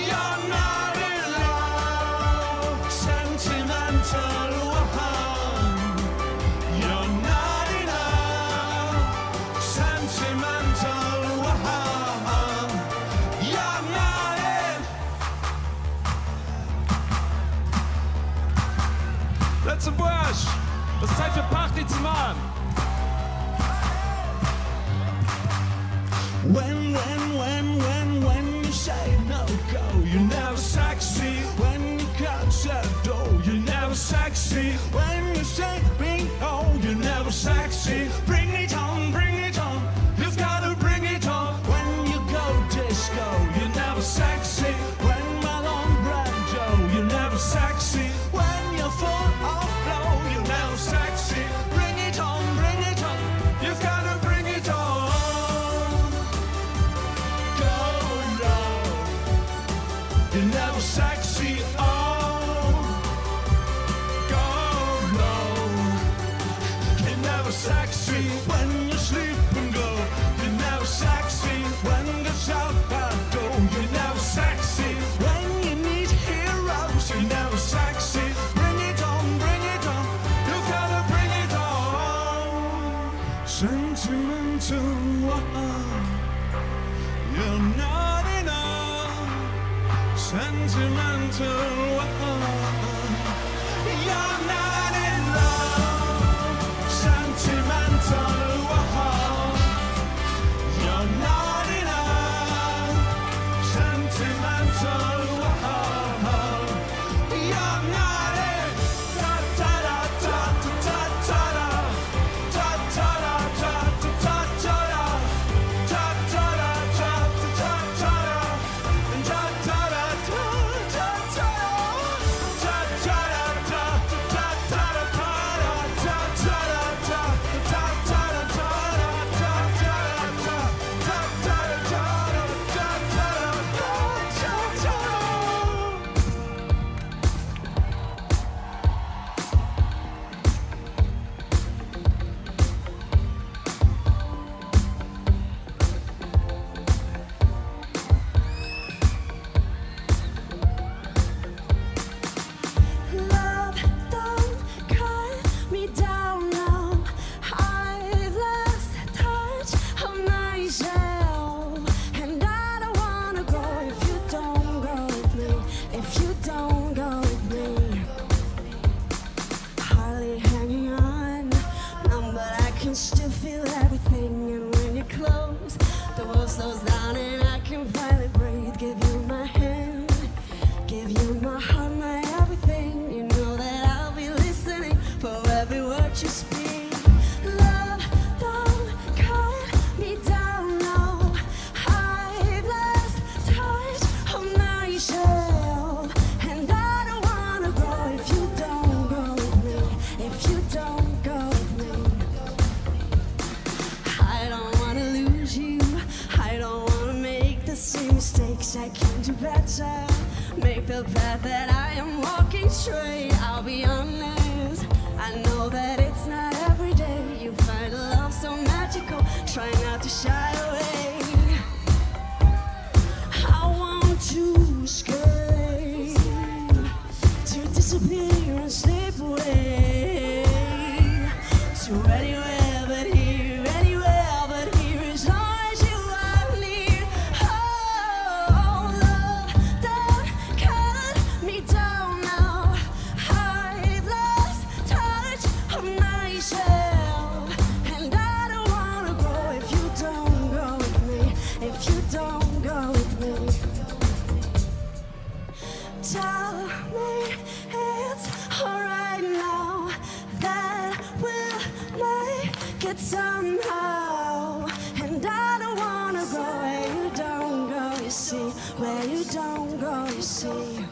Speaker 6: You're not in love. Sentimental, wow. You're not in love. Sentimental, wow. You're not in.
Speaker 14: Letzte Bursch, das ist Zeit für Party zu machen.
Speaker 6: When you say no go, you're never sexy. When you catch that door, you're never sexy. When you say bring home, you're never sexy. Bring it on, bring it on. You've got to bring it on. When you go disco, you're never sexy. When Marlon Brando, you're never sexy. When you're full of flow, you're never sexy. Bring it on, bring it on. You've got to bring it on. You're never sexy, oh, go low. You're never sexy when you sleep and go. You're never sexy when the shout that door. You're never sexy when you need heroes. You're never sexy. Bring it on, bring it on. You've got to bring it on. Sentimental, you're not enough. Sentimental, you're not in love. Sentimental, you're not enough. Sentimental, you're not in. Da da da da da da da da da da da da da.
Speaker 10: yes, I can do better. Make the path that I am walking straight. I'll be honest, I know that it's not every day you find a love so magical. Try not to shy away. I want to escape, to disappear and slip away to anywhere but here, anywhere but here, as long as you are near. Oh, love, don't cut me down now. I've lost touch of myself, and I don't wanna go if you don't go with me, if you don't go with me. Tell me it's alright now, that will make it somehow. And I don't wanna go where you don't go, you see, where you don't go, you see.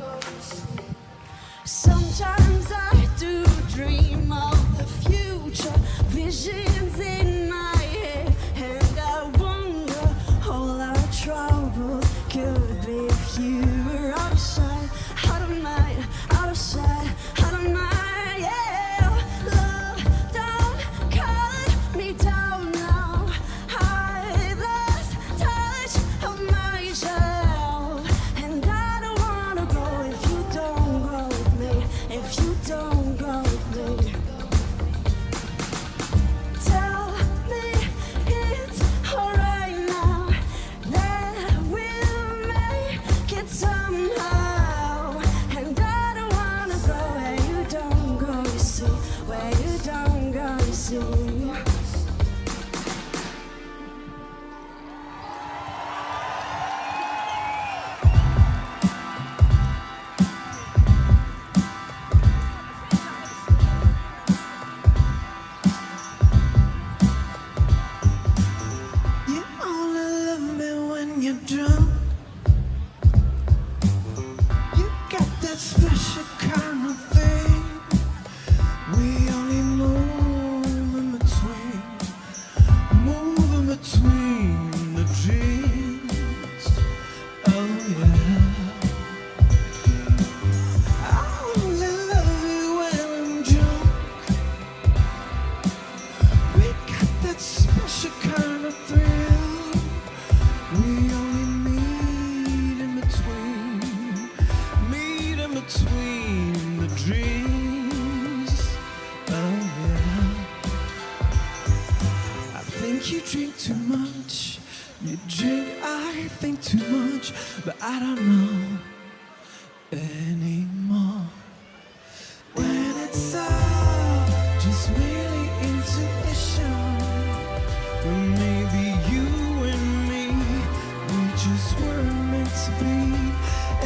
Speaker 10: Sometimes I do dream of the future, visions in my head, and I wonder all our troubles could be if you were out of sight, out of mind, out of sight, out of mind, yeah. Love, don't cut me down now. I've lost touch of myself, and I don't wanna go if you don't go with me, if you don't go with me. Tell me it's alright now, that we'll make it somehow. And I don't wanna go where you don't go, you see, where you don't go, you see.
Speaker 6: You only love me when you're drunk. You got that special kind of thing. We only move in between the dreams. Oh yeah. I only love you when I'm drunk. We got that special kind of thrill. We only meet in between the dreams. Oh yeah. I think you drink too much. You drink, I think too much, but I don't know anymore. When it's all just really intuition, well, maybe you and me, we just weren't meant to be.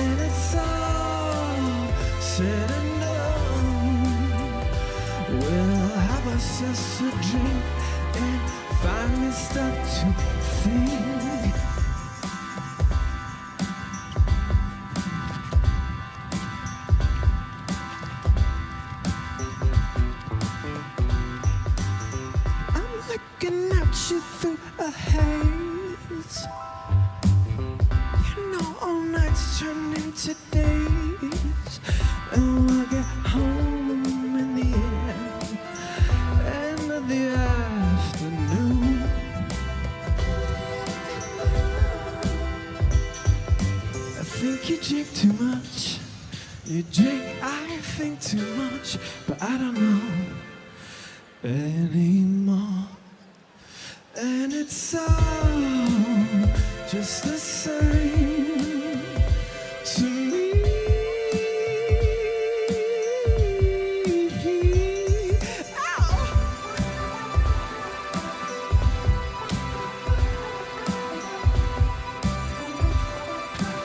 Speaker 6: And it's all said and done, we'll have ourselves a drink and finally start to think. I'm looking at you through a haze. You know all nights turn into days, and we'll get home in the end of the afternoon. I think you drink too much. You drink, I think too much, but I don't know anymore. And it's all just the same to me.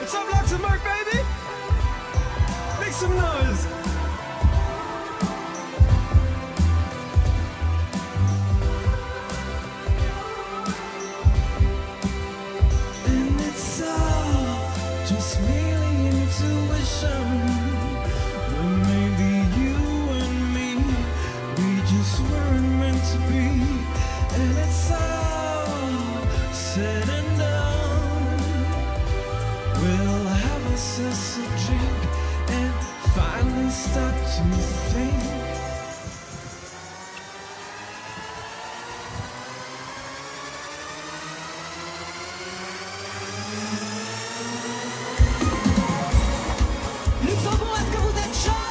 Speaker 6: It's up Luxembourg, baby! Make some noise! And it's all just really intuition. But maybe you and me, we just weren't meant to be. And it's all said and done, we'll drink and finally start to think. Luxembourg, est-ce que vous êtes chaud?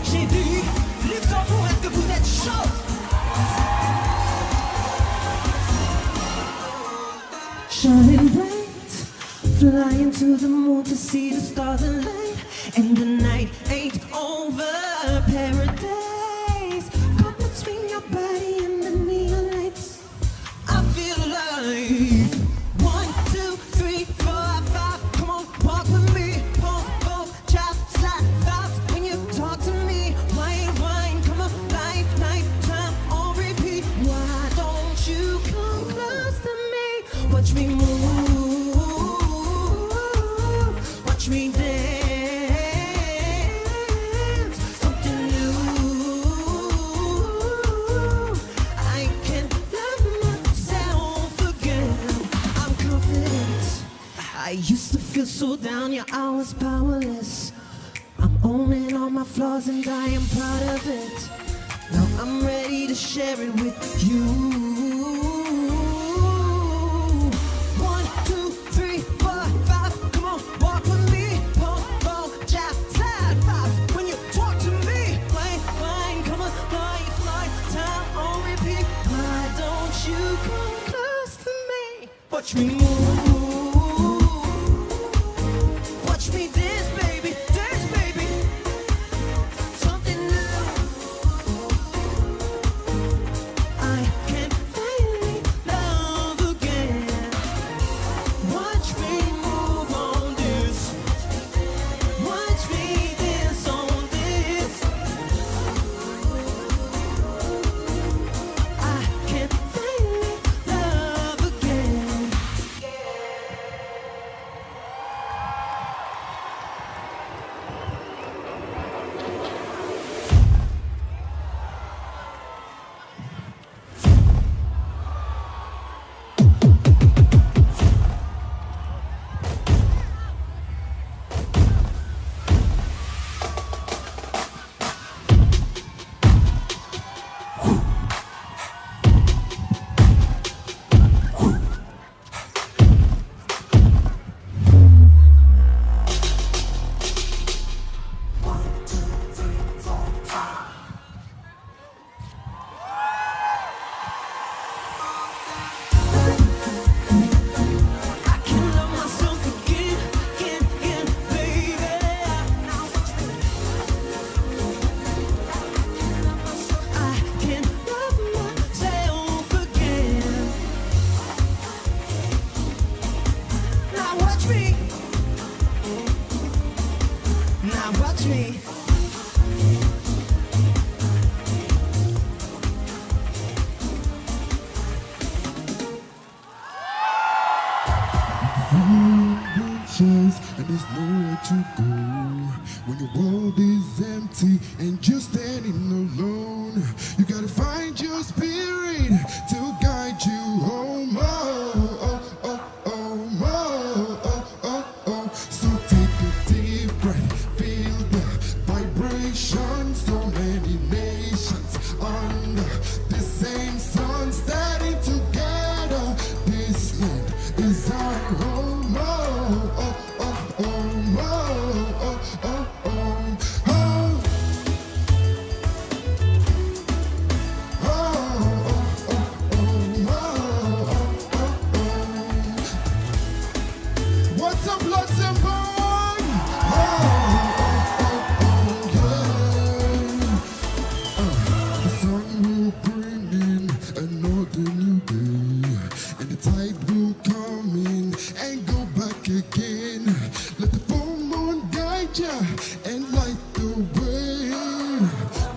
Speaker 6: J'ai dit, Luxembourg, est-ce que vous êtes chaud?
Speaker 10: Shining bright, flying to the moon to see the stars and light. And the night ain't over, paradise. Caught between your body and the neon lights.
Speaker 6: I feel alive.
Speaker 10: 1, 2, 3, 4, 5. Come on, walk with me. Pump, pump, chop, slide, fast. When you talk to me, wine, wine. Come on, life, nighttime on repeat. Why don't you come close to me? Watch me move, watch me dance. Something new. I can't love myself again. I'm confident. I used to feel so down, yeah, I was powerless. I'm owning all my flaws and I am proud of it. Now I'm ready to share it with you. 1, 2, 3, 4, 5. Come on, walk with me. Pump, pump, jab, slide, fast. When you talk to me, wine, wine. Come on, life, lifetime on repeat. Why don't you come close to me? Watch me move. Watch me dance, baby, dance, baby. Something new. I can finally love again. Watch me move on this. Watch me dance on this. I can finally love again. I can love myself again, again, again, baby. I can love myself again. Now watch me. Now watch me.
Speaker 6: Chance and there's nowhere to go when your world is empty and you're standing alone. You gotta find your spirit to guide you home. Oh, oh, oh, oh, oh, oh, oh, oh. So take a deep breath, feel the vibration. So many nations under the same sun, standing together. This land is our home. Oh, oh, oh, oh, oh, oh, oh, oh, oh. What's up, Luxembourg? The sun will bring in another new day, and the tide will come in and go back again. Let the full moon guide ya and light the way.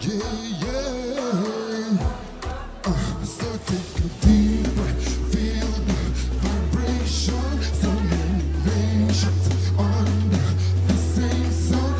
Speaker 6: Yeah, yeah. So take a deep breath, feel the vibration. So many nations under the same sun,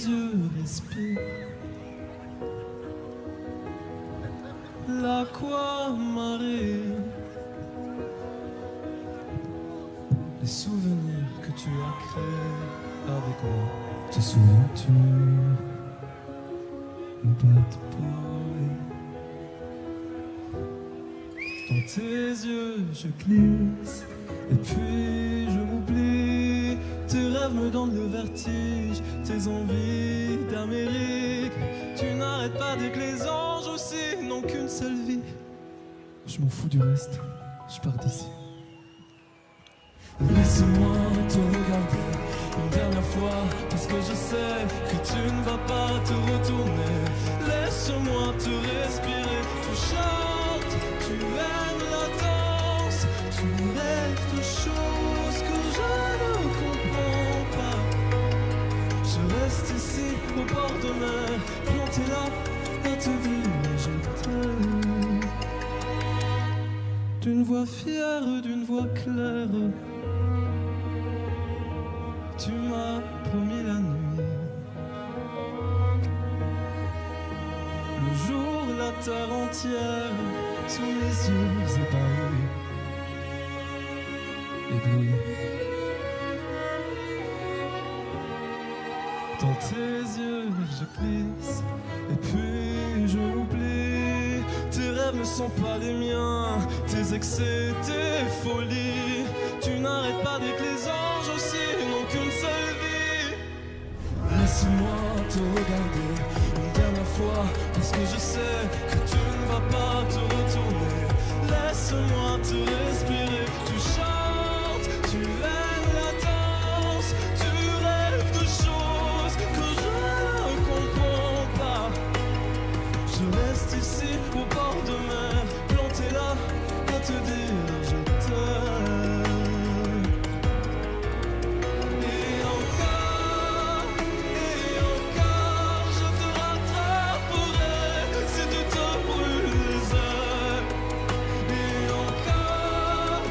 Speaker 6: yeux respirent l'aquamarine. Les souvenirs que tu as créés avec moi, te souviens-tu? Bad boy. Dans tes yeux je glisse et puis je m'oublie. Tes rêves me donnent le vertige, tes envies d'Amérique. Tu n'arrêtes pas dès que les anges aussi n'ont qu'une seule vie. Je m'en fous du reste, je pars d'ici. Laisse-moi te regarder une dernière fois, parce que je sais que tu ne vas pas te retourner. Laisse-moi te respirer, tu chantes, tu aimes la danse, tu rêves de choses que je ne comprends pas. Je reste ici au bord de mer, planté là à te dire je t'aime. D'une voix fière, d'une voix claire, tu m'as promis la nuit. Le jour, la terre entière sous mes yeux ébahis. Ébloui. Dans tes yeux, je glisse et puis je m'oublie. Tes rêves ne sont pas les miens, tes excès, tes folies. Tu n'arrêtes pas dès que les anges aussi n'ont qu'une seule vie. Laisse-moi te regarder une dernière fois, parce que je sais que tu ne vas pas te retourner. Laisse-moi te respirer, tu chantes, tu aimes la danse, tu rêves de choses que je ne comprends pas. Je reste ici au bord de mer, planté là à te dire je t'aime. Et encore, je te rattraperai si tu te brûles les ailes. Et encore,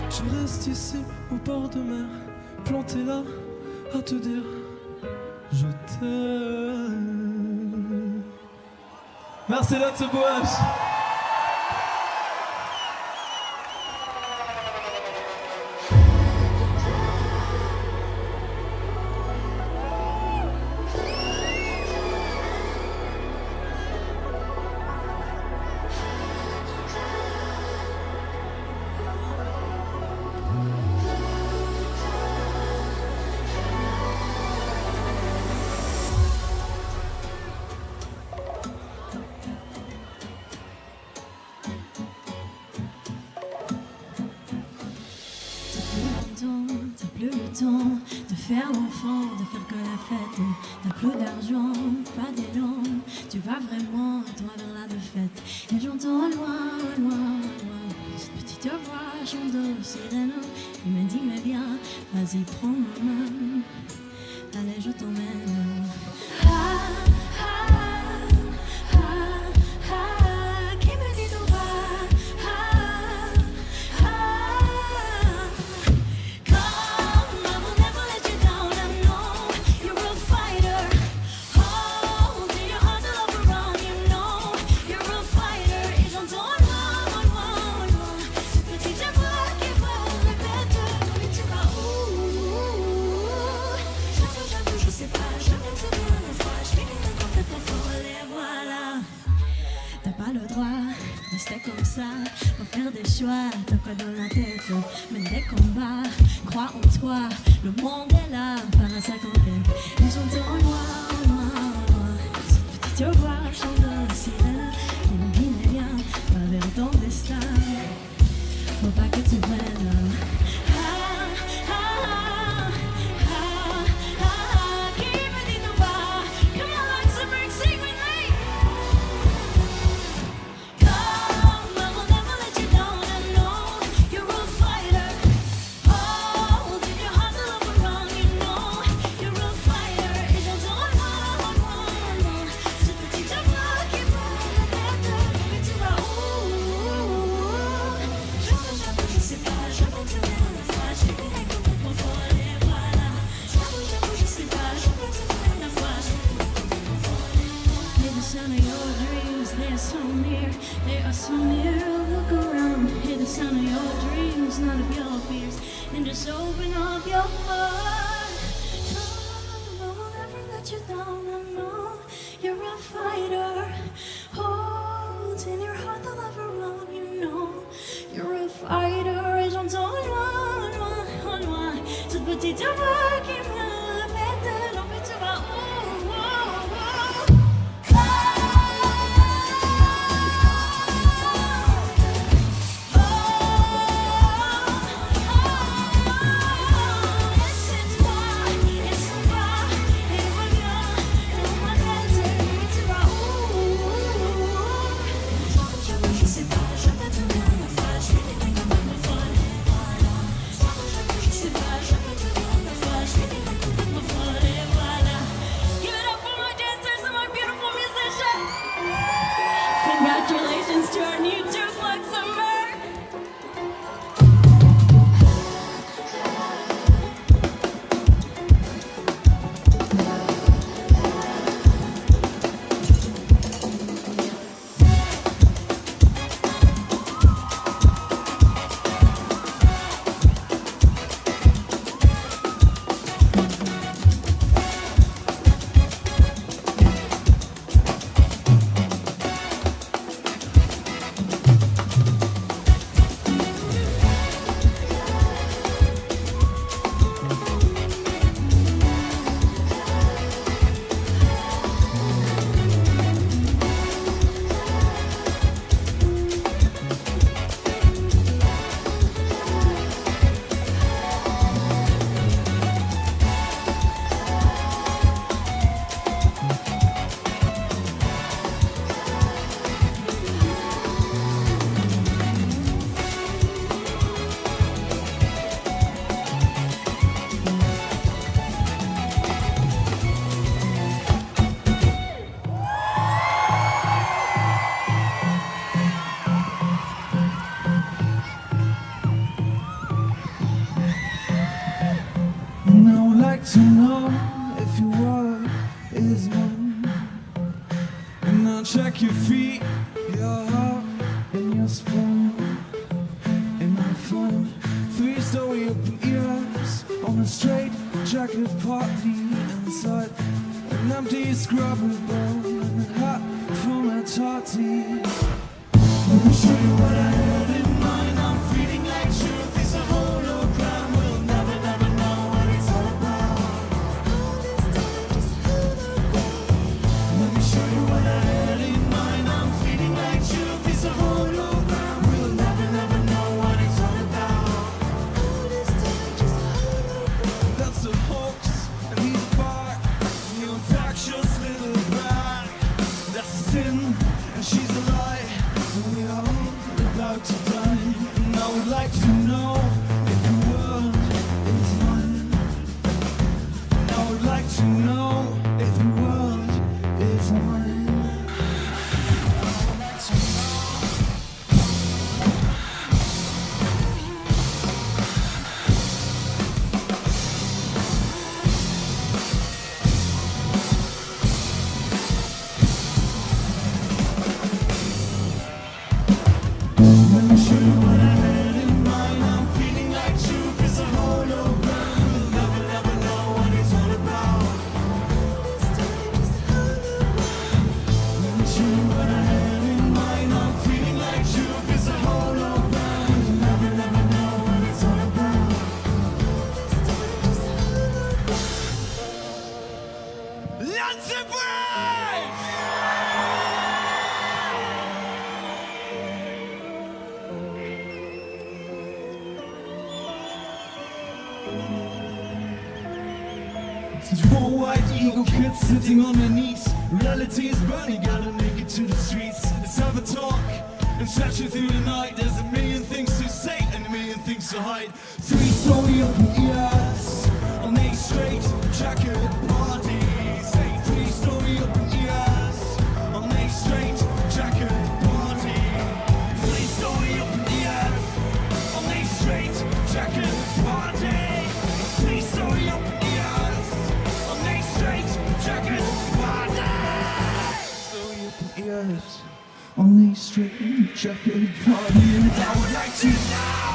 Speaker 6: je reste ici au bord de mer, planté là à te dire je t'aime. Merci d'être ce boage.
Speaker 10: T'as plus le temps de faire l'enfant, de faire que la fête. T'as plus d'argent, pas d'élan. Tu vas vraiment, toi, vers la défaite. Et j'entends loin, loin, loin cette petite voix chante de sirène. Il me dit mais viens, vas-y prends ma main. Allez je t'emmène. Qui me dit tout bas. Rester comme ça, pour faire des choix, t'as quoi dans la tête, mène des combats, crois en toi, le monde est là, par à sa conquête. Et j'entends loin, loin, loin, cette petite voix chante dans la sirène, qui me dit mais viens, va vers ton destin, faut pas que tu prennes. sound of your dreams. They are so near, they are so near. Look around, hear the sound of your dreams, not of your fears. And just open up your heart. I will never let you down. I know you're a fighter. Hold in your heart the love around. You know you're a fighter. Et j'entends loin, cette petite voix qui me répète, non mais tu vas où? Congratulations to our new Duke Luxembourg!
Speaker 6: To know if your word is one, and I'll check your feet, your heart, and your spine, and I'll find 3-story open ears on a straight jacket party inside an empty scrubber bowl and a hat full of tarty. Let me show you what I had in mind. I'm feeling like truth is a hologram. We'll never know what it's all about. Like to know if the world is mine. I would like to know if the world is mine. Let me show you what I had in mind. I'm feeling like truth is a hologram. We'll never know what it's all about. Let me show you what I had in mind. I'm feeling like truth is a hologram. We'll never know what it's all about. Let's embrace! There's four white eagle kids sitting on their knees. Reality is burning, gotta make it to the streets. Let's have a talk and search it through the night. There's a million things to say and a million things to hide. 3-story open ears on a straight jacket party. Say 3-story open ears on a straight jacket party. 3-story open ears on a straight jacket party. 3-story open ears on a straight jacket party. So you ears on these straight checkered volumes. I would like to now.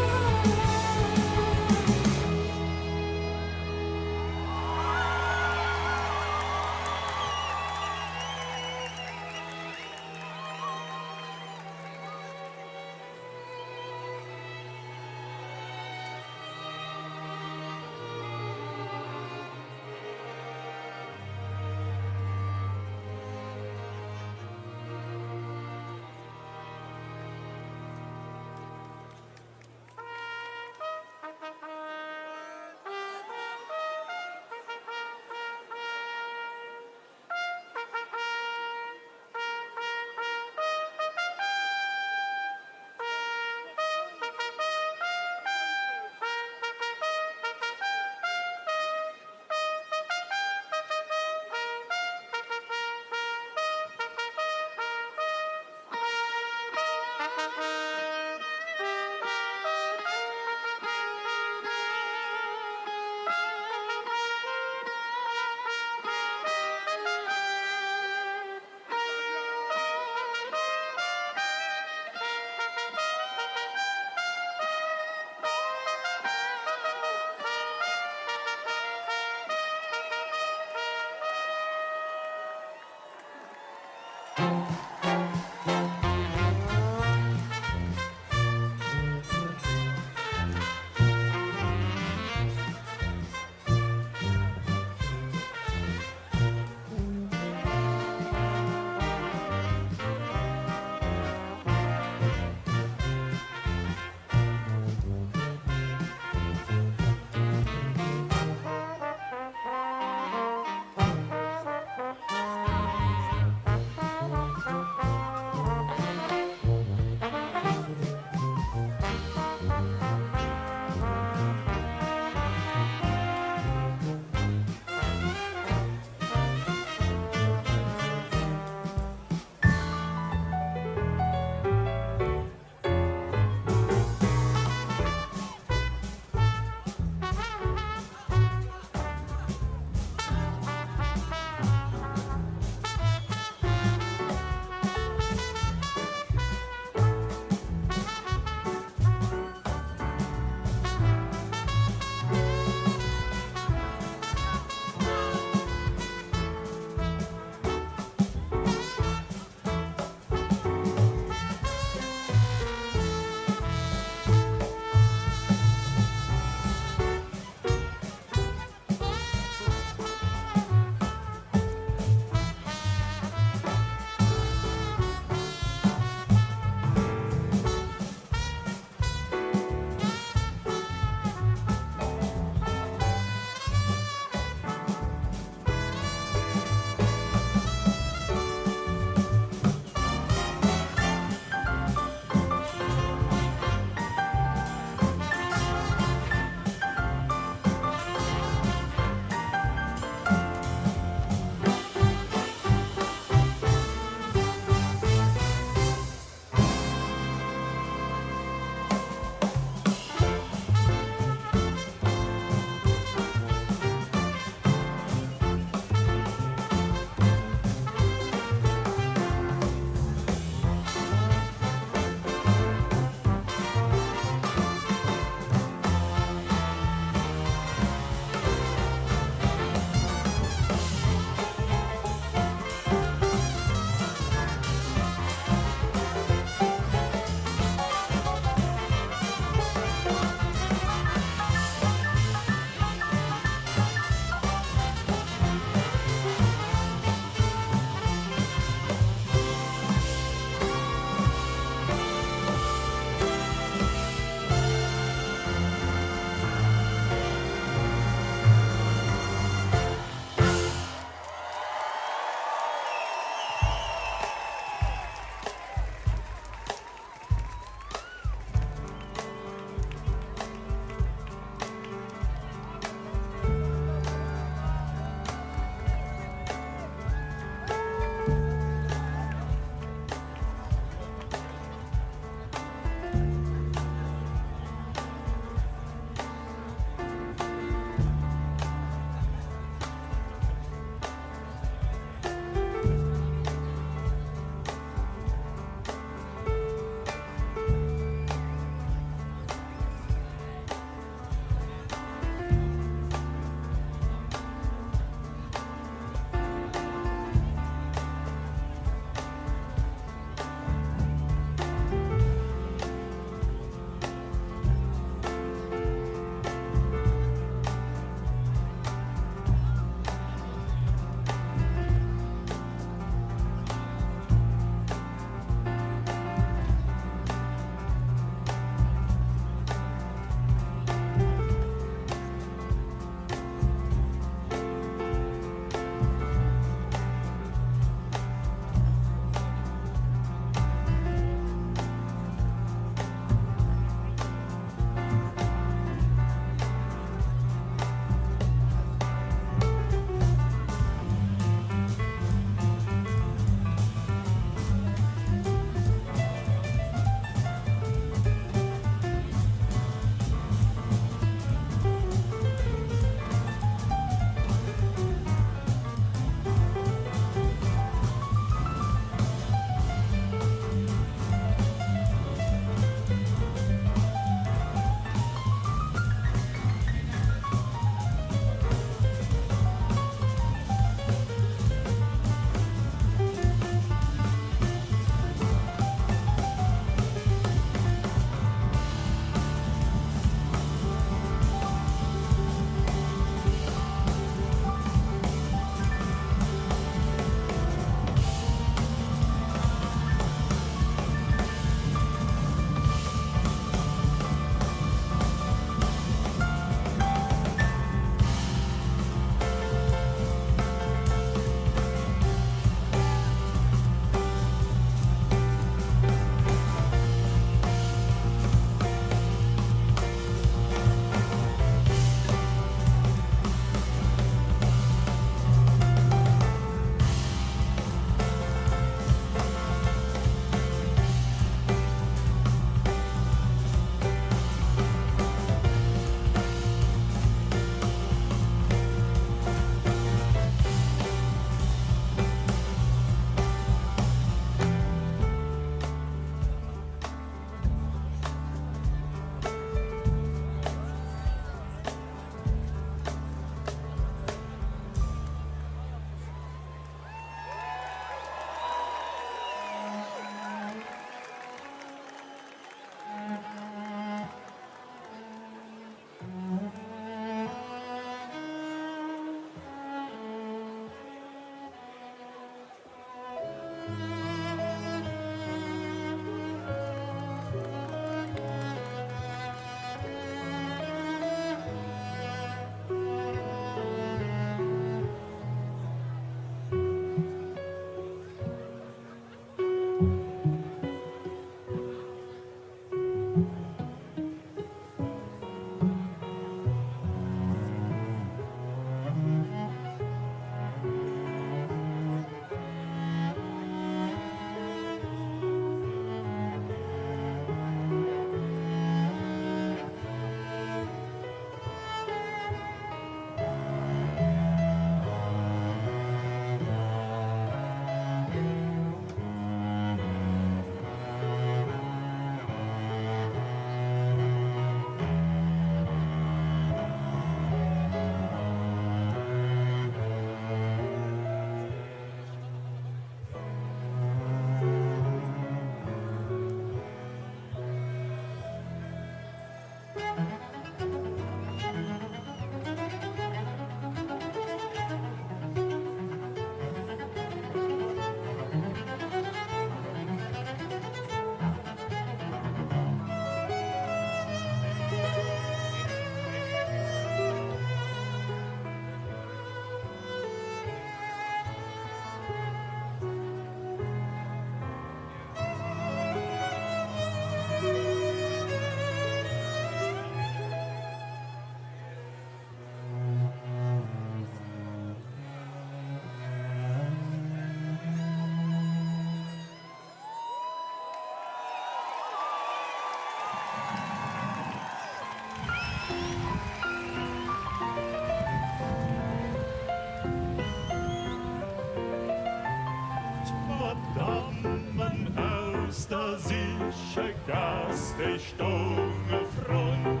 Speaker 6: der sicher Gast, der stunge Front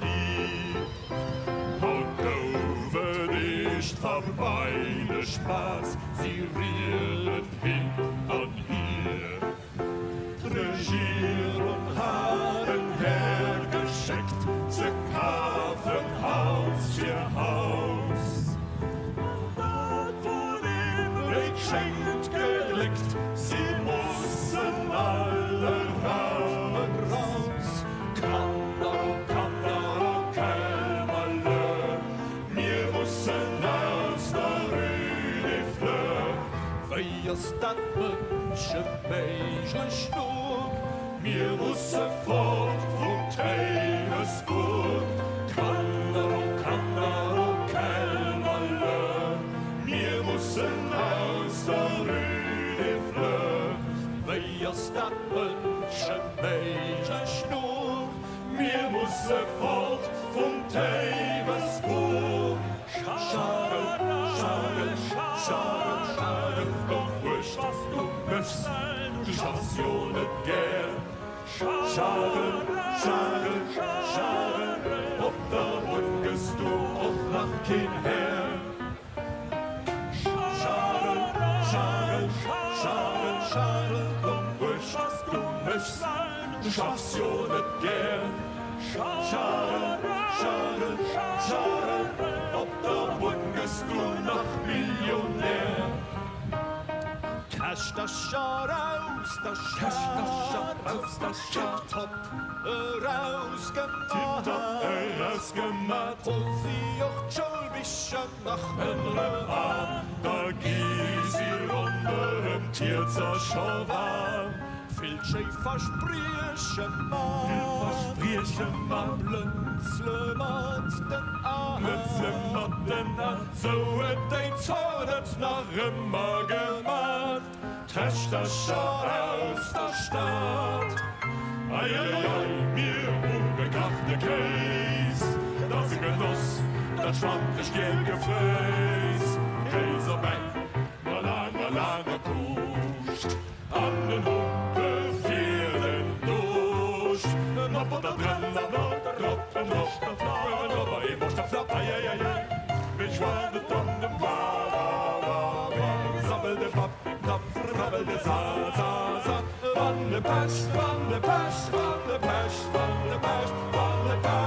Speaker 6: die. Haut over nicht vorbei, der Spaß, sie rielen hin und hier. Regierung haben hergeschickt, sie kaufen Haus für Haus. Dort wurde im schenkt gelegt, sie mussten alle raus. Kandaro, Kämmerle, wir mussten aus der Rüde Fleur. Weil es das Menschen beige Stub, wir mussten fort von Teivesburg. Kandaro, Kämmerle, wir mussten aus der Rüde Fleur. Weil es das Menschen beige Stub, wir mussten fort von Teivesburg. Schade, schade, schade, schade, und wurscht, was du möchtest, du schaffst ja nicht gern. Schade, schade, schade, ob da rückest du auch nach kein Herr. Schade, schade, schade, schade, und wurscht, was du möchtest, du schaffst ja nicht gern. Schade, schade, schade, ob da rückest du nach Millionär. Cash das Schar aus, das Schar aus, das Schar top rausgemacht, und sie auch schon bisschen nach Henry an. Da gieß sie runter im Tierzer schon warm. Viel Schäfer spriechen man, Blünzle macht den an, so hat ein Zornet nach immer gemacht. Tasch das Schar aus der Stadt. Ei, ei, ei, mir ungekrachte Käse, das ist Genuss, das schwammt ich gern Gefäß. Käsebein, lange kuscht, an den Humpe vielen Dusch. Noch und da drin, noch, der Flappe, aber ich muss der Flappe, ei, ei, ei, ei. Ich war der Tom, dem sammel der Papp, krabbel der Sa. Van de pest, van de pest, van de pest, van de pest, van de pest.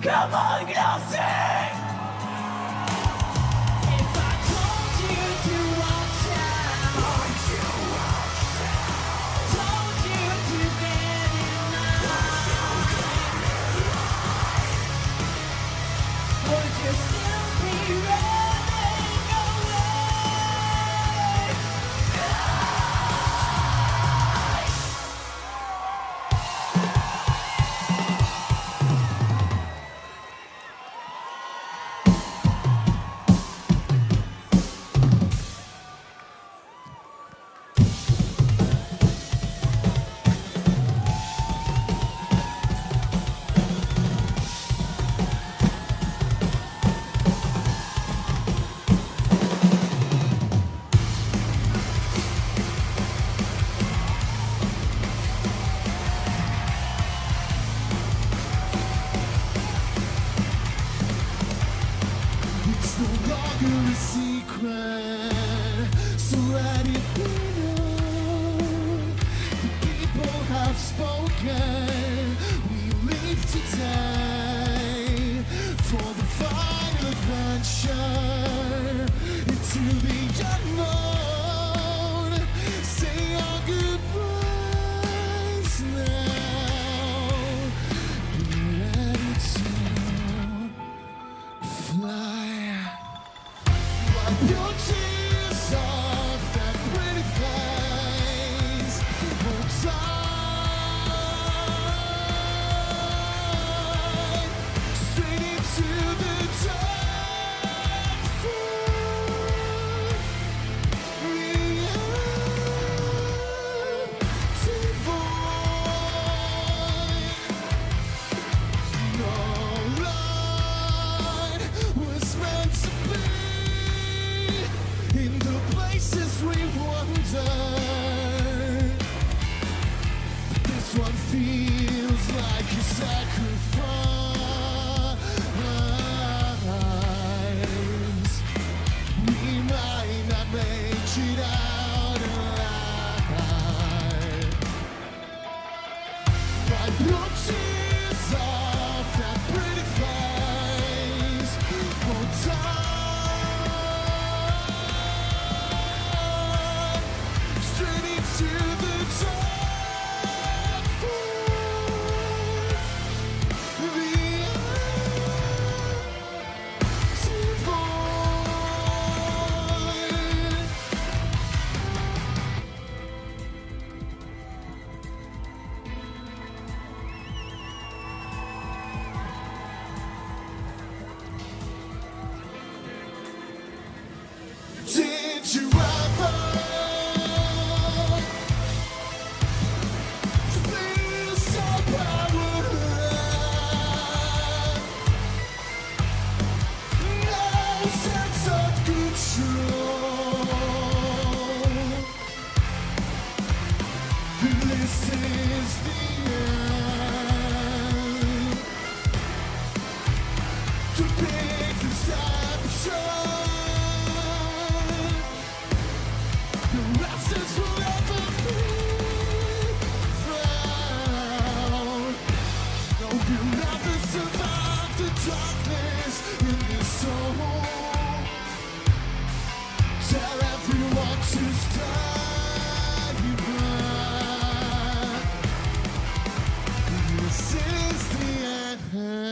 Speaker 6: Come on, Glassy! If I told you to watch out, told you to get in line, would you still be running away? It's no longer a secret, so let it be known. The people have spoken. We leave today for the final adventure into the unknown. Say our goodbyes now. Be ready to fly. Wipe your tears off that pretty face. Hold tight, straight into the dark. No line was meant to be. In the places we wander, this one feels like a sacrifice. We might not make it out alive. Wipe your tears off that pretty face. Hold tight, straight into the dark. The empty void. Did you ever feel so powerless? No sense of control. This is the end. To big deception. The absence will never be found. No, you'll never survive the darkness in this soul. Tell everyone to stand back. This is the end.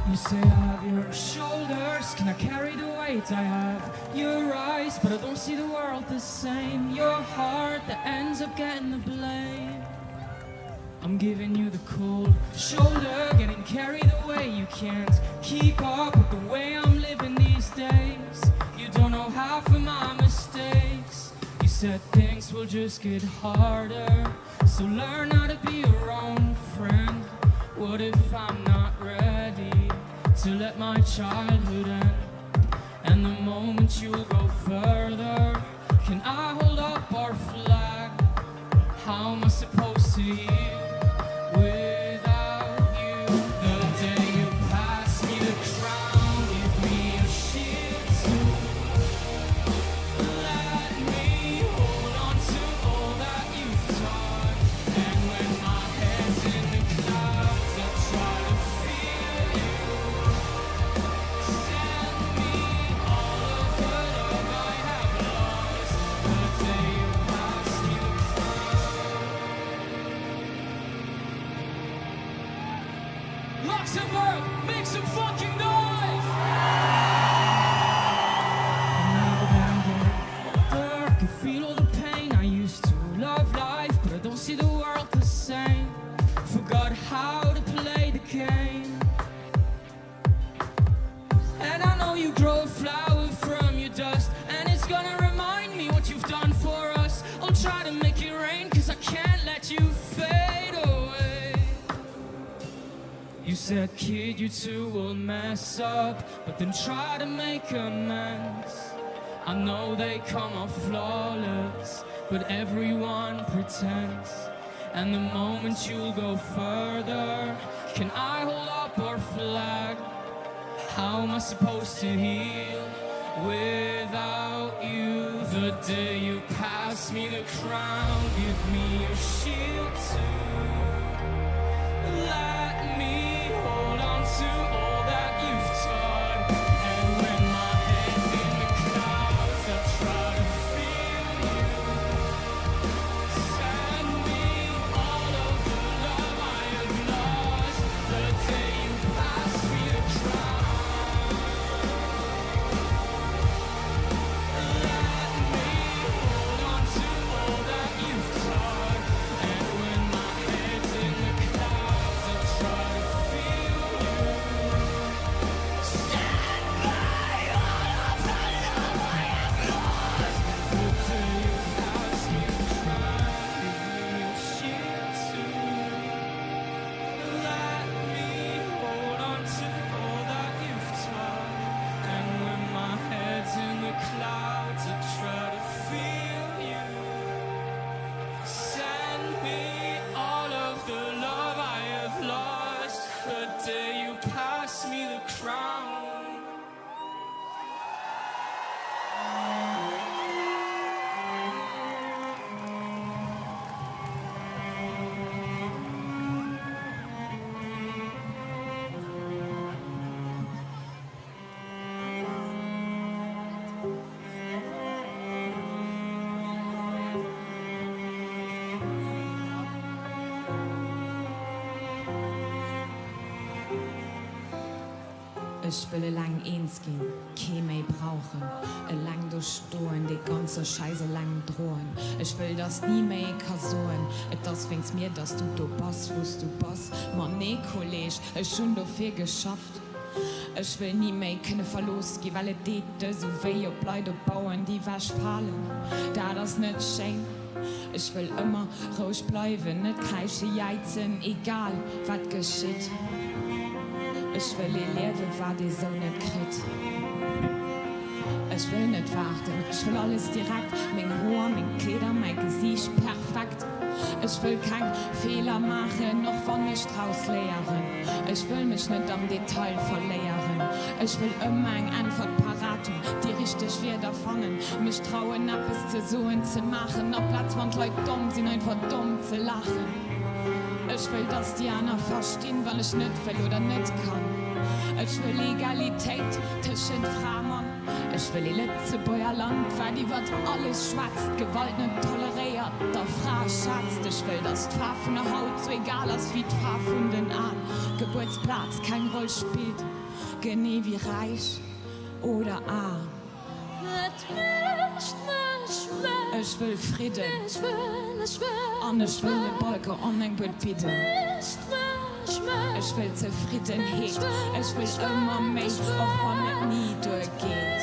Speaker 6: You say I have your shoulders, can I carry the weight? I have your eyes, but I don't see the world the same. Your heart that ends up getting the blame. I'm giving you the cold shoulder, getting carried away. You can't keep up with the way I'm living these days. You don't know half of my mistakes. You said things will just get harder, so learn how to be your own friend. What if I'm not ready to let my childhood end? And the moment you go further, can I hold up our flag? How am I supposed to yield without you? The day you pass me the crown, give me Luxembourg, make some fucking noise! Now that I'm older, I can feel all the pain. I used to love life, but I don't see the world the same. Forgot how to play the game. And I know you grow a flower from your dust, and it's gonna remind me what you've done for us. I'll try to make it rain, cause I can't let you fade away. You said, kid, you two will mess up, but then try to make amends. I know they come off flawless, but everyone pretends. And the moment you'll go further, can I hold up our flag? How am I supposed to heal without you? The day you pass me the crown, give me your shield too. Let me hold on to all that you've taught. And when my head's in the clouds, I'll try to feel you. Send me all of the love I have lost. The day you pass me the crown.
Speaker 13: Ich will lang eins gehen, kein mehr brauchen. Lang durchstoßen, die ganze Scheiße lang drohen. Ich will das nie mehr kasoen. Das fängst mir, dass du boss, wo du boss. Man, nee, Kollege, ich schon dafür geschafft. Ich will nie mehr keine Verlust gehen, weil es geht so weh, ob Leute bauen, die was fallen. Da das nicht schön. Ich will immer ruhig bleiben, nicht kreische Jeizen, egal was geschieht. Ich will ihr Leben, war die so nicht kriegt. Ich will nicht warten, ich will alles direkt. Mein Haar, mein Kleider, mein Gesicht perfekt. Ich will keinen Fehler machen, noch von nicht rauslehren. Ich will mich nicht am Detail verlehren. Ich will immer eine Antwort parat, die richtig wird davon. Mich trauen, ab es zu suchen, zu machen. Auf Platz, wo Leute dumm sind, einfach dumm zu lachen. Ich will, dass die anderen verstehen, weil ich nicht will oder nicht kann. Ich will Legalität zwischen Frauen. Ich will die letzte Bäuerland, weil die wird alles schwatzt, Gewalt nicht toleriert, der Frau schatzt. Ich will, dass die Farbe von der Haut so egal ist wie die Farbe von den Arm. Geburtsplatz kein Roll spielt, genie wie reich oder arm. Ich will Frieden. Und ich will eine Wolke und ein Bild bieten. Ich will Zufriedenheit. Ich will immer mehr, auch wenn es nie durchgeht.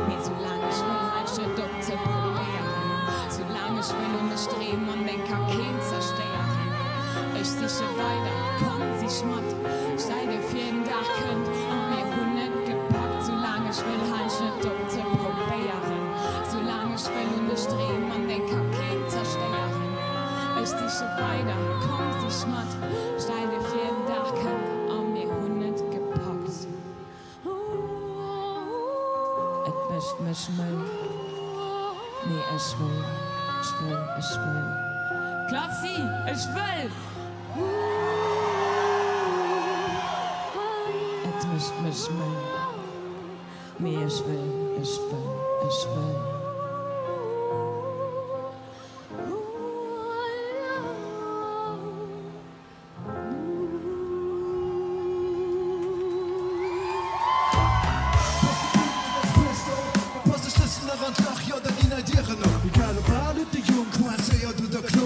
Speaker 13: Mir so lange ich will, reiche Doktor probieren. So lange ich will und ich streben und den Kakeen zerstören. Ich sicher weiter, komm, sie schmatt. Steige für jeden Tag könnt und mir gut nicht gepackt. So lange ich will, reiche Doktor probieren. So lange ich will und ich streben und den Kakeen zerstören. Ich sicher weiter, komm, sie schmatt. Steige für jeden Tag könnt und mir gut nicht gepackt. Mich will. Nee, ich will. Klassi, ich will. Et mich will. mir ich will, ich will, ich will.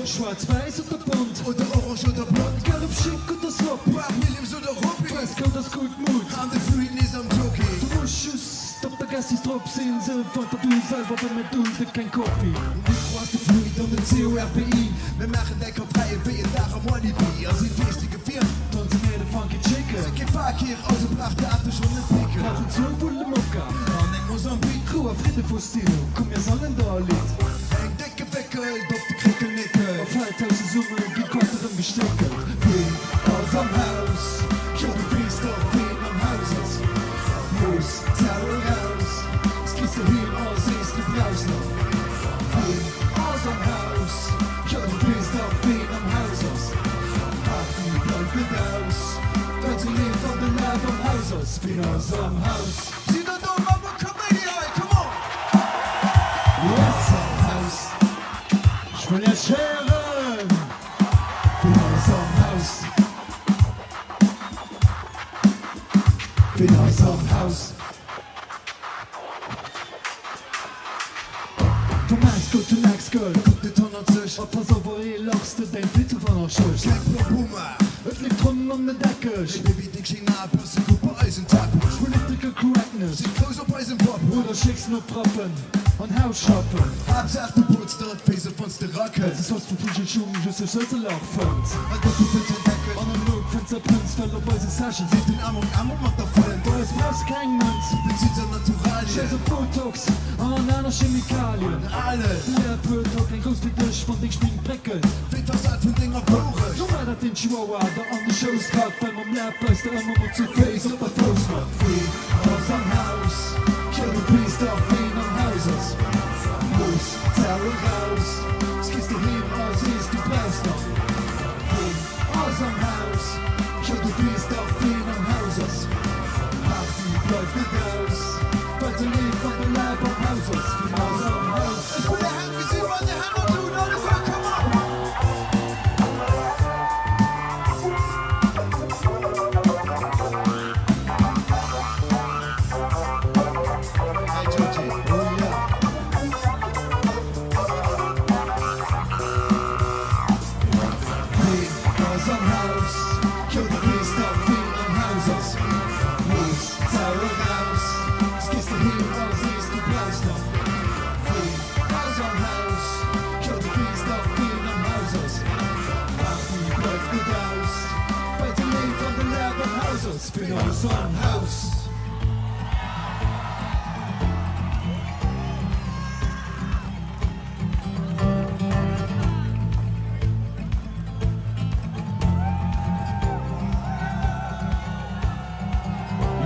Speaker 6: Schwarz-Weiß oder bunt oder orange oder blond, gelb schick oder so, Williams oder Robbie. Was kommt das gut Mut? An der Frieden ist am Jockey. Du musst just auf der Gas ist drauf sehen, selber du selber, wenn man duldet kein Copy. Und ich brauchst du Fluid und den CORPI. Wir machen deine freie Bier, darum Walibi. Also die wichtige Firmen, dann sind wir der Funky Chicken. Sie geht Fakir, also brachte After schon eine Picke. Machen 12 Bulle Mokka. Und ich muss am Beat, Crew, Friede vor Stil. Komm, wir sollen da Lied. Ein dicke Weckel, doch die Krickelnickel. Auf 5000 Summe, wie Quantum gesteckelt. Wie aus am Haus, schon du bist auf wen am Hauses. Muss, Terror raus, es gehst du hin, aus siehst du draußen. Wie aus am Haus, schon du bist auf wen am Hauses. Ach, die bleibt mit aus, wenn sie lebt von der Lab am Hauses. Wie aus am Haus. Sie da dumm, aber komm in die Eye, come on! Yes, am Haus. Ich will ja scheren. Wie aus am Haus. Wie aus am Haus. Du merkst, Girl, guck die Tonne an sich. Ob pass auf, ihr lachst, du dein Bitte von der Schuld. Kein Problem, es liegt drunten um den Deckel. Hey, Baby, dich schien ab, hast du Kuppe Eisentappich. Political Correctness, sieht groß auf Eisenpop. Oder schickst nur Proppen und Hausshoppen. Hauptsache, du putzt dort, Face auf uns die Rocke. Das ist was für Fische Schuhen, just der Schüssel auch fand. Halt doch, du willst entdecken. Analog, Fenster, Prinz, fällt auf eure Session. Sieht den Arm und macht auf vollen. Du hast brauchst kein Manns. Bezieht an Naturalien. Scheiße Botox, an einer Chemikalien. Alle. Der Pötok, ein groß wie dich, von dich springen prickelt. Wird was alt von Ding auf Bauch. Du war das den Chihuahua, der an die Shows tragt. Beim am Lab ist der immer mal zu Face auf der Fuß macht. Wie aus am Haus, kill the beast auf wen am Hauses. Muss, Terror raus, es gehst du hin, aus siehst du brauchst noch. Wie aus am Haus, kill the beast auf wen am Hauses. Ach, die bleibt nicht aus, weil sie lebt von der Lab am Hauses. Wie aus am Haus. Ich will der Hand gesehen, weil der Hammer tut, alle Fall, come on! Spin on some house.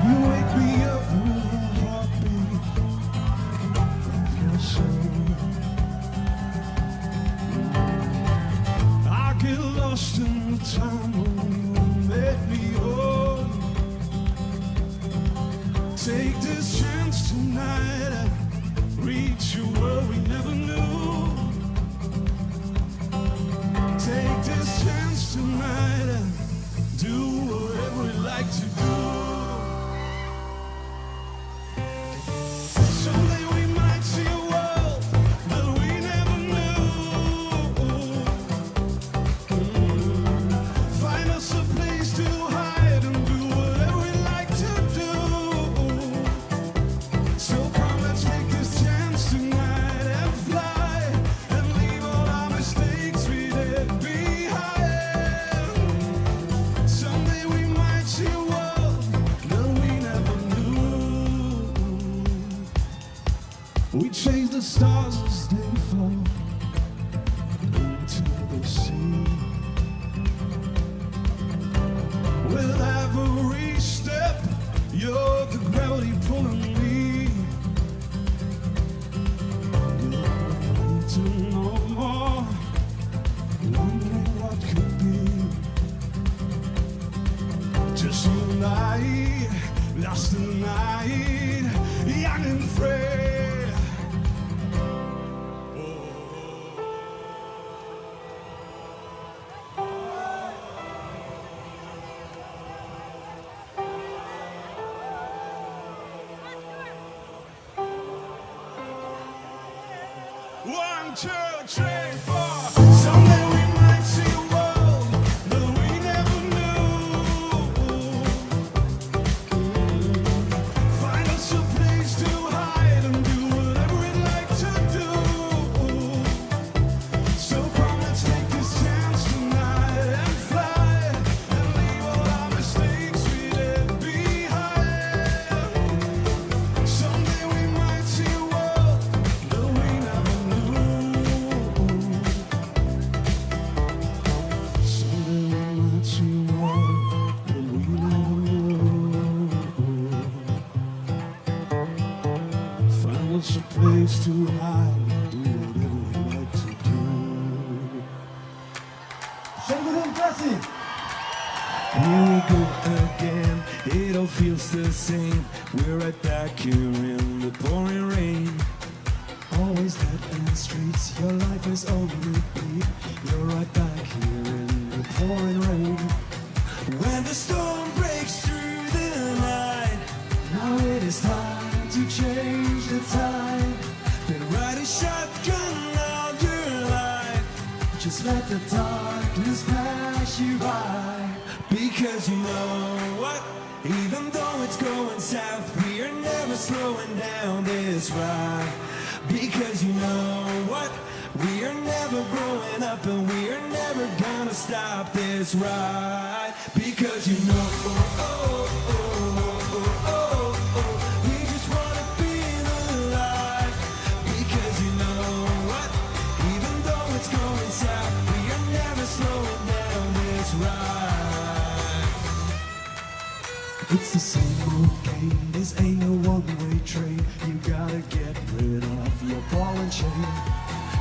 Speaker 6: You wake me up with a heartbeat of your soul. I get lost in the time when you met me whole. Take this chance tonight and reach a world we never knew. Take this chance tonight and do whatever we like to do. Someday we might see a world that we never knew. Find us a place to hide and do whatever we like to do. So come, let's take this chance tonight and fly and leave all our mistakes we did behind. Someday we might see a world that we never knew. We chase the stars as they fall into the sea. With every step, you're the gravity pulling me. You need to know more, wondering what could be. Just you and I, lost in the night. Yeah. young and free. One, two, three, four. Someday we might see a world that we never knew. Find us a place to hide and do whatever we'd like to do. So come, let's take this chance tonight and fly and leave all our mistakes we left behind. Someday we might see a world that we never knew. Someday we might see a world that we never knew. Find us a place to hide, do whatever we like to do. Here we go again, it all feels the same. We're right back here in the pouring rain. Always dead end streets, your life is on repeat. You're right back here in the pouring rain. When the storm breaks through the night, now it is time to change the tide. Been riding shotgun all your life. Just let the darkness pass you by. Because you know what? Even though it's going south, we are never slowing down this ride. Because you know what? We are never growing up and we are never gonna stop this ride. Because you know, we just wanna feel alive. Because you know what? Even though it's going south, we are never slowing down this ride. It's the same old game, this ain't no one-way train. You gotta get rid of your ball and chain.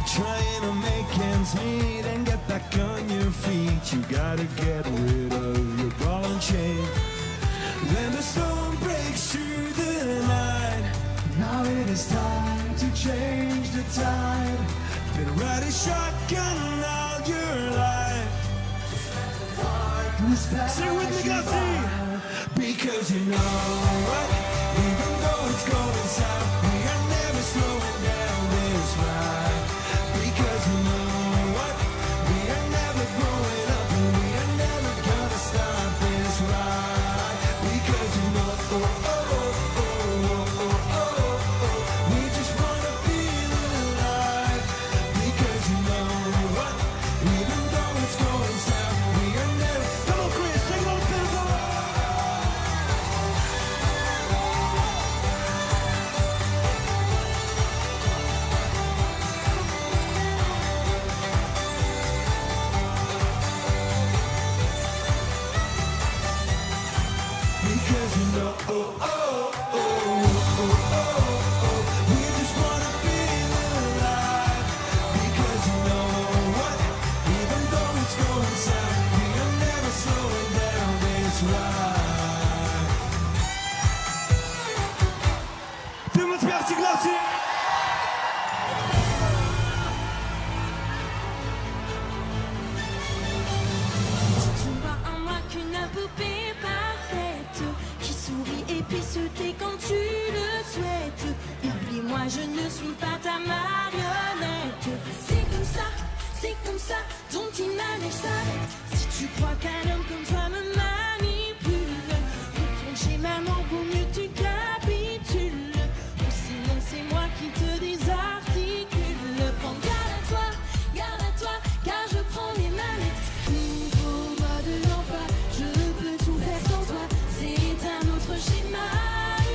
Speaker 6: Trying to make ends meet and get back on your feet. You gotta get rid of your ball and chain. When the storm breaks through the night, now it is time to change the tide. Been riding shotgun all your life. Stay with me, Gussie! Because you know what? Even though it's going south, we are never slowing down this ride. Because you know what? We are never growing up and we are never gonna stop this ride. Because you know, we just wanna feel alive. Because you know what? Even though it's going south, we are never. Come on, Chris, take a little bit of because you know, we just wanna feel alive. Because you know what? Even though it's going south, we are never slowing down this ride. Demonstratie Gussie!
Speaker 10: Tu vois en moi qu'une poupée parfaite qui sourit et puis se tait quand tu le souhaites. Oublie-moi, je ne suis pas ta marionnette. C'est comme ça, dont il manège s'arrête. Si tu crois qu'un homme comme toi me manipule, retourne chez maman, vaut mieux tu capitules. Ou sinon c'est moi qui te désarticule. Prends garde à toi, car je prends les manettes. Nouveau mode d'emploi, je peux tout faire sans toi. C'est un autre schéma,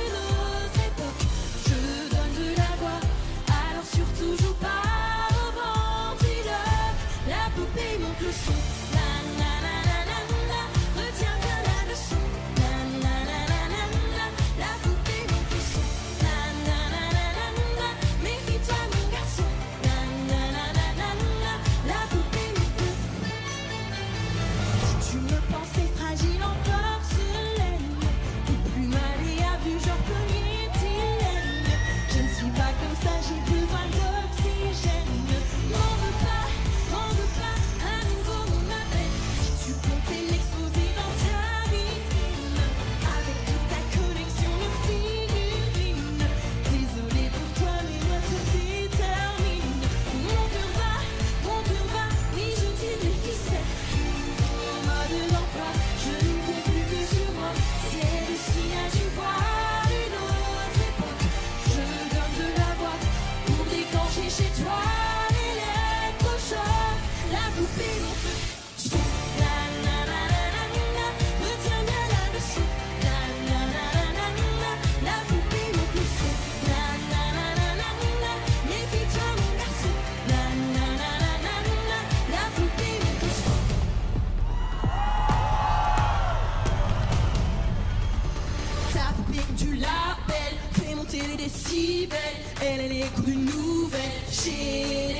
Speaker 10: une autre époque. Je donne de la voix, alors surtout joue pas au ventriloque. La poupée monte le son, la la la la la la. Retiens bien la leçon, la la la la la la. du label, fait monter les décibels. Elle est l'écho d'une nouvelle génération.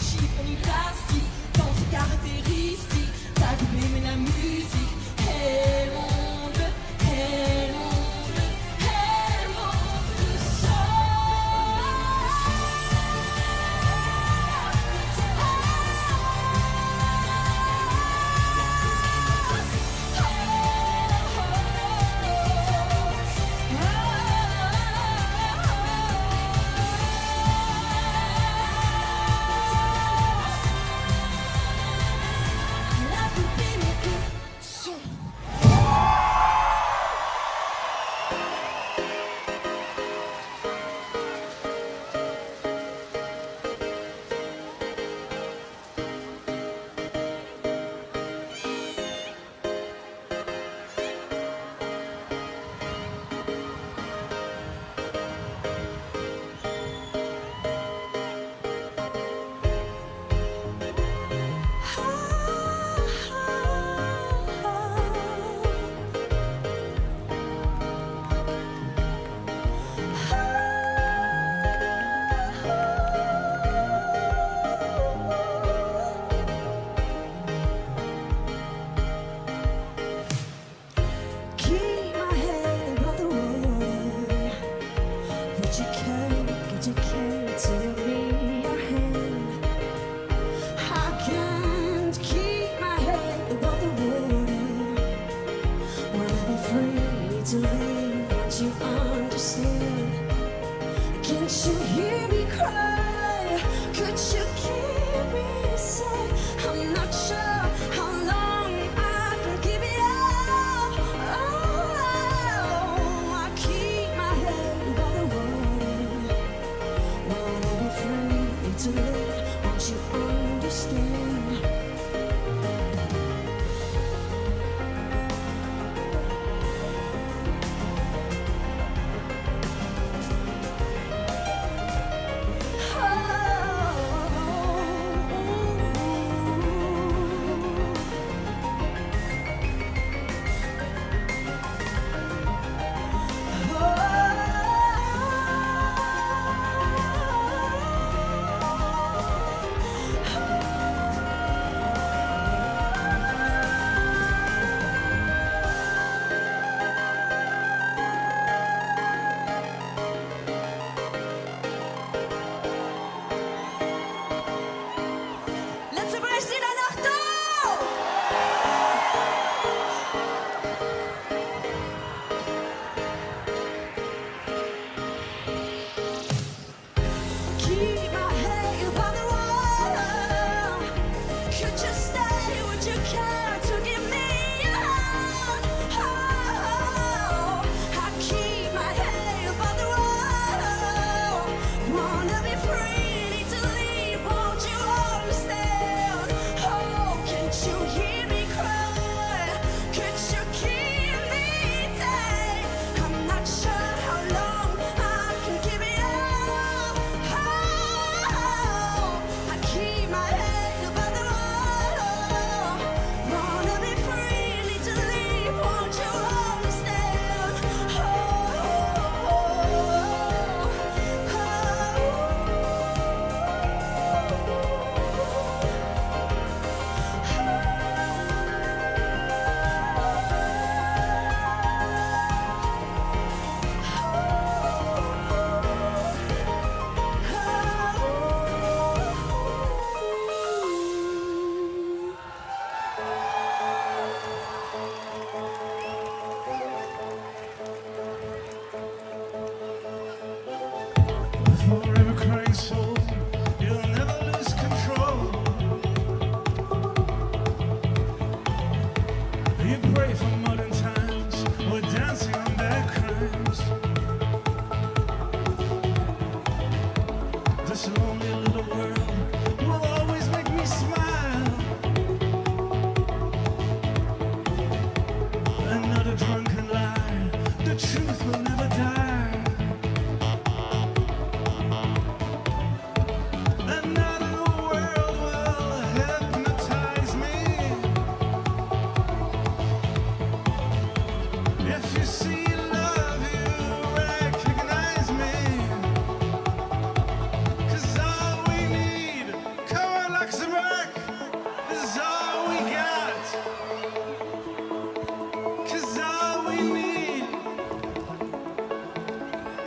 Speaker 10: Chiffon plastique, dans ses caractéristiques. T'as doublé mais la musique, elle monte, elle monte, elle monte le son.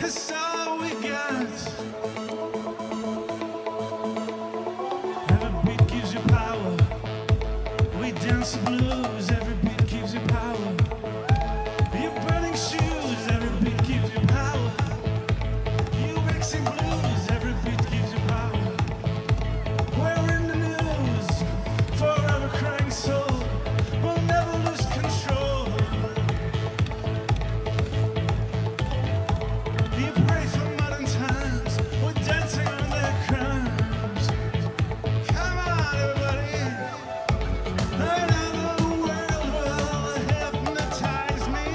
Speaker 6: It's all we got. Every beat gives you power. We dance the blues. Every beat gives you power. You're burning shoes. Every beat gives you power. You mixing blues. Every beat gives you power. We're in the news. Forever crying soul. We'll never lose control. You pray for modern times. We're dancing on their crimes. Come on, everybody. Another world will hypnotize me.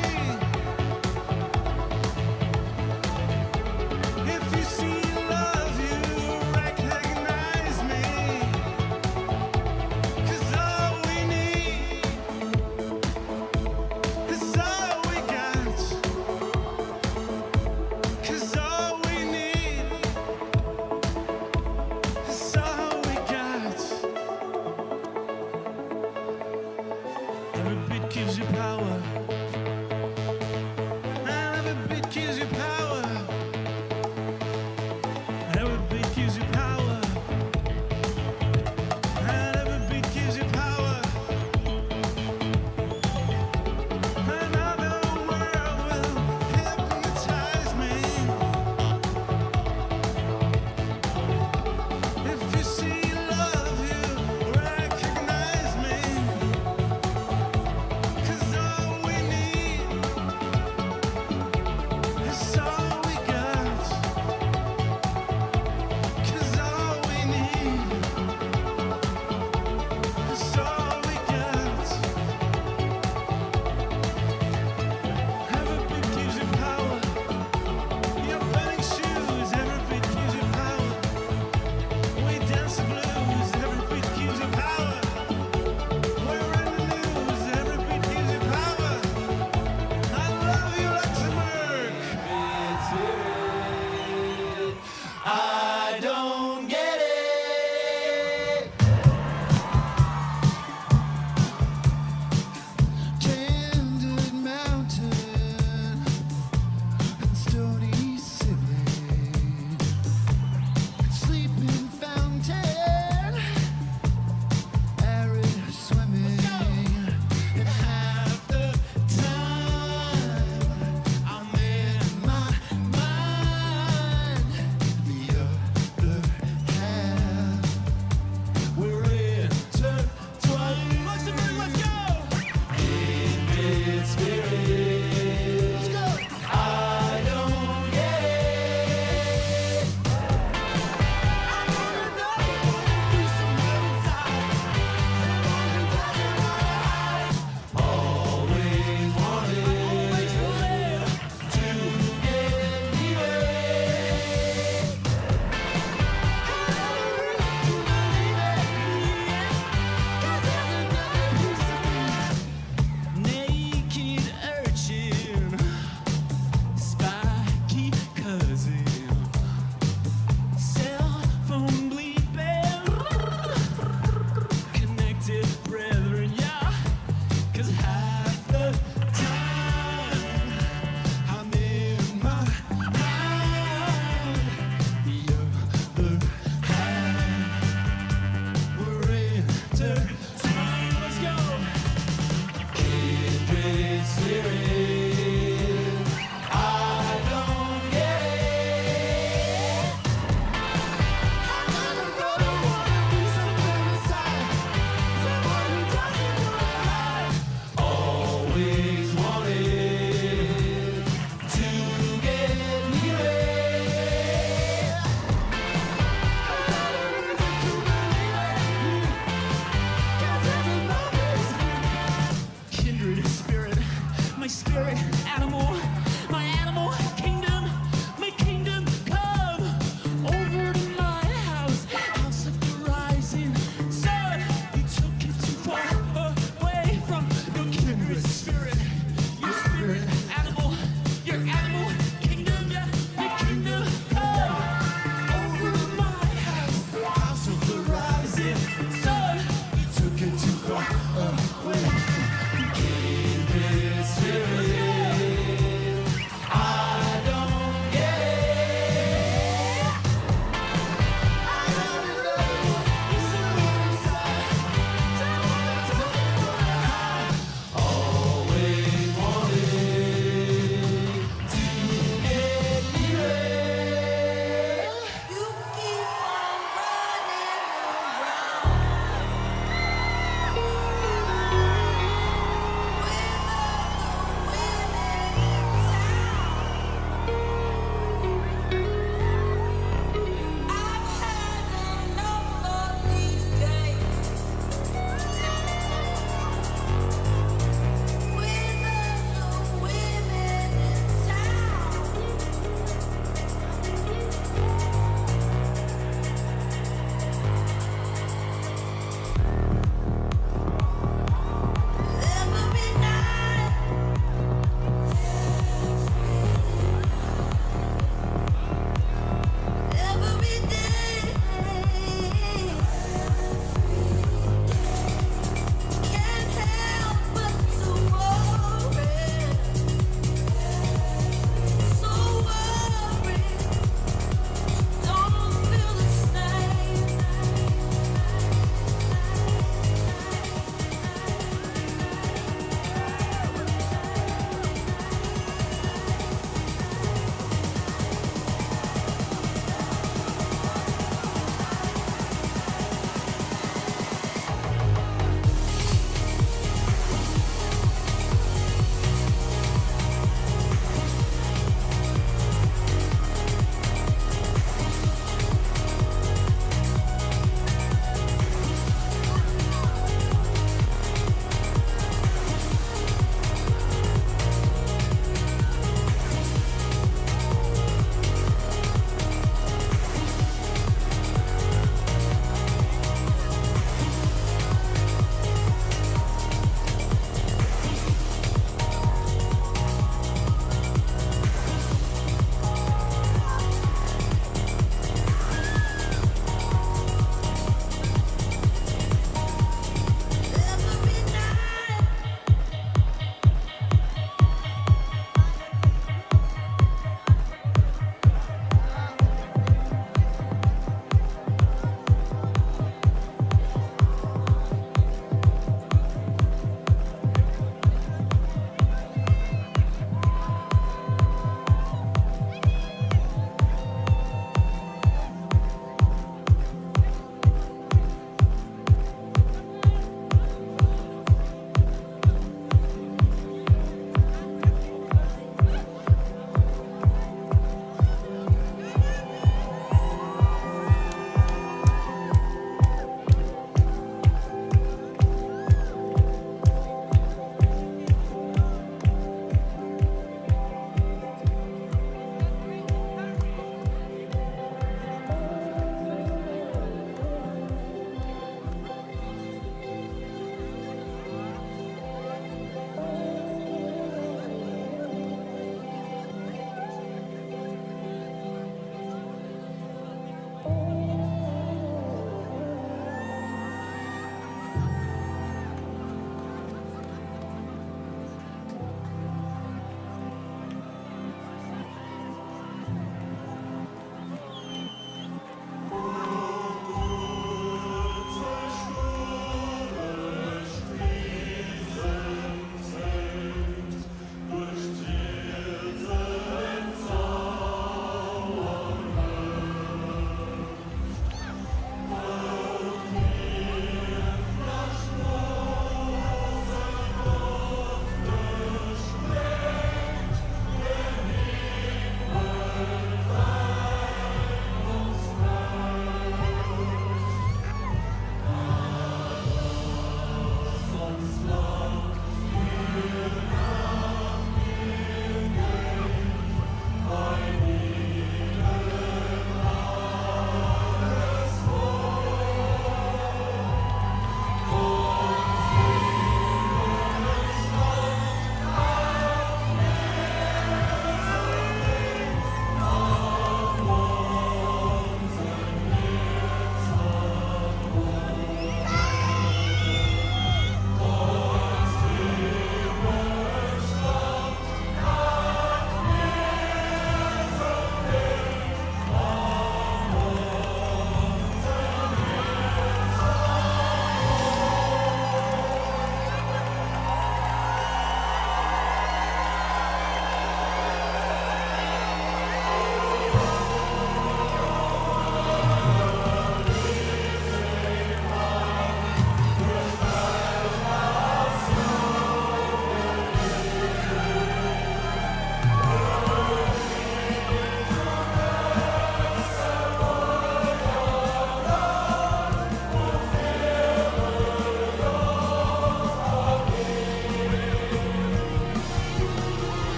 Speaker 6: If you see love, you recognize me. 'Cause all we need is all we got. 'Cause all we need is all we got. Every beat gives you power. And every beat gives you power. Every beat gives you power. And every beat gives you power. Another world will hypnotize me. If you see love, you recognize me. 'Cause all we need is all we got. 'Cause all we need is all we got. Every beat gives you power. You're burning shoes. Every beat gives you power. We dance the blues. Every beat gives you power. We're in the news. Every beat gives you power. I love you, Luxembourg. I don't get it. Candid Mountain and Stony